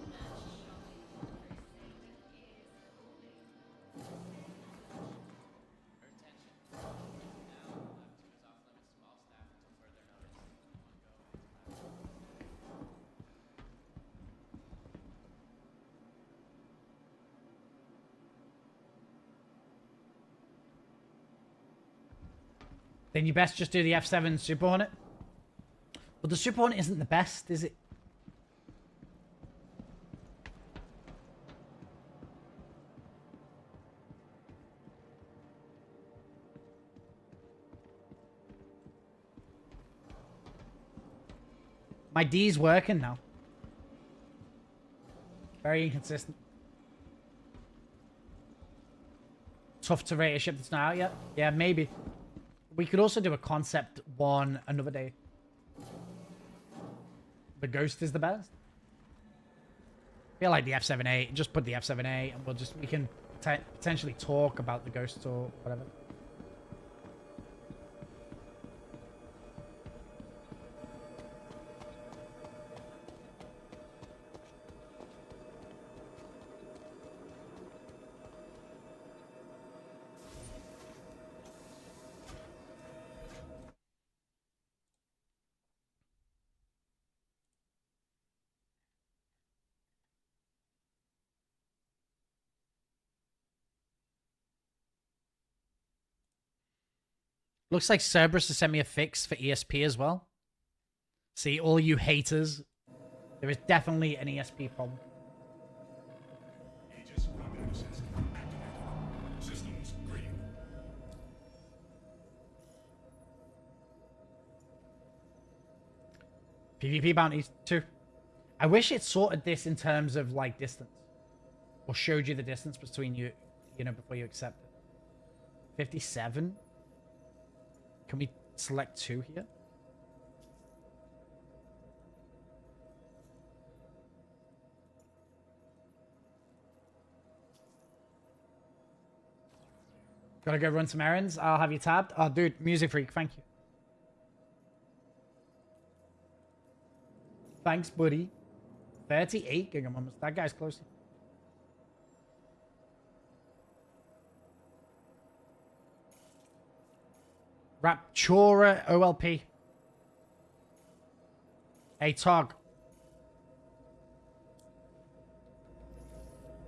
Then you best just do the F7 Super Hornet. But the Super Hornet isn't the best, is it? My D's working now. Very inconsistent. Tough to rate a ship that's not out yet. Yeah, maybe. We could also do a concept one another day. The Ghost is the best. I feel like the F7A. Just put the F7A, and we can potentially talk about the Ghost or whatever. Looks like Cerberus has sent me a fix for ESP as well. See, all you haters, there is definitely an ESP problem. Systems green. PvP bounties too. I wish it sorted this in terms of like distance, or showed you the distance between you, you know, before you accept it. 57. Can we select 2 here? Gotta go run some errands. I'll have you tabbed. Oh, dude, Music Freak, thank you. Thanks, buddy. 38 gigamoms. That guy's close. Raptura OLP. Hey, Tog.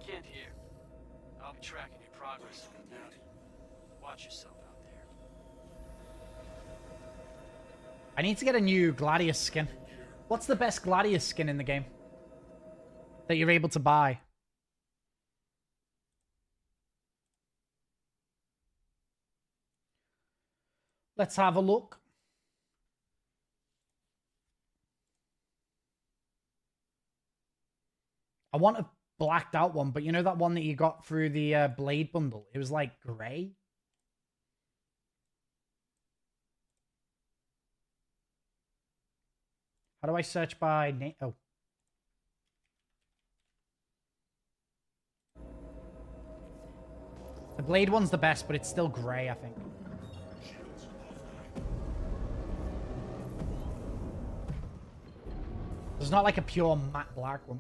Kent here. I'll be tracking your progress on the bounty. Watch yourself out there. I need to get a new Gladius skin. What's the best Gladius skin in the game that you're able to buy? Let's have a look. I want a blacked out one, but you know that one that you got through the Blade bundle? It was like grey. How do I search by name? Oh. The Blade one's the best, but it's still grey, I think. There's not like a pure matte black one.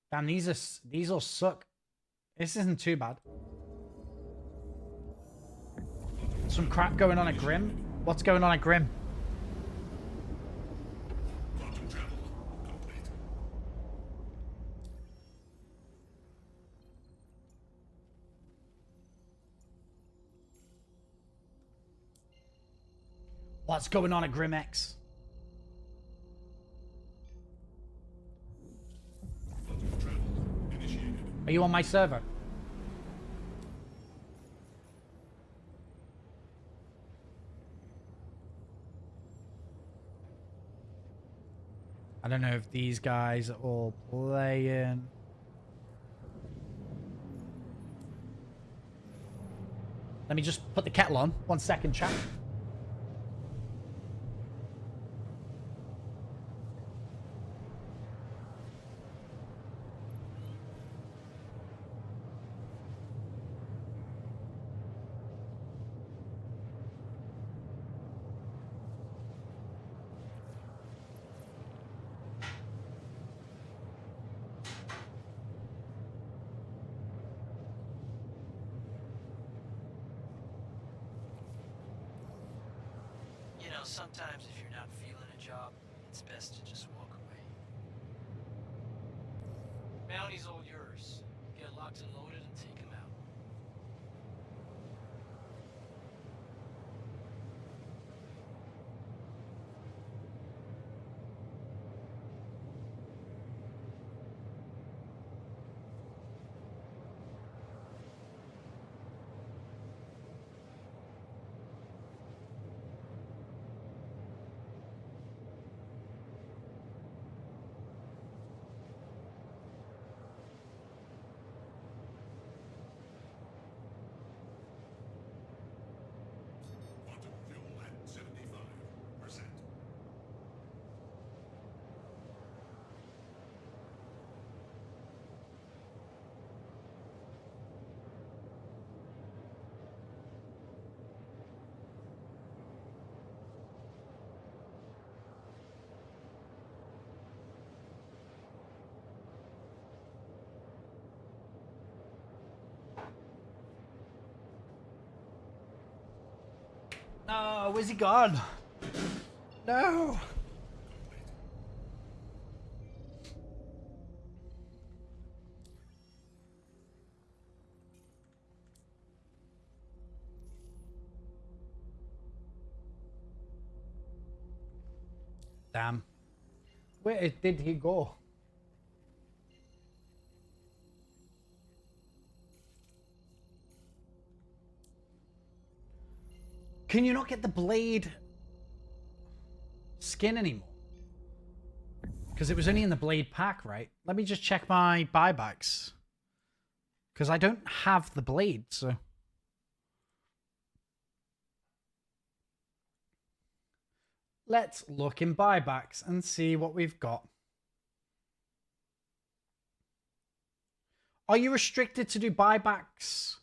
Damn, these all suck. This isn't too bad. Some crap going on at Grim. What's going on at Grim? What's going on at Grim X? Are you on my server? I don't know if these guys are all playing. Let me just put the kettle on. 1 second, chat. Sometimes if you're not feeling a job, it's best to just walk away. Bounty's all yours. Get locked and loaded and take him out. No, where's he gone? No. Damn. Where did he go? Can you not get the Blade skin anymore? Because it was only in the Blade pack, right? Let me just check my buybacks. Because I don't have the Blade, so... Let's look in buybacks and see what we've got. Are you restricted to do buybacks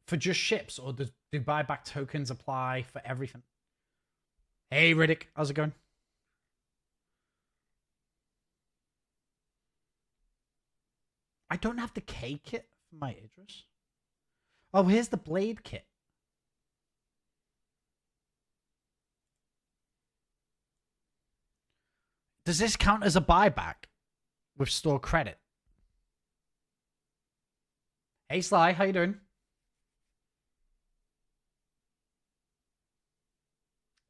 for just ships, or do buyback tokens apply for everything? Hey, Riddick, how's it going? I don't have the K kit for my Idris. Oh, here's the blade kit. Does this count as a buyback with store credit? Hey Sly, how you doing?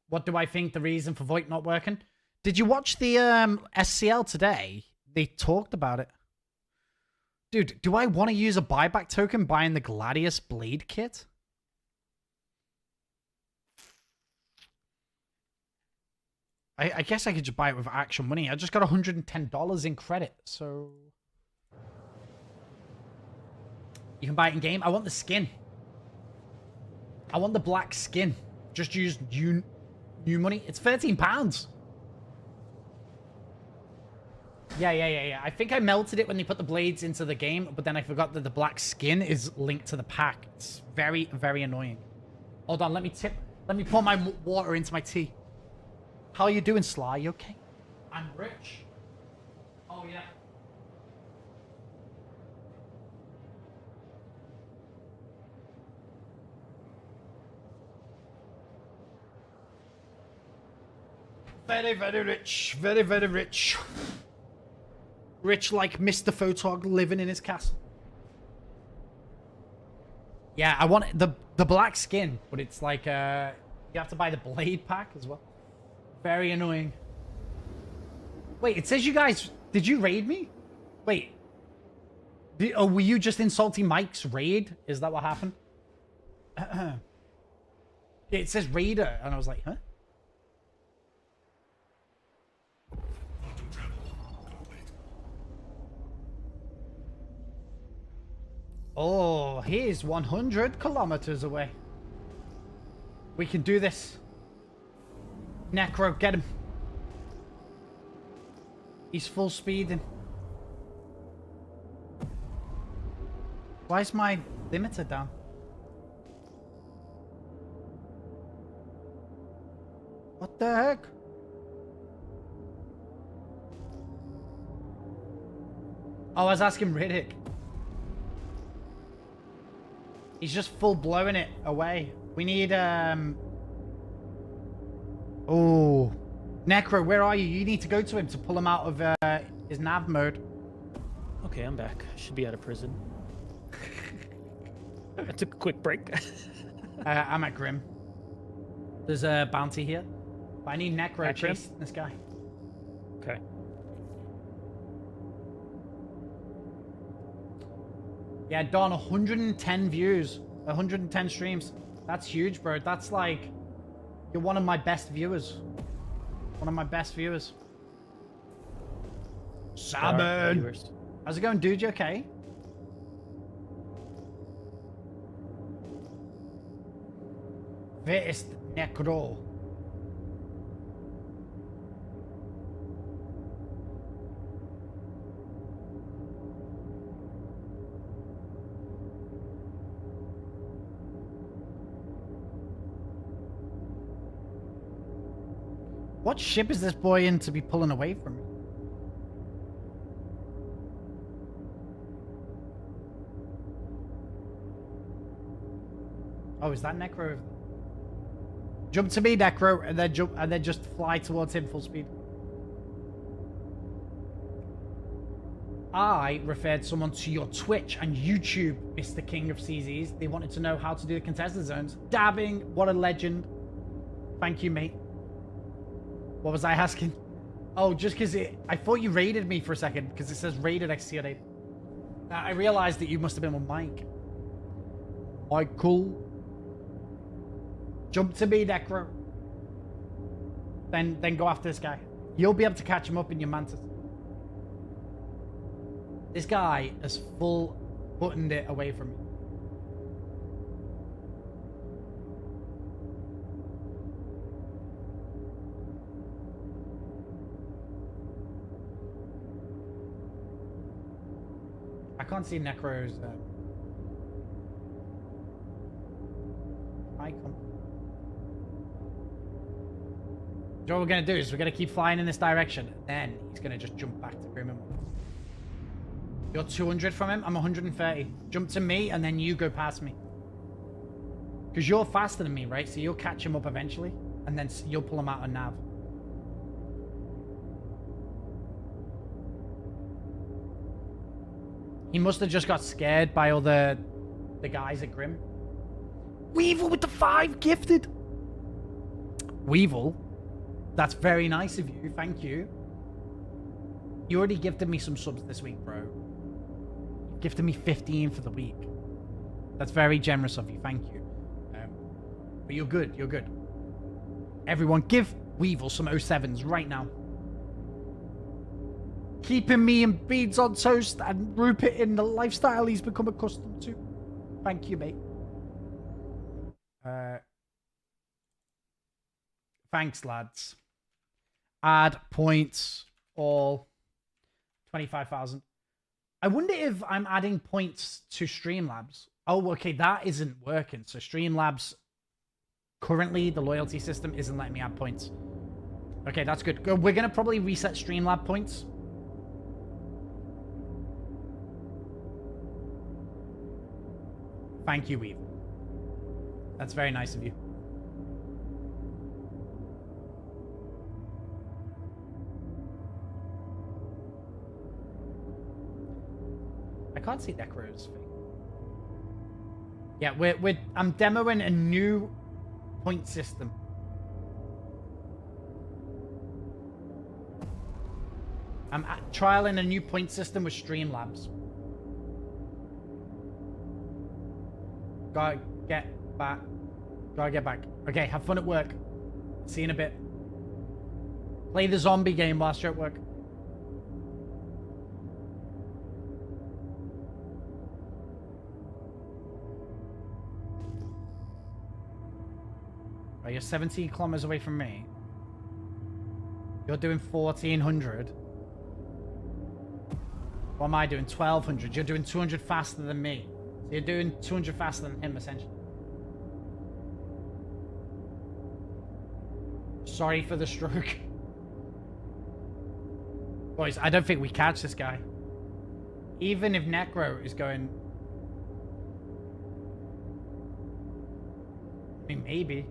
What do I think the reason for VoIP not working? Did you watch the SCL today? They talked about it. Dude, do I want to use a buyback token buying the Gladius blade kit? I guess I could just buy it with actual money. I just got $110 in credit, so... You can buy it in game. I want the skin. I want the black skin. Just use new money. It's £13. Yeah. I think I melted it when they put the blades into the game, but then I forgot that the black skin is linked to the pack. It's very, very annoying. Hold on, let me pour my water into my tea. How are you doing, Sly? You okay? I'm rich. Oh, yeah. Very, very rich. Very, very rich. Rich like Mr. Photog living in his castle. Yeah, I want the black skin, but it's like, you have to buy the blade pack as well. Very annoying. Wait, it says you guys... Did you raid me? Wait. Were you just insulting Mike's raid? Is that what happened? It says raider, and I was like, huh? Oh, he's 100 kilometers away. We can do this. Necro, get him. He's full speeding. Why is my limiter down? What the heck? Oh, I was asking Riddick. He's just full blowing it away. We need, Oh. Necro, where are you? You need to go to him to pull him out of his nav mode. Okay, I'm back. I should be out of prison. I took a quick break. I'm at Grim. There's a bounty here. But I need Necro At Grim? chasing this guy. Okay. Yeah, Don, 110 views. 110 streams. That's huge, bro. That's like... You're one of my best viewers. One of my best viewers. Salmon! How's it going, dude? You okay? Where is Necro? What ship is this boy in to be pulling away from me? Oh, is that Necro? Jump to me, Necro, and then jump, and then just fly towards him full speed. I referred someone to your Twitch and YouTube, Mr. King of CZs. They wanted to know how to do the contested zones. Dabbing, what a legend. Thank you, mate. What was I asking? Oh, just because I thought you raided me for a second, because it says raided XCO8. I realized that you must have been with Mike. Michael. Jump to me, Necro. Then go after this guy. You'll be able to catch him up in your mantis. This guy has full buttoned it away from me. I can't see Necro's icon. So what we're gonna do is we're gonna keep flying in this direction. Then he's gonna just jump back to Grim. You're 200 from him. I'm 130. Jump to me, and then you go past me. Because you're faster than me, right? So you'll catch him up eventually, and then you'll pull him out of nav. He must have just got scared by all the guys at Grim. Weevil with the 5 gifted. Weevil, that's very nice of you. Thank you. You already gifted me some subs this week, bro. You gifted me 15 for the week. That's very generous of you. Thank you. But you're good. You're good. Everyone, give Weevil some 07s right now. Keeping me and Beads on toast and Rupert in the lifestyle he's become accustomed to. Thank you, mate. Thanks, lads. Add points all 25,000. I wonder if I'm adding points to Streamlabs. Oh, okay, that isn't working. So Streamlabs, currently the loyalty system isn't letting me add points. Okay, that's good. We're going to probably reset Streamlab points. Thank you, Weave. That's very nice of you. I can't see Necro's thing. Yeah, I'm demoing a new point system. I'm trialing a new point system with Streamlabs. Gotta get back. Gotta get back. Okay, have fun at work. See you in a bit. Play the zombie game whilst you're at work. Oh, you're 17 kilometers away from me. You're doing 1,400. What am I doing? 1,200. You're doing 200 faster than me. So you're doing 200 faster than him, essentially. Sorry for the stroke. Boys, I don't think we catch this guy. Even if Necro is going... I mean, maybe.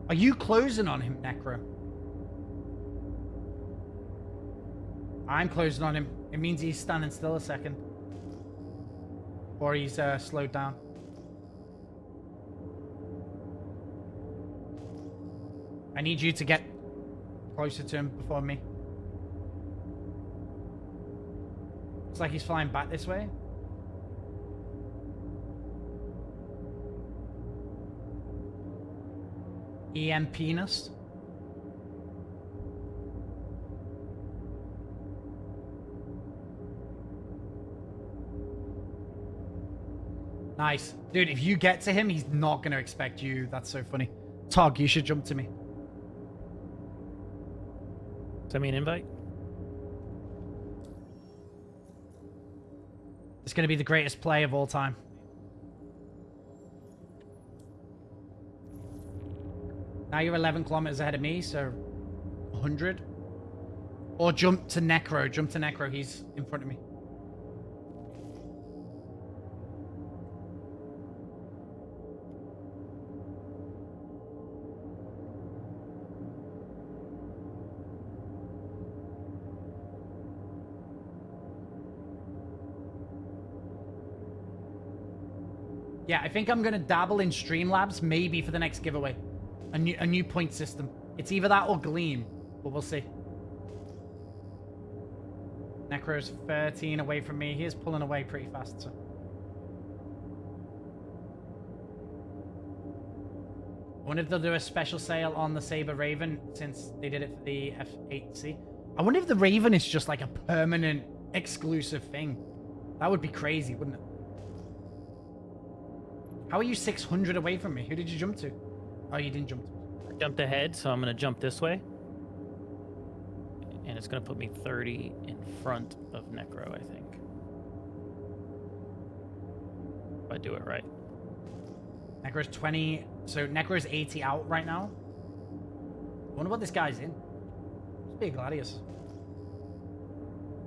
Are you closing on him, Necro? I'm closing on him. It means he's standing still a second. Or he's slowed down. I need you to get closer to him before me. Looks like he's flying back this way. EM penis. Nice. Dude, if you get to him, he's not going to expect you. That's so funny. Tog, you should jump to me. Send me an invite. It's going to be the greatest play of all time. Now you're 11 kilometers ahead of me, so 100. Or jump to Necro. Jump to Necro. He's in front of me. Yeah, I think I'm going to dabble in Streamlabs, maybe for the next giveaway. A new point system. It's either that or Gleam, but we'll see. Necro's 13 away from me. He is pulling away pretty fast, so. I wonder if they'll do a special sale on the Saber Raven since they did it for the F8C. I wonder if the Raven is just like a permanent exclusive thing. That would be crazy, wouldn't it? How are you 600 away from me? Who did you jump to? Oh, you didn't jump to. I jumped ahead, so I'm going to jump this way. And it's going to put me 30 in front of Necro, I think. If I do it right. Necro's 20. So Necro's 80 out right now. wonder what this guy's in. Must be a Gladius.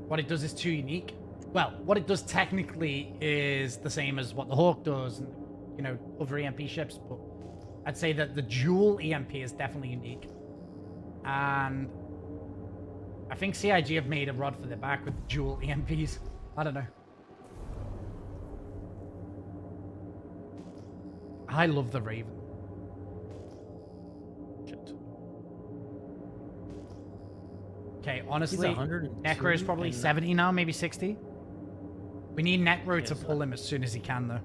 What it does is too unique. Well, what it does technically is the same as what the Hawk does, and you know, other EMP ships, but I'd say that the dual EMP is definitely unique. And I think CIG have made a rod for their back with dual EMPs. I don't know. I love the Raven. Shit. Okay, honestly, 102 Necro is probably and- 70 now, maybe 60. We need Necro to Yes, pull him as soon as he can, though.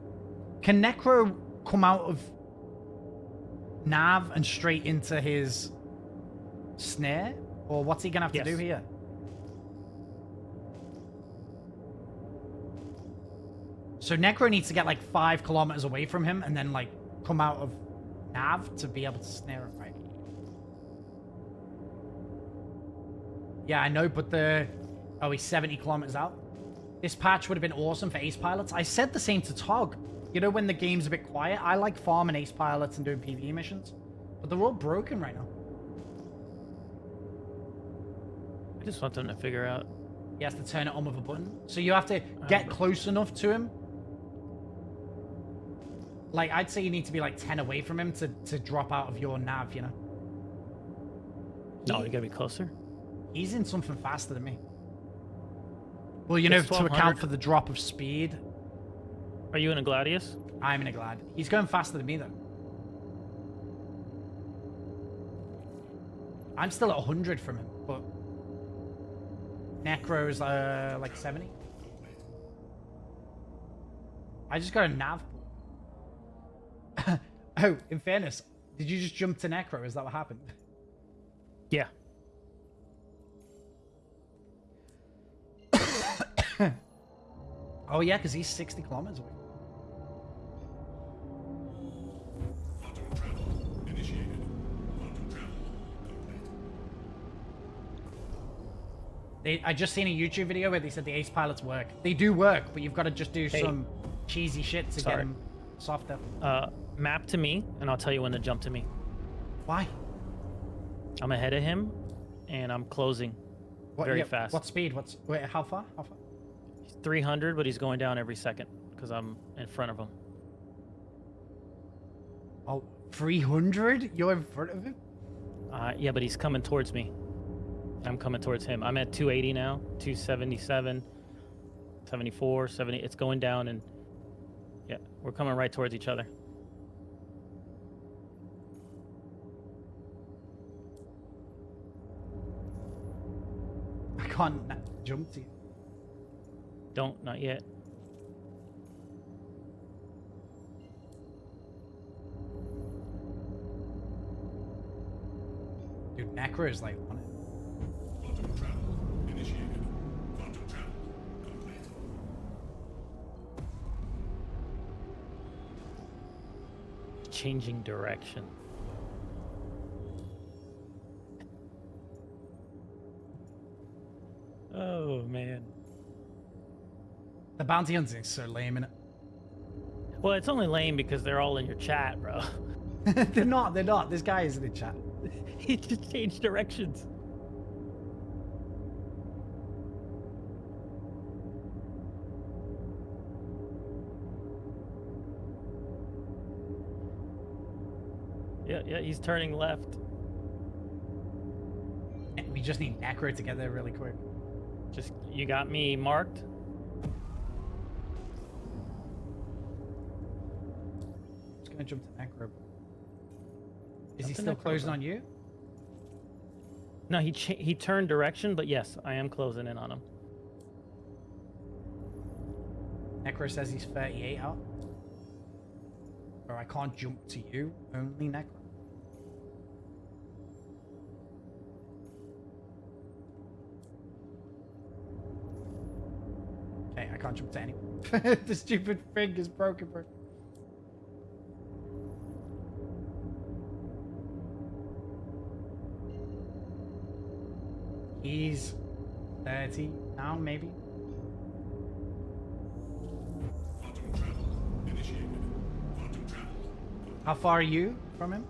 Can Necro come out of Nav and straight into his snare? Or what's he going to have to do Yes. here? So Necro needs to get like 5 kilometers away from him and then like come out of Nav to be able to snare him, right? Yeah, I know, but oh, he's 70 kilometers out. This patch would have been awesome for ace pilots. I said the same to Tog. You know, when the game's a bit quiet, I like farming ace pilots and doing PvE missions. But they're all broken right now. I just want them to figure out. He has to turn it on with a button. So you have to get close enough to him. Like, I'd say you need to be like 10 away from him to drop out of your nav, you know? No, you gotta be closer. He's in something faster than me. Well, you know, It's to account 1200. for the drop of speed, Are you in a Gladius? I'm in a Glad. He's going faster than me, though. I'm still at 100 from him, but Necro is like 70. I just got a nav. Oh, in fairness, did you just jump to Necro? Is that what happened? Yeah. Oh, yeah, because he's 60 kilometers away. I just seen a YouTube video where they said the ace pilots work. They do work, but you've got to just do some cheesy shit to get them softer. Map to me, and I'll tell you when to jump to me. Why? I'm ahead of him, and I'm closing very fast. What speed? Wait, how far? How far? He's 300, but he's going down every second because I'm in front of him. Oh, 300? You're in front of him? Yeah, but he's coming towards me. I'm coming towards him. I'm at 280 now, 277, 74, 70. It's going down, and yeah, we're coming right towards each other. I can't jump to you. Don't, not yet. Dude, Necro is like on it. Changing direction. Oh, man. The bounty hunting is so lame, innit? Well, it's only lame because they're all in your chat, bro. They're not. This guy is in the chat. He just changed directions. Yeah, he's turning left. We just need Necro to get there really quick. Just, you got me marked? Just gonna jump to Necro. Is he Jump to still Necro, closing bro. on you? No, he turned direction, but yes, I am closing in on him. Necro says he's 38 out. Or I can't jump to you, only Necro. Okay, I can't jump to anyone. The stupid thing is broken, bro. He's 30 now, maybe. How far are you from him?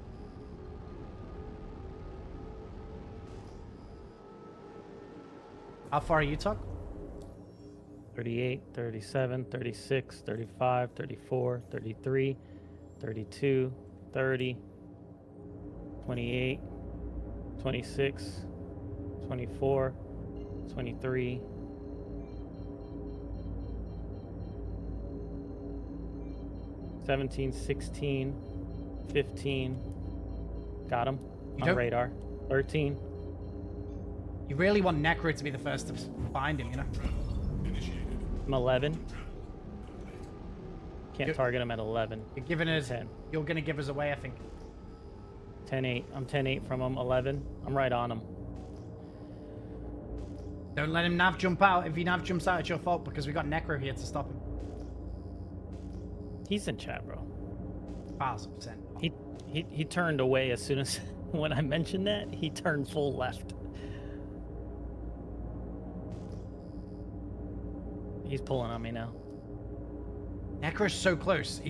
How far are you, Tuck? 38, 37, 36, 35, 34, 33, 32, 30, 28, 26, 24, 23, 17, 16, 15. Got him on don't- radar. 13. You really want Necro to be the first to find him, you know? I'm 11. Can't Yep. target him at 11. You're giving us. 10. You're gonna give us away, I think. 10-8. I'm 10-8 from him. 11. I'm right on him. Don't let him nav jump out. If he nav jumps out, it's your fault because we got Necro here to stop him. He's in chat, bro. 1,000%. He turned away as soon as when I mentioned that. He turned full left. He's pulling on me now. Necro's so close.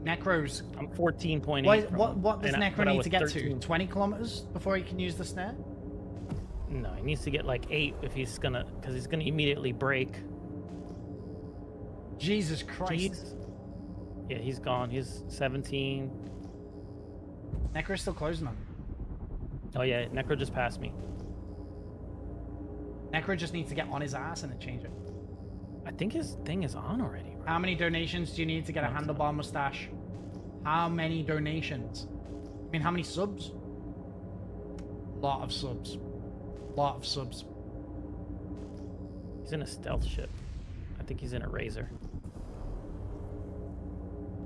Necro's. I'm 14.8. What does Necro need to get 13. to? 20 kilometers before he can use the snare? No, he needs to get like 8 if he's gonna, because he's gonna immediately break. Jesus Christ. Jeez. Yeah, he's gone. He's 17. Necro's still closing on him. Oh yeah, Necro just passed me. Necro just needs to get on his ass and then change it. I think his thing is on already, bro. How many donations do you need to get a handlebar mustache? How many donations? I mean, how many subs? Lot of subs. Lot of subs. He's in a stealth ship. I think he's in a Razor.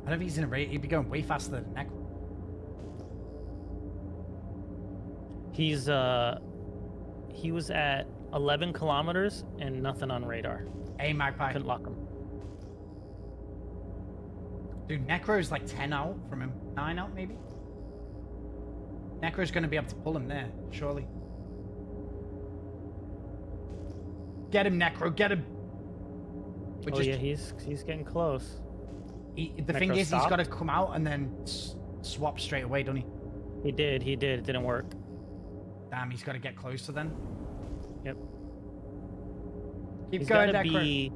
I don't think he's in a rate. He'd be going way faster than Necro. He was at 11 kilometers and nothing on radar. Hey, Magpie. Couldn't lock him. Dude, Necro's like 10 out from him. 9 out, maybe? Necro's going to be able to pull him there, surely. Get him, Necro. Get him. Oh yeah, he's getting close. The Necro thing is, he's stopped? got to come out and then swap straight away, doesn't he? He did. It didn't work. Damn, he's got to get closer then. Yep. Keep He's going, gotta Necro. be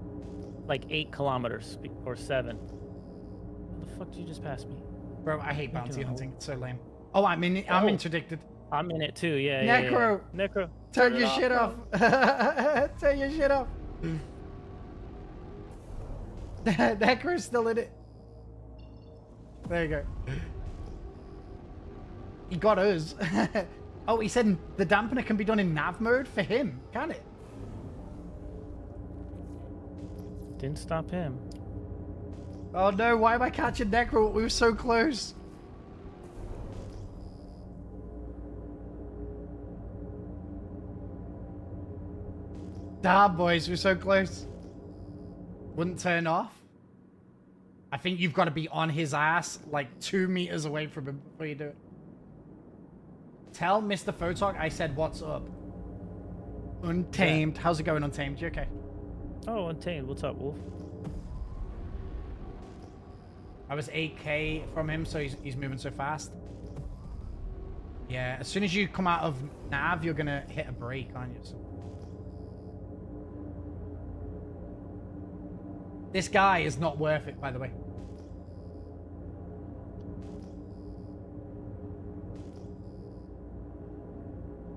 like 8 kilometers or 7. What the fuck did you just pass me? Bro, I hate Fucking bounty hell. hunting. It's so lame. Oh, I'm interdicted. I'm in it too. Yeah. Necro. Yeah. Necro. Turn it your shit off. Turn your shit off. Necro's still in it. There you go. He got us. Oh, he said the dampener can be done in nav mode for him, can it? Didn't stop him. Oh no, why am I catching Necro? We were so close. Damn, boys, we're so close. Wouldn't turn off. I think you've got to be on his ass like 2 meters away from him before you do it. Tell Mr. Photog I said what's up. Untamed. How's it going, Untamed? You okay? Oh, Untamed. What's up, Wolf? I was 8k from him, so he's moving so fast. Yeah, as soon as you come out of nav, you're gonna hit a break, aren't you? So... This guy is not worth it, by the way.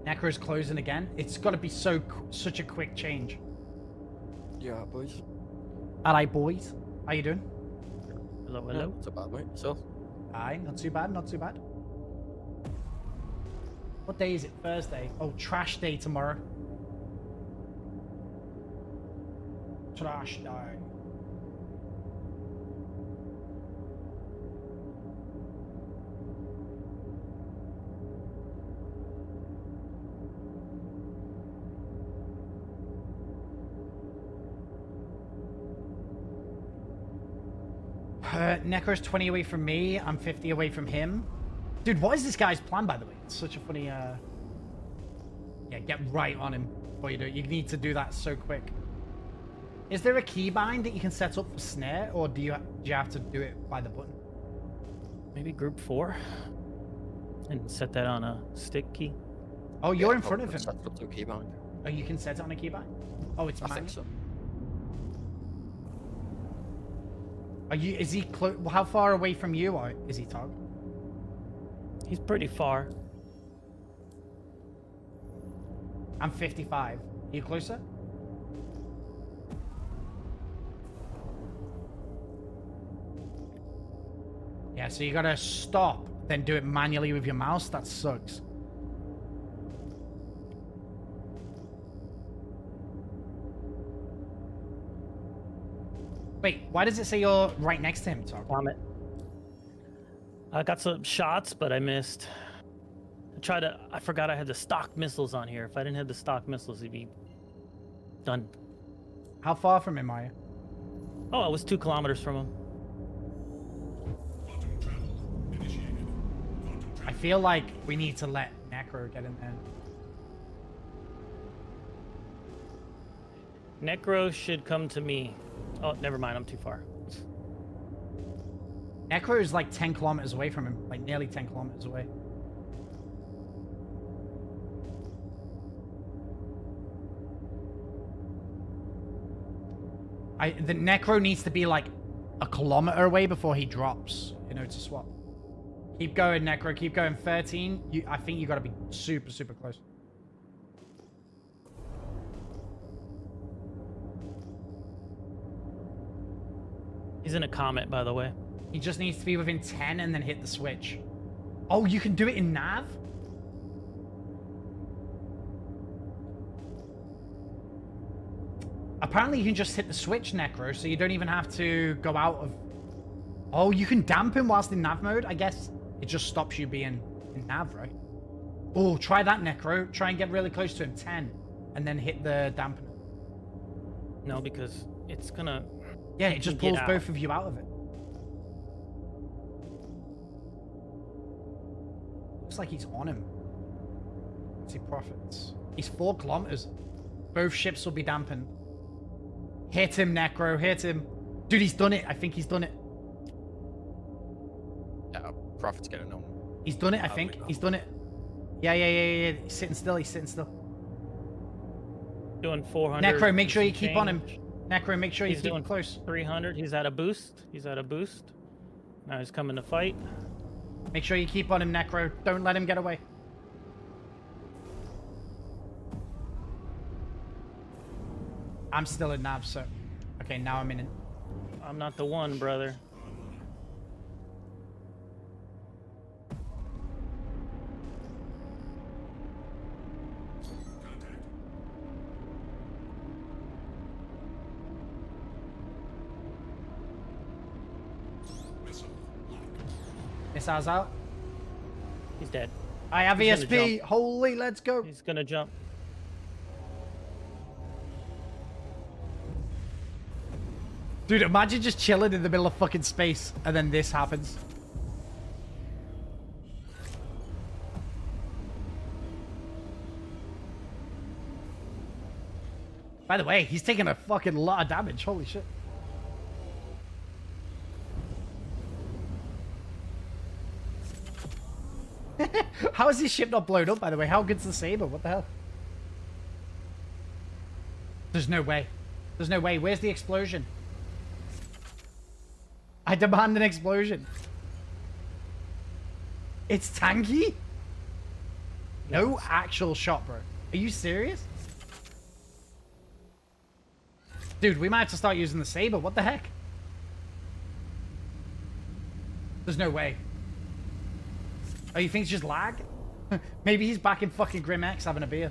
Necro's closing again. It's got to be such a quick change. Yeah, boys. Alright, boys. How you doing? Hello, hello. What's up, mate? So, Aye, not too bad, not too bad. What day is it? Thursday. Oh, trash day tomorrow. Trash day. Necro's 20 away from me. I'm 50 away from him. Dude, what is this guy's plan, by the way? It's such a funny, Yeah, get right on him before you do it. You need to do that so quick. Is there a keybind that you can set up for snare, or do you have to do it by the button? Maybe group 4. And set that on a stick key. Oh, you're in front of him. Set up the keybind. Oh, you can set it on a keybind? Oh, it's I manual. think so. Are you? Is he close? How far away from you is he, Tog? He's pretty far. I'm 55. Are you closer? Yeah, so you gotta stop, then do it manually with your mouse. That sucks. Wait, why does it say you're right next to him, Tog? Vomit. I got some shots, but I missed. I forgot I had the stock missiles on here. If I didn't have the stock missiles, he'd be done. How far from him are you? Oh, I was 2 kilometers from him. I feel like we need to let Necro get in there. Necro should come to me. Oh, never mind. I'm too far. Necro is like 10 kilometers away from him. Like nearly 10 kilometers away. The Necro needs to be like a kilometer away before he drops, you know, to swap. Keep going, Necro. Keep going. 13. I think you got to be super, super close. He's in a comet, by the way. He just needs to be within 10 and then hit the switch. Oh, you can do it in nav? Apparently you can just hit the switch, Necro, so you don't even have to go out of... Oh, you can dampen whilst in nav mode? I guess it just stops you being in nav, right? Oh, try that, Necro. Try and get really close to him. 10. And then hit the dampener. No, because it's gonna... Yeah, it just get pulls out. both of you out of it. Looks like he's on him. Let's see profits. He's 4 kilometers. Both ships will be dampened. Hit him, Necro. Hit him. Dude, he's done it. I think he's done it. Yeah, Prophet's gonna know. He's done it, I think. He's done it. Yeah. He's sitting still. He's sitting still. Doing 400. Necro, make sure you some keep on him. change. Necro, make sure you He's keep doing close. 300. He's at a boost. He's at a boost. Now he's coming to fight. Make sure you keep on him, Necro. Don't let him get away. I'm still in nav, so... Okay, now I'm in it. I'm not the one, brother. Missiles out. He's dead. I have He's gonna ESP. jump. Holy, let's go. He's gonna jump. Dude, imagine just chilling in the middle of fucking space and then this happens. By the way, he's taking a fucking lot of damage. Holy shit. How is his ship not blown up, by the way? How good's the saber? What the hell? There's no way. There's no way. Where's the explosion? I demand an explosion. It's tanky? No actual shot, bro. Are you serious? Dude, we might have to start using the saber. What the heck? There's no way. Oh, you think it's just lag? Maybe he's back in fucking Grim X having a beer.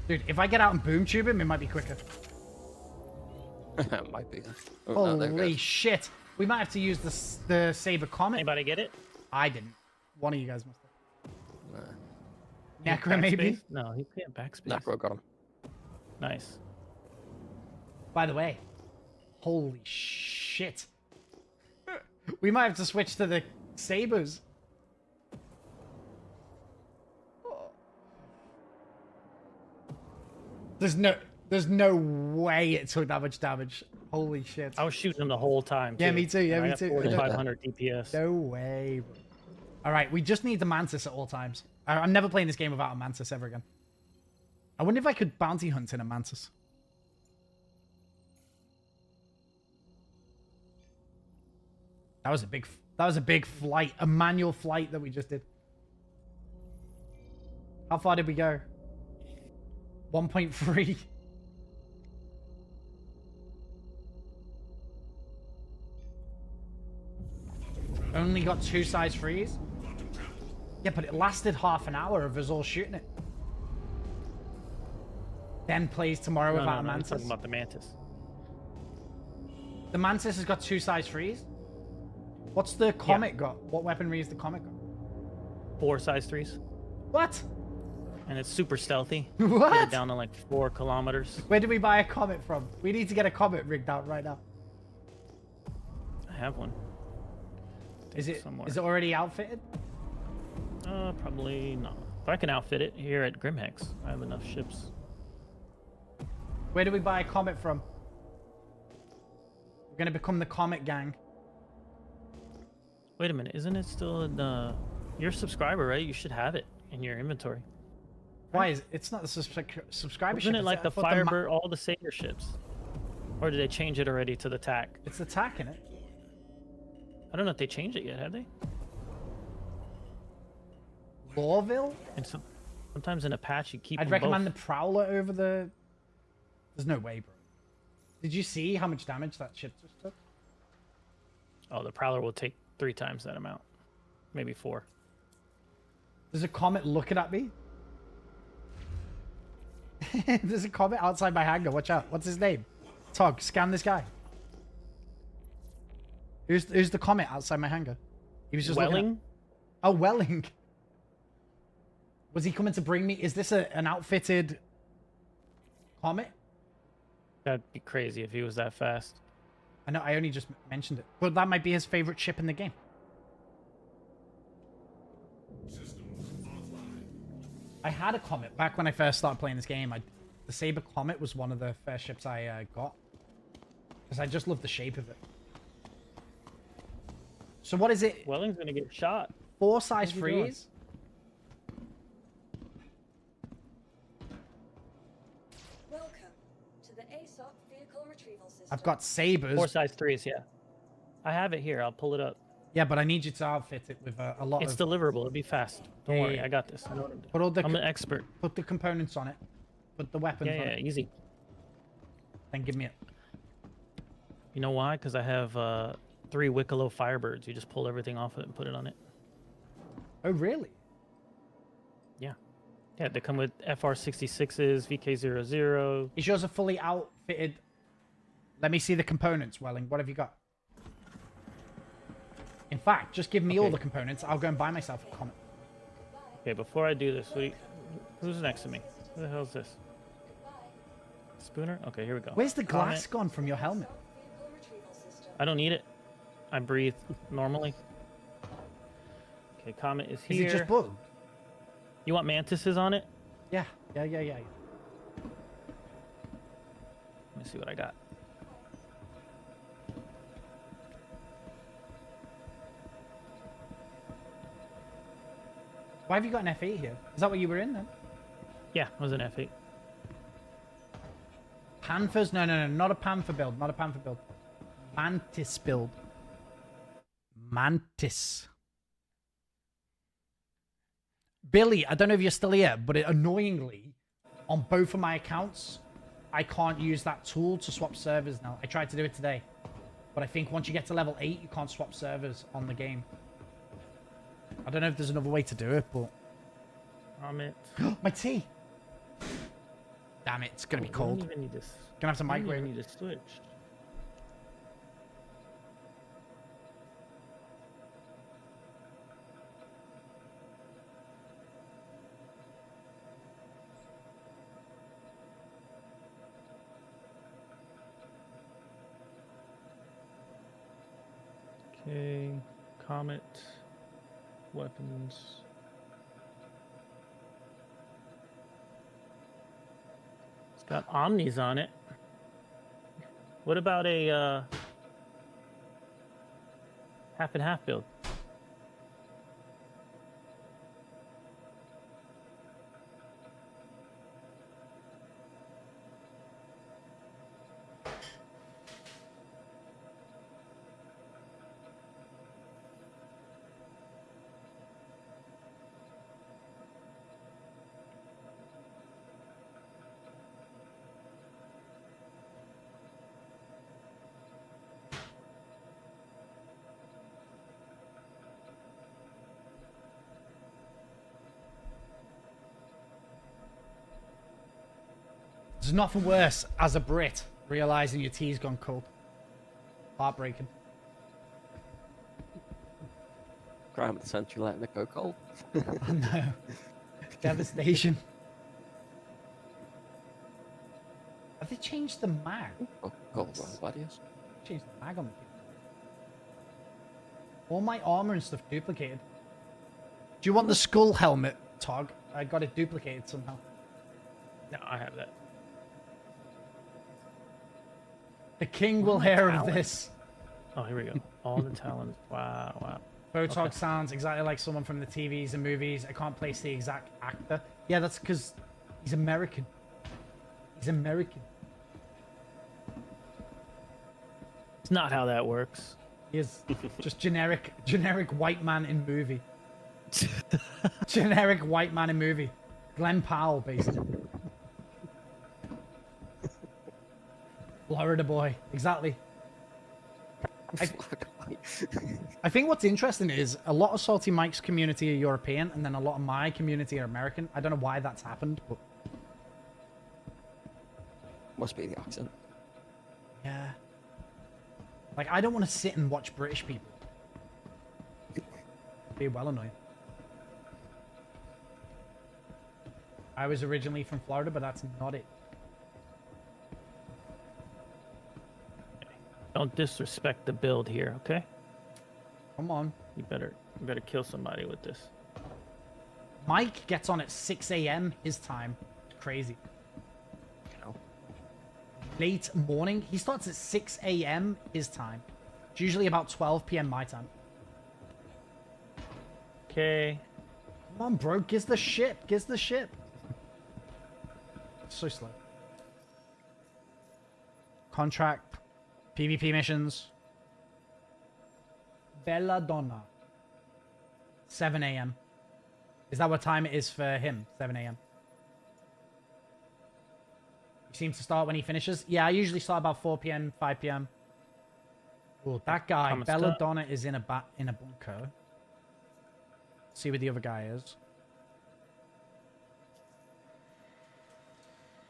Dude, if I get out and boom tube him, it might be quicker. Might be. Oh, no, there it Holy goes. shit. We might have to use the Saber Comet. Anybody get it? I didn't. One of you guys must have. Nah. Necro, maybe? Backspace? No, he can't backspace. Necro got him. Nice. By the way, holy shit. We might have to switch to the Sabers. There's no way it took that much damage. Holy shit. I was shooting him the whole time. Yeah, me too. Yeah, And I me got too. 4,500 DPS. No way. All right, we just need the Mantis at all times. I'm never playing this game without a mantis ever again. I wonder if I could bounty hunt in a mantis. That was a big flight, a manual flight that we just did. How far did we go? 1.3. Only got 2 size 3s? Yeah, but it lasted half an hour of us all shooting it. Then plays tomorrow without a mantis. I'm talking about the mantis. The mantis has got 2 size 3s? What's the comet got? What weaponry is the comet got? 4 size 3s. What? And it's super stealthy. What? Get it down to like 4 kilometers. Where do we buy a comet from? We need to get a comet rigged out right now. I have one. Is it somewhere? Is it already outfitted? Probably not. If I can outfit it here at Grimhex, I have enough ships. Where do we buy a comet from? We're gonna become the comet gang. Wait a minute, isn't it still in you're a subscriber, right? You should have it in your inventory. Why is it's not the subscriber ship? Isn't it like the Firebird, the all the Saber ships? Or did they change it already to the TAC? It's the TAC in it. I don't know if they changed it yet, have they? Lawville? And sometimes in a patch you keep I'd them recommend both. the Prowler over the... There's no way, bro. Did you see how much damage that ship just took? Oh, the Prowler will take 3 times that amount. Maybe 4. There's a comet looking at me. There's a comet outside my hangar. Watch out. What's his name? Tog, scan this guy. Who's the comet outside my hangar? He was just Welling? Oh, Welling. Was he coming to bring me? Is this an outfitted comet? That'd be crazy if he was that fast. I know, I only just mentioned it. But that might be his favorite ship in the game. I had a comet back when I first started playing this game. The Saber Comet was one of the first ships I got. Because I just love the shape of it. So what is it? Welling's gonna get shot. 4 size What's he doing? 3s? Welcome to the ASOP vehicle retrieval system. I've got Sabers. 4 size 3s, yeah. I have it here. I'll pull it up. Yeah, but I need you to outfit it with a lot It's of... deliverable. It'll be fast. Don't worry. yeah. I got this. I know what I'm doing. Put all the I'm an expert. Put the components on it. Put the weapons on Yeah, it. easy. Then give me it. You know why? Because I have 3 Wicklow Firebirds. You just pull everything off it and put it on it. Oh, really? Yeah. Yeah, they come with FR66s, VK00. Is yours a fully outfitted... Let me see the components, Welling. What have you got? In fact, just give me all the components. I'll go and buy myself a comet. Okay, before I do this, who's next to me? Who the hell is this? Spooner? Okay, here we go. Where's the Comet. glass gone from your helmet? I don't need it. I breathe normally. Okay, Comet is here. Is it just bugged? You want mantises on it? Yeah. Yeah. Let me see what I got. Why have you got an F8 here? Is that what you were in then? Yeah, it was an F8. Panthers? No, not a Panther build. Not a Panther build. Mantis build. Mantis. Billy, I don't know if you're still here, but annoyingly, on both of my accounts, I can't use that tool to swap servers now. I tried to do it today, but I think once you get to level 8, you can't swap servers on the game. I don't know if there's another way to do it, but... Comet. My tea! Damn it, it's gonna be cold. I don't even need this. Gonna have to I don't microwave even it. need a switch. Okay, Comet, weapons. It's got Omnis on it. What about a half and half build? There's nothing worse as a Brit realizing your tea's gone cold. Heartbreaking. Crime of the century, letting it go cold. I know. Devastation. Have they changed the mag? Oh, cold, wrong gladius. Changed the mag on the key. All my armor and stuff duplicated. Do you want the skull helmet, Tog? I got it duplicated somehow. No, I have that. The king will hear of this. Oh, here we go. All the talents. Wow, wow. Photog Okay. sounds exactly like someone from the TVs and movies. I can't place the exact actor. Yeah, that's because he's American. He's American. It's not how that works. He is just generic white man in movie. Generic white man in movie. Glenn Powell, basically. Florida boy, exactly. I think what's interesting is a lot of Salty Mike's community are European, and then a lot of my community are American. I don't know why that's happened, but Must be the accent. yeah. Like, I don't want to sit and watch British people. It'd be well annoying. I was originally from Florida, but that's not it. Don't disrespect the build here, okay? Come on. You better kill somebody with this. Mike gets on at 6 a.m. his time. It's crazy. You know. Late morning. He starts at 6 a.m. his time. It's usually about 12 p.m. my time. Okay. Come on, bro. Giz the ship. Giz the ship. So slow. Contract. PvP missions. Belladonna. 7 a.m. Is that what time it is for him? 7 a.m. He seems to start when he finishes. Yeah, I usually start about 4 p.m., 5 p.m. Oh, that guy, Thomas Belladonna, is in a bunker. See where the other guy is.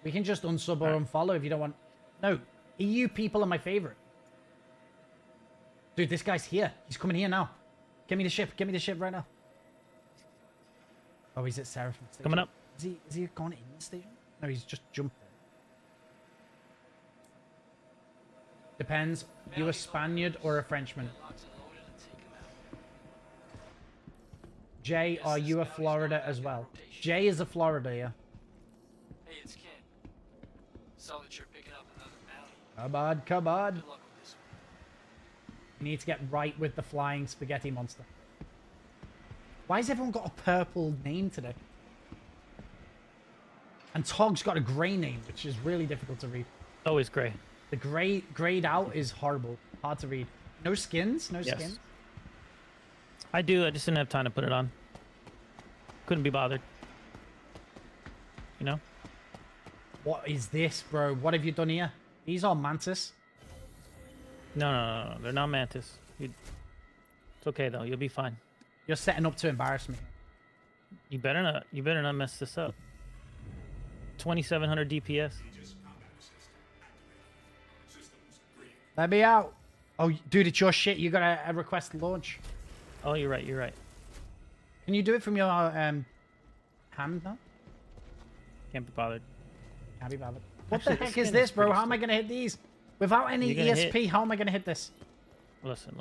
We can just unsub or unfollow if you don't want. No, EU people are my favorite. Dude, this guy's here. He's coming here now. Get me the ship. Get me the ship right now. Oh, he's at Seraphim Station. Coming up. Is he gone in the station? No, he's just jumped there. Depends. You a Spaniard or a Frenchman? Jay, are you a Florida as well? Jay is a Florida, yeah. Hey, it's Ken. Saw that you're picking up another bounty. Come on, come on. Good luck with this one. You need to get right with the flying spaghetti monster. Why has everyone got a purple name today? And Tog's got a grey name, which is really difficult to read. Always gray. The grayed out is horrible. Hard to read. No skins? No Yes. skins? I do. I just didn't have time to put it on. Couldn't be bothered. You know? What is this, bro? What have you done here? These are mantis. No. They're not mantis. It's okay though. You'll be fine. You're setting up to embarrass me. You better not. You better not mess this up. 2700 DPS. Let me out. Oh, dude, it's your shit. You gotta request launch. Oh, you're right. You're right. Can you do it from your hand now? Can't be bothered. Can't be bothered. What Actually, the heck the is skin this, is bro? pretty How am I gonna hit these? Without any You're gonna ESP, how am I gonna hit this? Listen.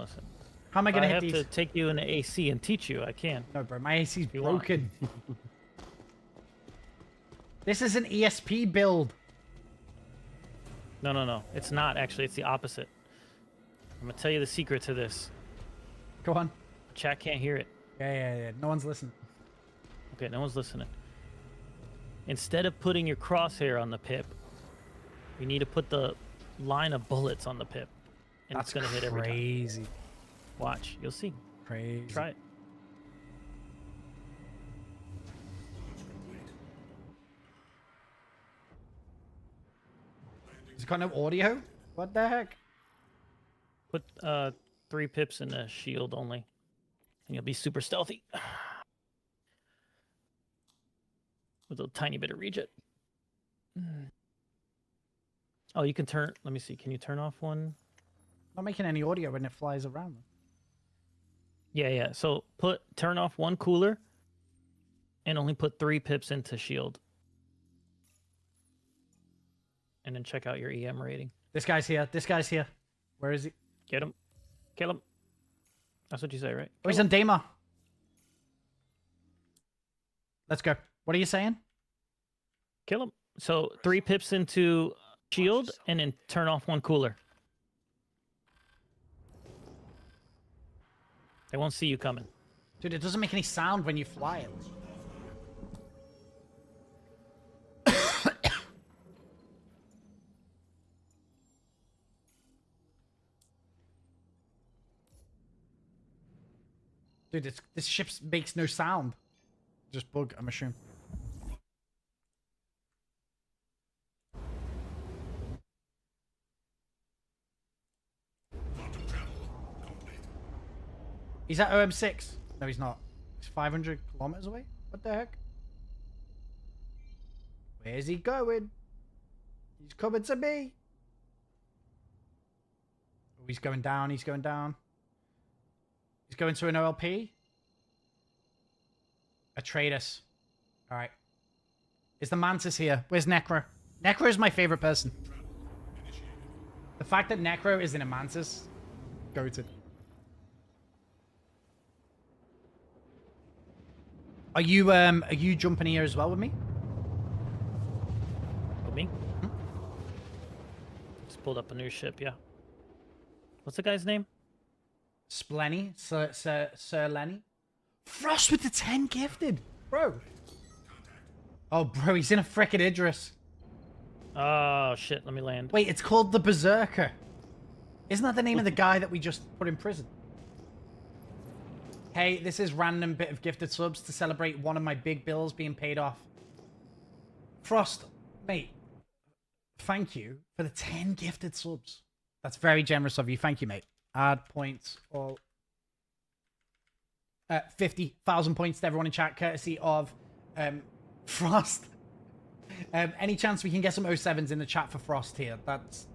How am I gonna I hit have these? to take you into AC and teach you. I can. No, bro, my AC's you want. broken. This is an ESP build. No. It's not actually. It's the opposite. I'm gonna tell you the secret to this. Go on. Chat can't hear it. Yeah. No one's listening. Okay, no one's listening. Instead of putting your crosshair on the pip, you need to put the line of bullets on the pip, and That's it's gonna hit every time. crazy. Watch, you'll see. Crazy. Try it. Is it got no audio? What the heck? Put 3 pips in a shield only, and you'll be super stealthy. With a tiny bit of regen. Oh, you can turn. Let me see. Can you turn off one? Not making any audio when it flies around. Yeah, yeah. So turn off one cooler, and only put 3 pips into shield. And then check out your EM rating. This guy's here. This guy's here. Where is he? Get him. Kill him. That's what you say, right? Oh, he's on Daemar. Let's go. What are you saying? Kill him. So 3 pips into shield, and then turn off one cooler. They won't see you coming. Dude, it doesn't make any sound when you fly it. Dude, this ship makes no sound. Just bug, I'm assuming. He's at OM6. No, he's not. He's 500 kilometers away? What the heck? Where's he going? He's coming to me. Oh, he's going down. He's going down. He's going to an OLP. Atreides. Alright. Is the Mantis here? Where's Necro? Necro is my favorite person. The fact that Necro is in a Mantis. Goated. Are you jumping here as well with me? With me? Just pulled up a new ship, yeah. What's the guy's name? Splenny? Sir Lenny? Frost with the 10 gifted! Bro! Oh, bro, he's in a frickin' Idris. Oh, shit, let me land. Wait, it's called the Berserker. Isn't that the name of the guy that we just put in prison? Hey, this is random bit of gifted subs to celebrate one of my big bills being paid off. Frost, mate, thank you for the 10 gifted subs. That's very generous of you. Thank you, mate. Add points all. 50,000 points to everyone in chat, courtesy of Frost. Any chance we can get some 07s in the chat for Frost here? That's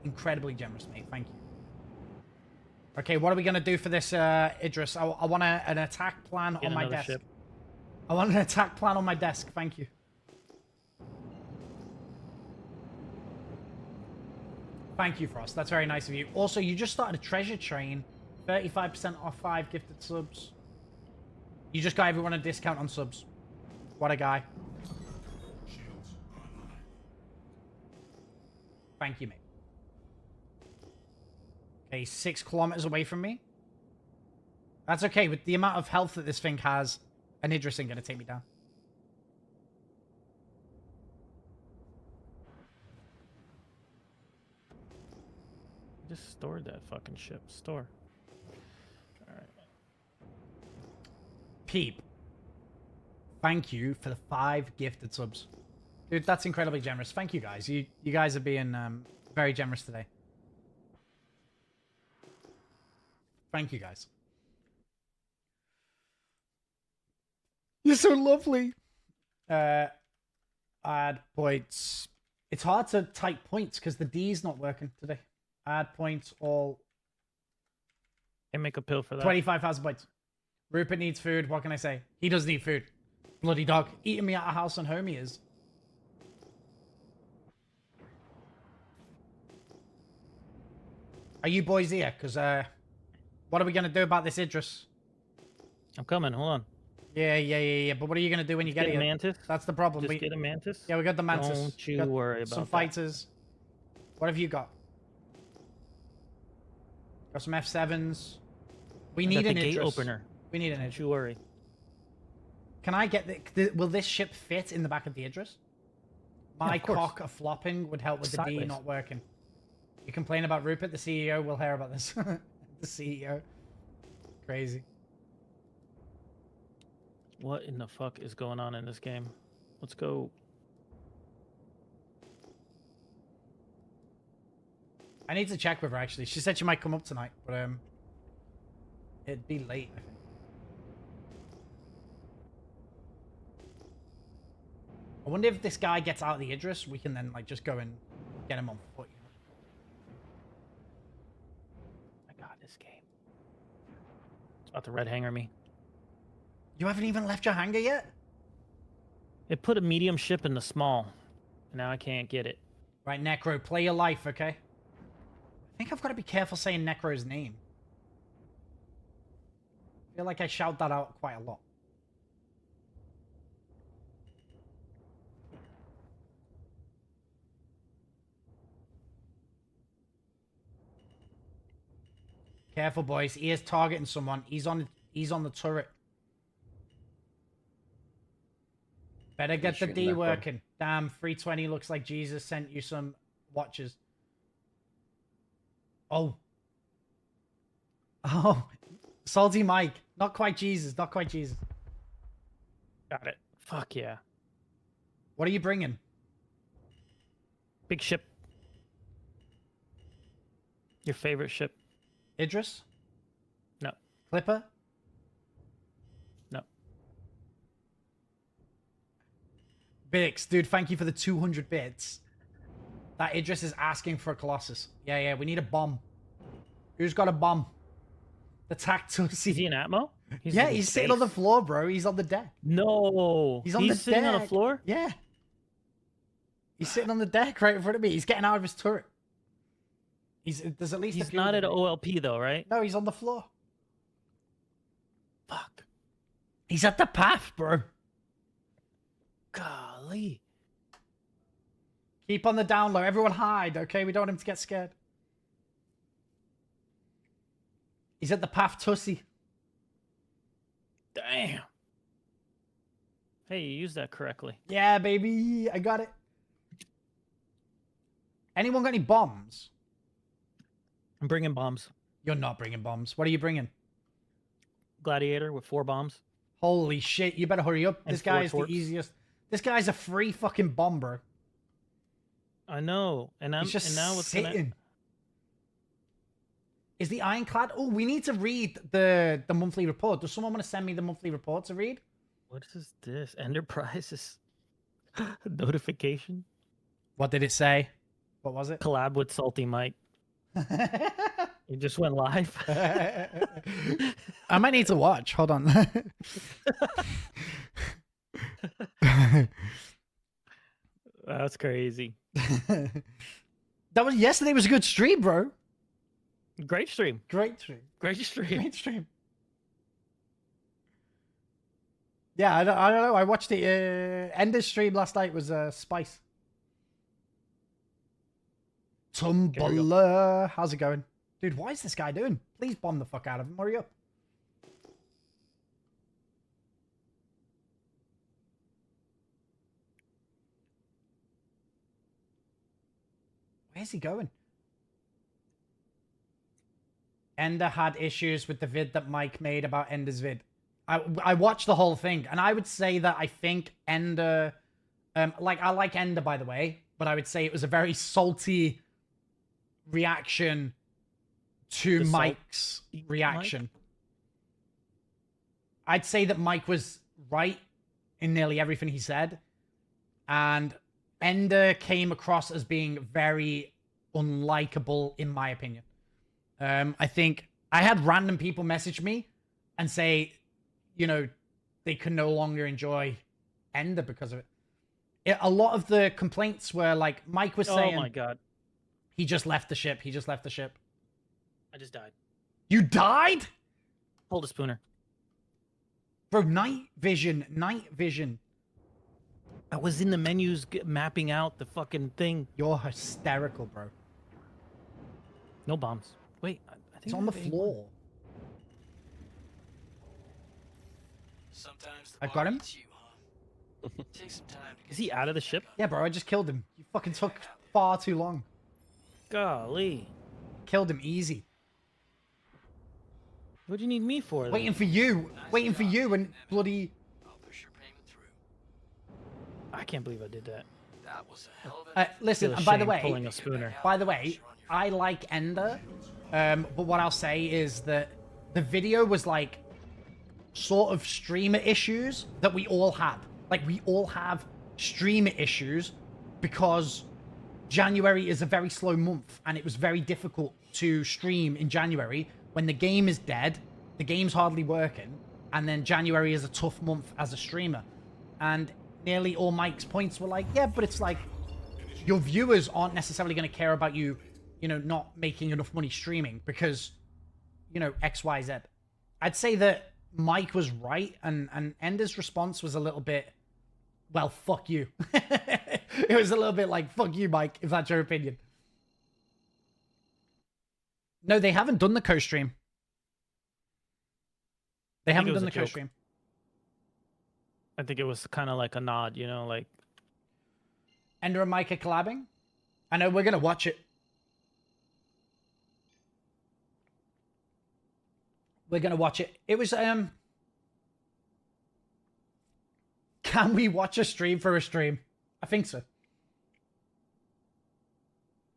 incredibly generous, mate. Thank you. Okay, what are we going to do for this, Idris? I want an attack plan on my desk. Ship. I want an attack plan on my desk. Thank you. Thank you, Frost. That's very nice of you. Also, you just started a treasure train. 35% off 5 gifted subs. You just got everyone a discount on subs. What a guy. Thank you, mate. Okay, 6 kilometers away from me. That's okay. With the amount of health that this thing has, an Idris ain't going to take me down. Just stored that fucking ship. Store. Alright. Peep. Thank you for the 5 gifted subs. Dude, that's incredibly generous. Thank you, guys. You guys are being very generous today. Thank you, guys. You're so lovely. Add points. It's hard to type points because the D's not working today. Add points all. And make a pill for that. 25,000 points. Rupert needs food. What can I say? He does need food. Bloody dog. Eating me at a house on home he is. Are you boys here? Because, what are we going to do about this Idris? I'm coming. Hold on. Yeah. But what are you going to do when you get here? Mantis? That's the problem. Just get a Mantis? Yeah, we got the Mantis. Don't you worry about some fighters. What have you got? Got some F7s. We need an gate Idris. opener. We need an Idris. Don't you worry. Can I get the... Will this ship fit in the back of the Idris? My cock flopping would help with the D not working. You complain about Rupert, the CEO, we'll hear about this. The CEO. Crazy. What in the fuck is going on in this game? Let's go. I need to check with her, actually. She said she might come up tonight, but it'd be late, I think. I wonder if this guy gets out of the Idris, we can then like just go and get him on foot. this game. It's about to red hanger me. You haven't even left your hangar yet? It put a medium ship in the small. And now I can't get it. Right, Necro, play your life, okay? I think I've got to be careful saying Necro's name. I feel like I shout that out quite a lot. Careful, boys. He is targeting someone. He's on the turret. Better get the D working. Damn, 320 looks like Jesus sent you some watches. Oh. Oh. Salty Mike. Not quite Jesus. Not quite Jesus. Got it. Fuck yeah. What are you bringing? Big ship. Your favorite ship. Idris? No. Clipper? No. Bix, dude, thank you for the 200 bits. That Idris is asking for a Colossus. Yeah, we need a bomb. Who's got a bomb? The Tactus. Is he in Atmo? He's sitting on the floor, bro. He's on the deck. No. He's on the sitting deck. on the floor? Yeah. He's sitting on the deck right in front of me. He's getting out of his turret. There's at least He's not at OLP though, right? No, he's on the floor. Fuck. He's at the path, bro. Golly. Keep on the down low. Everyone hide, okay? We don't want him to get scared. He's at the path, Tussie. Damn. Hey, you used that correctly. Yeah, baby. I got it. Anyone got any bombs? I'm bringing bombs. You're not bringing bombs. What are you bringing? Gladiator with 4 bombs. Holy shit. You better hurry up. And This guy 4 is the torps. easiest. This guy's a free fucking bomber. I know. And He's just and now what's sitting. gonna... Is the Ironclad? Oh, we need to read the monthly report. Does someone want to send me the monthly report to read? What is this? Enterprises notification? What did it say? What was it? Collab with Salty Mike. You just went live. I might need to watch. Hold on. That's crazy. That was yesterday. Was a good stream, bro. Great stream. Great stream. Great stream. Great stream. Yeah, I don't know. I watched the Ender's stream last night. Was Spice. Tumblr. How's it going? Dude, what is this guy doing? Please bomb the fuck out of him. Hurry up. Where's he going? Ender had issues with the vid that Mike made about Ender's vid. I watched the whole thing, and I would say that I think Ender... I like Ender, by the way, but I would say it was a very salty reaction to Mike's reaction. Mike? I'd say that Mike was right in nearly everything he said, and Ender came across as being very unlikable, in my opinion. I think I had random people message me and say, you know, they can no longer enjoy Ender because of it. A lot of the complaints were like Mike was saying, oh my god, he just left the ship. He just left the ship. I just died. You died? Hold a spooner. Bro, night vision. I was in the menus mapping out the fucking thing. You're hysterical, bro. No bombs. Wait, I think It's on the I have A1. floor. Sometimes I got him. you, huh? Take some time to Is he out of the ship? Yeah, bro, I just killed him. You fucking took far too long. Golly. Killed him easy. What do you need me for? Then? Waiting for you. Waiting for you and bloody... I'll push your payment through. I can't believe I did that. That was a hell of a Listen, Feel and by the ashamed pulling way, a spooner. I like Ender, but what I'll say is that the video was like sort of streamer issues that we all had. Like, we all have streamer issues because January is a very slow month and it was very difficult to stream in January when the game is dead, the game's hardly working, and then January is a tough month as a streamer. And nearly all Mike's points were like, yeah, but it's like, your viewers aren't necessarily going to care about you, you know, not making enough money streaming because, you know, X, Y, Z. I'd say that Mike was right, and Ender's response was a little bit, well, fuck you. It was a little bit like, fuck you, Mike, if that's your opinion. No, they haven't done the co-stream. They haven't done the co-stream. I think it was kind of like a nod, you know, like... Ender and Mike are collabing? I know, we're going to watch it. We're going to watch it. It was, Can we watch a stream for a stream? I think so.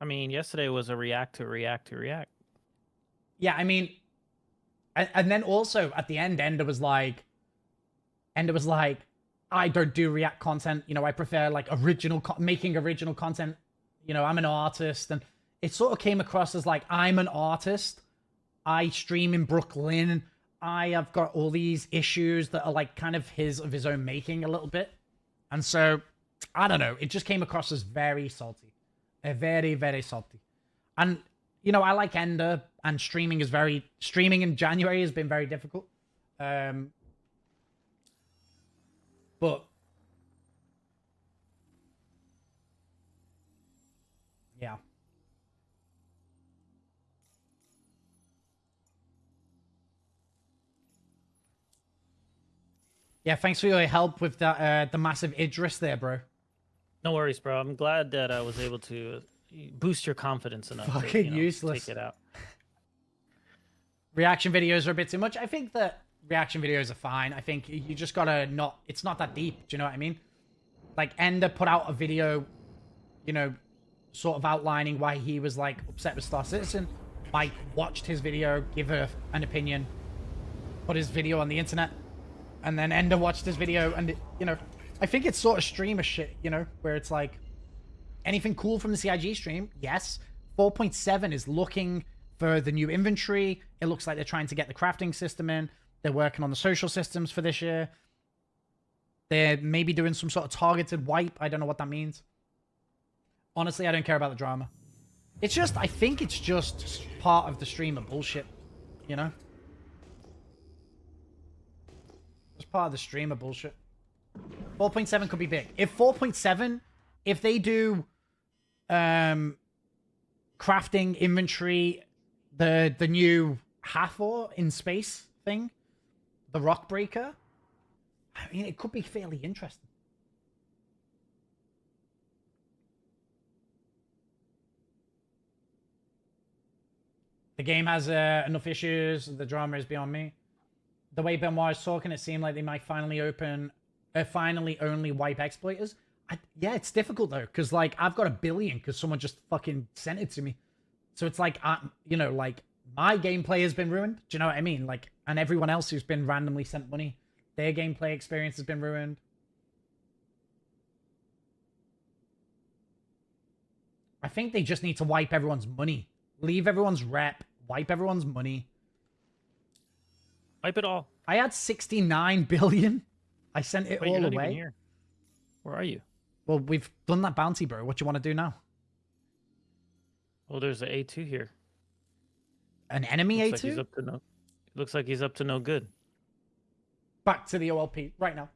I mean, yesterday was a react to react to react. Yeah, I mean... And then also, at the end, Ender was like, I don't do React content. You know, I prefer, like, making original content. You know, I'm an artist. And it sort of came across as, like, I'm an artist. I stream in Brooklyn. I have got all these issues that are, like, kind of of his own making a little bit. And so, I don't know. It just came across as very salty. Very, very salty. And... You know, I like Ender, and streaming in January has been very difficult. But yeah. Yeah, thanks for your help with that the massive Idris there, bro. No worries, bro. I'm glad that I was able to boost your confidence enough. Fucking to, useless. Take it out. Reaction videos are a bit too much. I think that reaction videos are fine. I think you just gotta it's not that deep. Do you know what I mean? Like, Ender put out a video, you know, sort of outlining why he was, like, upset with Star Citizen. Mike watched his video, give an opinion, put his video on the internet, and then Ender watched his video, and, you know, I think it's sort of streamer shit, you know, where it's like, anything cool from the CIG stream? Yes. 4.7 is looking for the new inventory. It looks like they're trying to get the crafting system in. They're working on the social systems for this year. They're maybe doing some sort of targeted wipe. I don't know what that means. Honestly, I don't care about the drama. It's just, I think it's just part of the streamer bullshit, you know? It's part of the streamer bullshit. 4.7 could be big. If 4.7, if they do crafting inventory, the new Hathor in space thing, the rock breaker, I mean, it could be fairly interesting. The game has enough issues. The drama is beyond me. The way Benoit is talking, it seemed like they might finally only wipe exploiters. Yeah, it's difficult though, because like I've got 1 billion because someone just fucking sent it to me. So it's like, you know, like my gameplay has been ruined. Do you know what I mean? Like, and everyone else who's been randomly sent money, their gameplay experience has been ruined. I think they just need to wipe everyone's money. Leave everyone's rep. Wipe everyone's money. Wipe it all. I had 69 billion. I sent it Wait, all you're not away. even here. Where are you? Well, we've done that bounty, bro. What do you want to do now? Well, there's an A2 here. An enemy Looks A2? Like he's up to no. Looks like he's up to no good. Back to the OLP right now.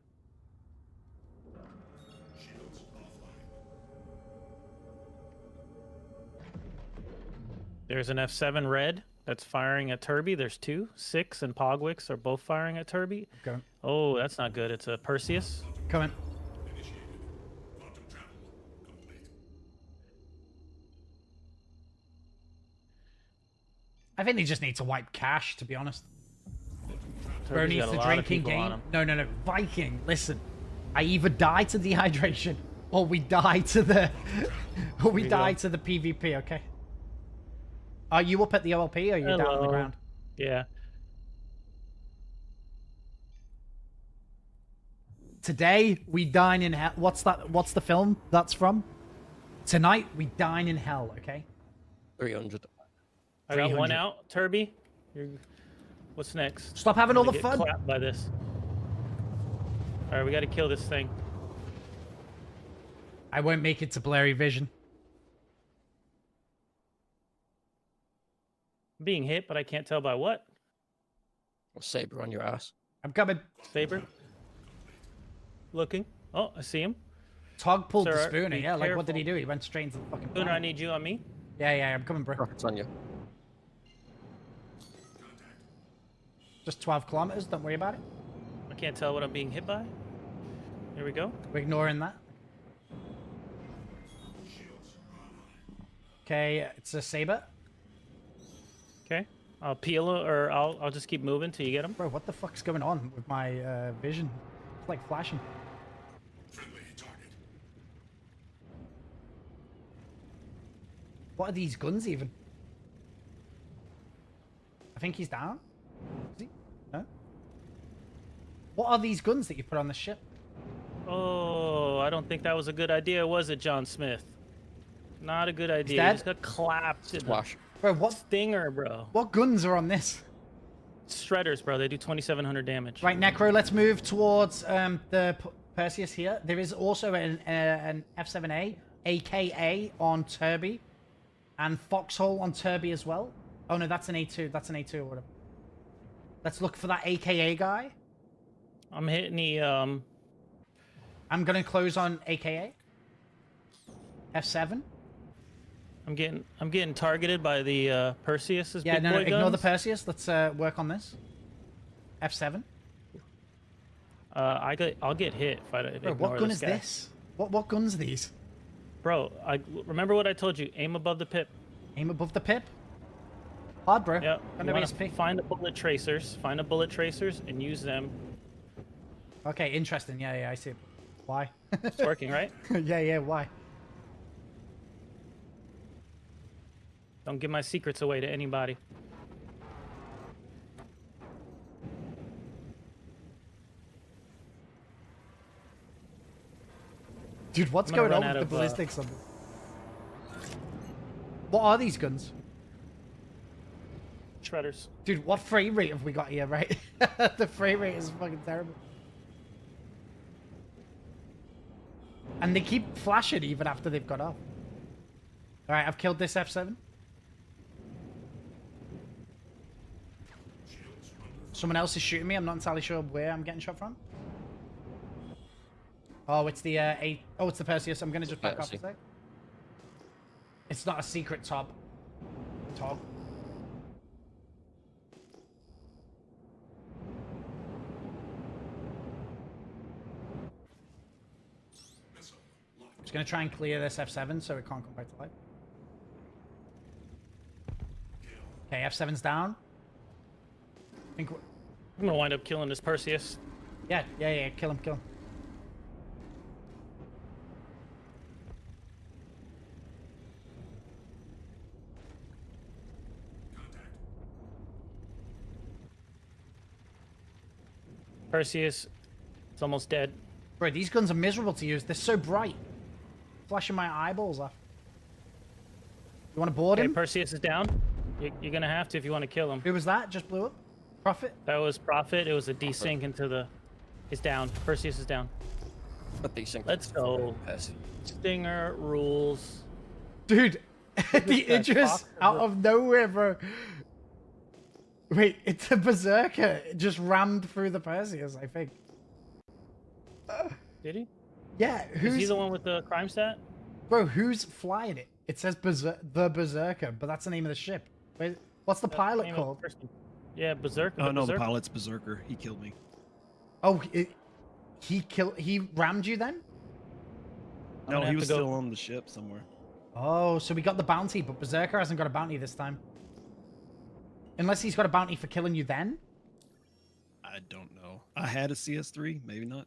There's an F7 red that's firing at Turby. There's 2. 6 and Pogwix are both firing at Turby. Okay. Oh, that's not good. It's a Perseus. Coming. I think they just need to wipe cash, to be honest. Bro Turby's needs got a the lot of drinking people on game. him. No. Viking, listen. I either die to dehydration or we die to the to the PvP, okay? Are you up at the OLP or are you down on the Hello. ground? Yeah. Today we dine in hell. What's that? What's the film that's from? Tonight we dine in hell, okay? 300. I got 300. one out, Turby. What's next? Stop having I'm all gonna the get fun. clapped by this. All right, we got to kill this thing. I won't make it to blurry vision. I'm being hit, but I can't tell by what. Or saber on your ass. I'm coming. Saber. Looking. Oh, I see him. Tog pulled the Sir, spooner. be Yeah, like what did he careful. do? He went straight into the fucking. Spooner, I plant. need you on me. Yeah, I'm coming, bro. Rockets on you. Just 12 kilometers. Don't worry about it. I can't tell what I'm being hit by. Here we go. We're ignoring that. Okay, it's a saber. Okay. I'll peel or I'll just keep moving till you get him. Bro, what the fuck's going on with my vision? It's like flashing. What are these guns even? I think he's down. Is he? No? What are these guns that you put on the ship? Oh, I don't think that was a good idea, was it, John Smith? Not a good idea. dead? Just got clapped. In the Splash. Bro, what stinger, bro. what guns are on this? Shredders, bro. They do 2,700 damage. Right, Necro, let's move towards the Perseus here. There is also an F7A, AKA on Tobii, and Foxhole on Tobii as well. Oh no, that's an A2. That's an A2 or whatever. Let's look for that AKA guy. I'm hitting the I'm gonna close on AKA. F7. I'm getting targeted by the Perseus's Yeah, big no, boy ignore the guns. Perseus. Let's work on this. F7. I'll get hit if I Bro, ignore what gun this is guy. this? What guns are these? Bro, I remember what I told you. Aim above the pip. Aim above the pip. Hard, bro. Yep. Got You no wanna ESP. find the bullet tracers. Find the bullet tracers and use them. Okay, interesting. Yeah, I see it. Why? It's working, right? yeah, why? Don't give my secrets away to anybody. Dude, what's I'm gonna going on run with the out of, ballistics on this? What are these guns? Shredders. Dude, what frame rate have we got here, right? The frame rate is fucking terrible. And they keep flashing even after they've got off. Alright, I've killed this F7. Someone else is shooting me. I'm not entirely sure where I'm getting shot from. Oh, it's the Oh, it's the Perseus. I'm gonna just back off a sec. It's not a secret top. Top. Just gonna try and clear this F7 so it can't come back to life. Okay, F7's down. I think I'm gonna wind up killing this Perseus. yeah, kill him. Perseus, it's almost dead. Bro, these guns are miserable to use. They're so bright. Flashing my eyeballs off. You want to board Okay, him? Perseus is down. You're gonna have to if you want to kill him. Who was that? Just blew up? Prophet? That was Prophet. It was a desync into the. It's down. Perseus is down. But desync. Let's go. Stinger rules. Dude, the that Idris box? out of nowhere, bro. Wait, it's a berserker. It just rammed through the Perseus, I think. Did he? Yeah, Is who's... he the one with the crime stat? Bro, who's flying it? It says the Berserker, but that's the name of the ship. Wait, what's the pilot Name of the called? person. Yeah, Berserker. Oh no, the Berserker. pilot's Berserker. He killed me. Oh, he rammed you then? I'm No, gonna he have was to go- still on the ship somewhere. Oh, so we got the bounty, but Berserker hasn't got a bounty this time. Unless he's got a bounty for killing you then? I don't know. I had a CS3, maybe not.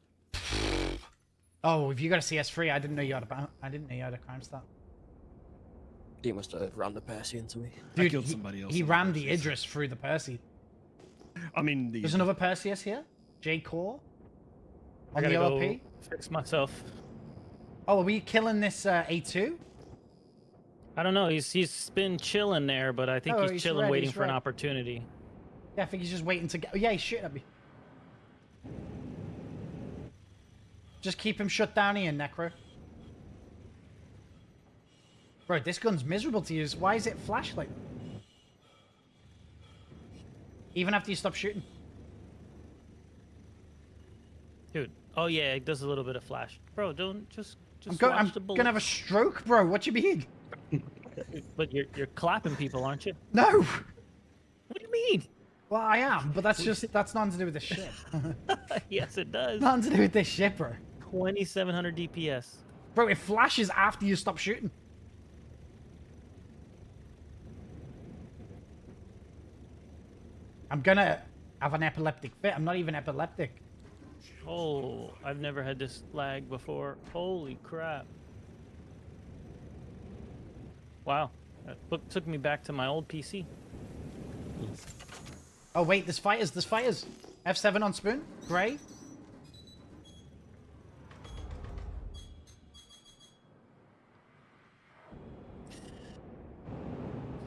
Oh, if you got a CS3, I didn't know you had a crime stat. He must have rammed the Percy into me. Dude, I killed somebody else. He on the rammed the Perseus. Idris through the Percy. I mean, There's another Perseus here. J Core. I On the gotta OLP. go fix myself. Oh, are we killing this A2? I don't know. He's been chilling there, but I think Oh, he's he's chilling, red, waiting he's for an red. opportunity. Yeah, I think he's just waiting to get... Oh, yeah, he's shooting at me. Just keep him shut down here, Necro. Bro, this gun's miserable to use. Why is it flashlight? Even after you stop shooting. Dude. Oh yeah, it does a little bit of flash. Bro, don't just I'm watch the bullets. gonna have a stroke, bro. What you mean? But you're clapping people, aren't you? No. What do you mean? Well, I am, but that's nothing to do with this shit. Yes, it does. Nothing to do with this shit, bro. 2700 DPS. Bro, it flashes after you stop shooting. I'm gonna have an epileptic fit. I'm not even epileptic. Oh, I've never had this lag before. Holy crap. Wow. That took me back to my old PC. Oh, wait, there's fighters. There's fighters. F7 on spoon. Gray.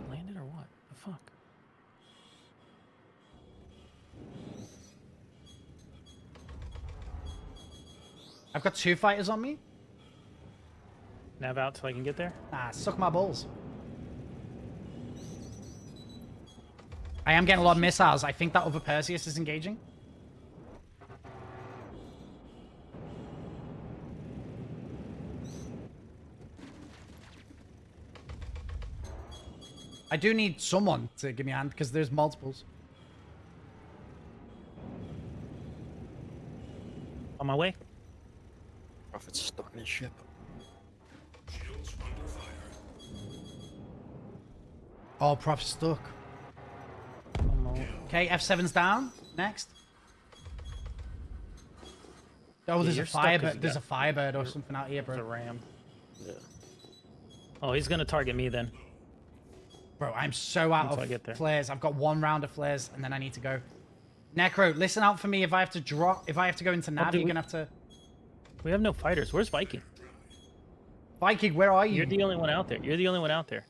Landed or what? The fuck? I've got 2 fighters on me. Nav out till I can get there? Nah, suck my balls. I am getting a lot of missiles. I think that other Perseus is engaging. I do need someone to give me a hand because there's multiples. On my way? Prophet's stuck in his ship. Oh, Prop's stuck. Okay, F7's down. Next. Oh, there's a firebird. There's a firebird or something out here, bro. There's a ram. Yeah. Oh, he's gonna target me then. Bro, I'm so out of flares. I've got 1 round of flares, and then I need to go. Necro, listen out for me. If I have to drop, if I have to go into nav, you're gonna have to. We have no fighters. Where's Viking? Viking, where are you? You're the only one out there. You're the only one out there.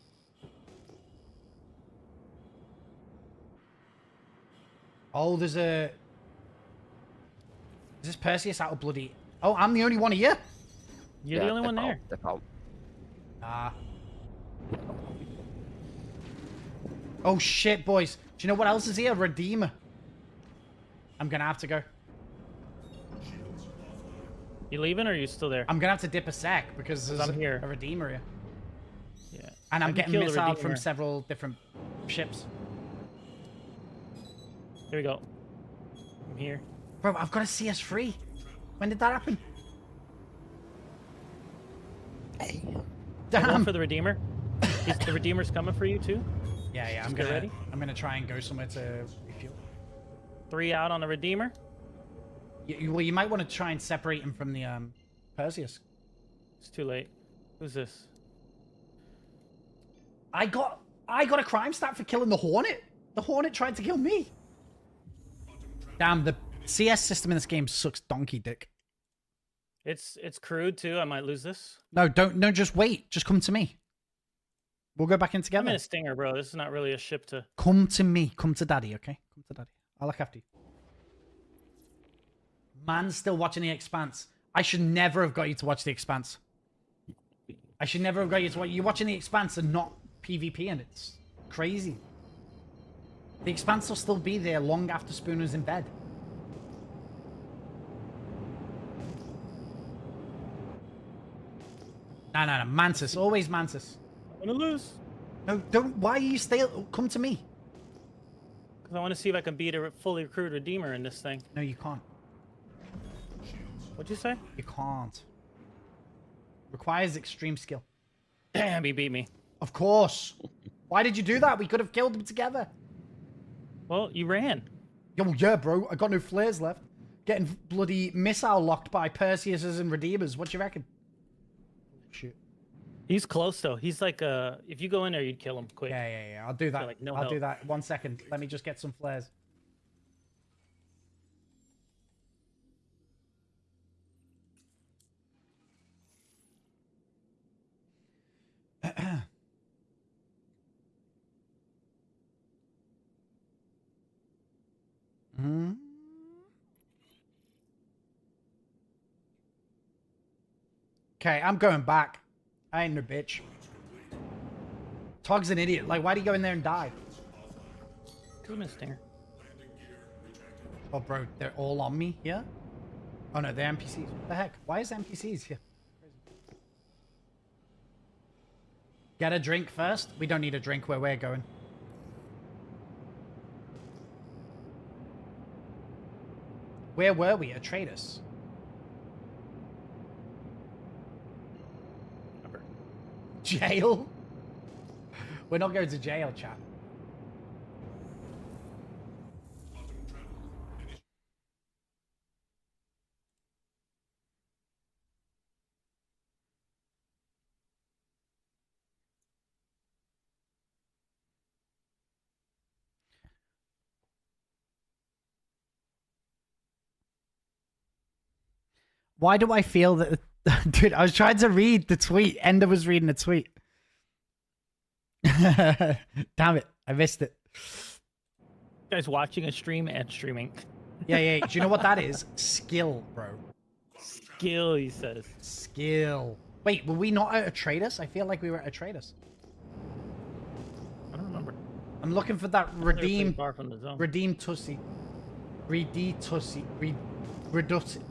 Oh, there's a... Is this Perseus out of bloody... Oh, I'm the only one here? You're the only one there. Ah. Oh, shit, boys. Do you know what else is here? Redeemer. I'm gonna have to go. You leaving or are you still there? I'm gonna have to dip a sec because there's here. a Redeemer here. Yeah. And I'm getting missile from several different ships. Here we go. I'm here. Bro, I've got a CS3. When did that happen? Hey. I'm going for the Redeemer. Is the Redeemer's coming for you too? Yeah, I'm ready. I'm gonna try and go somewhere to refuel. 3 out on the Redeemer. Well, you might want to try and separate him from the Perseus. It's too late. Who's this? I got a crime stat for killing the Hornet. The Hornet tried to kill me. Damn, the CS system in this game sucks donkey dick. It's crude too. I might lose this. No, no, just wait. Just come to me. We'll go back in together. I'm in a stinger, bro. This is not really a ship to... Come to me. Come to daddy, okay? Come to daddy. I'll look after you. Man's still watching The Expanse. I should never have got you to watch The Expanse. I should never have got you to watch... You're watching The Expanse and not PvP, and it's crazy. The Expanse will still be there long after Spooner's in bed. No, Mantis. Always Mantis. I'm gonna lose. No, don't. Why are you still... Come to me. Because I want to see if I can beat a fully crewed Redeemer in this thing. No, you can't. What'd you say? You can't. Requires extreme skill. Damn, he beat me. Of course. Why did you do that? We could have killed him together. Well, you ran. Yo, yeah, bro. I got no flares left. Getting bloody missile locked by Perseuses and Redeemers. What do you reckon? Shit. He's close though. He's like, if you go in there, you'd kill him quick. Yeah. I'll do that. Like, no I'll do help. that. 1 second. Let me just get some flares. Okay, I'm going back. I ain't no bitch. Tog's an idiot. Like, why'd he go in there and die? Doing a stinger. Oh, bro, they're all on me here? Oh, no, they're NPCs. What the heck? Why is NPCs here? Get a drink first? We don't need a drink where we're going. Where were we? Atreides. Jail? We're not going to jail, chat. Why do I feel that... Dude, I was trying to read the tweet. Ender was reading the tweet. Damn it. I missed it. You guys watching a stream and streaming. Yeah. Do you know what that is? Skill, bro. Skill, he says. Skill. Wait, were we not at Atreides? I feel like we were at Atreides. I don't remember. I'm looking for that redeem... Far from the zone. Redeem Tussie. Redeem Tussie. Retussie.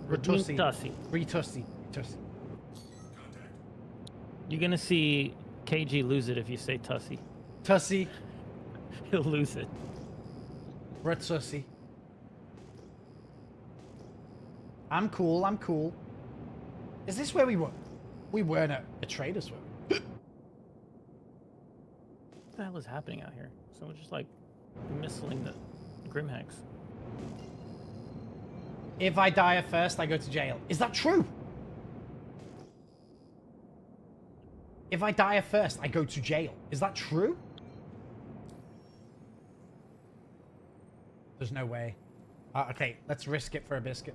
You're gonna see KG lose it if you say Tussie. Tussie. He'll lose it. Retussie. I'm cool. Is this where we were? We weren't at Atreides, were we? What the hell is happening out here? Someone's just like missling the Grimhex. If I die at first, I go to jail. Is that true? If I die at first, I go to jail. Is that true? There's no way. Okay, let's risk it for a biscuit.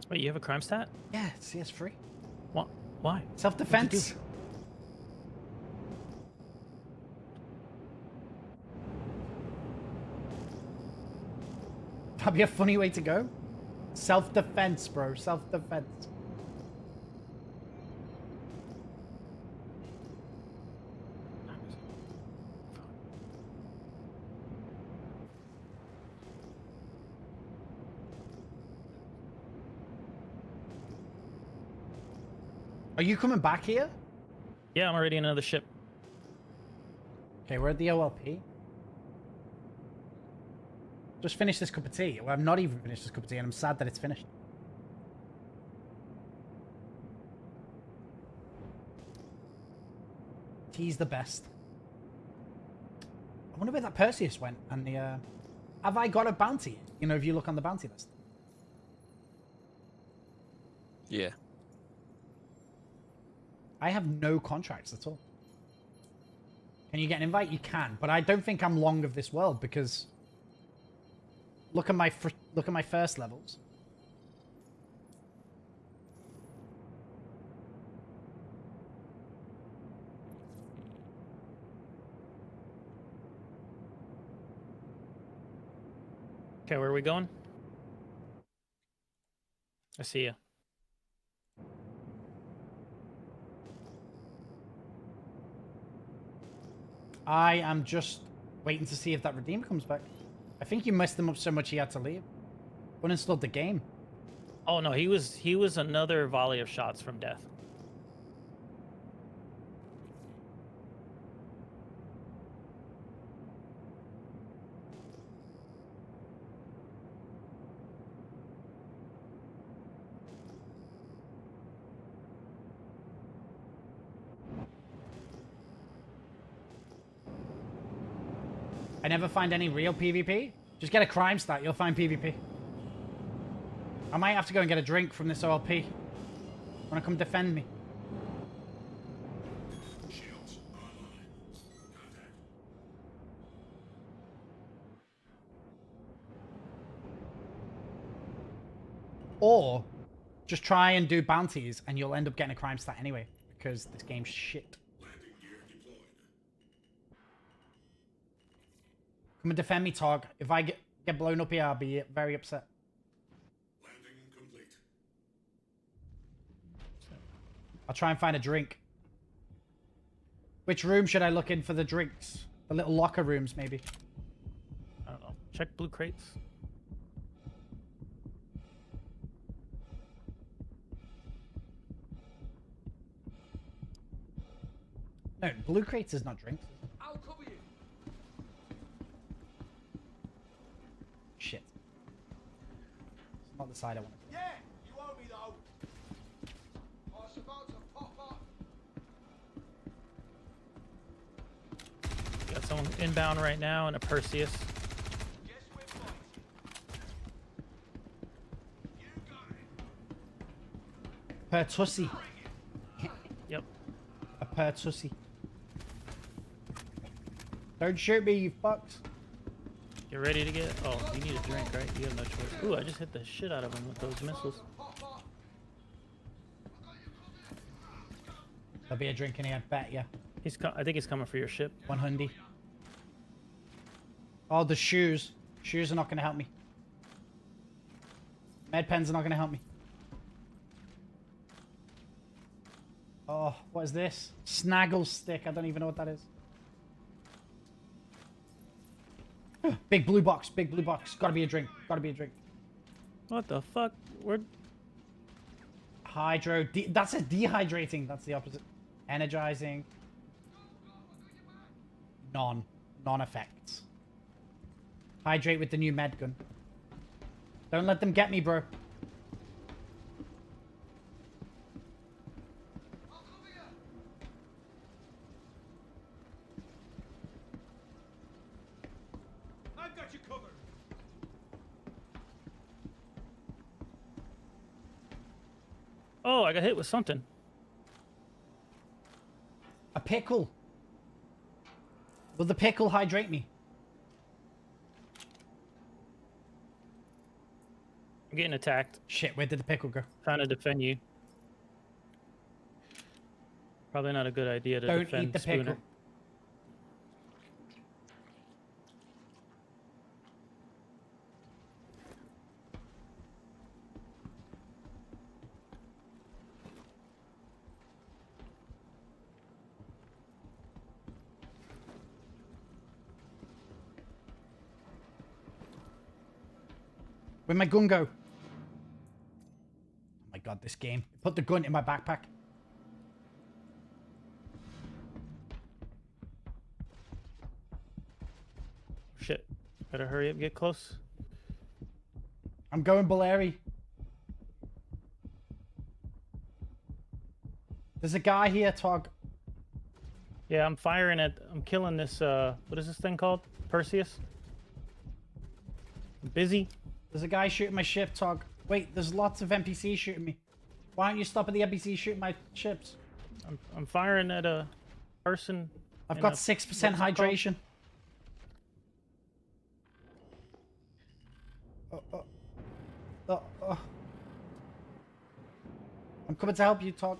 Wait, you have a crime stat? Yeah, CS free. What? Why? Self-defense. That'd be a funny way to go. Self-defense, bro. Self-defense. Are you coming back here? Yeah, I'm already in another ship. Okay, we're at the OLP. Just finish this cup of tea. Well, I've not even finished this cup of tea, and I'm sad that it's finished. Tea's the best. I wonder where that Perseus went, and the, Have I got a bounty? You know, if you look on the bounty list. Yeah. I have no contracts at all. Can you get an invite? You can, but I don't think I'm long of this world, because... Look at my first levels. Okay, where are we going? I see you. I am just waiting to see if that redeem comes back. I think you messed him up so much he had to leave. Uninstalled the game. Oh no, he was another volley of shots from death. I never find any real PvP. Just get a crime stat, you'll find PvP. I might have to go and get a drink from this OLP. Wanna come defend me? Or just try and do bounties and you'll end up getting a crime stat anyway, because this game's shit. Come and defend me, Tog. If I get blown up here, I'll be very upset. Landing complete. I'll try and find a drink. Which room should I look in for the drinks? The little locker rooms, maybe. I don't know. Check blue crates. No, blue crates is not drinks. I'll cover you. Shit. It's not the side I want to go. Yeah, you owe me though. I was about to pop up. Got someone inbound right now and a Perseus. Guess we're fighting. You got it. Pertussi. Yep. A Pertussi. Don't shoot me, you fucks. Get ready to get. Oh, you need a drink, right? You have no choice. Ooh, I just hit the shit out of him with those missiles. There'll be a drink in here, bet ya. I think he's coming for your ship. 100. Oh, the shoes. Shoes are not going to help me. Med pens are not going to help me. Oh, what is this? Snaggle stick. I don't even know what that is. Big blue box. Big blue box. Gotta be a drink. Gotta be a drink. What the fuck? Where? Hydro. That's a dehydrating. That's the opposite. Energizing. None effects. Hydrate with the new med gun. Don't let them get me, bro. I've got you covered. Oh, I got hit with something. A pickle. Will the pickle hydrate me? I'm getting attacked. Shit, where did the pickle go? Trying to defend you. Probably not a good idea to Don't defend eat the Spooner. pickle. Where'd my gun go? Oh my god, this game. Put the gun in my backpack. Shit. Better hurry up, get close. I'm going Baleri. There's a guy here, Tog. Yeah, I'm firing at. I'm killing this. What is this thing called? Perseus? I'm busy. There's a guy shooting my ship, Tog. Wait, there's lots of NPCs shooting me. Why don't you stop at the NPCs shooting my ships? I'm firing at a person. I've got 6% hydration. I'm coming to help you, Tog.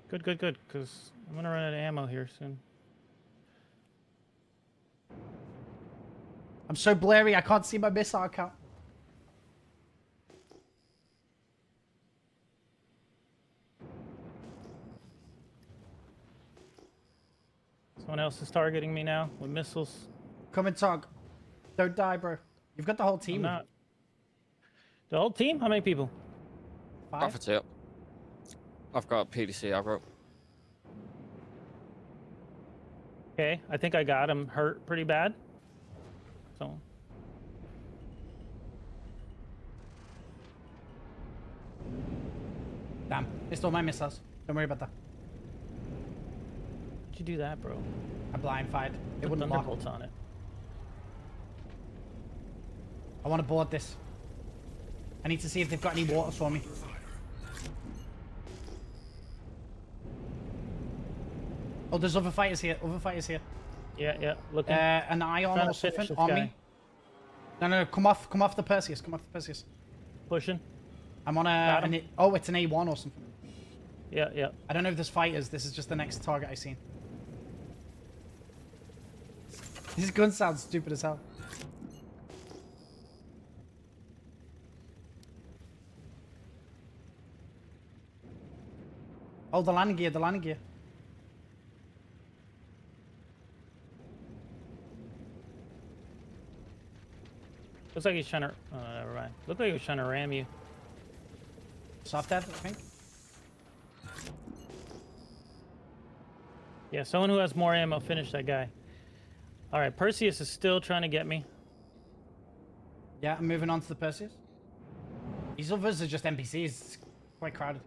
Good, good, good. Because I'm gonna run out of ammo here soon. I'm so blurry, I can't see my missile count. Someone else is targeting me now with missiles. Come and Tog. Don't die, bro. You've got the whole team. I'm not. The whole team? How many people? 5? Got for tip. I've got PDC aggro. Okay, I think I got him hurt pretty bad. So. Damn, they stole my missiles. Don't worry about that. How'd you do that, bro? I blind fired. It Put wouldn't lock. thunderbolts on it. I want to board this. I need to see if they've got any water for me. Oh, there's other fighters here. Other fighters here. Yeah, yeah. Looking. An ion Trying or to finish something this on guy. me. No, come off the Perseus. Come off the Perseus. Pushing. I'm on Got him. it's an A1 or something. Yeah, yeah. I don't know if there's fighters. This is just the next target I seen. This gun sounds stupid as hell. Oh, the landing gear, the landing gear. Looks like he's trying to. Oh, never mind. Looked like he was trying to ram you. Soft death, I think. Yeah, someone who has more ammo, finish that guy. All right, Perseus is still trying to get me. Yeah, I'm moving on to the Perseus. These others are just NPCs. It's quite crowded.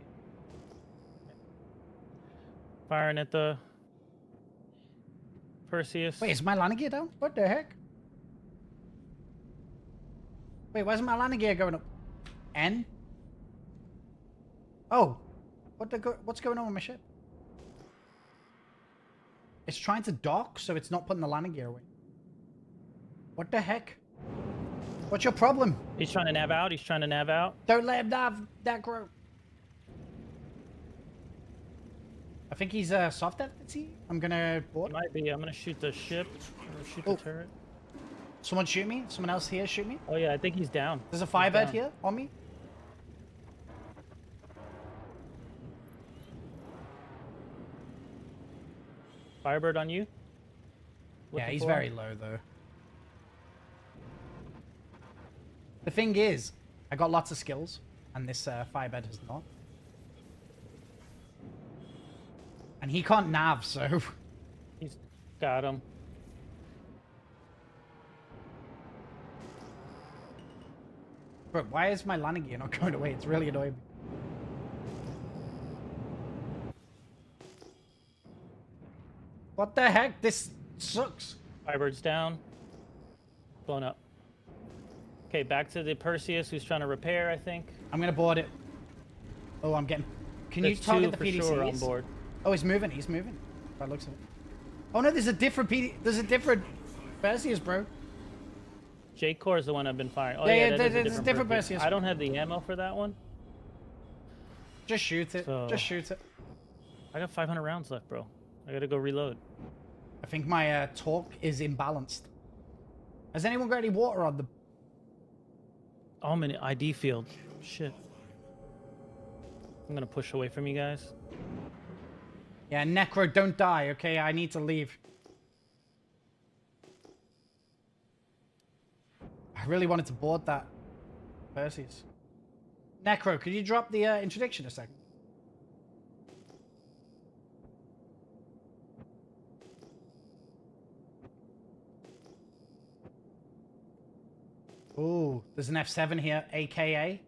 Firing at the Perseus. Wait, is my landing gear down? What the heck? Wait, where's my landing gear going up? N? Oh, what's going on with my ship? It's trying to dock, so it's not putting the landing gear away. What the heck? What's your problem? He's trying to nav out. He's trying to nav out. Don't let him nav that grow. I think he's soft at it. I'm gonna board. It might be. I'm gonna shoot the ship. Or shoot the turret. Someone shoot me. Someone else here shoot me. Oh yeah, I think he's down. There's a firebird here on me. Firebird on you? Yeah, Looking he's for very him? low though. The thing is, I got lots of skills, and this firebird has not. And he can't nav, so... He's got him. Bro, why is my landing gear not going away? It's really annoying me. What the heck? This sucks. Firebird's down. Blown up. Okay, back to the Perseus who's trying to repair, I think. I'm gonna board it. Oh, I'm getting... Can you There's target two the PDCs? for sure on board. Oh, he's moving. He's moving. By the looks of it. Oh no, there's a different There's a different Perseus, bro. J-Core is the one I've been firing. Oh Yeah, yeah, yeah, that is there's a a different different Perseus. Perseus. I don't have the ammo for that one. Just shoot it. So- Just shoot it. I got 500 rounds left, bro. I gotta go reload. I think my torque is imbalanced. Has anyone got any water on them? Oh, I'm in an ID field. Shit. I'm gonna push away from you guys. Yeah, Necro, don't die, okay? I need to leave. I really wanted to board that Perseus. Necro, could you drop the introduction a second? Ooh, there's an F7 here, AKA.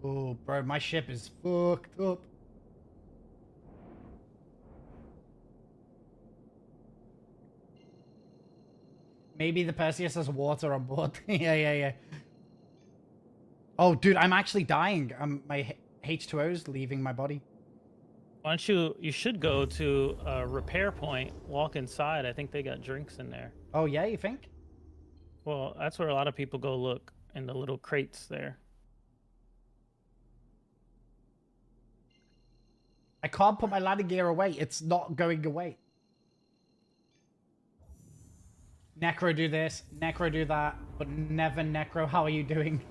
Oh, bro, my ship is fucked up. Maybe the Perseus has water on board. Yeah. Oh, dude, I'm actually dying. My H2O's leaving my body. Why don't you should go to a repair point, walk inside. I think they got drinks in there. Oh, yeah, you think? Well, that's where a lot of people go look, in the little crates there. I can't put my landing gear away. It's not going away. Necro do this, Necro do that, but never Necro. How are you doing?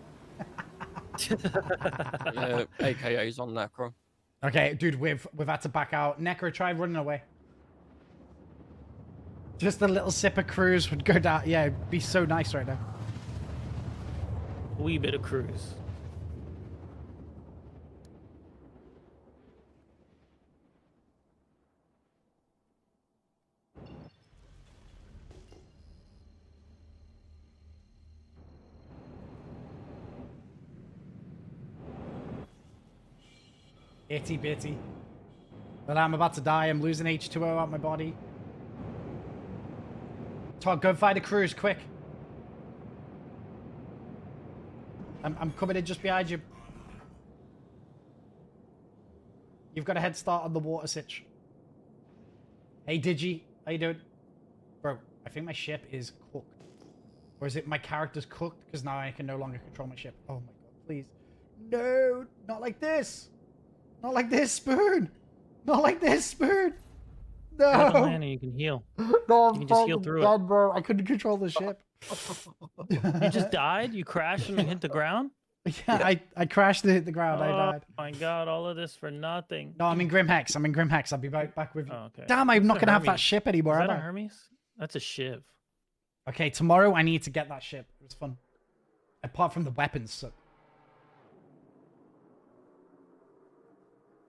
Yeah, AKA's on Necro. Okay, dude, we've had to back out. Necro, try running away. Just a little sip of cruise would go down. Yeah, it'd be so nice right now. Wee bit of cruise. Itty bitty. But I'm about to die. I'm losing H2O out my body. Todd, go find a cruise, quick. I'm coming in just behind you. You've got a head start on the water sitch. Hey, Digi. How you doing? Bro, I think my ship is cooked. Or is it my character's cooked? Because now I can no longer control my ship. Oh my god, please. No, not like this. Not like this, Spoon. Not like this, Spoon. No. Land and you can heal. No, I'm You can just heal fucking through dead, bro. I couldn't control the ship. You just died? You crashed and hit the ground? Yeah, I crashed and hit the ground. I Oh died. my god, all of this for nothing. No, I'm in Grim Hex. I'm in Grim Hex. I'll be right back with you. Oh, okay. Damn, I'm not What's a going to have that Hermes? ship anymore, Is am that a I? Hermes? That's a shiv. Okay, tomorrow I need to get that ship. It was fun. Apart from the weapons. So...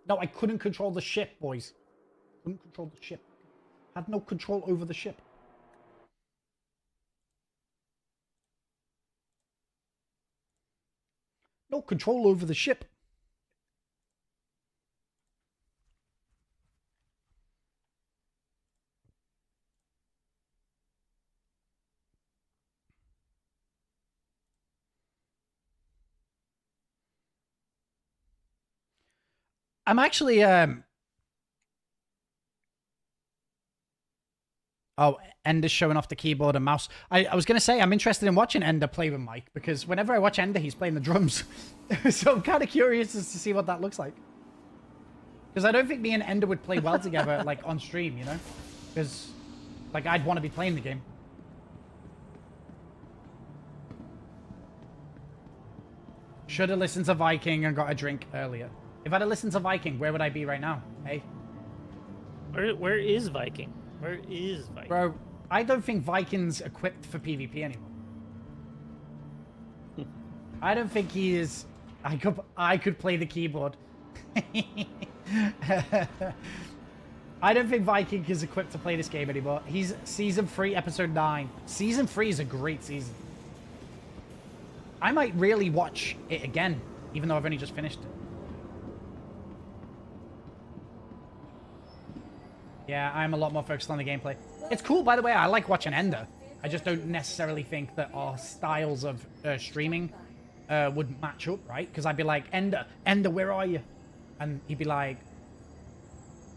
No, I couldn't control the ship, boys. Couldn't control the ship. Had no control over the ship. No control over the ship. I'm actually Oh, Ender's showing off the keyboard and mouse. I was going to say, I'm interested in watching Ender play with Mike, because whenever I watch Ender, he's playing the drums. So I'm kind of curious as to see what that looks like. Because I don't think me and Ender would play well together, like, on stream, you know? Because, like, I'd want to be playing the game. Should have listened to Viking and got a drink earlier. If I'd have listened to Viking, where would I be right now? Hey? Where is Viking? Where is Viking? Bro, I don't think Viking's equipped for PvP anymore. I don't think he is... I could play the keyboard. I don't think Viking is equipped to play this game anymore. He's Season 3, Episode 9. Season 3 is a great season. I might really watch it again, even though I've only just finished it. Yeah, I'm a lot more focused on the gameplay. It's cool, by the way. I like watching Ender. I just don't necessarily think that our styles of streaming would match up, right? Because I'd be like, Ender, where are you? And he'd be like,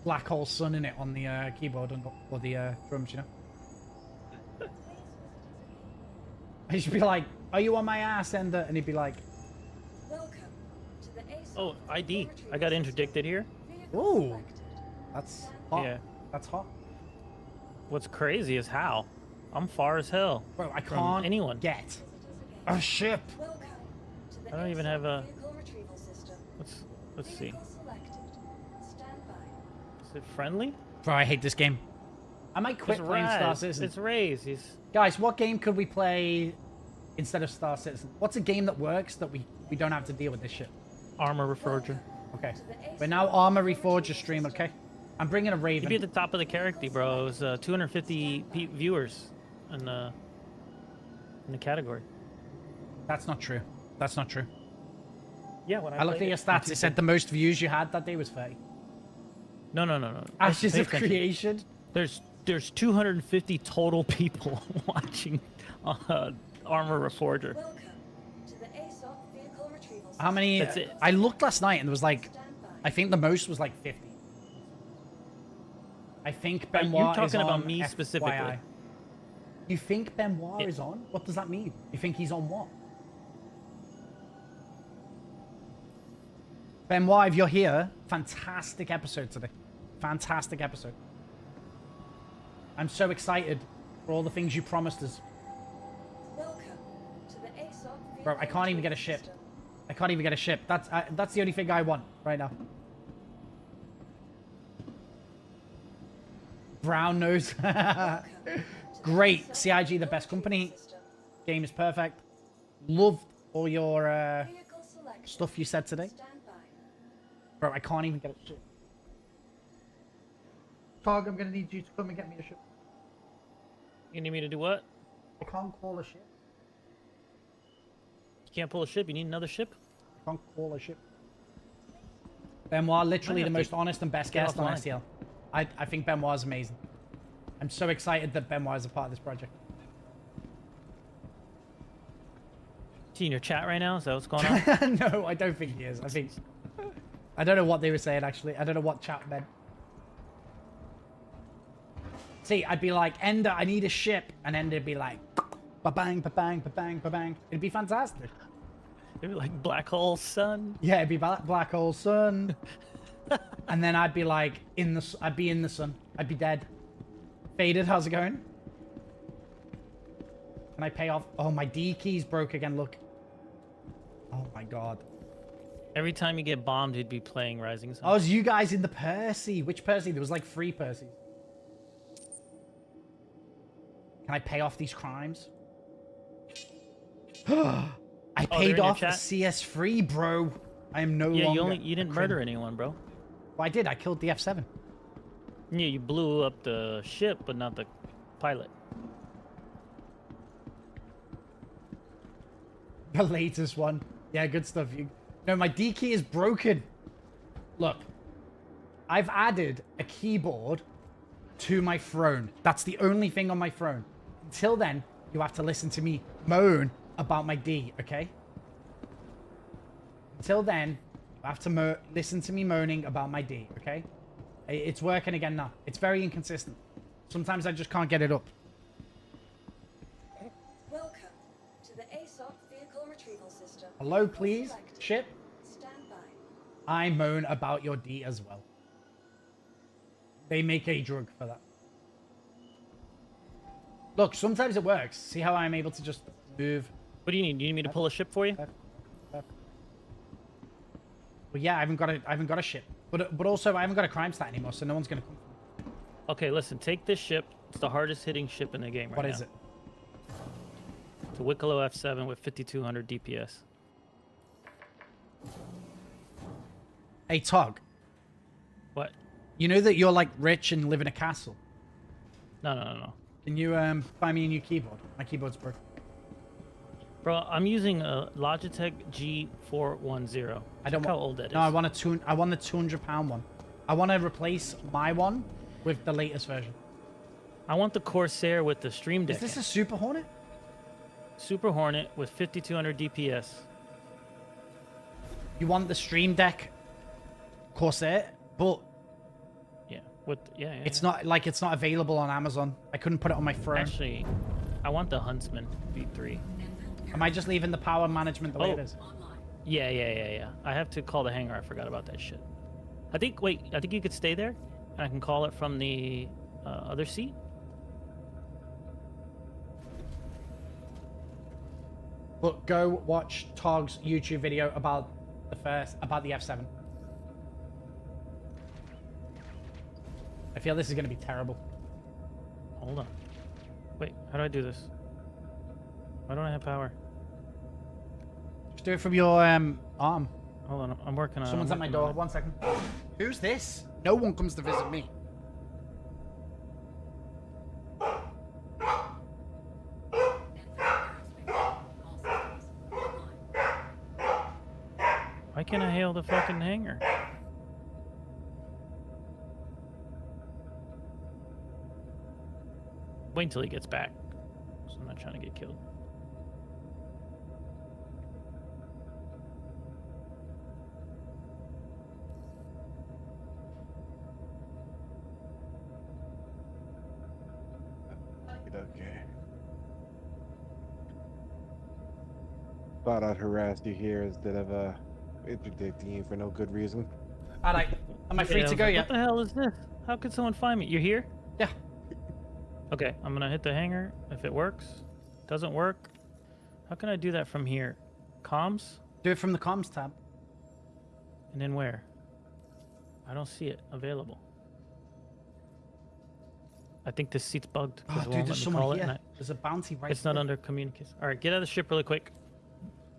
Black Hole Sun in it on the keyboard or the drums, you know? I should be like, are you on my ass, Ender? And he'd be like, Oh, ID. I got interdicted here. ooh, that's hot. Yeah. That's hot. What's crazy is how. I'm far as hell. Bro, I from can't anyone. get a ship. I don't even have a... Let's see. Is it friendly? Bro, I hate this game. I might quit It's playing Star Raz. Citizen. It's Raze. Guys, what game could we play instead of Star Citizen? What's a game that works that we don't have to deal with this shit? Armor Reforger. Okay. We're now Armor Reforger stream, okay? I'm bringing a Raven. You'd be at the top of the character, bro. It was 250 viewers in the category. That's not true. That's not true. Yeah, when I looked at your stats. It said the most views you had that day was 30. No. Ashes Pay of attention. Creation. There's 250 total people watching Armor Reforger. How many? That's it. I looked last night and there was like, I think the most was like 50. I think Benoit You're is talking on about me FYI. specifically. You think Benoit is on? What does that mean? You think he's on what? Benoit, if you're here, fantastic episode today. Fantastic episode. I'm so excited for all the things you promised us. Bro, I can't even get a ship. I can't even get a ship. That's the only thing I want right now. Brown nose. Great. CIG, the best company. Game is perfect. Loved all your stuff you said today. Bro, I can't even get a ship. Tog, I'm gonna need you to come and get me a ship. You need me to do what? I can't call a ship. You can't pull a ship. You need another ship? I can't call a ship. Benoit, literally the have most to honest and best get guest on offline. SCL. I think Benoit is amazing. I'm so excited that Benoit is a part of this project. Is he in your chat right now? Is that what's going on? No, I don't think he is. I don't know what they were saying, actually. I don't know what chat meant. See, I'd be like, Ender, I need a ship. And Ender'd be like, ba-bang, ba-bang, ba-bang, ba-bang. It'd be fantastic. It'd be like Black Hole Sun. Yeah, it'd be Black Hole Sun. And then I'd be like, I'd be in the sun. I'd be dead. Faded, how's it going? Can I pay off? Oh, my D keys broke again. Look. Oh my god. Every time you get bombed, he'd be playing Rising Sun. Oh, it was you guys in the Percy. Which Percy? There was like 3 Percys. Can I pay off these crimes? I paid off the CS3, bro. I am no longer. You didn't murder anyone, bro. Well, I did. I killed the F7. Yeah, you blew up the ship, but not the pilot. The latest one. Yeah, good stuff. No, my D key is broken. Look, I've added a keyboard to my throne. That's the only thing on my throne. Until then, you have to listen to me moan about my D, okay? Until then, you have to listen to me moaning about my D, okay? It's working again now. It's very inconsistent. Sometimes I just can't get it up. Welcome to the ASOP vehicle retrieval system. Hello, please? Ship? Stand by. I moan about your D as well. They make a drug for that. Look, sometimes it works. See how I'm able to just move. What do you need? Do you need me to pull a ship for you? Well, yeah, I haven't got a ship, but also I haven't got a crime stat anymore, so no one's gonna come. Okay, listen. Take this ship. It's the hardest hitting ship in the game right now. What is it? It's a Wicklow F7 with 5,200 DPS. Hey, Tog. What? You know that you're like rich and live in a castle. No. Can you buy me a new keyboard? My keyboard's broken. Bro, I'm using a Logitech G410. I don't Look how old that is. No, I want the £200 one. I want to replace my one with the latest version. I want the Corsair with the Stream Deck. Is this a Super Hornet? Super Hornet with 5,200 DPS. You want the Stream Deck Corsair, but yeah, it's not available on Amazon. I couldn't put it on my throne. Actually, I want the Huntsman V3. Am I just leaving the power management the way it is? Yeah. I have to call the hangar. I forgot about that shit. I think you could stay there, and I can call it from the other seat. But go watch Tog's YouTube video about the F7. I feel this is going to be terrible. Hold on. Wait, how do I do this? Why don't I have power? Just do it from your arm. Hold on, I'm working on it. Someone's at my door. 1 second. Who's this? No one comes to visit me. Why can't I hail the fucking hangar? Wait until he gets back. So I'm not trying to get killed. Okay. Thought I'd harass you here instead of interdicting you for no good reason. Alright, am I free to go yet? What the hell is this? How could someone find me? You're here? Yeah. Okay, I'm gonna hit the hangar if it works. Doesn't work. How can I do that from here? Comms? Do it from the comms tab. And then where? I don't see it available. I think this seat's bugged. Oh, dude, there's someone here. There's a bounty right It's not here. under communication. All right, get out of the ship really quick.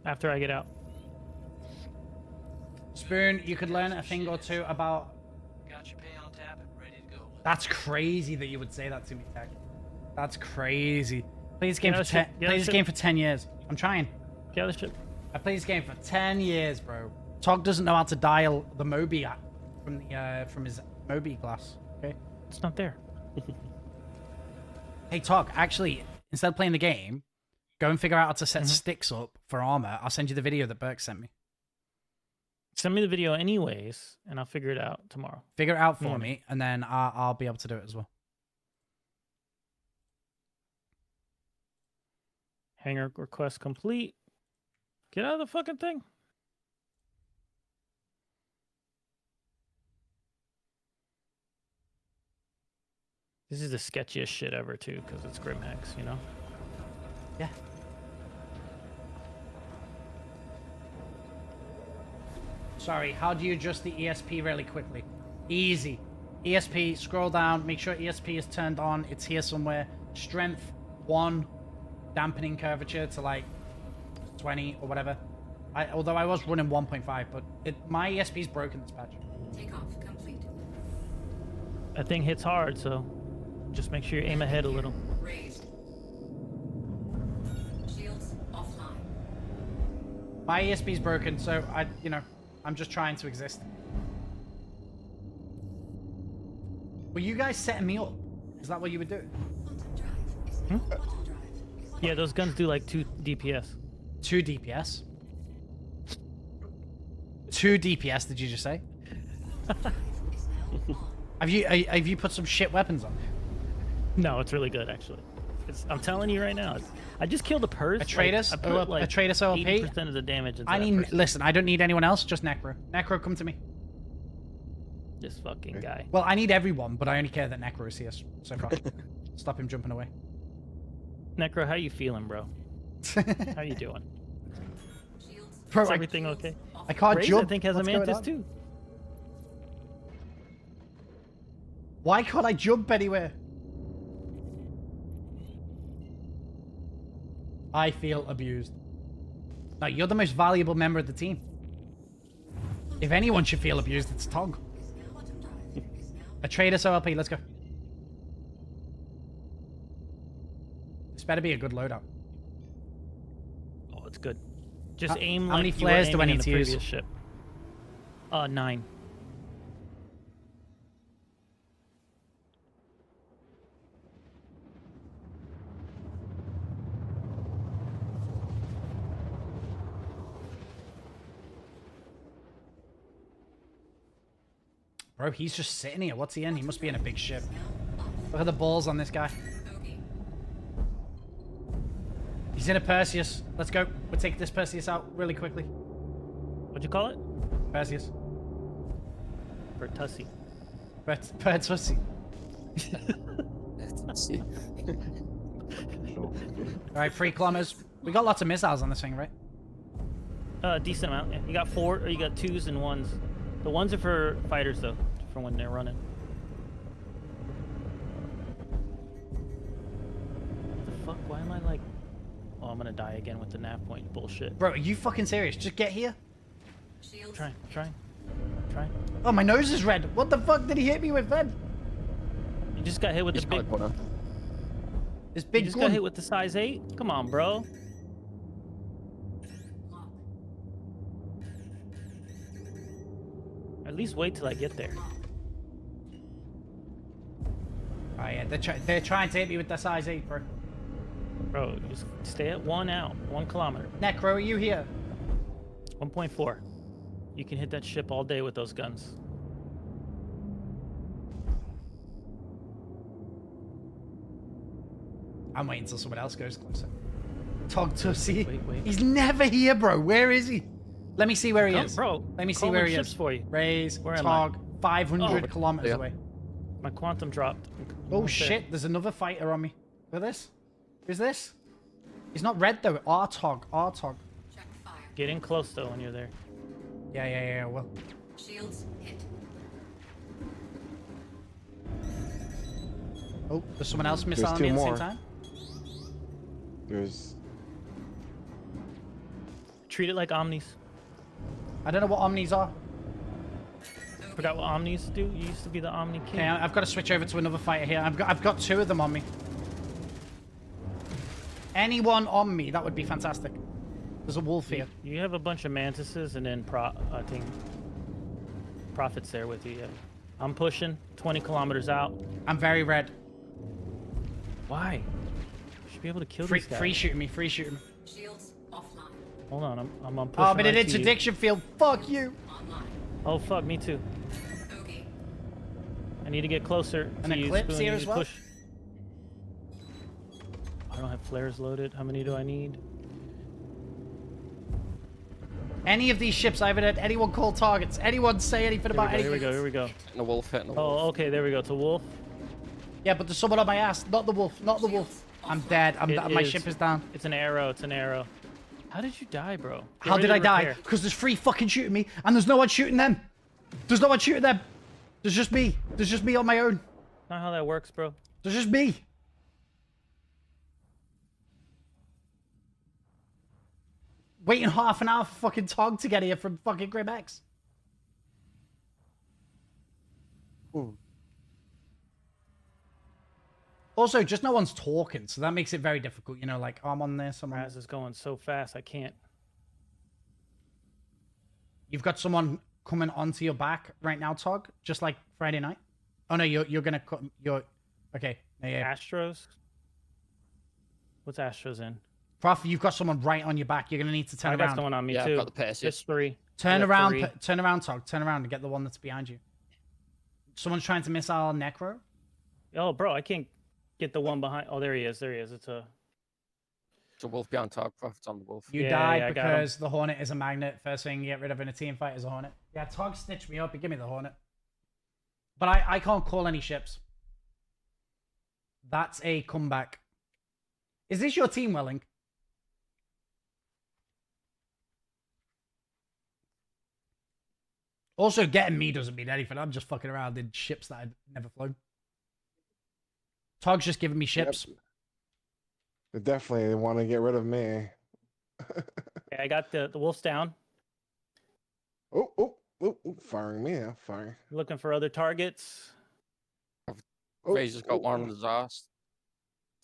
After I get out. Spoon, you could learn a thing or two about... Got your pay on tap and ready to go. That's crazy that you would say that to me, Tech. That's crazy. Play this game Get for out of the ship. Get out of the play this game ship. for 10 years. I'm trying. Get out of the ship. I played this game for 10 years, bro. Tog doesn't know how to dial the Mobi app from his Mobi glass. Okay. It's not there. Hey, Tog, actually, instead of playing the game, go and figure out how to set sticks up for armor. I'll send you the video that Burke sent me. Send me the video anyways, and I'll figure it out tomorrow. Figure it out for me, and then I'll be able to do it as well. Hangar request complete. Get out of the fucking thing. This is the sketchiest shit ever, too, because it's Grimhex, you know? Yeah. Sorry, how do you adjust the ESP really quickly? Easy. ESP, scroll down, make sure ESP is turned on. It's here somewhere. Strength 1, dampening curvature to like 20 or whatever. Although I was running 1.5, but my ESP is broken this patch. Takeoff complete. That thing hits hard, so just make sure you aim ahead a little. Raised. Shields offline. My ESP is broken, so I'm just trying to exist. Were you guys setting me up? Is that what you were doing? Yeah, those guns do like 2 DPS. 2 DPS? 2 DPS, did you just say? Have you put some shit weapons on? No, it's really good actually. I'm telling you right now. I just killed a purse. Atreides? I put like Atreides OLP? 80% of the damage into that person. Listen, I don't need anyone else, just Necro. Necro, come to me. This fucking guy. Well, I need everyone, but I only care that Necro is here so far. Stop him jumping away. Necro, how you feeling, bro? How you doing? Bro, Is everything okay? I can't Raze, jump. I think has What's a going mantis on? too. Why can't I jump anywhere? I feel abused. Now, you're the most valuable member of the team. If anyone should feel abused, it's Tog. Atreides OLP, let's go. This better be a good loadout. Oh, it's good. Just aim how like many you were flares do I aiming in need the to use? previous ship. 9. Bro, he's just sitting here. What's he in? He must be in a big ship. Look at the balls on this guy. He's in a Perseus. Let's go. We'll take this Perseus out really quickly. What'd you call it? Perseus. Pertussi. Pertussi. Alright, 3 kilometers. We got lots of missiles on this thing, right? Decent amount. Yeah. You got 4, or you got 2s and 1s. The 1s are for fighters, though, for when they're running. What the fuck? Why am I like... Oh, I'm gonna die again with the nav point bullshit. Bro, are you fucking serious? Just get here. Try. Oh, my nose is red. What the fuck did he hit me with then? You just got hit with the big... This big You just gun. got hit with the size 8? Come on, bro. At least wait till I get there. Oh yeah, they're trying to hit me with the size 8, bro. Bro, just stay at 1 out. 1 kilometer. Necro, are you here? 1.4. You can hit that ship all day with those guns. I'm waiting until someone else goes closer. Tog Tussie. Wait. He's never here, bro. Where is he? Let me see where he is. Bro, let me see call where them he ships is. for you. Raise, Where am Tog, 500 Oh, kilometers away. My quantum dropped. Oh Okay. shit, there's another fighter on me. Look at this. Who's this? He's not red though. R-Tog. Get in close though when you're there. Yeah, well. Shields hit. Oh, there's someone else There's missiling 2 me at the more. same time? There's... Treat it like omnis. I don't know what omnis are. Forgot what omnis do? You used to be the omni king. Okay, I've got to switch over to another fighter here. I've got 2 of them on me. Anyone on me, that would be fantastic. There's a wolf here. You have a bunch of mantises and then I think Prophet's there with you. Yeah. I'm pushing 20 kilometers out. I'm very red. Why? You should be able to kill Free these guys. shooting me. Shields offline. Hold on, I'm pushing. Oh, but right it's to you. addiction field. Fuck you. Online. Oh fuck, me too. Okay. I need to get closer An to you. eclipse Spoon. here You as need to well? push. I don't have flares loaded. How many do I need? Any of these ships, I haven't had anyone call targets. Anyone say anything about Here anything. we go. Hitting a wolf, hitting a wolf. Oh, okay, there we go. It's a wolf. Yeah, but there's someone on my ass. Not the wolf. I'm dead. My ship is down. It's an arrow. It's an arrow. How did you die, bro? Get How ready did to I die? repair. Because there's 3 fucking shooting me, and there's no one shooting them. There's no one shooting them. There's just me. There's just me on my own. Not how that works, bro. There's just me. Waiting half an hour for fucking Tog to get here from fucking Grim X. Ooh. Also, just no one's talking, so that makes it very difficult. You know, like, I'm on this, I'm on... Raz is going so fast, I can't. You've got someone coming onto your back right now, Tog, just like Friday night. Oh no, you're gonna cut. Okay. Yeah. Astros. What's Astros in? Prof, you've got someone right on your back. You're gonna need to turn I around. got someone on me Yeah, too. I've got the Perseus. There's 3. Turn I got around. 3. Turn around, Tog. Turn around and get the one that's behind you. Someone's trying to missile Necro. Oh, bro, I can't get the one behind. Oh, there he is. There he is. It's a wolf behind Tog. Profit's on the wolf. You Yeah, died yeah, I got him. because the Hornet is a magnet. First thing you get rid of in a team fight is a Hornet. Yeah, Tog stitched me up. He gave me the Hornet. But I can't call any ships. That's a comeback. Is this your team, Welling? Also, getting me doesn't mean anything. I'm just fucking around in ships that I'd never flown. Tog's just giving me ships. Yep. They definitely want to get rid of me. Okay, I got the wolf's down. Oh, firing me. I'm firing. Looking for other targets. Razor's got one on his ass.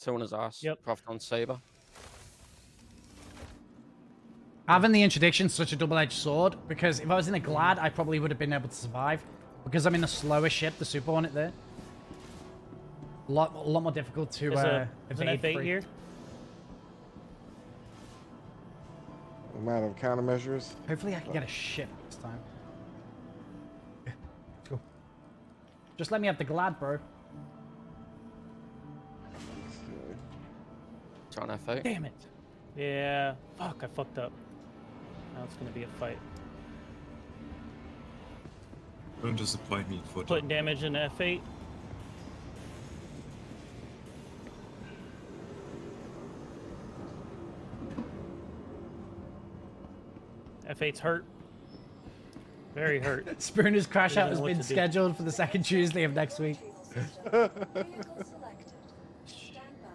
2 on his ass. Yep. Profit on Saber. Having the interdiction's such a double-edged sword, because if I was in a Glad, I probably would have been able to survive. Because I'm in a slower ship, the Super Hornet there. A lot more difficult to There's an evade F8 free. here. I'm out of countermeasures. Hopefully I can get a ship this time. Let's go. Just let me have the Glad, bro. It's on F8. Damn it. Yeah. Fuck, I fucked up. Now it's gonna be a fight. Don't disappoint me for Putting damage in F8. F8's hurt. Very hurt. Spooner's crash out has Doesn't know what been to do. scheduled for the second Tuesday of next week.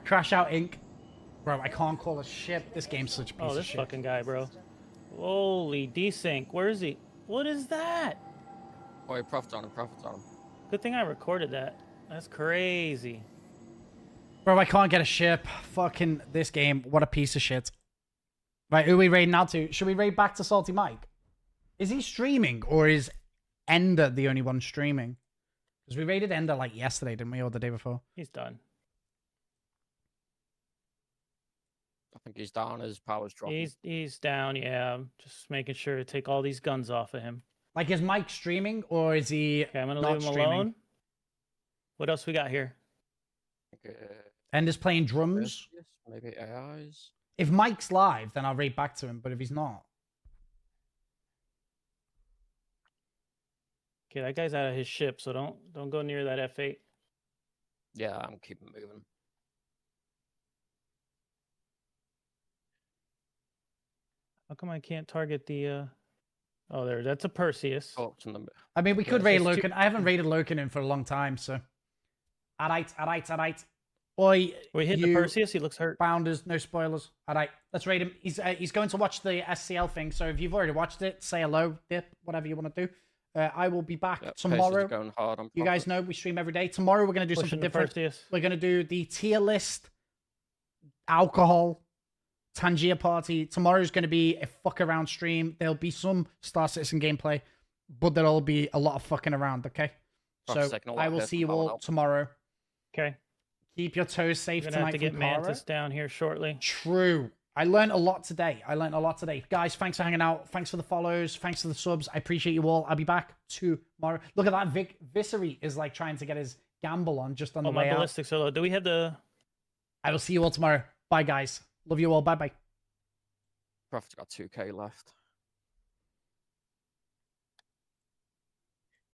Crash out Inc. Bro, I can't call a ship. This game's such a piece Oh, of this shit. fucking guy, bro. Holy desync. Where is he? What is that? Oh, yeah, Profit's on him. Profit's on him. Good thing I recorded that. That's crazy. Bro, I can't get a ship. Fucking this game. What a piece of shit. Right, who are we raiding out to? Should we raid back to Salty Mike? Is he streaming or is Ender the only one streaming? Because we raided Ender like yesterday, didn't we? Or the day before? He's done. I think he's down. His power's dropping. He's down, yeah. I'm just making sure to take all these guns off of him. Like, is Mike streaming or is he Okay, I'm gonna not leave him streaming? alone. What else we got here? Ender's playing drums? Perseus, maybe AIs. If Mike's live, then I'll raid back to him. But if he's not... Okay, that guy's out of his ship, so don't go near that F8. Yeah, I'm keeping moving. How come I can't target the Oh, that's a Perseus. Oh, it's in the... I mean, we could Yeah, raid it's Loken. I haven't raided Loken in for a long time, so... Alright. Oi, We hit the you Perseus, he looks hurt. Bounders, no spoilers. Alright, let's raid him. He's going to watch the SCL thing, so if you've already watched it, say hello, dip, whatever you want to do. I will be back tomorrow. Going hard on You guys know we stream every day. Tomorrow we're going to do Pushing something the different. Perseus. We're going to do the tier list alcohol Tangier party. Tomorrow's going to be a fuck around stream. There'll be some Star Citizen gameplay, but there'll be a lot of fucking around, okay? So I will see you all tomorrow. Okay. Keep your toes safe We're gonna have tonight to from get Kara. Mantis down here shortly. True. I learned a lot today. Guys, thanks for hanging out. Thanks for the follows. Thanks for the subs. I appreciate you all. I'll be back tomorrow. Look at that. Visery is like trying to get his gamble on just on the Oh, my way out. ballistic solo. Do we have the... I will see you all tomorrow. Bye, guys. Love you all. Bye-bye. Profit's got 2k left.